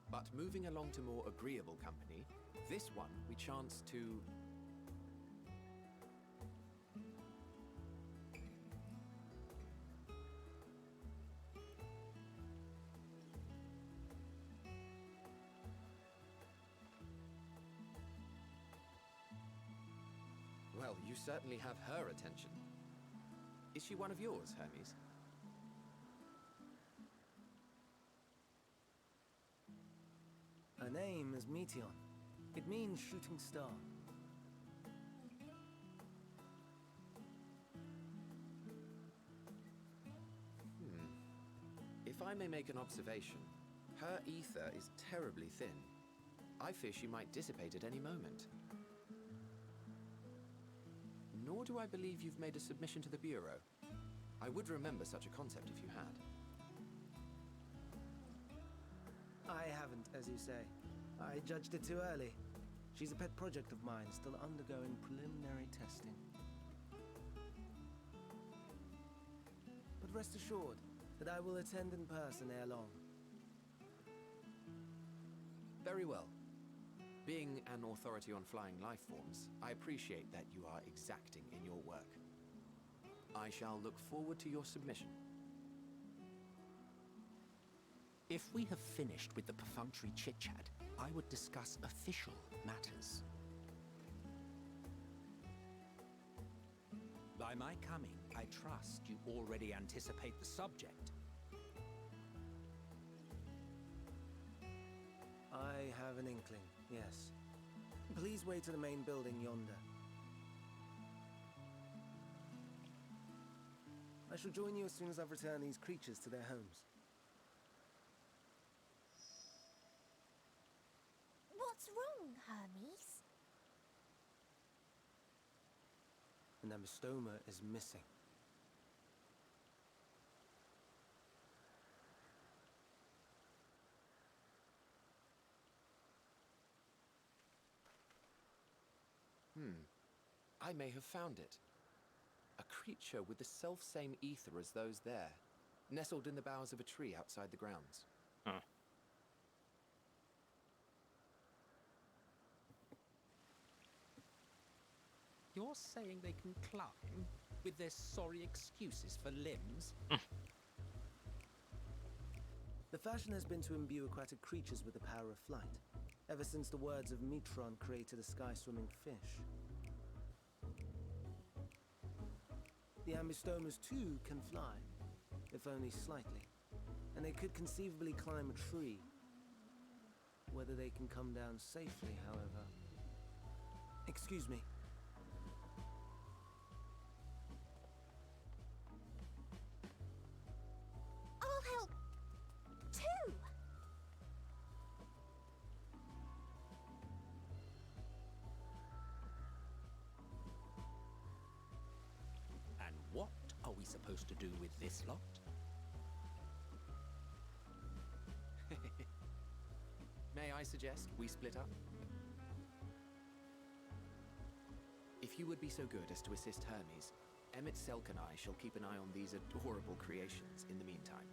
But moving along to more agreeable company, this one we chance to... Well, you certainly have her attention. Is she one of yours, Hermes? Her name is Meteon. It means shooting star. I may make an observation, her ether is terribly thin. I fear she might dissipate at any moment. Nor do I believe you've made a submission to the Bureau. I would remember such a concept if you had. I haven't, as you say. I judged it too early. She's a pet project of mine, still undergoing preliminary testing. But rest assured that I will attend in person ere long. Very well. Being an authority on flying life forms, I appreciate that you are exacting in your work. I shall look forward to your submission. If we have finished with the perfunctory chit-chat, I would discuss official matters. By my coming, I trust you already anticipate the subject. I have an inkling, yes. Please wait to the main building yonder. I shall join you as soon as I've returned these creatures to their homes. What's wrong, Hermes? An ambystoma is missing. I may have found it. A creature with the self-same ether as those there, nestled in the boughs of a tree outside the grounds. Huh. You're saying they can climb with their sorry excuses for limbs? The fashion has been to imbue aquatic creatures with the power of flight, ever since the words of Metron created a sky-swimming fish. The ambystomas too can fly, if only slightly, and they could conceivably climb a tree. Whether they can come down safely, however... Excuse me. I'll help too. And what are we supposed to do with this lot? May I suggest we split up? If you would be so good as to assist Hermes, Emmett Selk and I shall keep an eye on these adorable creations in the meantime.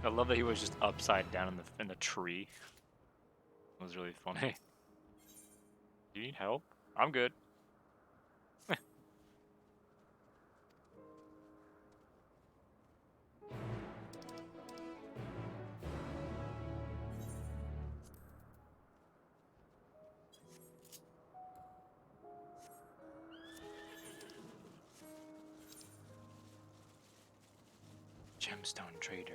I love that he was just upside down in the tree. It was really funny. Do you need help? I'm good. Gemstone trader.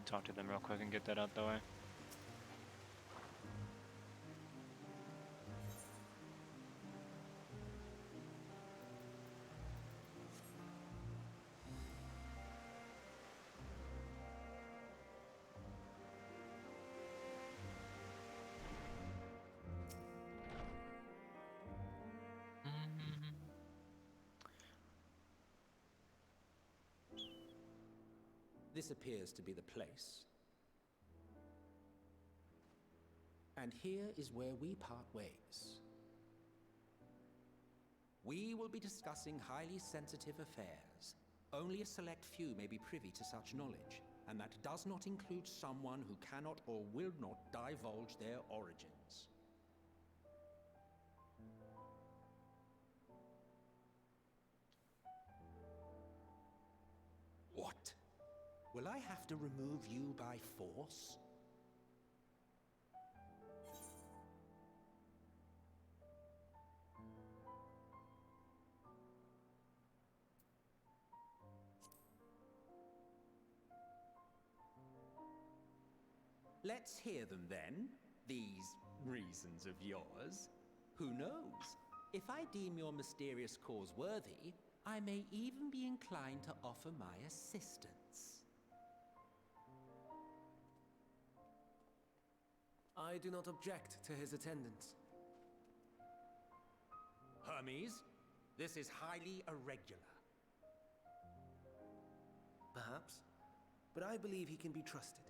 Talk to them real quick and get that out the way. This appears to be the place. And here is where we part ways. We will be discussing highly sensitive affairs. Only a select few may be privy to such knowledge, and that does not include someone who cannot or will not divulge their origins. What? Will I have to remove you by force? Let's hear them then, these reasons of yours. Who knows? If I deem your mysterious cause worthy, I may even be inclined to offer my assistance. I do not object to his attendance. Hermes, this is highly irregular. Perhaps, but I believe he can be trusted.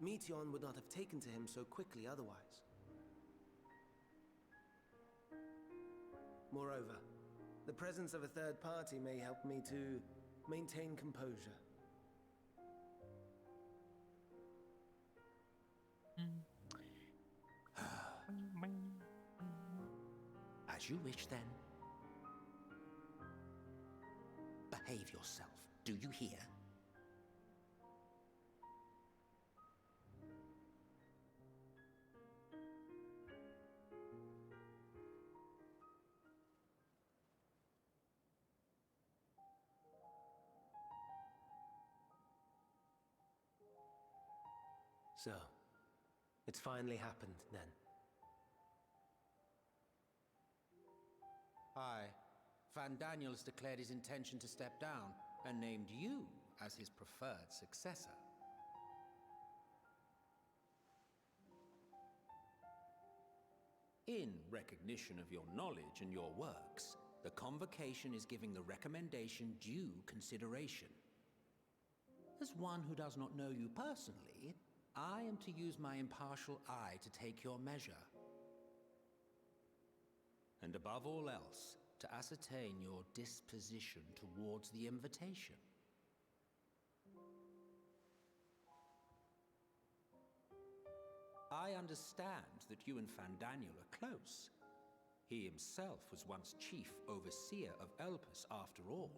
Meteon would not have taken to him so quickly otherwise. Moreover, the presence of a third party may help me to maintain composure. As you wish, then. Behave yourself, do you hear? So, it's finally happened, then. Aye. Van Daniels declared his intention to step down and named you as his preferred successor. In recognition of your knowledge and your works, the Convocation is giving the recommendation due consideration. As one who does not know you personally, I am to use my impartial eye to take your measure. And above all else, to ascertain your disposition towards the invitation. I understand that you and Fandaniel are close. He himself was once chief overseer of Elpis after all.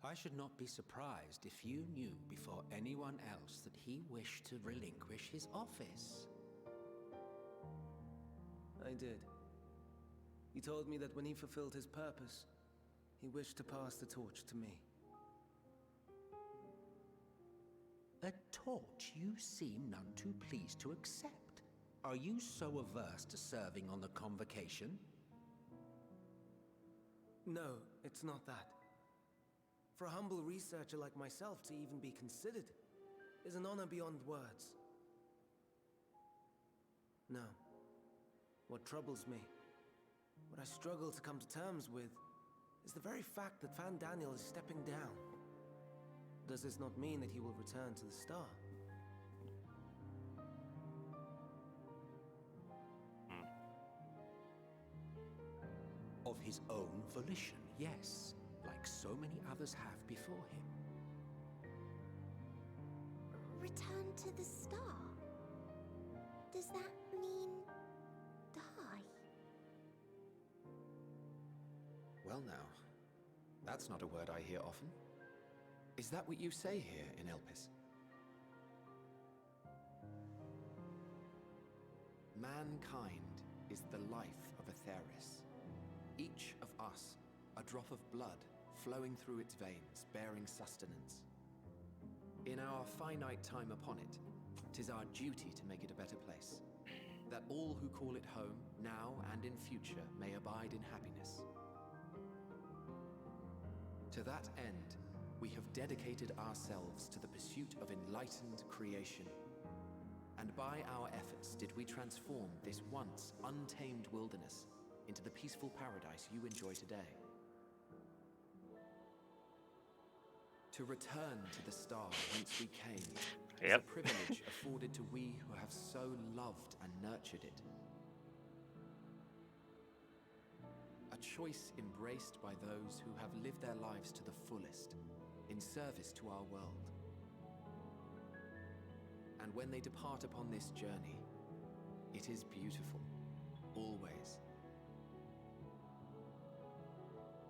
I should not be surprised if you knew before anyone else that he wished to relinquish his office. I did. He told me that when he fulfilled his purpose, he wished to pass the torch to me. A torch? torch you seem none too pleased to accept. Are you so averse to serving on the convocation? No, it's not that. For a humble researcher like myself to even be considered is an honor beyond words. No. What troubles me, what I struggle to come to terms with, is the very fact that Fan Daniel is stepping down. Does this not mean that he will return to the star? Of his own volition, yes, like so many others have before him. Return to the star? Does that mean die? Well now, that's not a word I hear often. Is that what you say here in Elpis? Mankind is the life of Atheris. Each of us, a drop of blood flowing through its veins, bearing sustenance. In our finite time upon it, 'tis our duty to make it a better place, that all who call it home, now and in future, may abide in happiness. To that end, we have dedicated ourselves to the pursuit of enlightened creation. And by our efforts did we transform this once untamed wilderness into the peaceful paradise you enjoy today. To return to the star whence we came is a privilege afforded to we who have so loved and nurtured it. A choice embraced by those who have lived their lives to the fullest, in service to our world. And when they depart upon this journey, it is beautiful, always.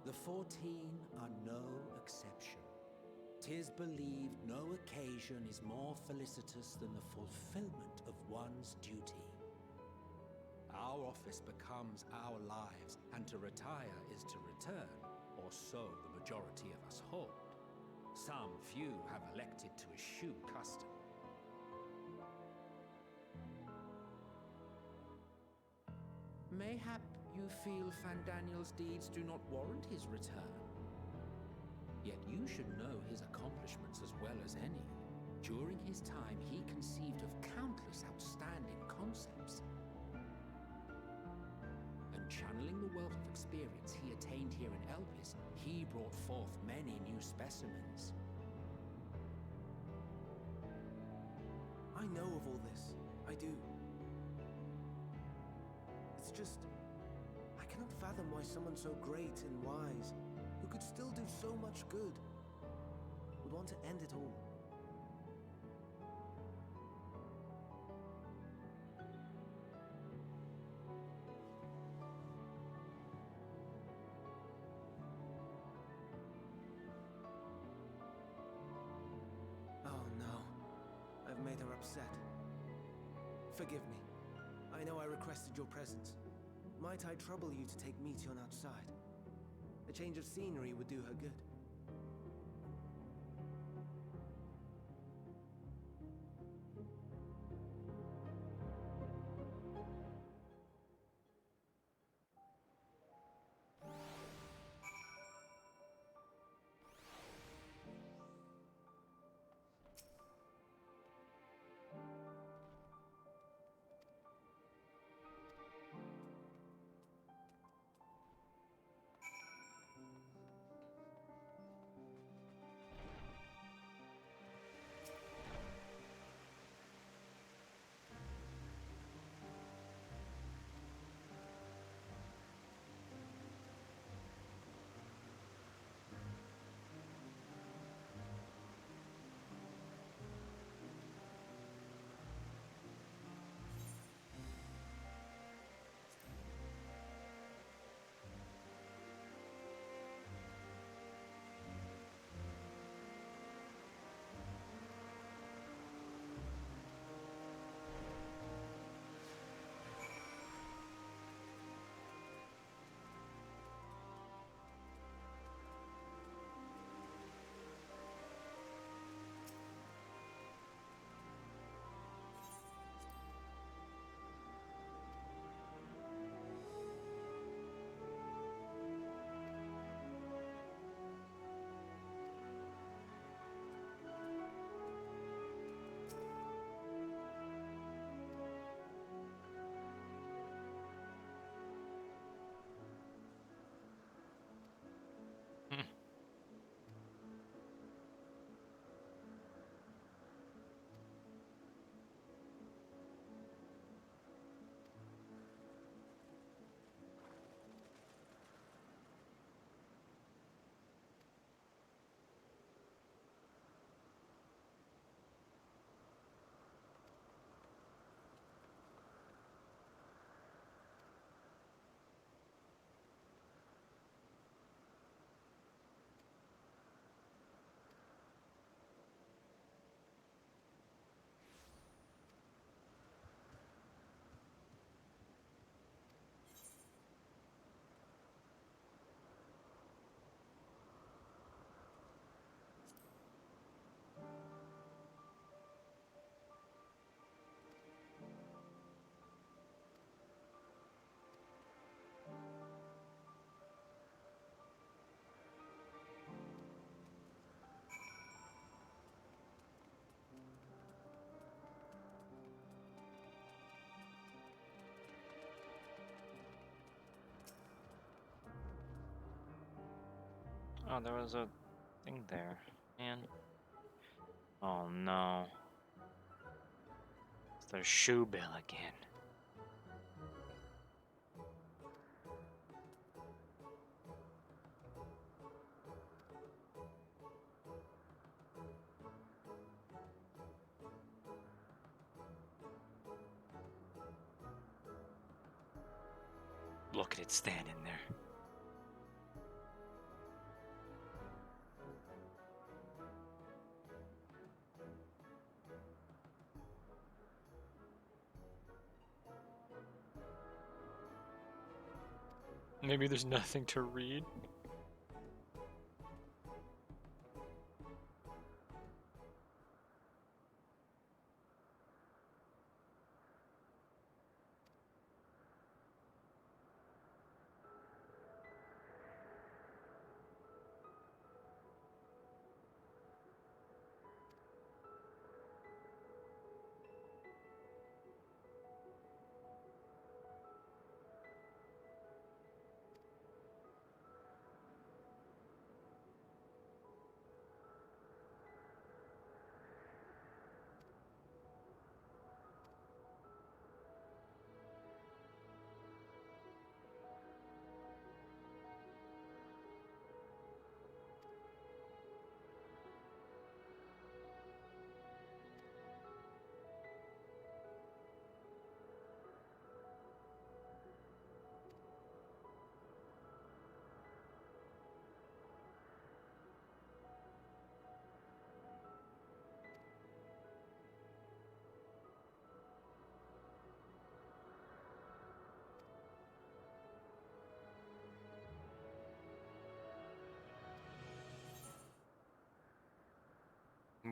The 14 are no exception. 'Tis believed no occasion is more felicitous than the fulfillment of one's duty. Our office becomes our lives, and to retire is to return, or so the majority of us hold. Some few have elected to eschew custom. Mayhap you feel Fandaniel's deeds do not warrant his return. Yet you should know his accomplishments as well as any. During his time, he conceived of countless outstanding concepts. And channeling the wealth of experience he attained here in Elpis, he brought forth many new specimens. I know of all this. I do. It's just, I cannot fathom why someone so great and wise, who could still do so much good, would want to end it all. Oh no, I've made her upset. Forgive me. I know I requested your presence. Might I trouble you to take Meteon outside? A change of scenery would do her good. Oh, there was a thing there. Man. Oh no. It's the shoe bill again. Look at it standing there. Maybe there's nothing to read.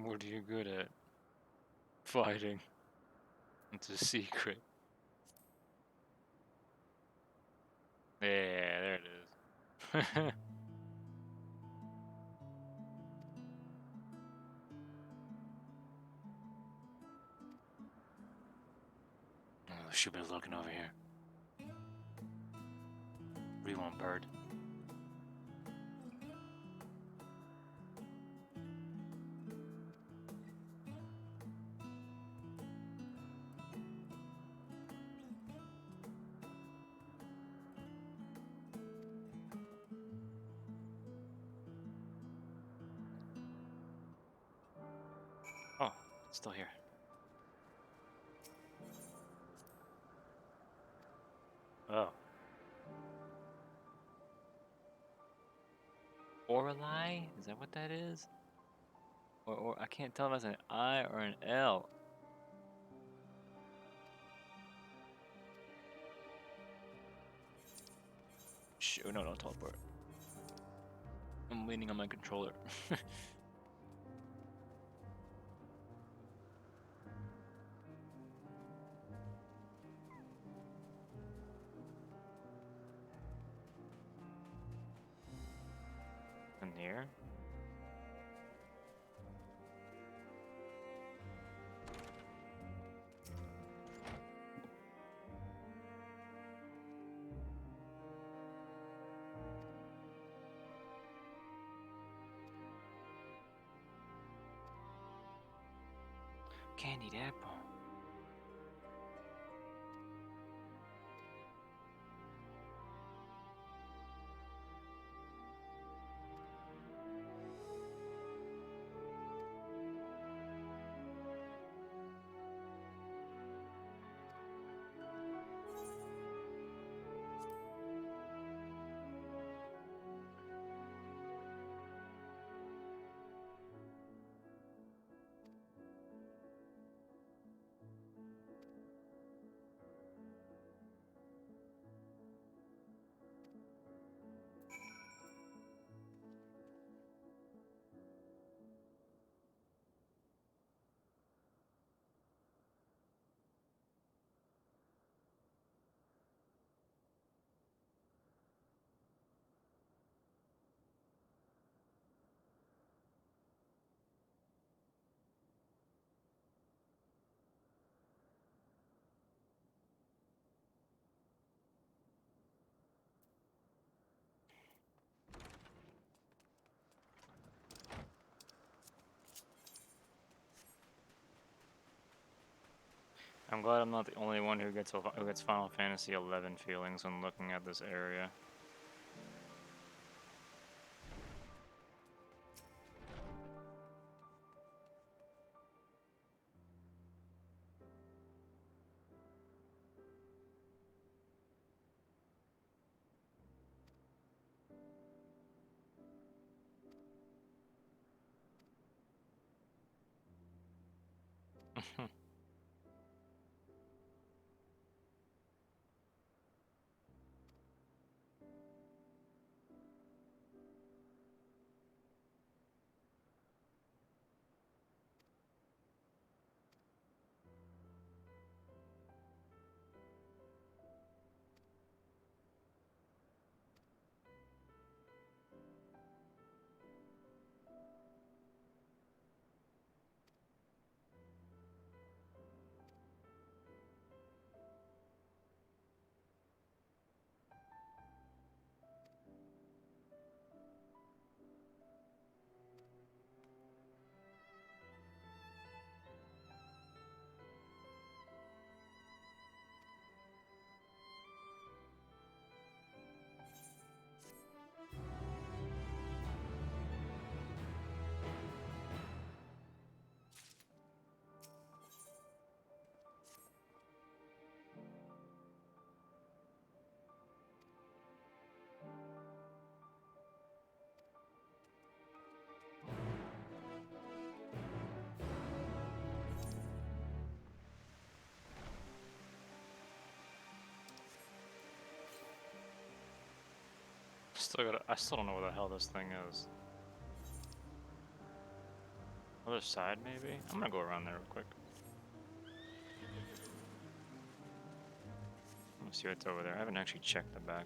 What are you good at? Fighting. It's a secret. Yeah, there it is. Oh, should be looking over here. What do you want, bird? Oh, it's still here. Oh. Orali? Is that what that is? Or I can't tell if that's an I or an L. Shoot, no, don't teleport. I'm leaning on my controller. In here? Candied apple. I'm glad I'm not the only one who gets Final Fantasy XI feelings when looking at this area. I still don't know where the hell this thing is. Other side, maybe? I'm gonna go around there real quick. Let's see what's over there. I haven't actually checked the back.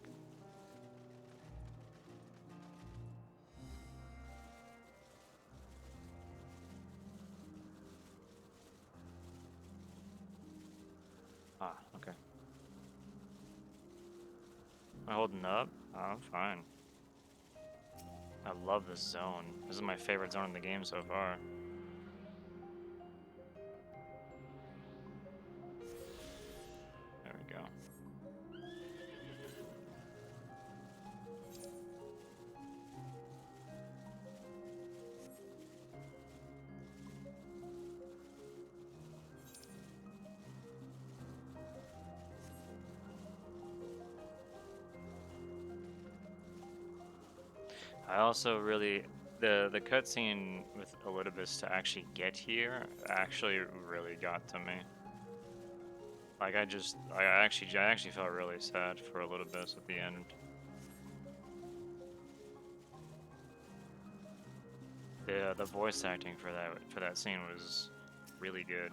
Ah, okay. Am I holding up? Oh, I'm fine. I love this zone. This is my favorite zone in the game so far. There we go. I also really the cutscene with Elidibus to actually get here actually really got to me. Like I actually felt really sad for Elidibus at the end. The voice acting for that scene was really good.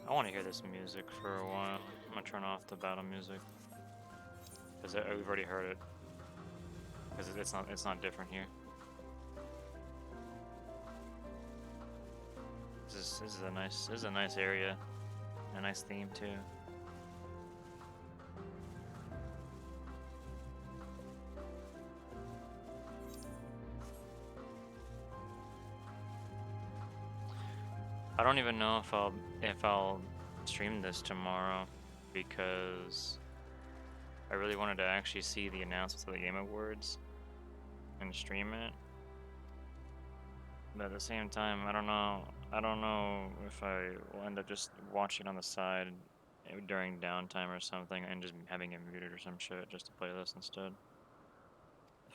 I want to hear this music for a while. I'm gonna turn off the battle music because we've already heard it. Because it's not different here. This is a nice area, a nice theme too. I don't even know if I'll stream this tomorrow because I really wanted to actually see the announcements of the Game Awards and stream it. But at the same time, I don't know if I will end up just watching it on the side during downtime or something and just having it muted or some shit just to play this instead.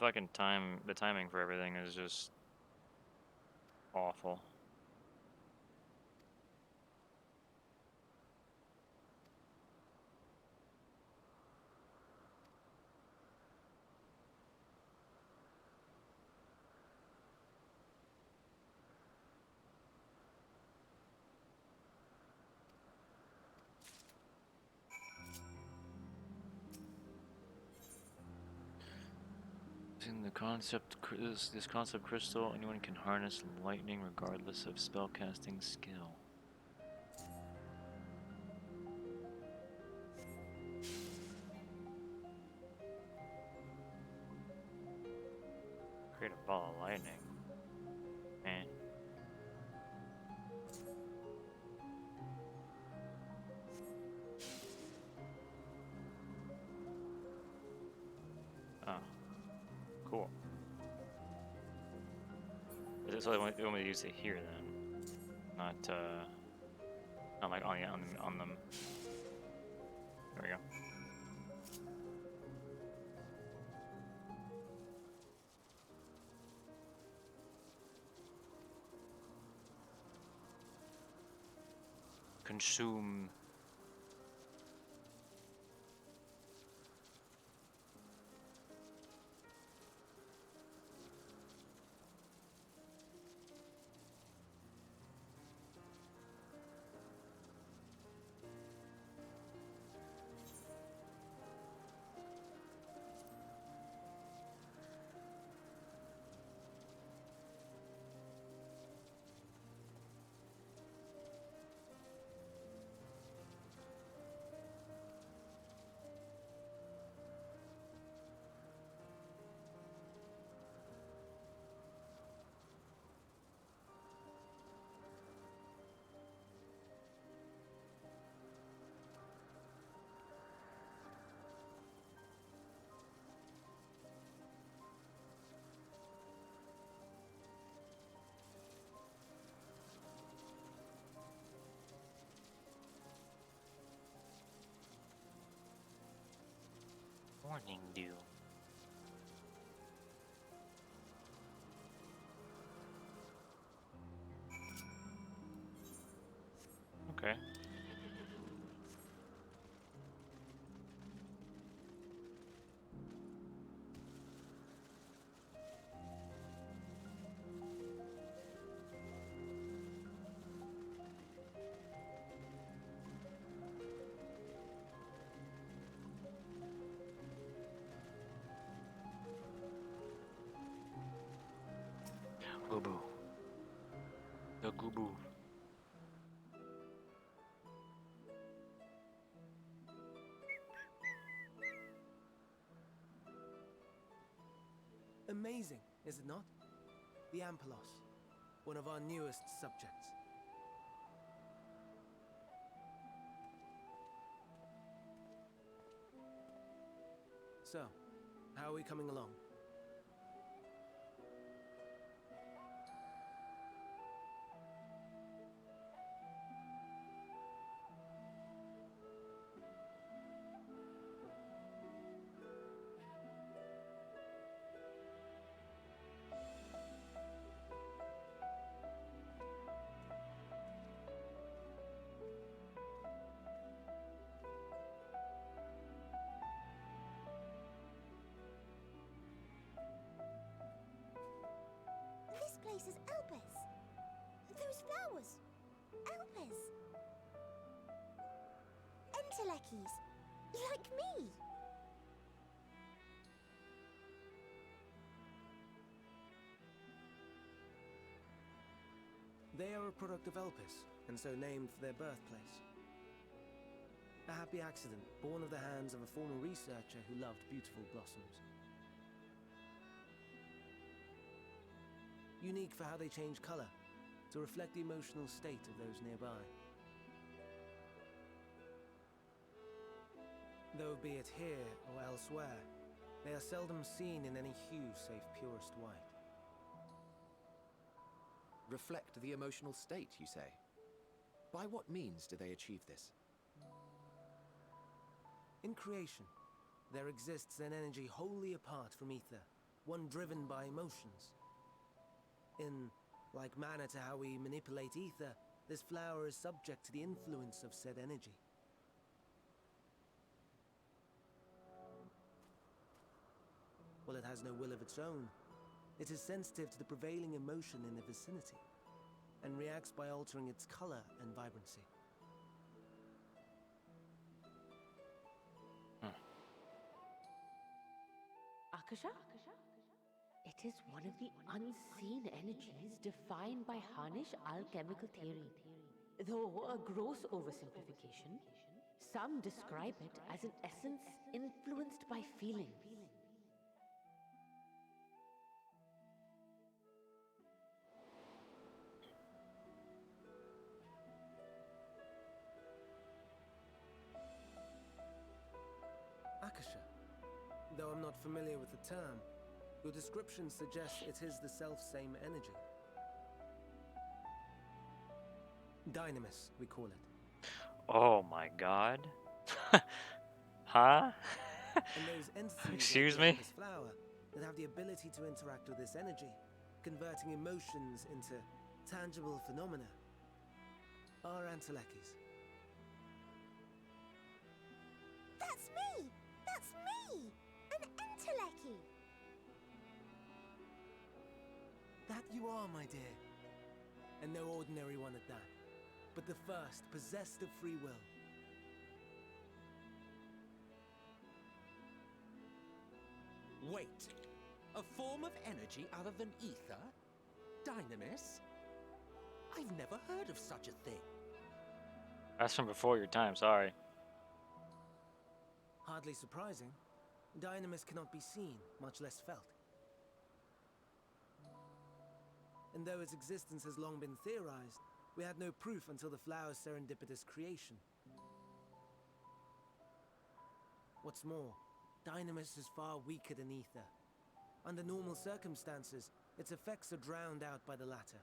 The timing for everything is just awful. Using the concept, this concept crystal, anyone can harness lightning regardless of spellcasting skill. Create a ball of lightning. Eh. Oh. Cool. So they want me to use it here then, not like on them. There we go. Consume. Morning dew. Okay. Gubu. The Gubu. Amazing, is it not? The Ampelos, one of our newest subjects. So, how are we coming along? This place is Elpis. Those flowers. Elpis. Entelekis. Like me. They are a product of Elpis, and so named for their birthplace. A happy accident, born of the hands of a former researcher who loved beautiful blossoms. Unique for how they change color, to reflect the emotional state of those nearby. Though be it here or elsewhere, they are seldom seen in any hue save purest white. Reflect the emotional state, you say? By what means do they achieve this? In creation, there exists an energy wholly apart from ether, one driven by emotions. In like manner to how we manipulate ether, this flower is subject to the influence of said energy. While it has no will of its own, it is sensitive to the prevailing emotion in the vicinity, and reacts by altering its color and vibrancy. Akasha? It is one of the unseen energies defined by Harnish alchemical theory. Though a gross oversimplification, some describe it as an essence influenced by feelings. Akasha. Though I'm not familiar with the term, your description suggests it is the self-same energy. Dynamis, we call it. Oh my god. Huh? And those entities Excuse like the me? Olympus flower that have the ability to interact with this energy, converting emotions into tangible phenomena, are Antelekis. That's me! That's me! An Enteleki! That you are, my dear. And no ordinary one at that, but the first possessed of free will. Wait. A form of energy other than ether? Dynamis? I've never heard of such a thing. That's from before your time, sorry. Hardly surprising. Dynamis cannot be seen, much less felt. And though its existence has long been theorized, we had no proof until the flower's serendipitous creation. What's more, Dynamis is far weaker than ether. Under normal circumstances, its effects are drowned out by the latter.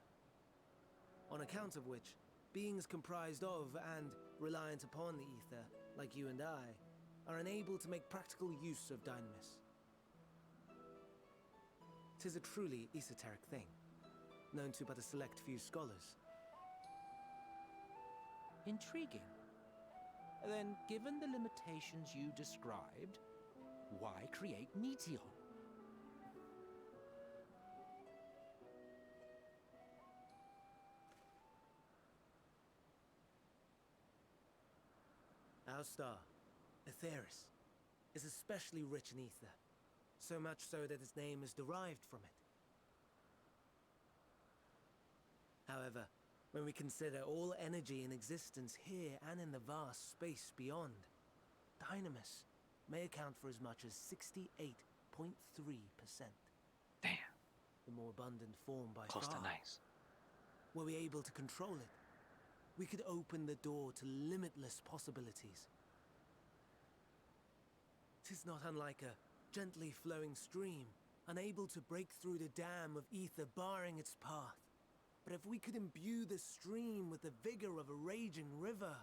On account of which, beings comprised of and reliant upon the ether, like you and I, are unable to make practical use of Dynamis. 'Tis a truly esoteric thing, known to but a select few scholars. Intriguing. Then, given the limitations you described, why create Meteon? Our star, Aetheris, is especially rich in ether, so much so that its name is derived from it. However, when we consider all energy in existence here and in the vast space beyond, Dynamis may account for as much as 68.3%. Damn. The more abundant form by Close far. to nice. Were we able to control it, we could open the door to limitless possibilities. 'Tis not unlike a gently flowing stream, unable to break through the dam of ether barring its path. But if we could imbue the stream with the vigor of a raging river...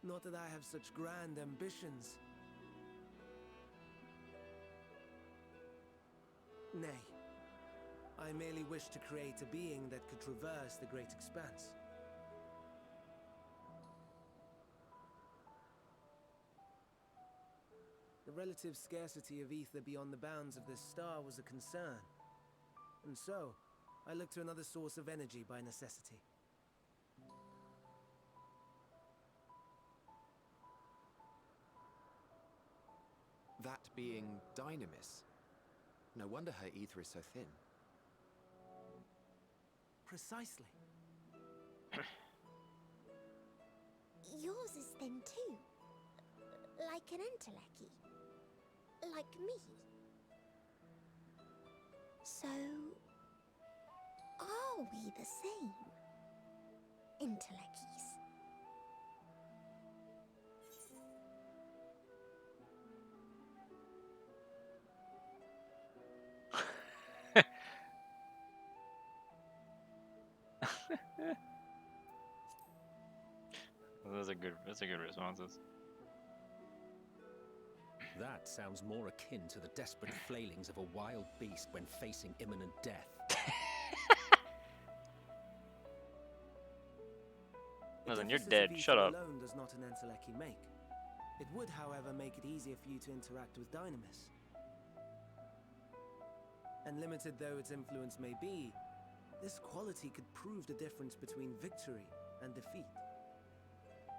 Not that I have such grand ambitions. Nay, I merely wish to create a being that could traverse the great expanse. The relative scarcity of ether beyond the bounds of this star was a concern. And so, I looked to another source of energy by necessity. That being Dynamis. No wonder her ether is so thin. Precisely. Yours is thin too. Like an Enteleki. Like me. So... are we the same? Entelekis. Those are good responses. That sounds more akin to the desperate flailings of a wild beast when facing imminent death. Listen, The you're deficit dead. of Shut ether up. alone does not an Enteleki make. It would, however, make it easier for you to interact with Dynamis. And limited though its influence may be, This quality could prove the difference between victory and defeat.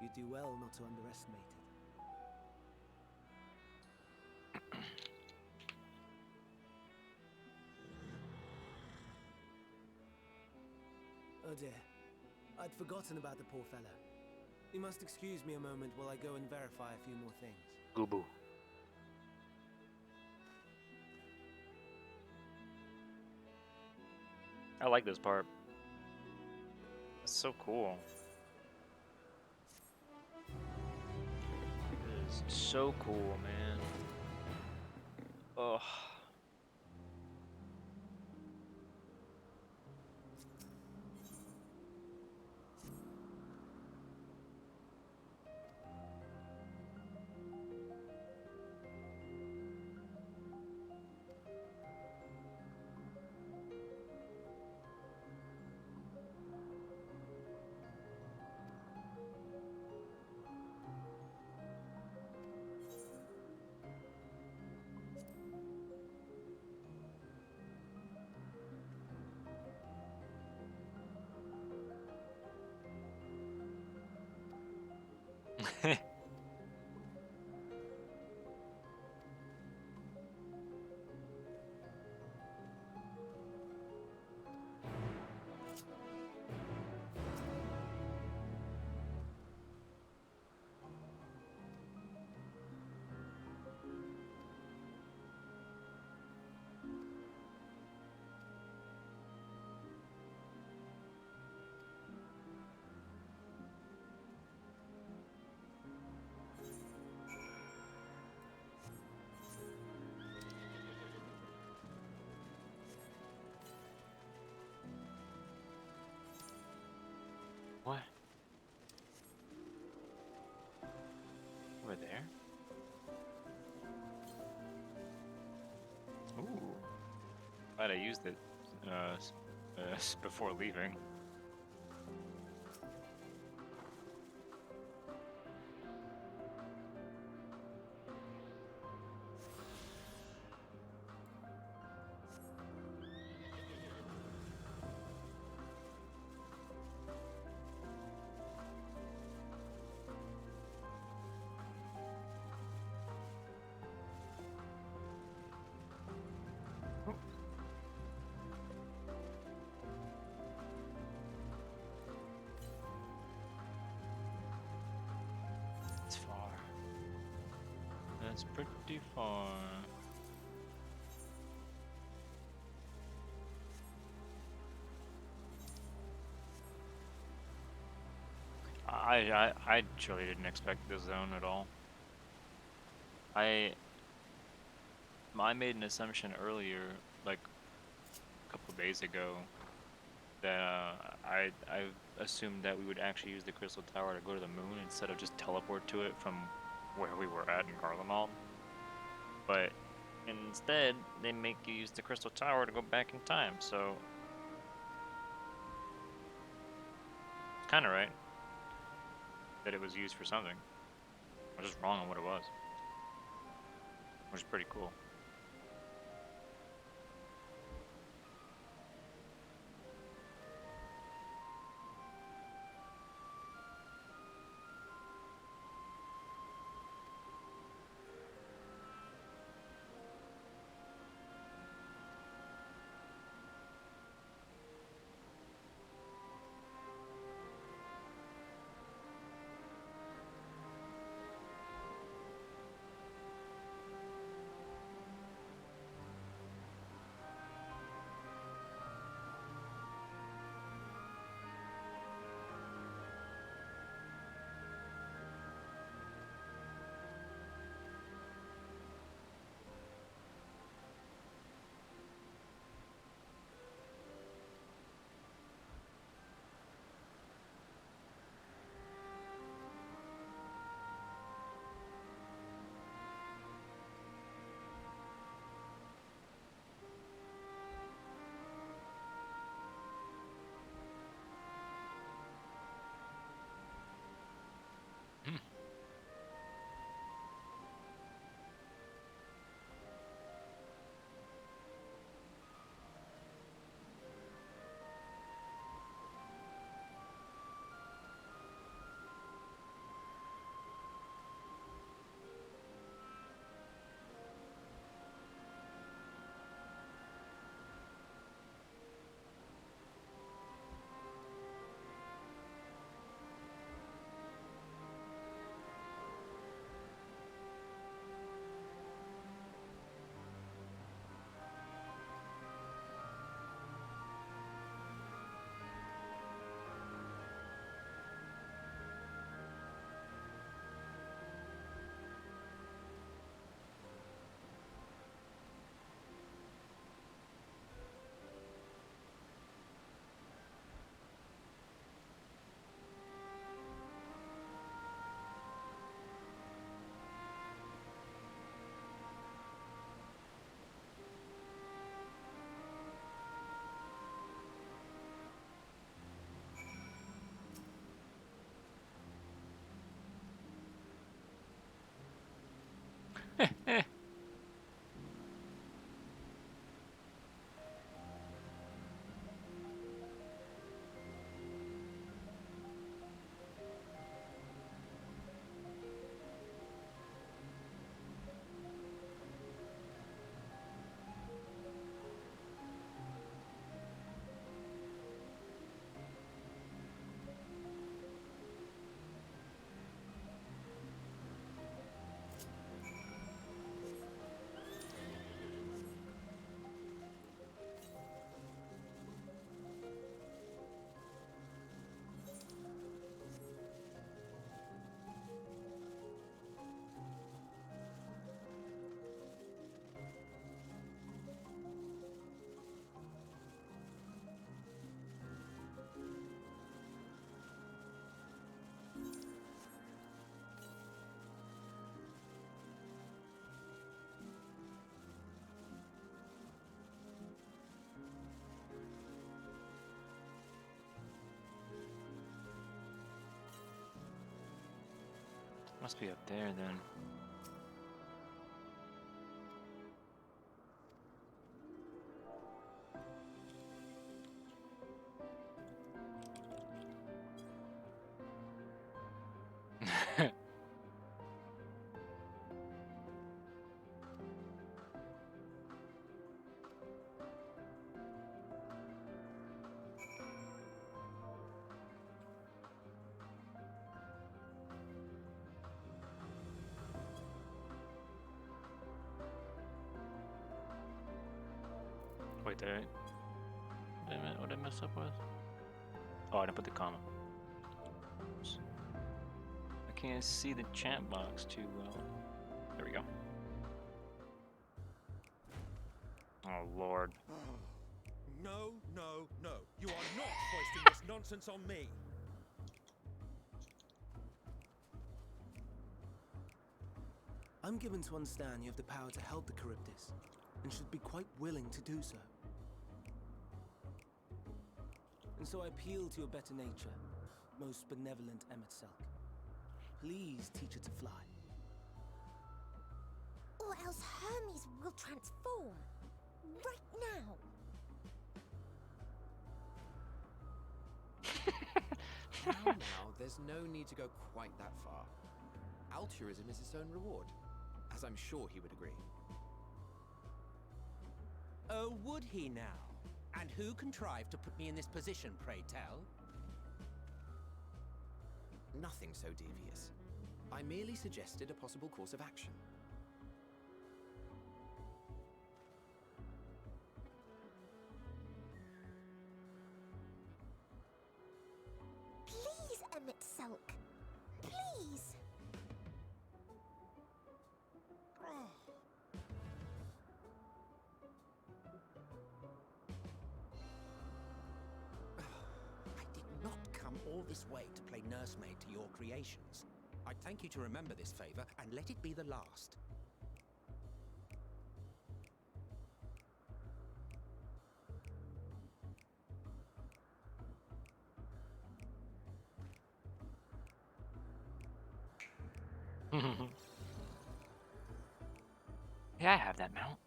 You do well not to underestimate it. Oh dear. I'd forgotten about the poor fellow. You must excuse me a moment while I go and verify a few more things. Boo-boo. I like this part. It's so cool. It is so cool, man. Ugh. What? Over there? Ooh. Glad I used it before leaving. It's far. That's pretty far. I truly didn't expect this zone at all. I made an assumption earlier, like a couple days ago, that I assumed that we would actually use the crystal tower to go to the moon instead of just teleport to it from where we were at in Garlemald. But instead, they make you use the crystal tower to go back in time, so it's kind of right that it was used for something. I was just wrong on what it was, which is pretty cool. Must be up there then. Wait, there. Damn it, what did I mess up with? Oh, I didn't put the comma. Oops. I can't see the chat box too well. There we go. Oh, Lord. No, no, no. You are not foisting this nonsense on me. I'm given to understand you have the power to help the Charybdis, and should be quite willing to do so. And so I appeal to your better nature, most benevolent Emet-Selch. Please teach her to fly. Or else Hermes will transform. Right now. Now, there's no need to go quite that far. Altruism is its own reward, as I'm sure he would agree. Oh, would he now? And who contrived to put me in this position, pray tell? Nothing so devious. I merely suggested a possible course of action. Please, Emet-Selch. Please. I did not come all this way to play nursemaid to your creations. I'd thank you to remember this favor and let it be the last. Yeah, I have that mount.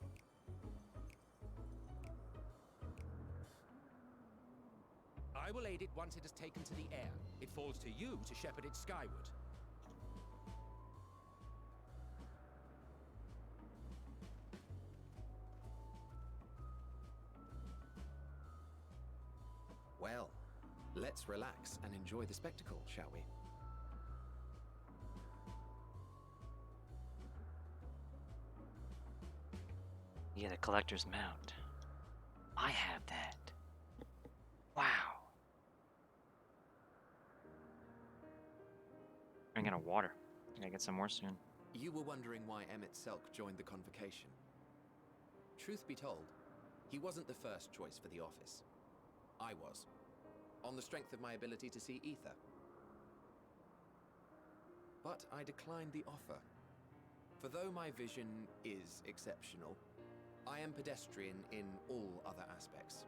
I will aid it once it is taken to the air. It falls to you to shepherd it skyward. Well, let's relax and enjoy the spectacle, shall we? Yeah, the collector's mount. I have that. Wow. I'm out of water. I gotta get some more soon. You were wondering why Emet-Selch joined the convocation. Truth be told, he wasn't the first choice for the office. I was, on the strength of my ability to see ether. But I declined the offer. For though my vision is exceptional, I am pedestrian in all other aspects.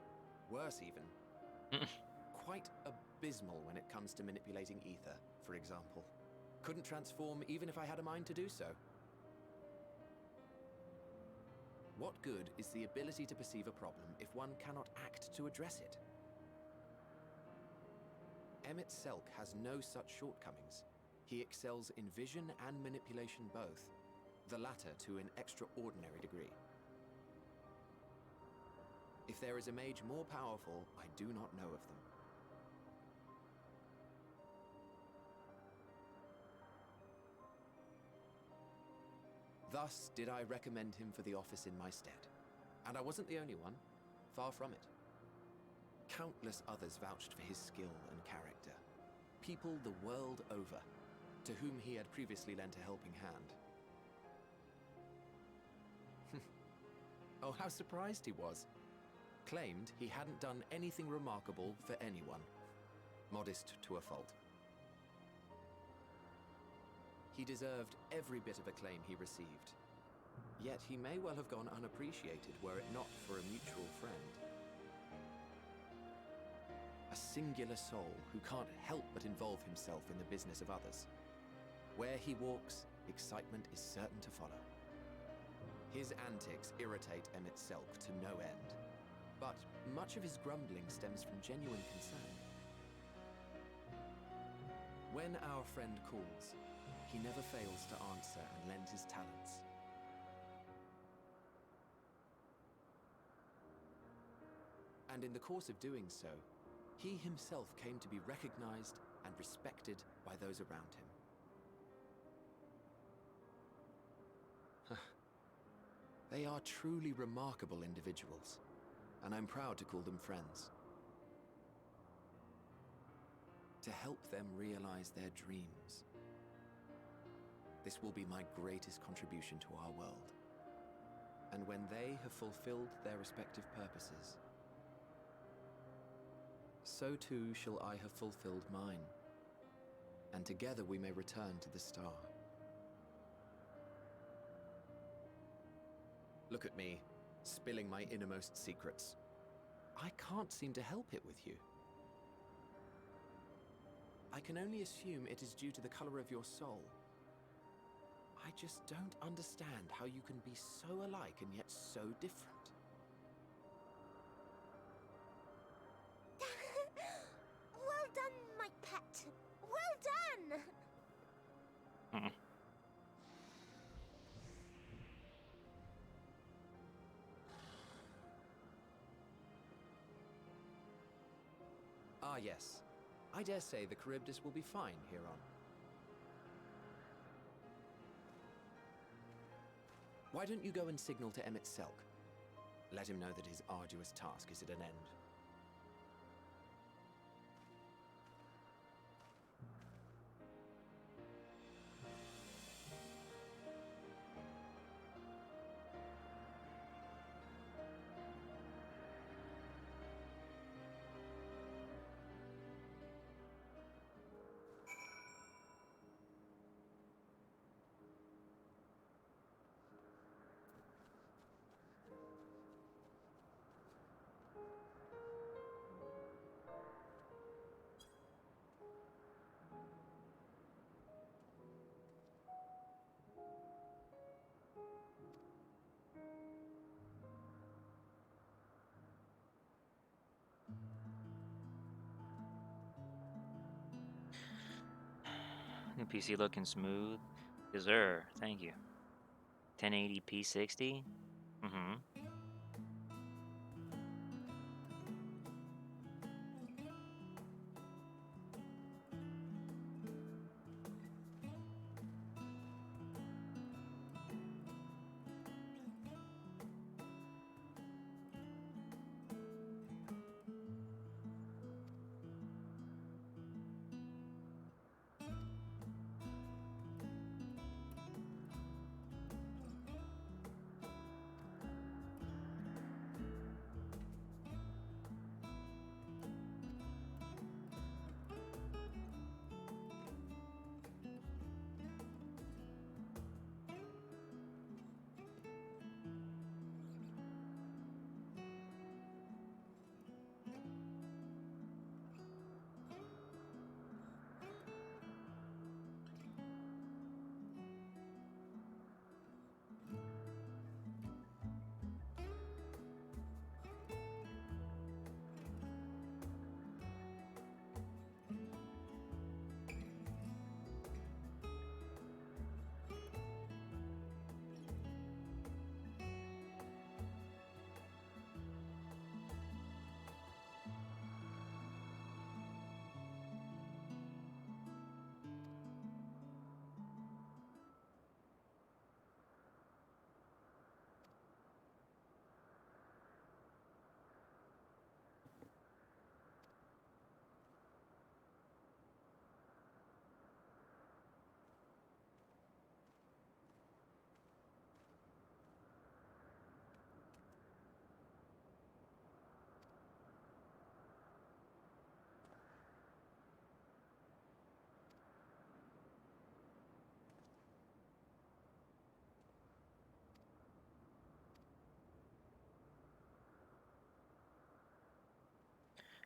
Worse even. Quite abysmal when it comes to manipulating ether, for example. Couldn't transform even if I had a mind to do so. What good is the ability to perceive a problem if one cannot act to address it? Emet-Selch has no such shortcomings. He excels in vision and manipulation both, the latter to an extraordinary degree. If there is a mage more powerful, I do not know of them. Thus did I recommend him for the office in my stead. And I wasn't the only one. Far from it. Countless others vouched for his skill and character. People the world over, to whom he had previously lent a helping hand. Oh, how surprised he was. Claimed he hadn't done anything remarkable for anyone. Modest to a fault. He deserved every bit of acclaim he received. Yet he may well have gone unappreciated were it not for a mutual friend. A singular soul who can't help but involve himself in the business of others. Where he walks, excitement is certain to follow. His antics irritate Emmett Selk to no end, but much of his grumbling stems from genuine concern. When our friend calls, he never fails to answer and lend his talents. And in the course of doing so, he himself came to be recognized and respected by those around him. They are truly remarkable individuals, and I'm proud to call them friends. To help them realize their dreams. This will be my greatest contribution to our world. And when they have fulfilled their respective purposes, so too shall I have fulfilled mine, and together we may return to the star. Look at me, spilling my innermost secrets. I can't seem to help it with you. I can only assume it is due to the color of your soul. I just don't understand how you can be so alike and yet so different. Well done, my pet. Well done! Ah, yes. I dare say the Charybdis will be fine here on. Why don't you go and signal to Emmett Selk? Let him know that his arduous task is at an end. New PC looking smooth. Yes, sir. Thank you. 1080p 60. Mm-hmm.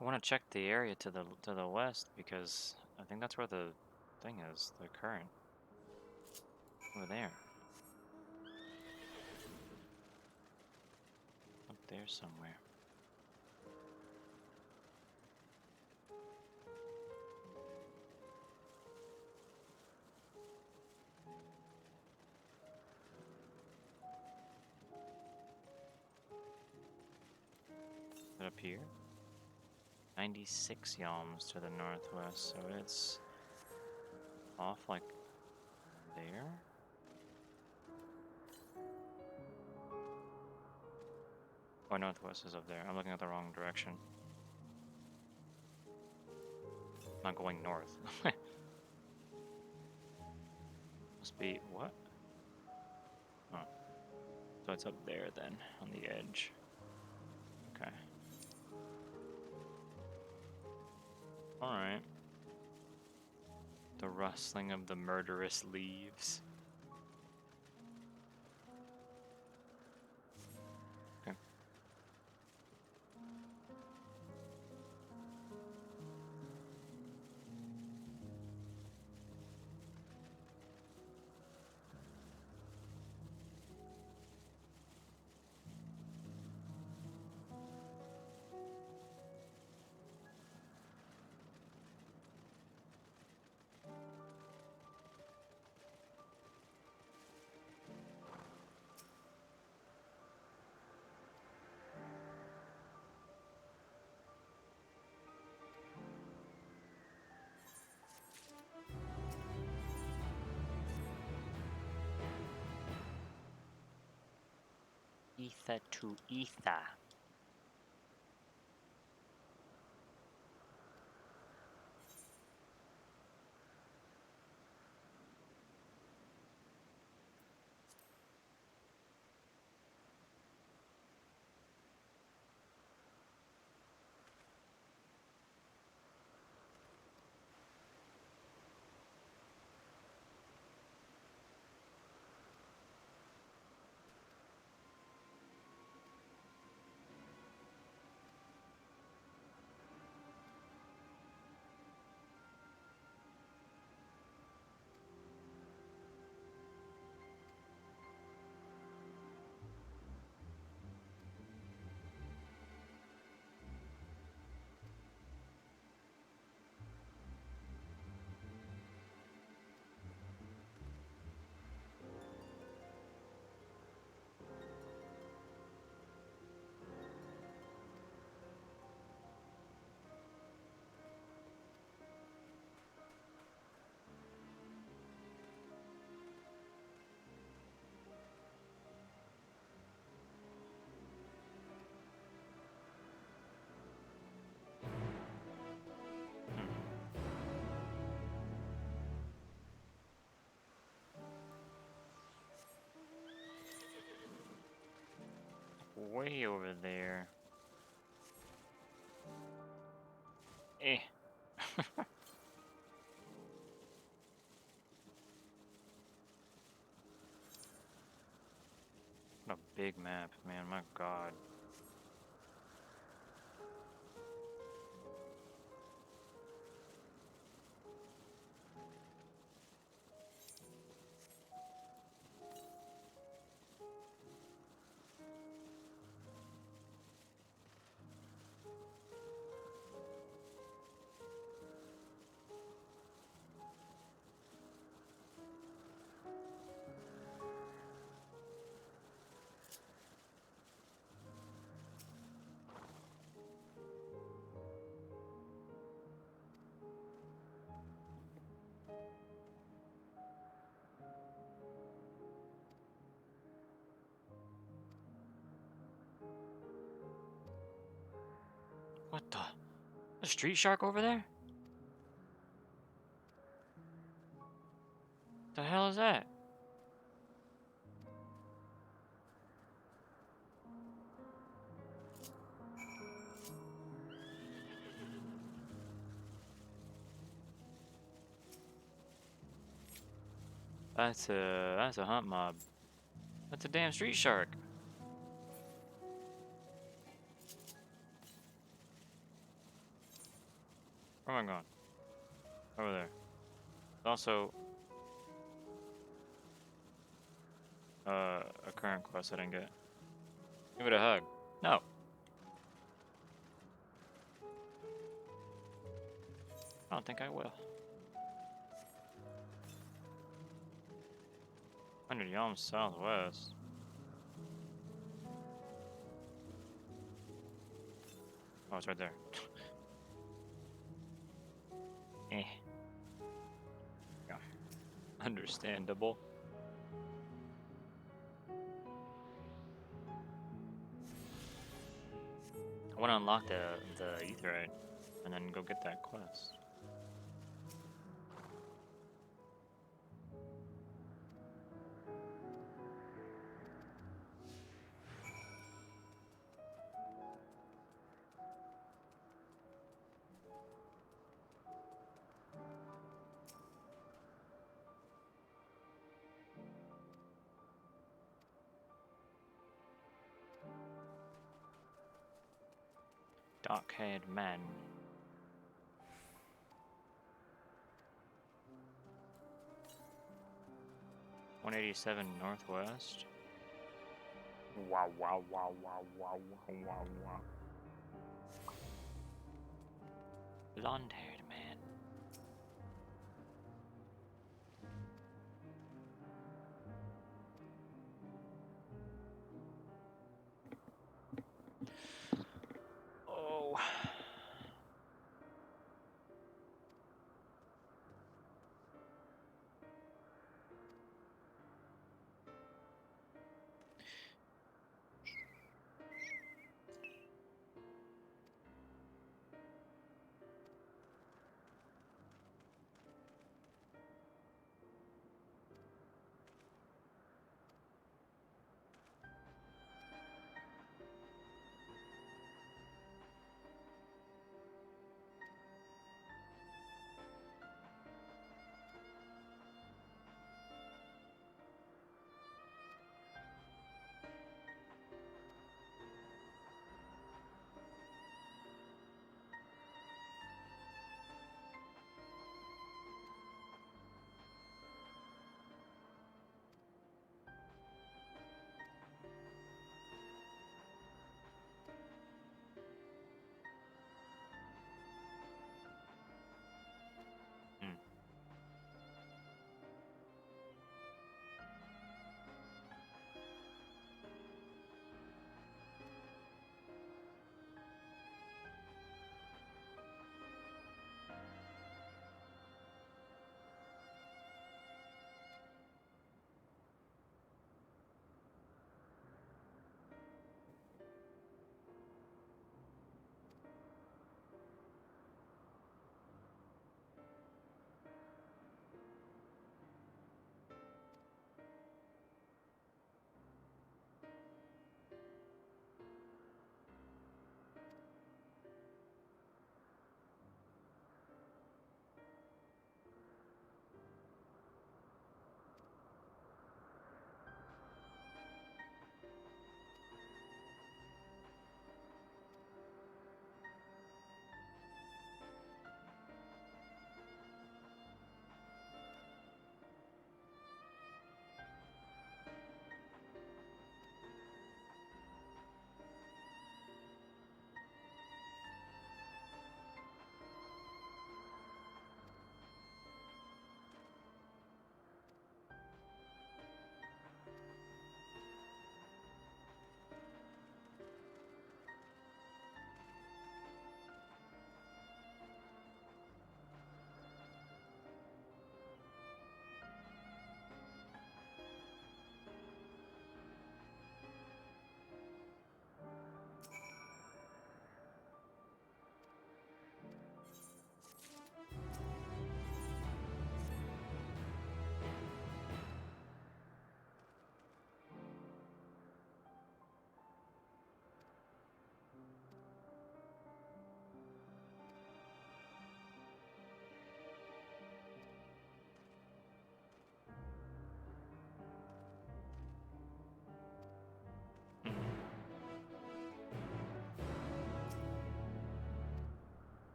I want to check the area to the west because I think that's where the thing is, the current. Over there. Up there somewhere. Up here? 96 yalms to the northwest, so it's off like there? Oh, northwest is up there. I'm looking at the wrong direction. I'm not going north. Must be what? Oh. So it's up there then, on the edge. Okay. Alright. The rustling of the murderous leaves. Okay. Ether to ether. Way over there. Eh. What a big map, man, my god. What the? A street shark over there? The hell is that? That's a hunt mob. That's a damn street shark. Where am I going? Over there. Also, A current quest I didn't get. Give it a hug. No. I don't think I will. 100 yalms southwest. Oh, it's right there. Eh. Yeah. Understandable. I want to unlock the Aetheryte and then go get that quest. Dark-haired man. $187 northwest. Wow, wow, wow, wow, wow, wow, wow, wow. Blonde-haired man. Oh.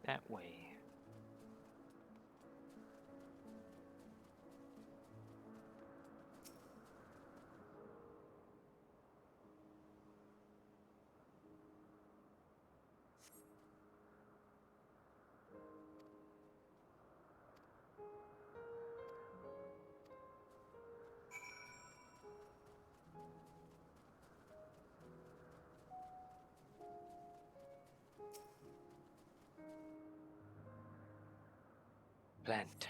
That way. Plant.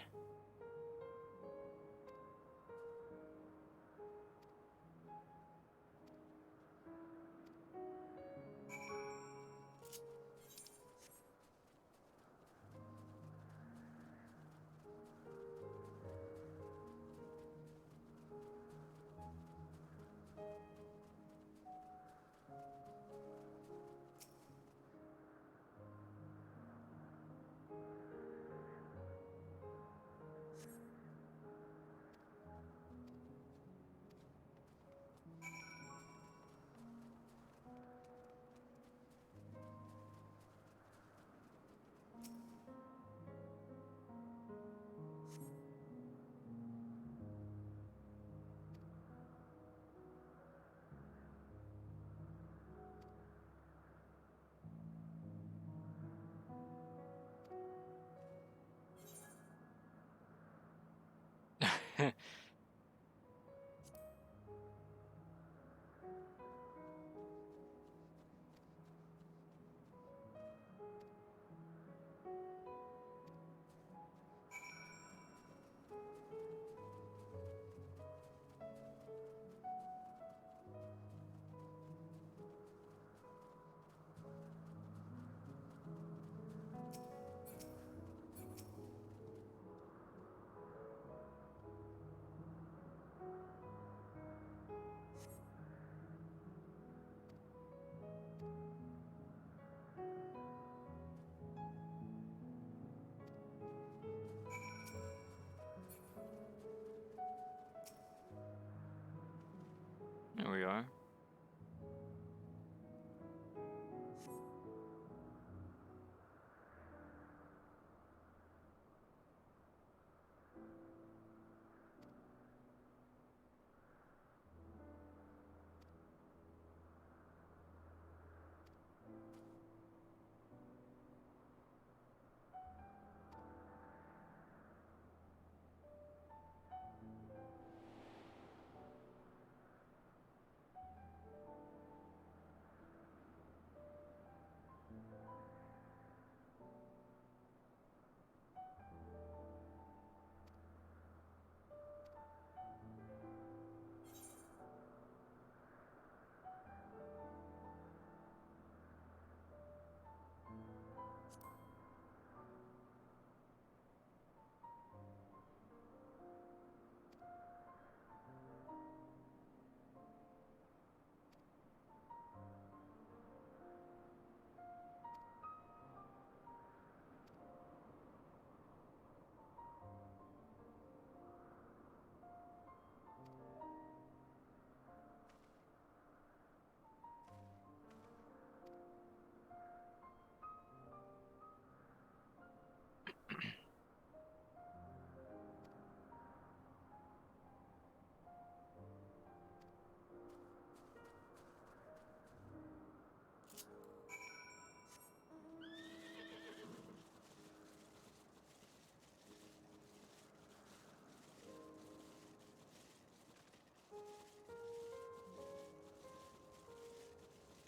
There we are.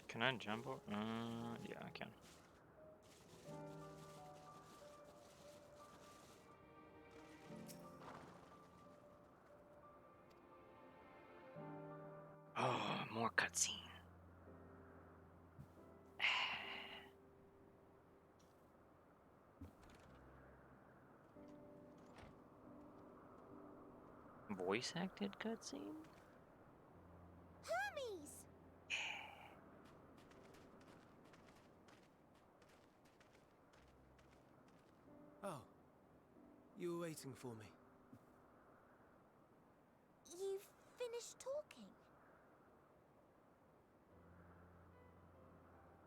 Can I jump over? Yeah, I can. Oh, more cutscene. Voice acted cutscene? Hermes! Oh, you were waiting for me. You've finished talking?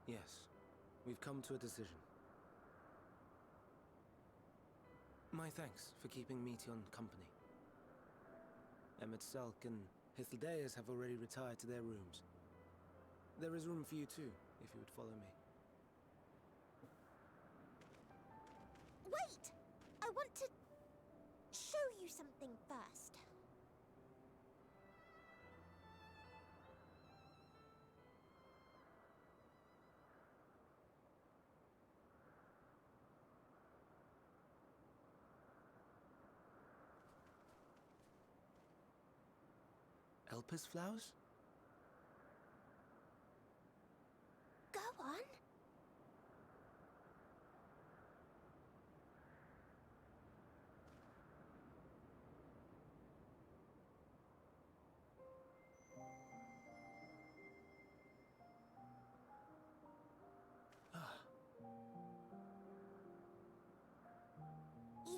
Yes, we've come to a decision. My thanks for keeping Meteon company. Emmett Selk and Hythlodaeus have already retired to their rooms. There is room for you too, if you would follow me. Wait! I want to show you something first. Elpis flowers? Go on.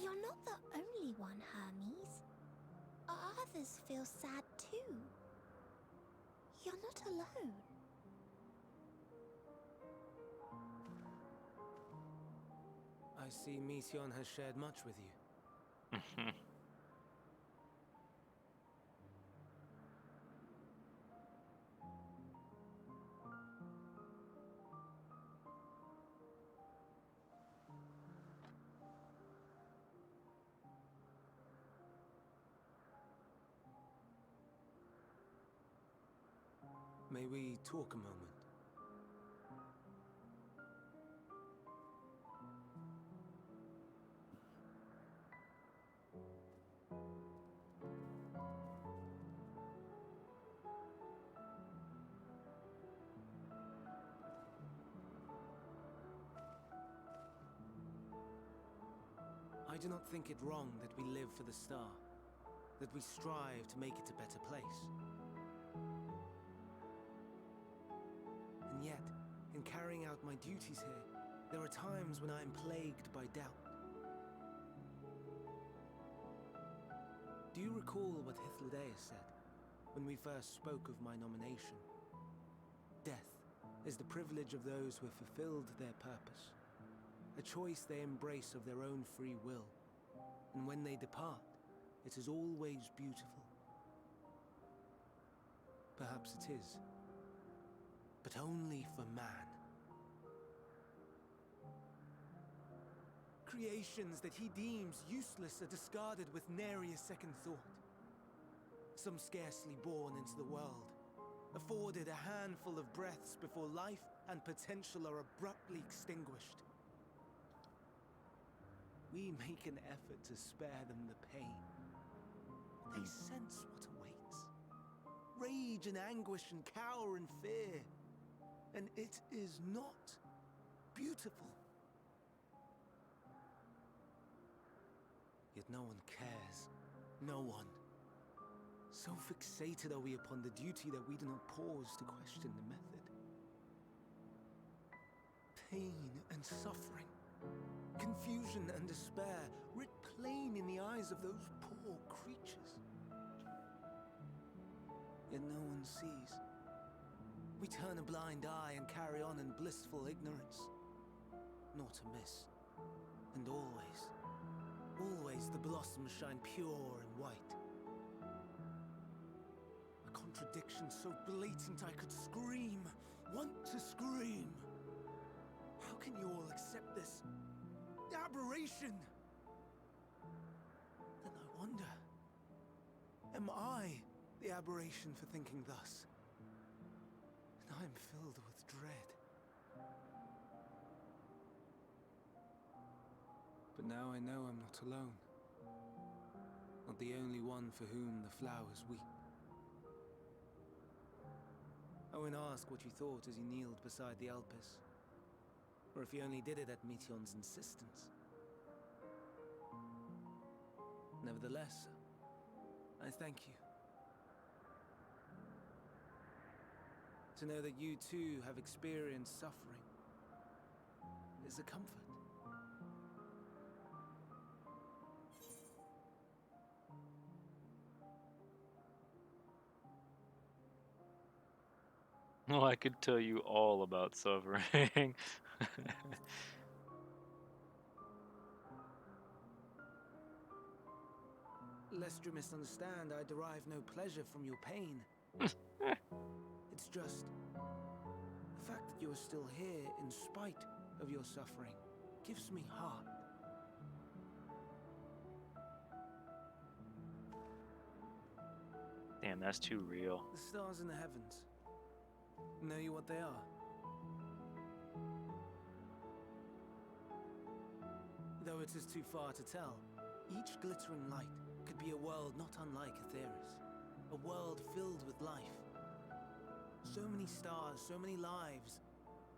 You're not the only one, Hermes. Others feel sad too. You're not alone. I see Meteon has shared much with you. May we talk a moment? I do not think it wrong that we live for the star, that we strive to make it a better place. And yet, in carrying out my duties here, there are times when I am plagued by doubt. Do you recall what Hythlodaeus said when we first spoke of my nomination? Death is the privilege of those who have fulfilled their purpose, a choice they embrace of their own free will, and when they depart, it is always beautiful. Perhaps it is, but only for man. Creations that he deems useless are discarded with nary a second thought. Some scarcely born into the world, afforded a handful of breaths before life and potential are abruptly extinguished. We make an effort to spare them the pain. They sense what awaits. Rage and anguish and cower and fear. And it is not beautiful. Yet no one cares. No one. So fixated are we upon the duty that we do not pause to question the method. Pain and suffering, confusion and despair, writ plain in the eyes of those poor creatures. Yet no one sees. We turn a blind eye and carry on in blissful ignorance. Not amiss. And always, always the blossoms shine pure and white. A contradiction so blatant I could scream, want to scream. How can you all accept this aberration? Then I wonder, am I the aberration for thinking thus? And I am filled with dread. But now I know I'm not alone. Not the only one for whom the flowers weep. I won't ask what you thought as you kneeled beside the Elpis, or if you only did it at Meteon's insistence. Nevertheless, I thank you. To know that you too have experienced suffering is a comfort. Oh, I could tell you all about suffering. Lest you misunderstand, I derive no pleasure from your pain. It's just the fact that you are still here in spite of your suffering gives me heart. Damn, that's too real. The stars in the heavens. Know you what they are? Though it is too far to tell, each glittering light could be a world not unlike Aetheris. A world filled with life. So many stars, so many lives.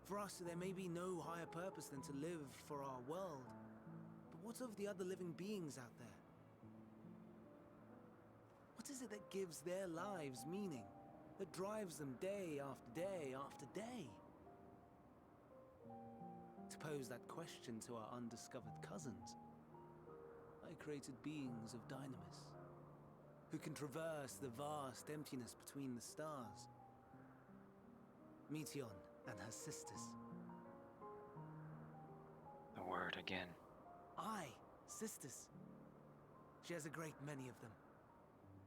For us, there may be no higher purpose than to live for our world. But what of the other living beings out there? What is it that gives their lives meaning? That drives them day after day after day? To pose that question to our undiscovered cousins, I created beings of dynamis, who can traverse the vast emptiness between the stars. Meteion and her sisters. The word again. Aye, sisters. She has a great many of them.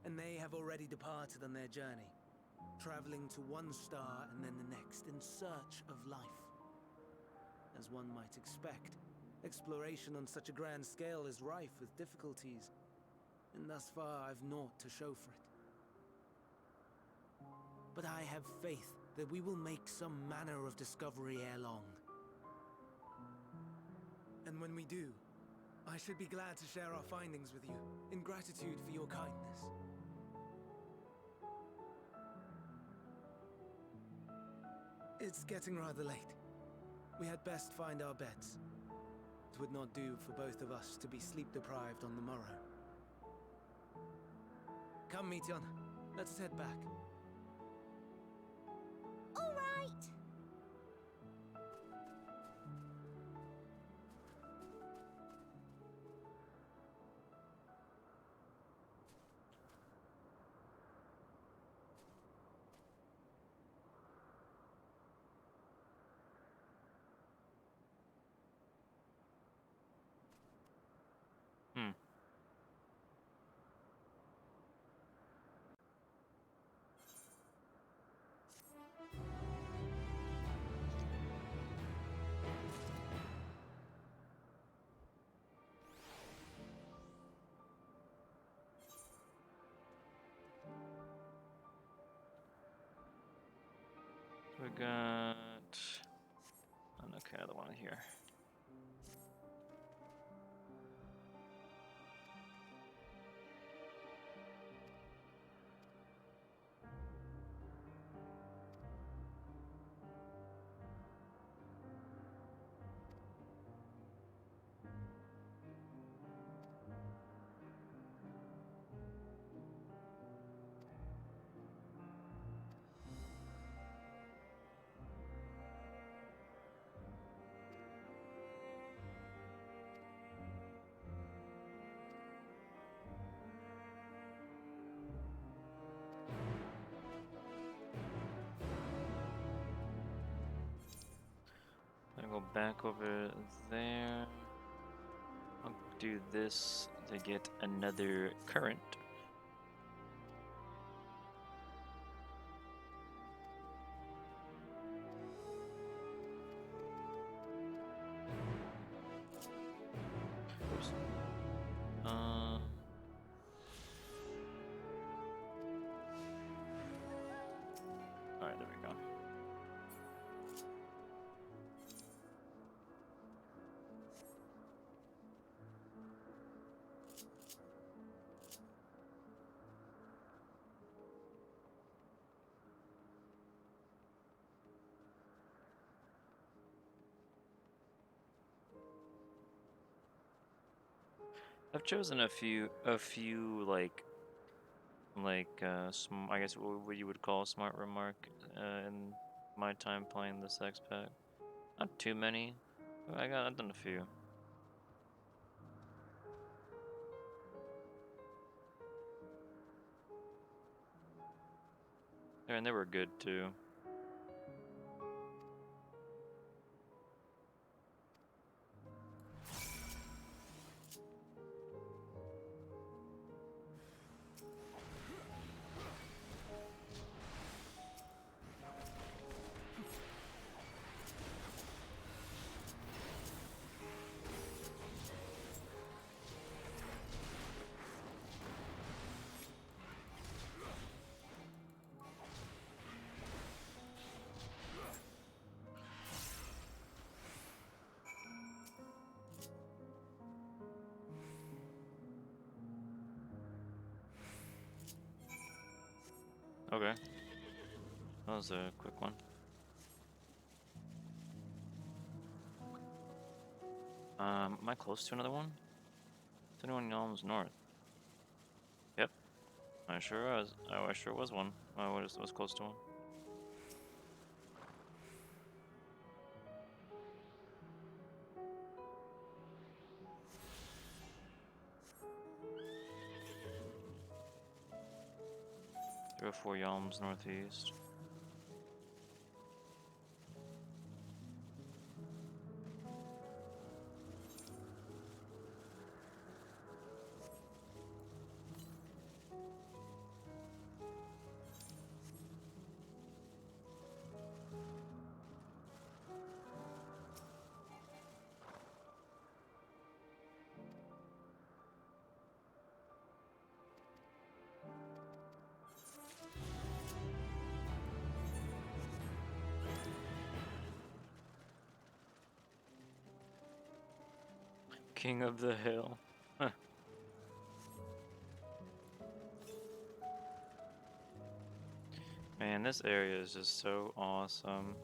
And they have already departed on their journey, traveling to one star and then the next in search of life. As one might expect, exploration on such a grand scale is rife with difficulties, and thus far I've naught to show for it. But I have faith that we will make some manner of discovery ere long. And when we do, I should be glad to share our findings with you, in gratitude for your kindness. It's getting rather late. We had best find our beds. It would not do for both of us to be sleep-deprived on the morrow. Come, Meteion. Let's head back. All right! Hmm. We got... okay, another one here. I'm gonna go back over there. I'll do this to get another current. Oops. Alright, there we go. I've chosen a few I guess what you would call a smart remark in my time playing this X pack. Not too many. I've done a few. And they were good too. Okay. That was a quick one. Am I close to another one? Is anyone almost north? Yep. I sure was. Oh, I sure was one. I was close to one. There are 4 yalms northeast. King of the hill. Huh. Man, this area is just so awesome.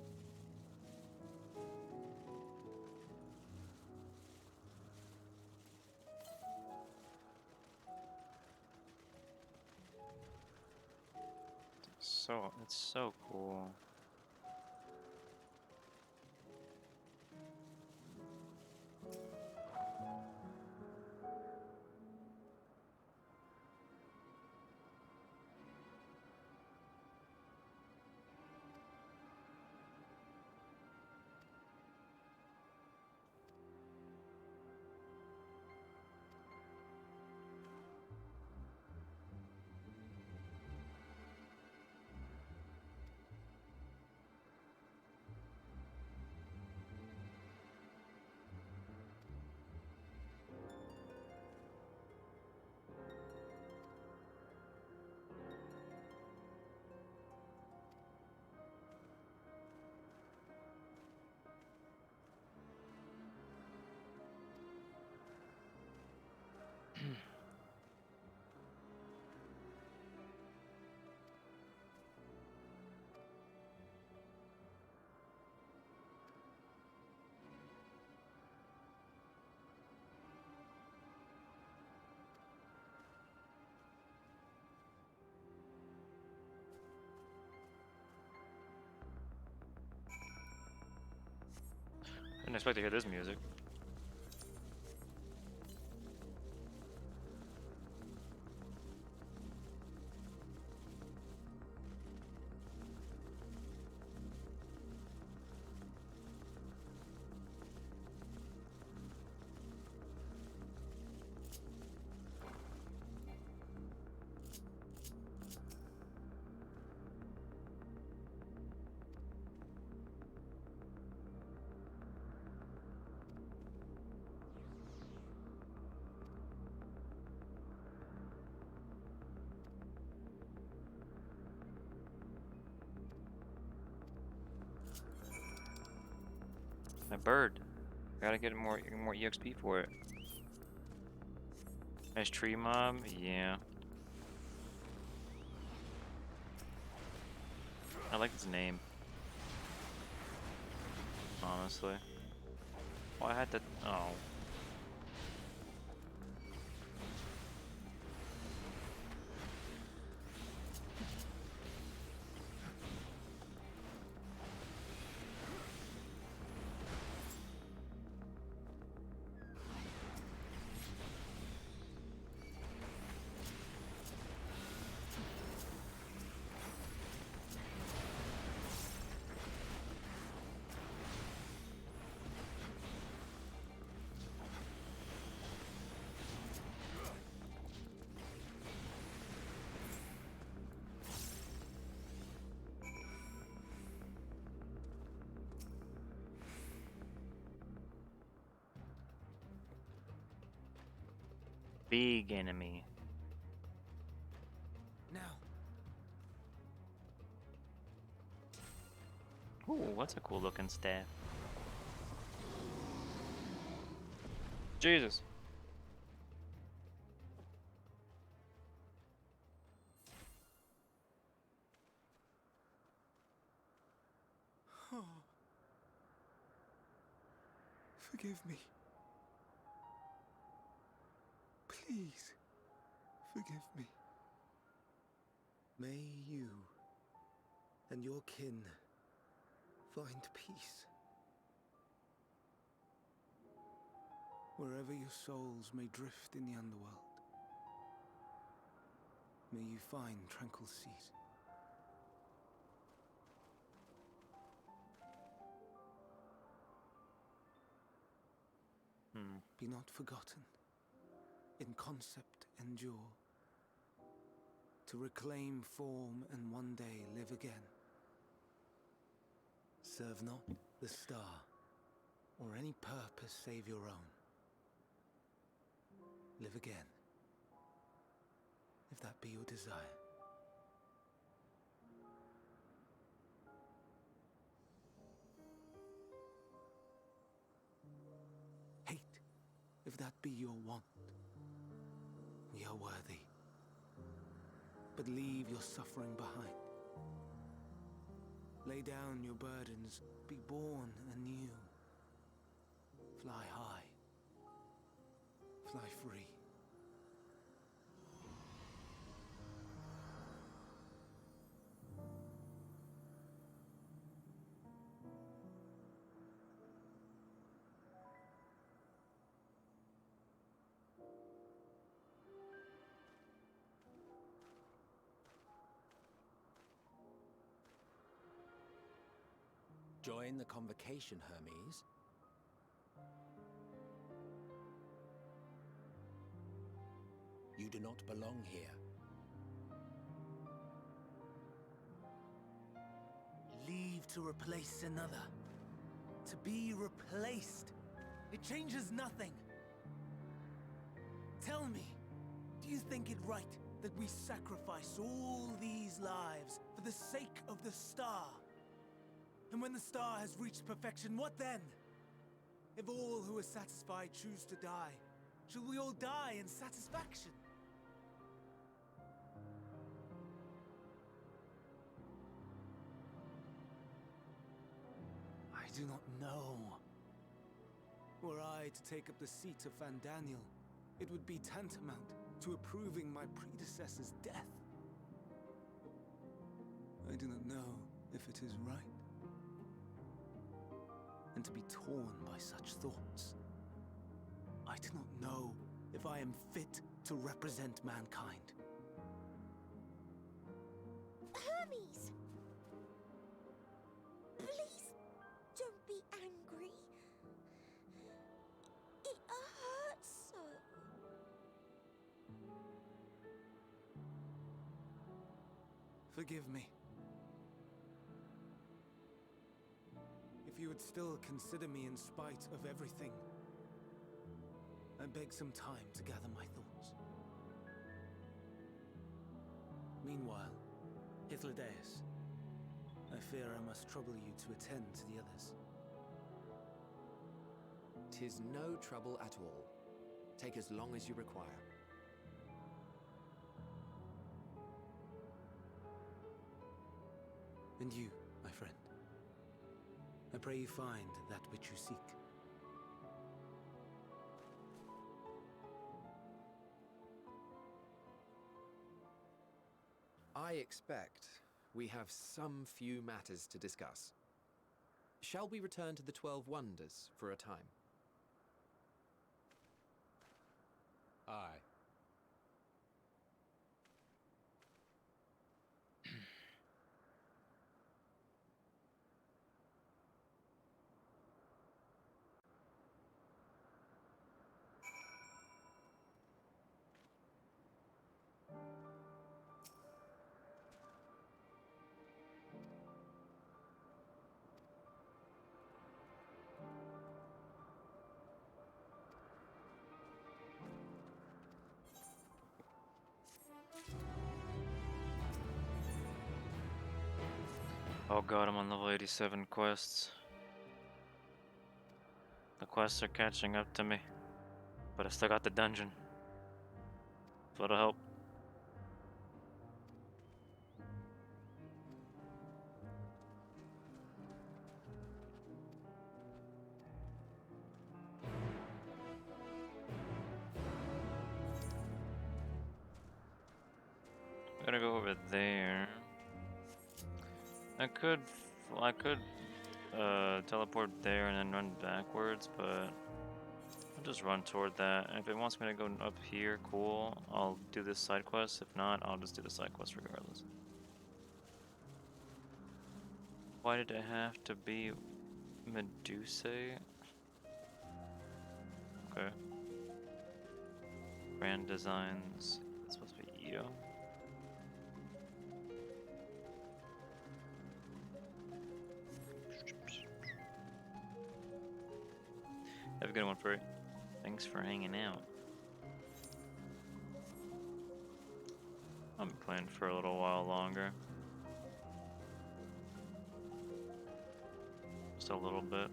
It's so cool. Didn't expect to hear this music. My bird. Gotta get more EXP for it. Nice tree mob, yeah. I like his name. Honestly. Oh, I had to. Oh. Big enemy. Now. Ooh, what's a cool looking staff? Jesus. Forgive me. Please, forgive me. May you and your kin find peace. Wherever your souls may drift in the underworld, may you find tranquil seat. Be not forgotten. In concept endure. To reclaim form and one day live again. Serve not the star, or any purpose save your own. Live again, if that be your desire. Hate, if that be your want. We are worthy. But leave your suffering behind. Lay down your burdens, be born anew. Fly high, fly free. Join the convocation, Hermes. You do not belong here. Leave to replace another. To be replaced. It changes nothing. Tell me, do you think it right that we sacrifice all these lives for the sake of the star? And when the star has reached perfection, what then? If all who are satisfied choose to die, shall we all die in satisfaction? I do not know. Were I to take up the seat of Fandaniel, it would be tantamount to approving my predecessor's death. I do not know if it is right. And to be torn by such thoughts, I do not know if I am fit to represent mankind. Hermes! Please don't be angry. It hurts so. Forgive me. If you would still consider me in spite of everything, I beg some time to gather my thoughts. Meanwhile, Hythlodaeus, I fear I must trouble you to attend to the others. 'Tis no trouble at all. Take as long as you require. And you, my friend, I pray you find that which you seek. I expect we have some few matters to discuss. Shall we return to the 12 Wonders for a time? Aye. Oh god, I'm on level 87 quests. The quests are catching up to me. But I still got the dungeon. So it'll help. to there. I could teleport there and then run backwards, but I'll just run toward that. And if it wants me to go up here, cool. I'll do this side quest. If not, I'll just do the side quest regardless. Why did it have to be Medusa? Okay. Brand designs. It's supposed to be Io. Have a good one, Free. Thanks for hanging out. I'm playing for a little while longer. Just a little bit.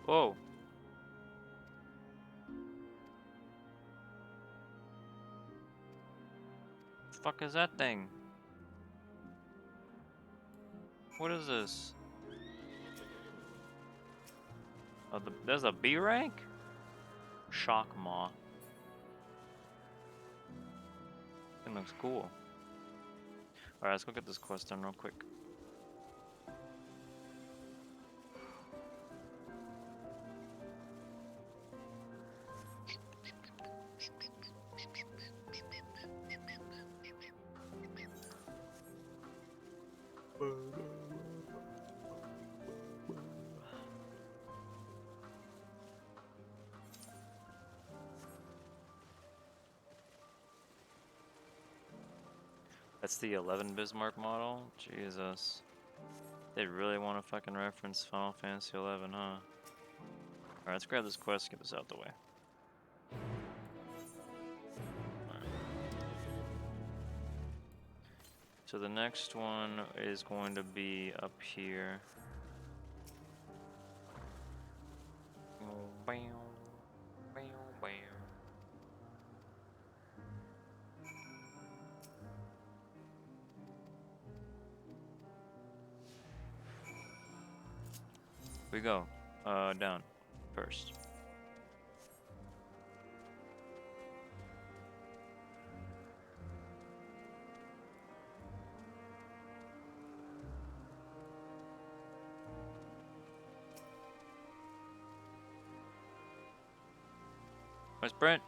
Whoa. The fuck is that thing? What is this? Oh, there's a B rank? Shock Maw. It looks cool. Alright, let's go get this quest done real quick. That's the 11 Bismarck model? Jesus. They really want to fucking reference Final Fantasy 11, huh? Alright, let's grab this quest, get this out the way. Alright. So the next one is going to be up here. We go down first. Where's Brent?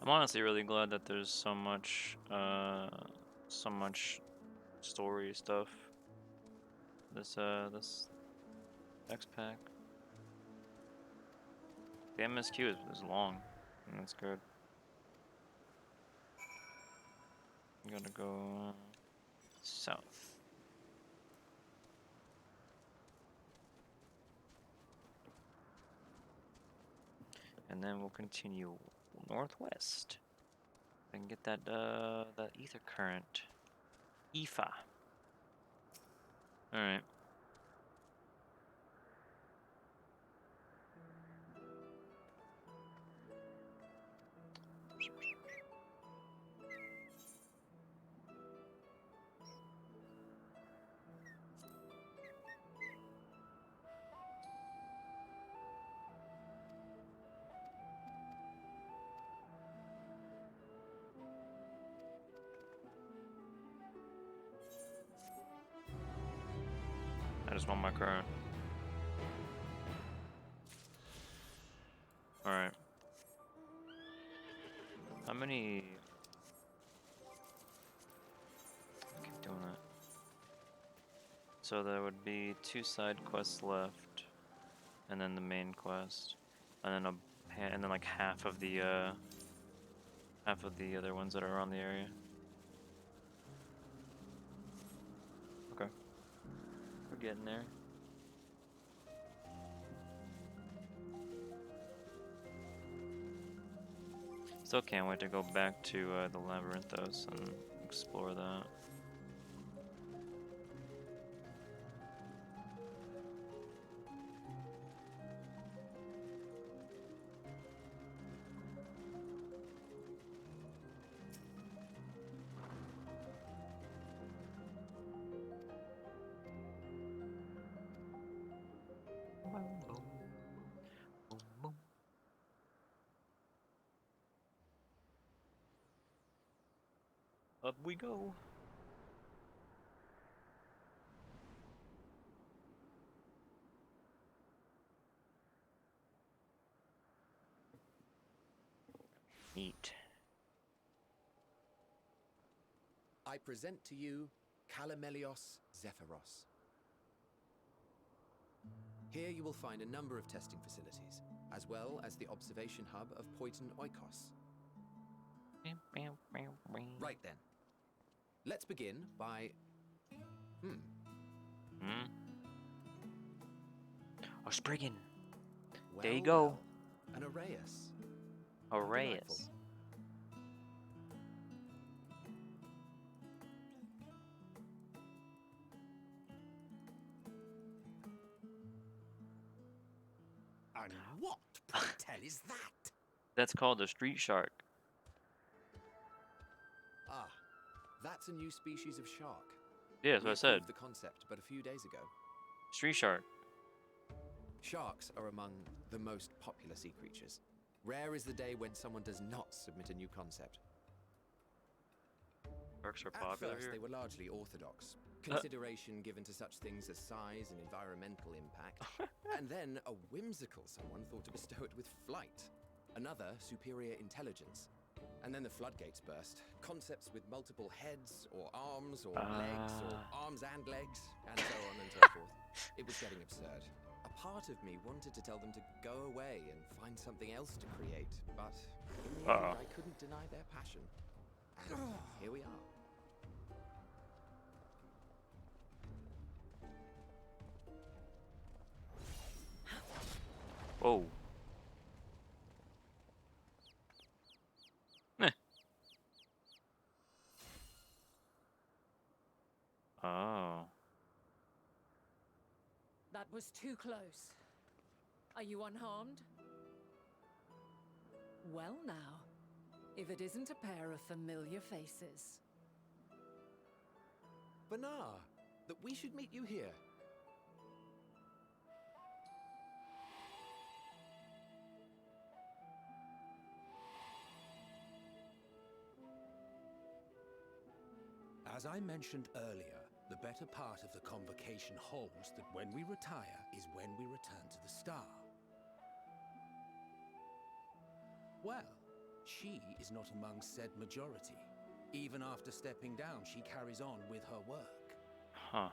I'm honestly really glad that there's so much story stuff. This X pack. The MSQ is long, and that's good. I'm gonna go south. And then we'll continue northwest and get that ether current. IFA. Alright. I just want my current. Alright. How many... I keep doing that. So there would be 2 side quests left, and then the main quest, and then like half of the half of the other ones that are around the area. Okay. We're getting there. Still can't wait to go back to the Labyrinthos and explore that. Up we go. Neat. I present to you Calamelios Zephyros. Here you will find a number of testing facilities, as well as the observation hub of Poiton Oikos. Right then. Let's begin by... Oh, Spriggan. Well, There you go. well, an Arrayus. Arrayus. And what, pray tell, is that? That's called a street shark. Ah, that's a new species of shark. Yeah, that's what I said. We approved the concept but a few days ago. Street shark. Sharks are among the most popular sea creatures. Rare is the day when someone does not submit a new concept. Sharks are At popular first, here. they were largely orthodox. Consideration given to such things as size and environmental impact. And then a whimsical someone thought to bestow it with flight. Another, superior intelligence. And then the floodgates burst. Concepts with multiple heads, or arms, or legs, or arms and legs, and so on and so forth. It was getting absurd. A part of me wanted to tell them to go away and find something else to create, but in the end, I couldn't deny their passion. And here we are. Whoa. Oh. That was too close. Are you unharmed? Well now, if it isn't a pair of familiar faces. Benar, that we should meet you here. As I mentioned earlier, the better part of the convocation holds that when we retire is when we return to the star. Well, she is not among said majority. Even after stepping down, she carries on with her work. Huh.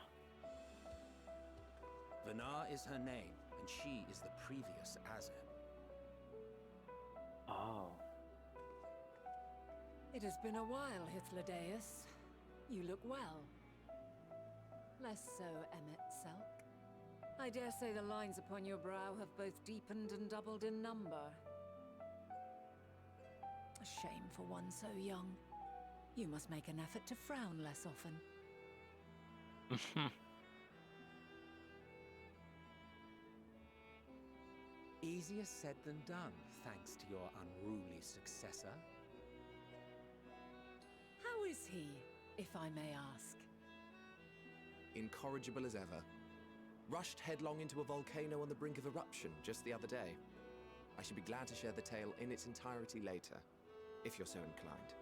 Benar is her name, and she is the previous Azem. Oh. It has been a while, Hythlodaeus. You look well. Less so, Emmet Selk. I dare say the lines upon your brow have both deepened and doubled in number. A shame for one so young. You must make an effort to frown less often. Easier said than done, thanks to your unruly successor. How is he, if I may ask? Incorrigible as ever. Rushed headlong into a volcano on the brink of eruption just the other day. I should be glad to share the tale in its entirety later, if you're so inclined.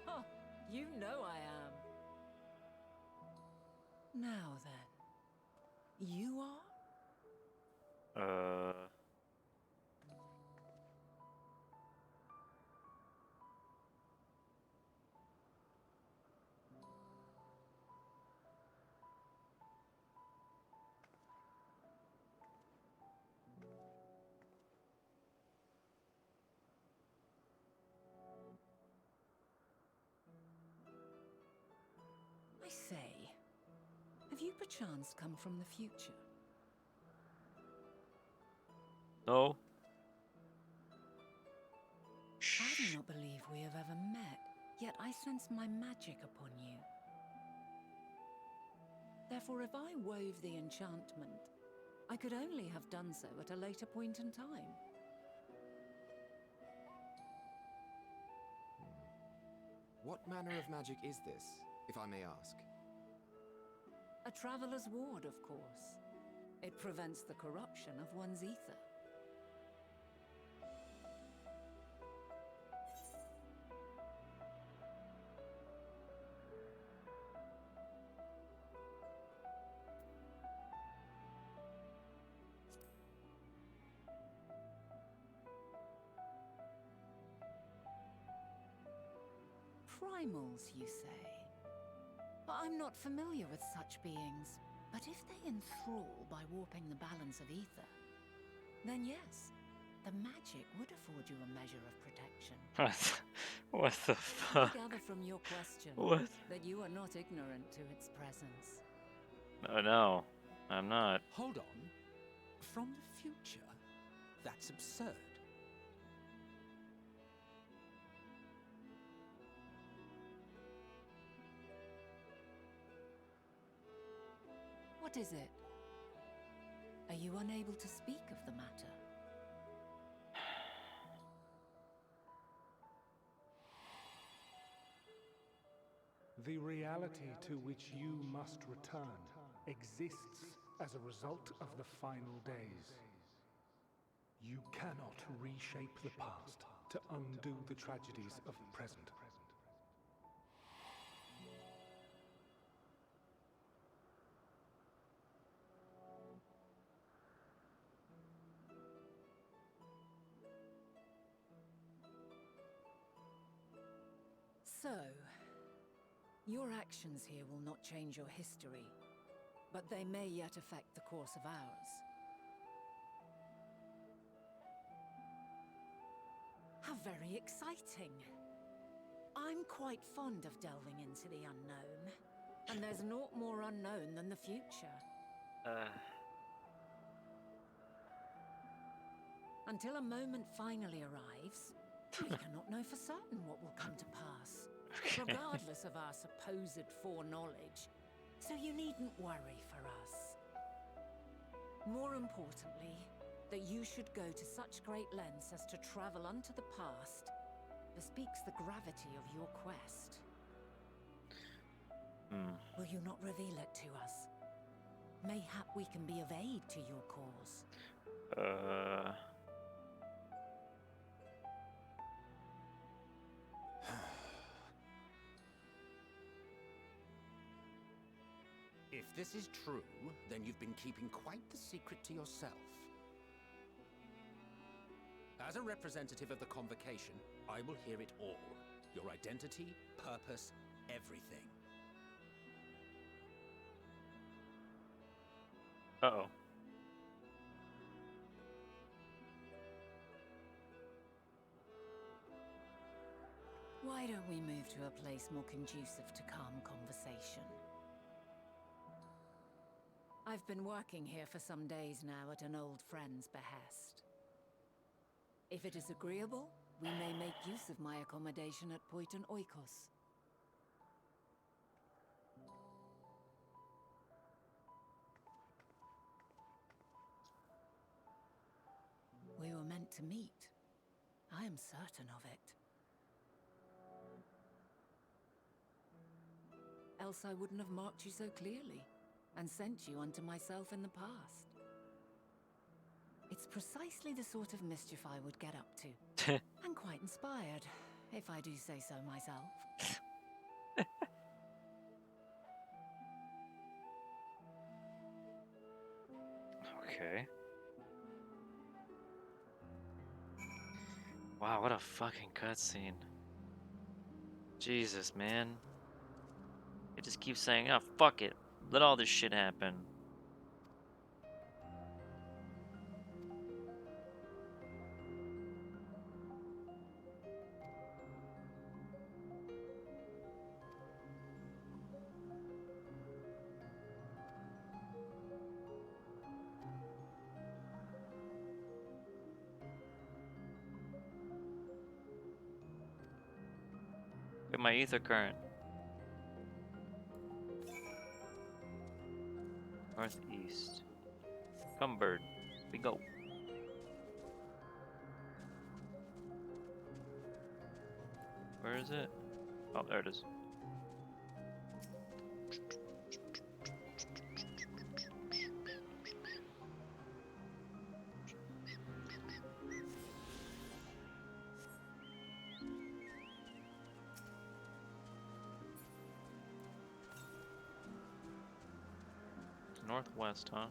Huh, you know I am. Now then, you are? perchance come from the future? No. I do not believe we have ever met, yet I sense my magic upon you. Therefore, if I wove the enchantment, I could only have done so at a later point in time. What manner of magic is this, if I may ask? A traveler's ward, of course. It prevents the corruption of one's ether. Primals, you say? I'm not familiar with such beings, but if they enthrall by warping the balance of ether, then yes, the magic would afford you a measure of protection. What the I fuck? gather from your question What? that you are not ignorant to its presence. Oh no, I'm not. Hold on. From the future? That's absurd. What is it? Are you unable to speak of the matter? The reality to which you must return exists as a result of the final days. You cannot reshape the past to undo the tragedies of the present. So, your actions here will not change your history, but they may yet affect the course of ours. How very exciting! I'm quite fond of delving into the unknown, and there's naught more unknown than the future. Until a moment finally arrives, we cannot know for certain what will come to pass, regardless of our supposed foreknowledge, so you needn't worry for us. More importantly, that you should go to such great lengths as to travel unto the past bespeaks the gravity of your quest. Will you not reveal it to us? Mayhap we can be of aid to your cause. If this is true, then you've been keeping quite the secret to yourself. As a representative of the Convocation, I will hear it all. Your identity, purpose, everything. Uh-oh. Why don't we move to a place more conducive to calm conversation? I've been working here for some days now at an old friend's behest. If it is agreeable, we may make use of my accommodation at Poiton Oikos. We were meant to meet. I am certain of it. Else I wouldn't have marked you so clearly and sent you unto myself in the past. It's precisely the sort of mischief I would get up to. And quite inspired, if I do say so myself. Okay. Wow, what a fucking cutscene. Jesus, man. It just keeps saying, oh, fuck it. Let all this shit happen. my ether current. Northeast. Come, bird. We go. Where is it? Oh, there it is. Northwest, huh?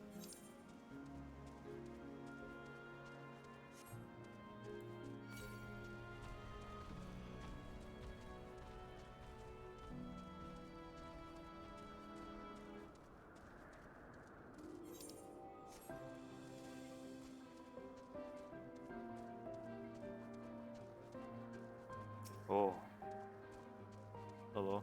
Oh. Hello.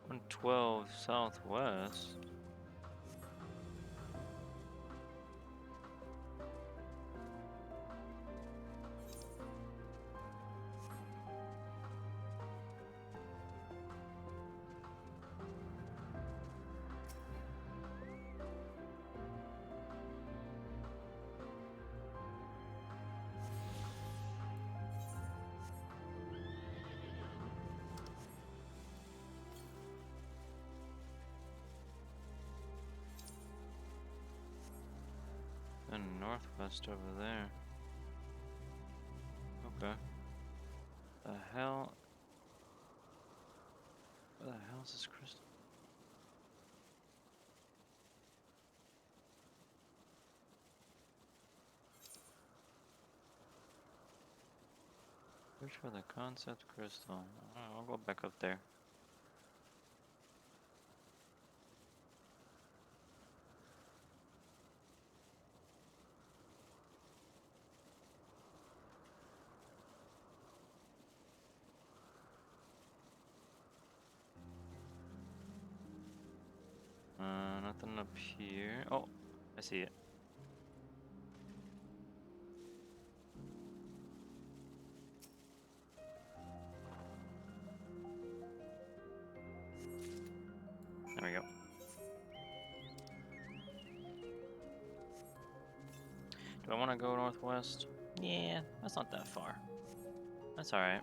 One 12 southwest. And northwest over there. Okay. The hell? Where the hell is this crystal? Search for the concept crystal. Alright, I'll go back up there. Nothing up here. Oh, I see it. There we go. Do I want to go northwest? Yeah, that's not that far. That's alright.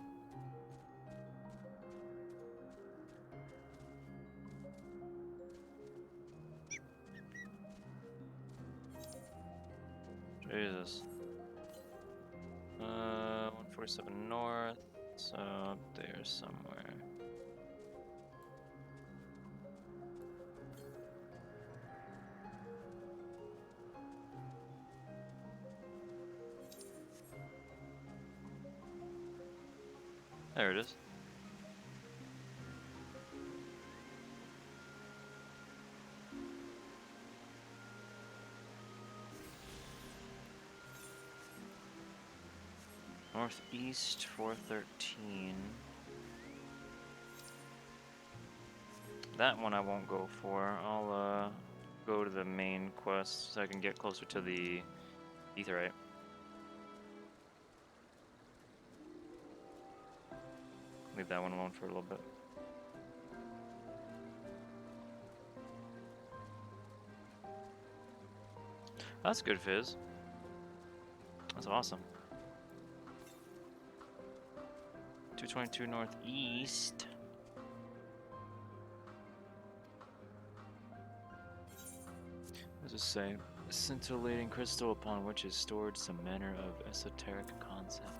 Jesus. 147 north, so up there somewhere. There it is. Northeast 413. That one I won't go for. I'll go to the main quest so I can get closer to the Etherite. Leave that one alone for a little bit. That's good, Fizz. That's awesome. 222 northeast. What does it say? A scintillating crystal upon which is stored some manner of esoteric concept.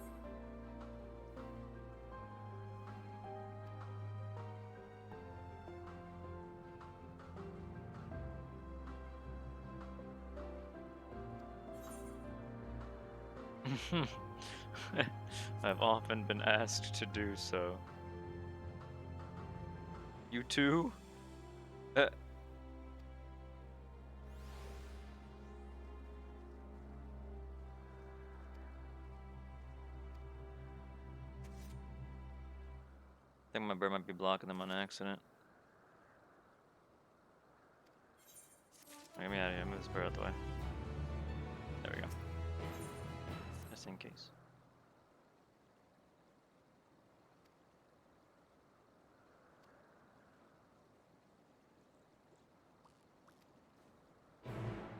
I've often been asked to do so. You too? I think my bird might be blocking them on accident. Get me out of here. Move this bird out the way. There we go. Just in case.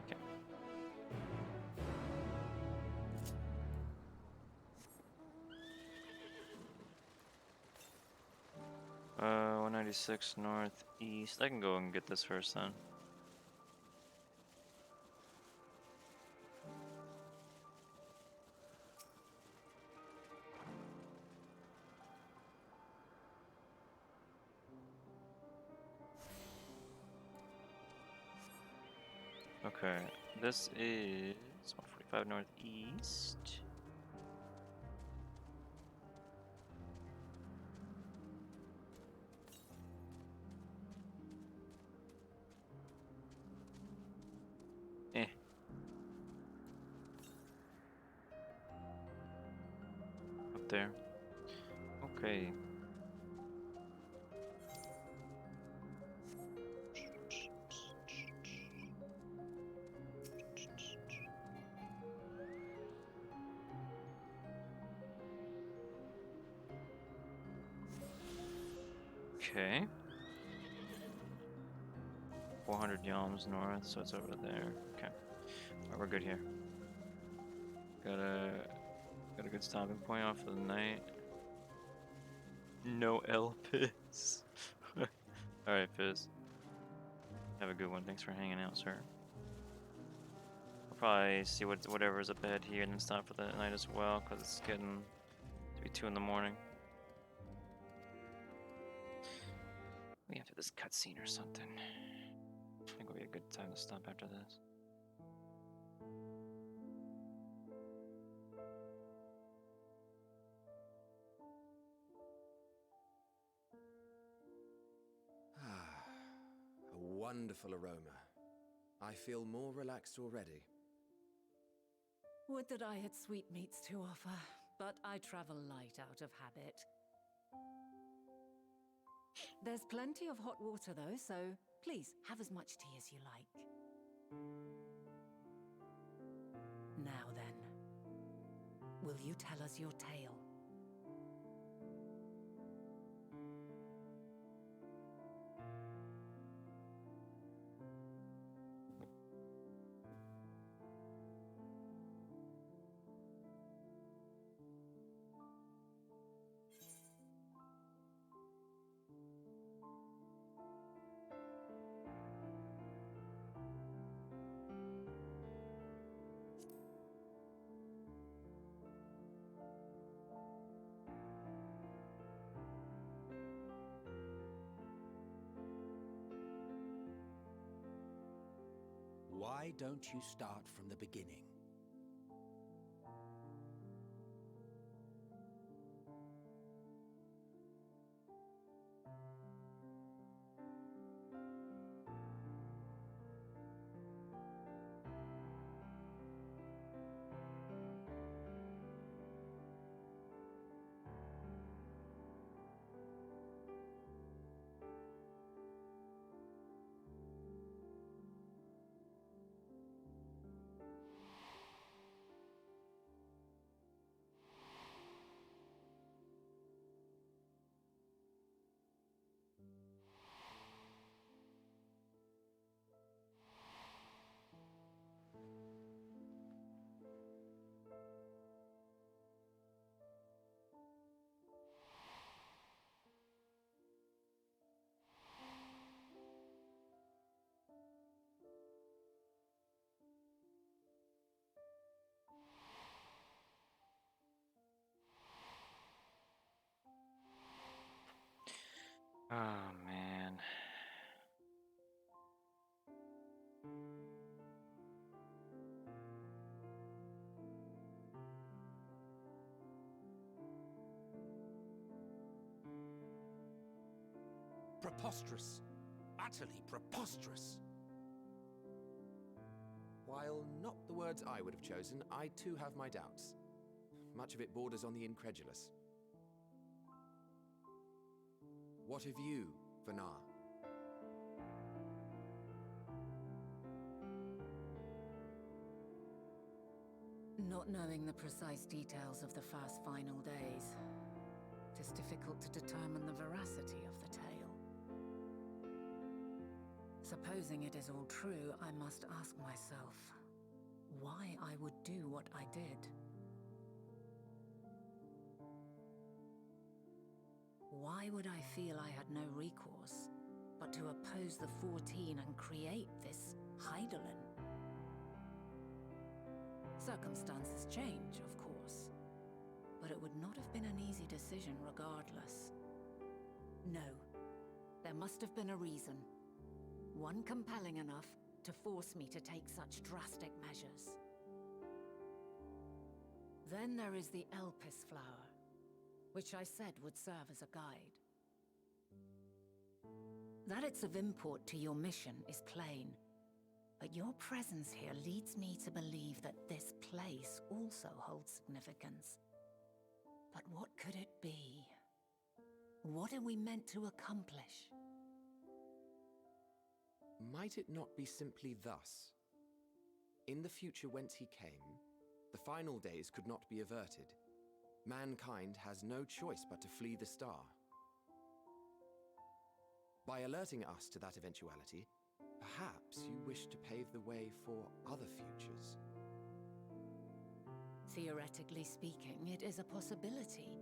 Okay. 196 northeast. I can go and get this first then. Okay, this is 145 northeast. Up there. Okay. Okay. 400 yalms north, so it's over there. Okay. Alright, we're good here. Got a good stopping point off for the night. No Elpis. Alright, Fizz. Have a good one. Thanks for hanging out, sir. I'll probably see whatever's up ahead here and then stop for the night as well, because it's getting to be 2 in the morning. We after this cutscene or something. I think it'll be a good time to stop after this. A wonderful aroma. I feel more relaxed already. Would that I had sweetmeats to offer, but I travel light out of habit. There's plenty of hot water though, so please have as much tea as you like. Now then, will you tell us your tale? Why don't you start from the beginning? Oh man. Preposterous. Utterly preposterous. While not the words I would have chosen, I too have my doubts. Much of it borders on the incredulous. What of you, Vanar? Not knowing the precise details of the first final days, it is difficult to determine the veracity of the tale. Supposing it is all true, I must ask myself why I would do what I did. Why would I feel I had no recourse but to oppose the 14 and create this Hydaelyn? Circumstances change, of course, but it would not have been an easy decision regardless. No, there must have been a reason. One compelling enough to force me to take such drastic measures. Then there is the Elpis flower, which I said would serve as a guide. That it's of import to your mission is plain, but your presence here leads me to believe that this place also holds significance. But what could it be? What are we meant to accomplish? Might it not be simply thus? In the future whence he came, the final days could not be averted. Mankind has no choice but to flee the star. By alerting us to that eventuality, perhaps you wish to pave the way for other futures. Theoretically speaking, it is a possibility.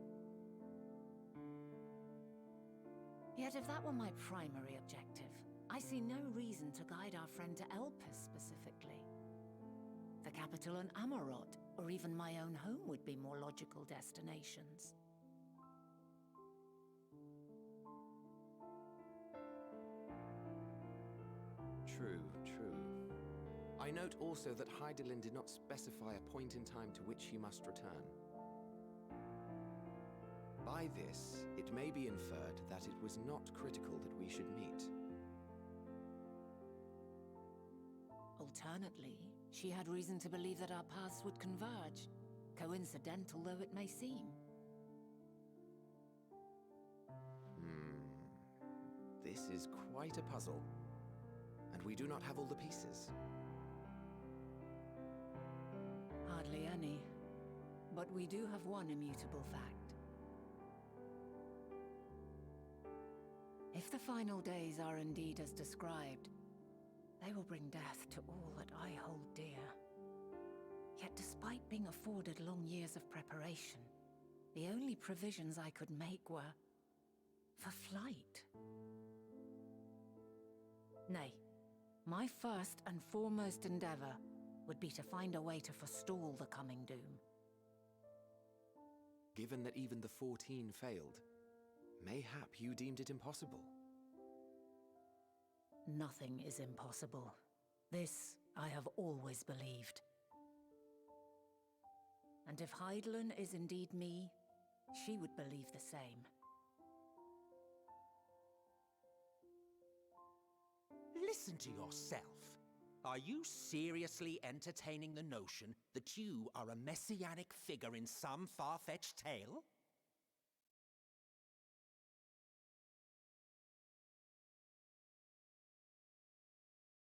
Yet if that were my primary objective, I see no reason to guide our friend to Elpis specifically. The capital and Amarot, or even my own home would be more logical destinations. True, true. I note also that Hydaelyn did not specify a point in time to which he must return. By this, it may be inferred that it was not critical that we should meet. Alternately, she had reason to believe that our paths would converge, coincidental though it may seem. This is quite a puzzle, and we do not have all the pieces. Hardly any, but we do have one immutable fact. If the final days are indeed as described, they will bring death to all that I hold dear. Yet despite being afforded long years of preparation, the only provisions I could make were for flight. Nay, my first and foremost endeavor would be to find a way to forestall the coming doom. Given that even the 14 failed, mayhap you deemed it impossible. Nothing is impossible. This I have always believed. And if Hydaelyn is indeed me, she would believe the same. Listen to yourself. Are you seriously entertaining the notion that you are a messianic figure in some far-fetched tale?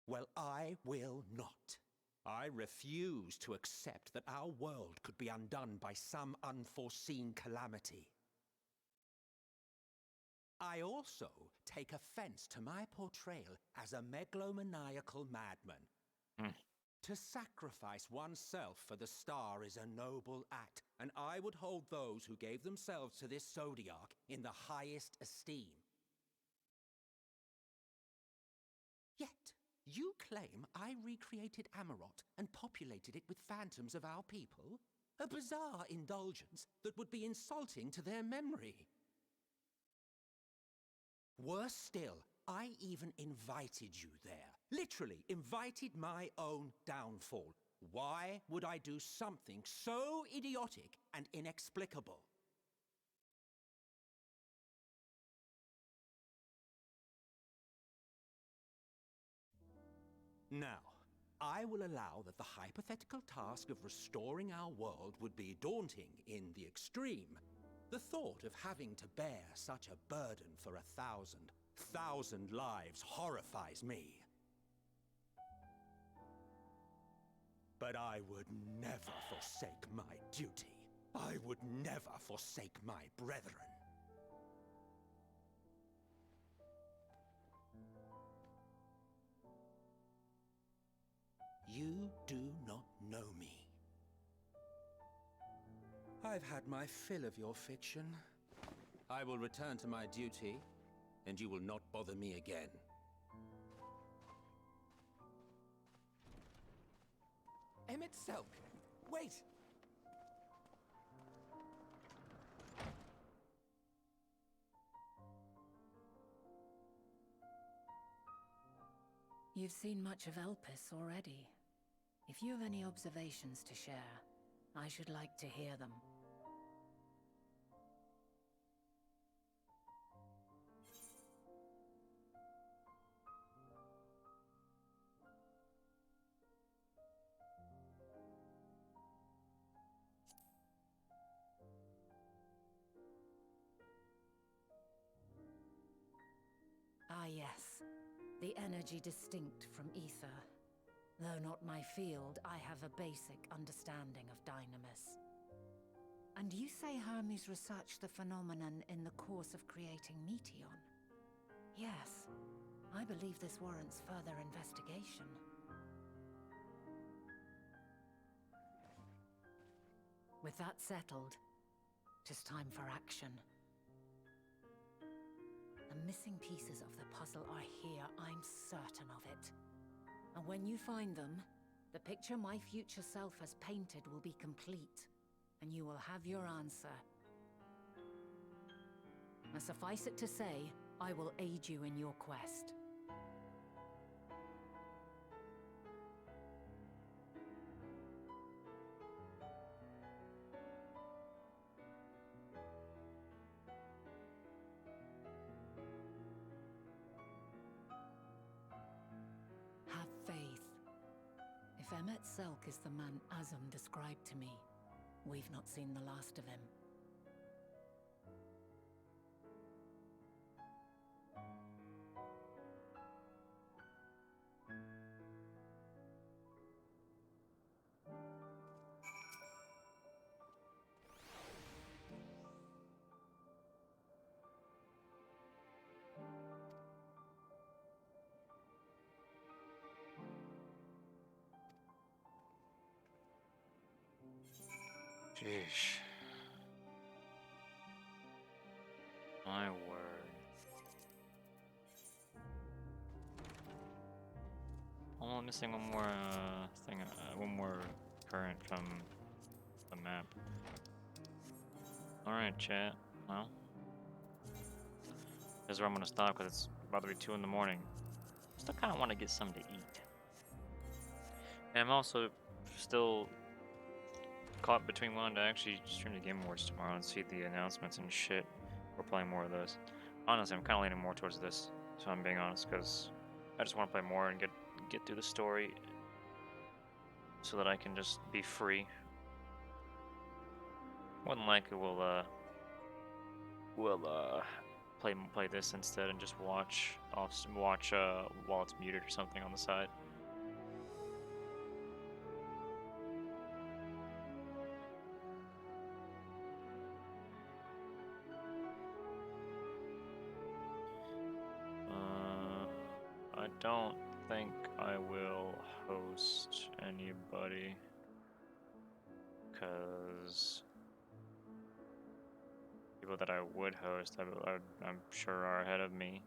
Well, I will not. I refuse to accept that our world could be undone by some unforeseen calamity. I also take offense to my portrayal as a megalomaniacal madman. To sacrifice oneself for the star is a noble act, and I would hold those who gave themselves to this zodiac in the highest esteem. Yet, you claim I recreated Amarot and populated it with phantoms of our people? A bizarre indulgence that would be insulting to their memory. Worse still, I even invited you there. Literally invited my own downfall. Why would I do something so idiotic and inexplicable? Now, I will allow that the hypothetical task of restoring our world would be daunting in the extreme. The thought of having to bear such a burden for 1,000 lives horrifies me. But I would never forsake my duty. I would never forsake my brethren. You do not know me. I've had my fill of your fiction. I will return to my duty, and you will not bother me again. Emmett Selk, wait! You've seen much of Elpis already. If you have any observations to share, I should like to hear them. Ah yes, the energy distinct from ether. Though not my field, I have a basic understanding of Dynamis. And you say Hermes researched the phenomenon in the course of creating Meteon? Yes, I believe this warrants further investigation. With that settled, tis time for action. The missing pieces of the puzzle are here, I'm certain of it. And when you find them, the picture my future self has painted will be complete, and you will have your answer. Now suffice it to say, I will aid you in your quest. Have faith. If Emmett Selk is the man Azum described to me, we've not seen the last of him. Jeez. My word. I'm missing one more thing, one more current from the map. Alright, chat. Well, this is where I'm gonna stop because it's about to be 2 in the morning. Still kind of want to get something to eat. And I'm also still caught between wanting to actually stream the Game Awards tomorrow and see the announcements and shit. We're playing more of those. Honestly, I'm kind of leaning more towards this, so I'm being honest, because I just want to play more and get through the story so that I can just be free. More than likely, we'll play this instead and just watch while it's muted or something on the side. I don't think I will host anybody because people that I would host, I'm sure are ahead of me.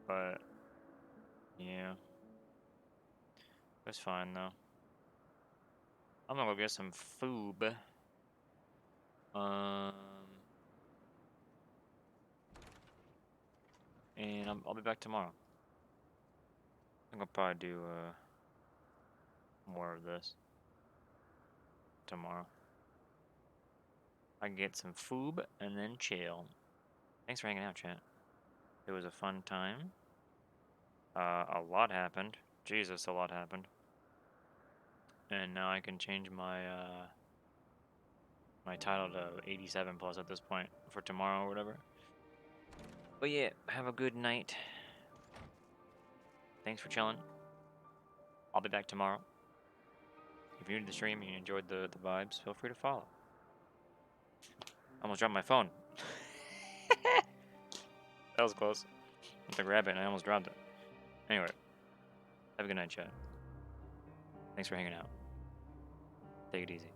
But yeah, it's fine though. I'm gonna go get some food. And I'll be back tomorrow. I think I'll probably do more of this tomorrow. I can get some food and then chill. Thanks for hanging out, chat. It was a fun time. A lot happened. Jesus, a lot happened. And now I can change my my title to 87 plus at this point for tomorrow or whatever. But yeah, have a good night. Thanks for chilling. I'll be back tomorrow. If you're new to the stream and you enjoyed the vibes, feel free to follow. I almost dropped my phone. That was close. I went to grab it and I almost dropped it. Anyway, have a good night, chat. Thanks for hanging out. Take it easy.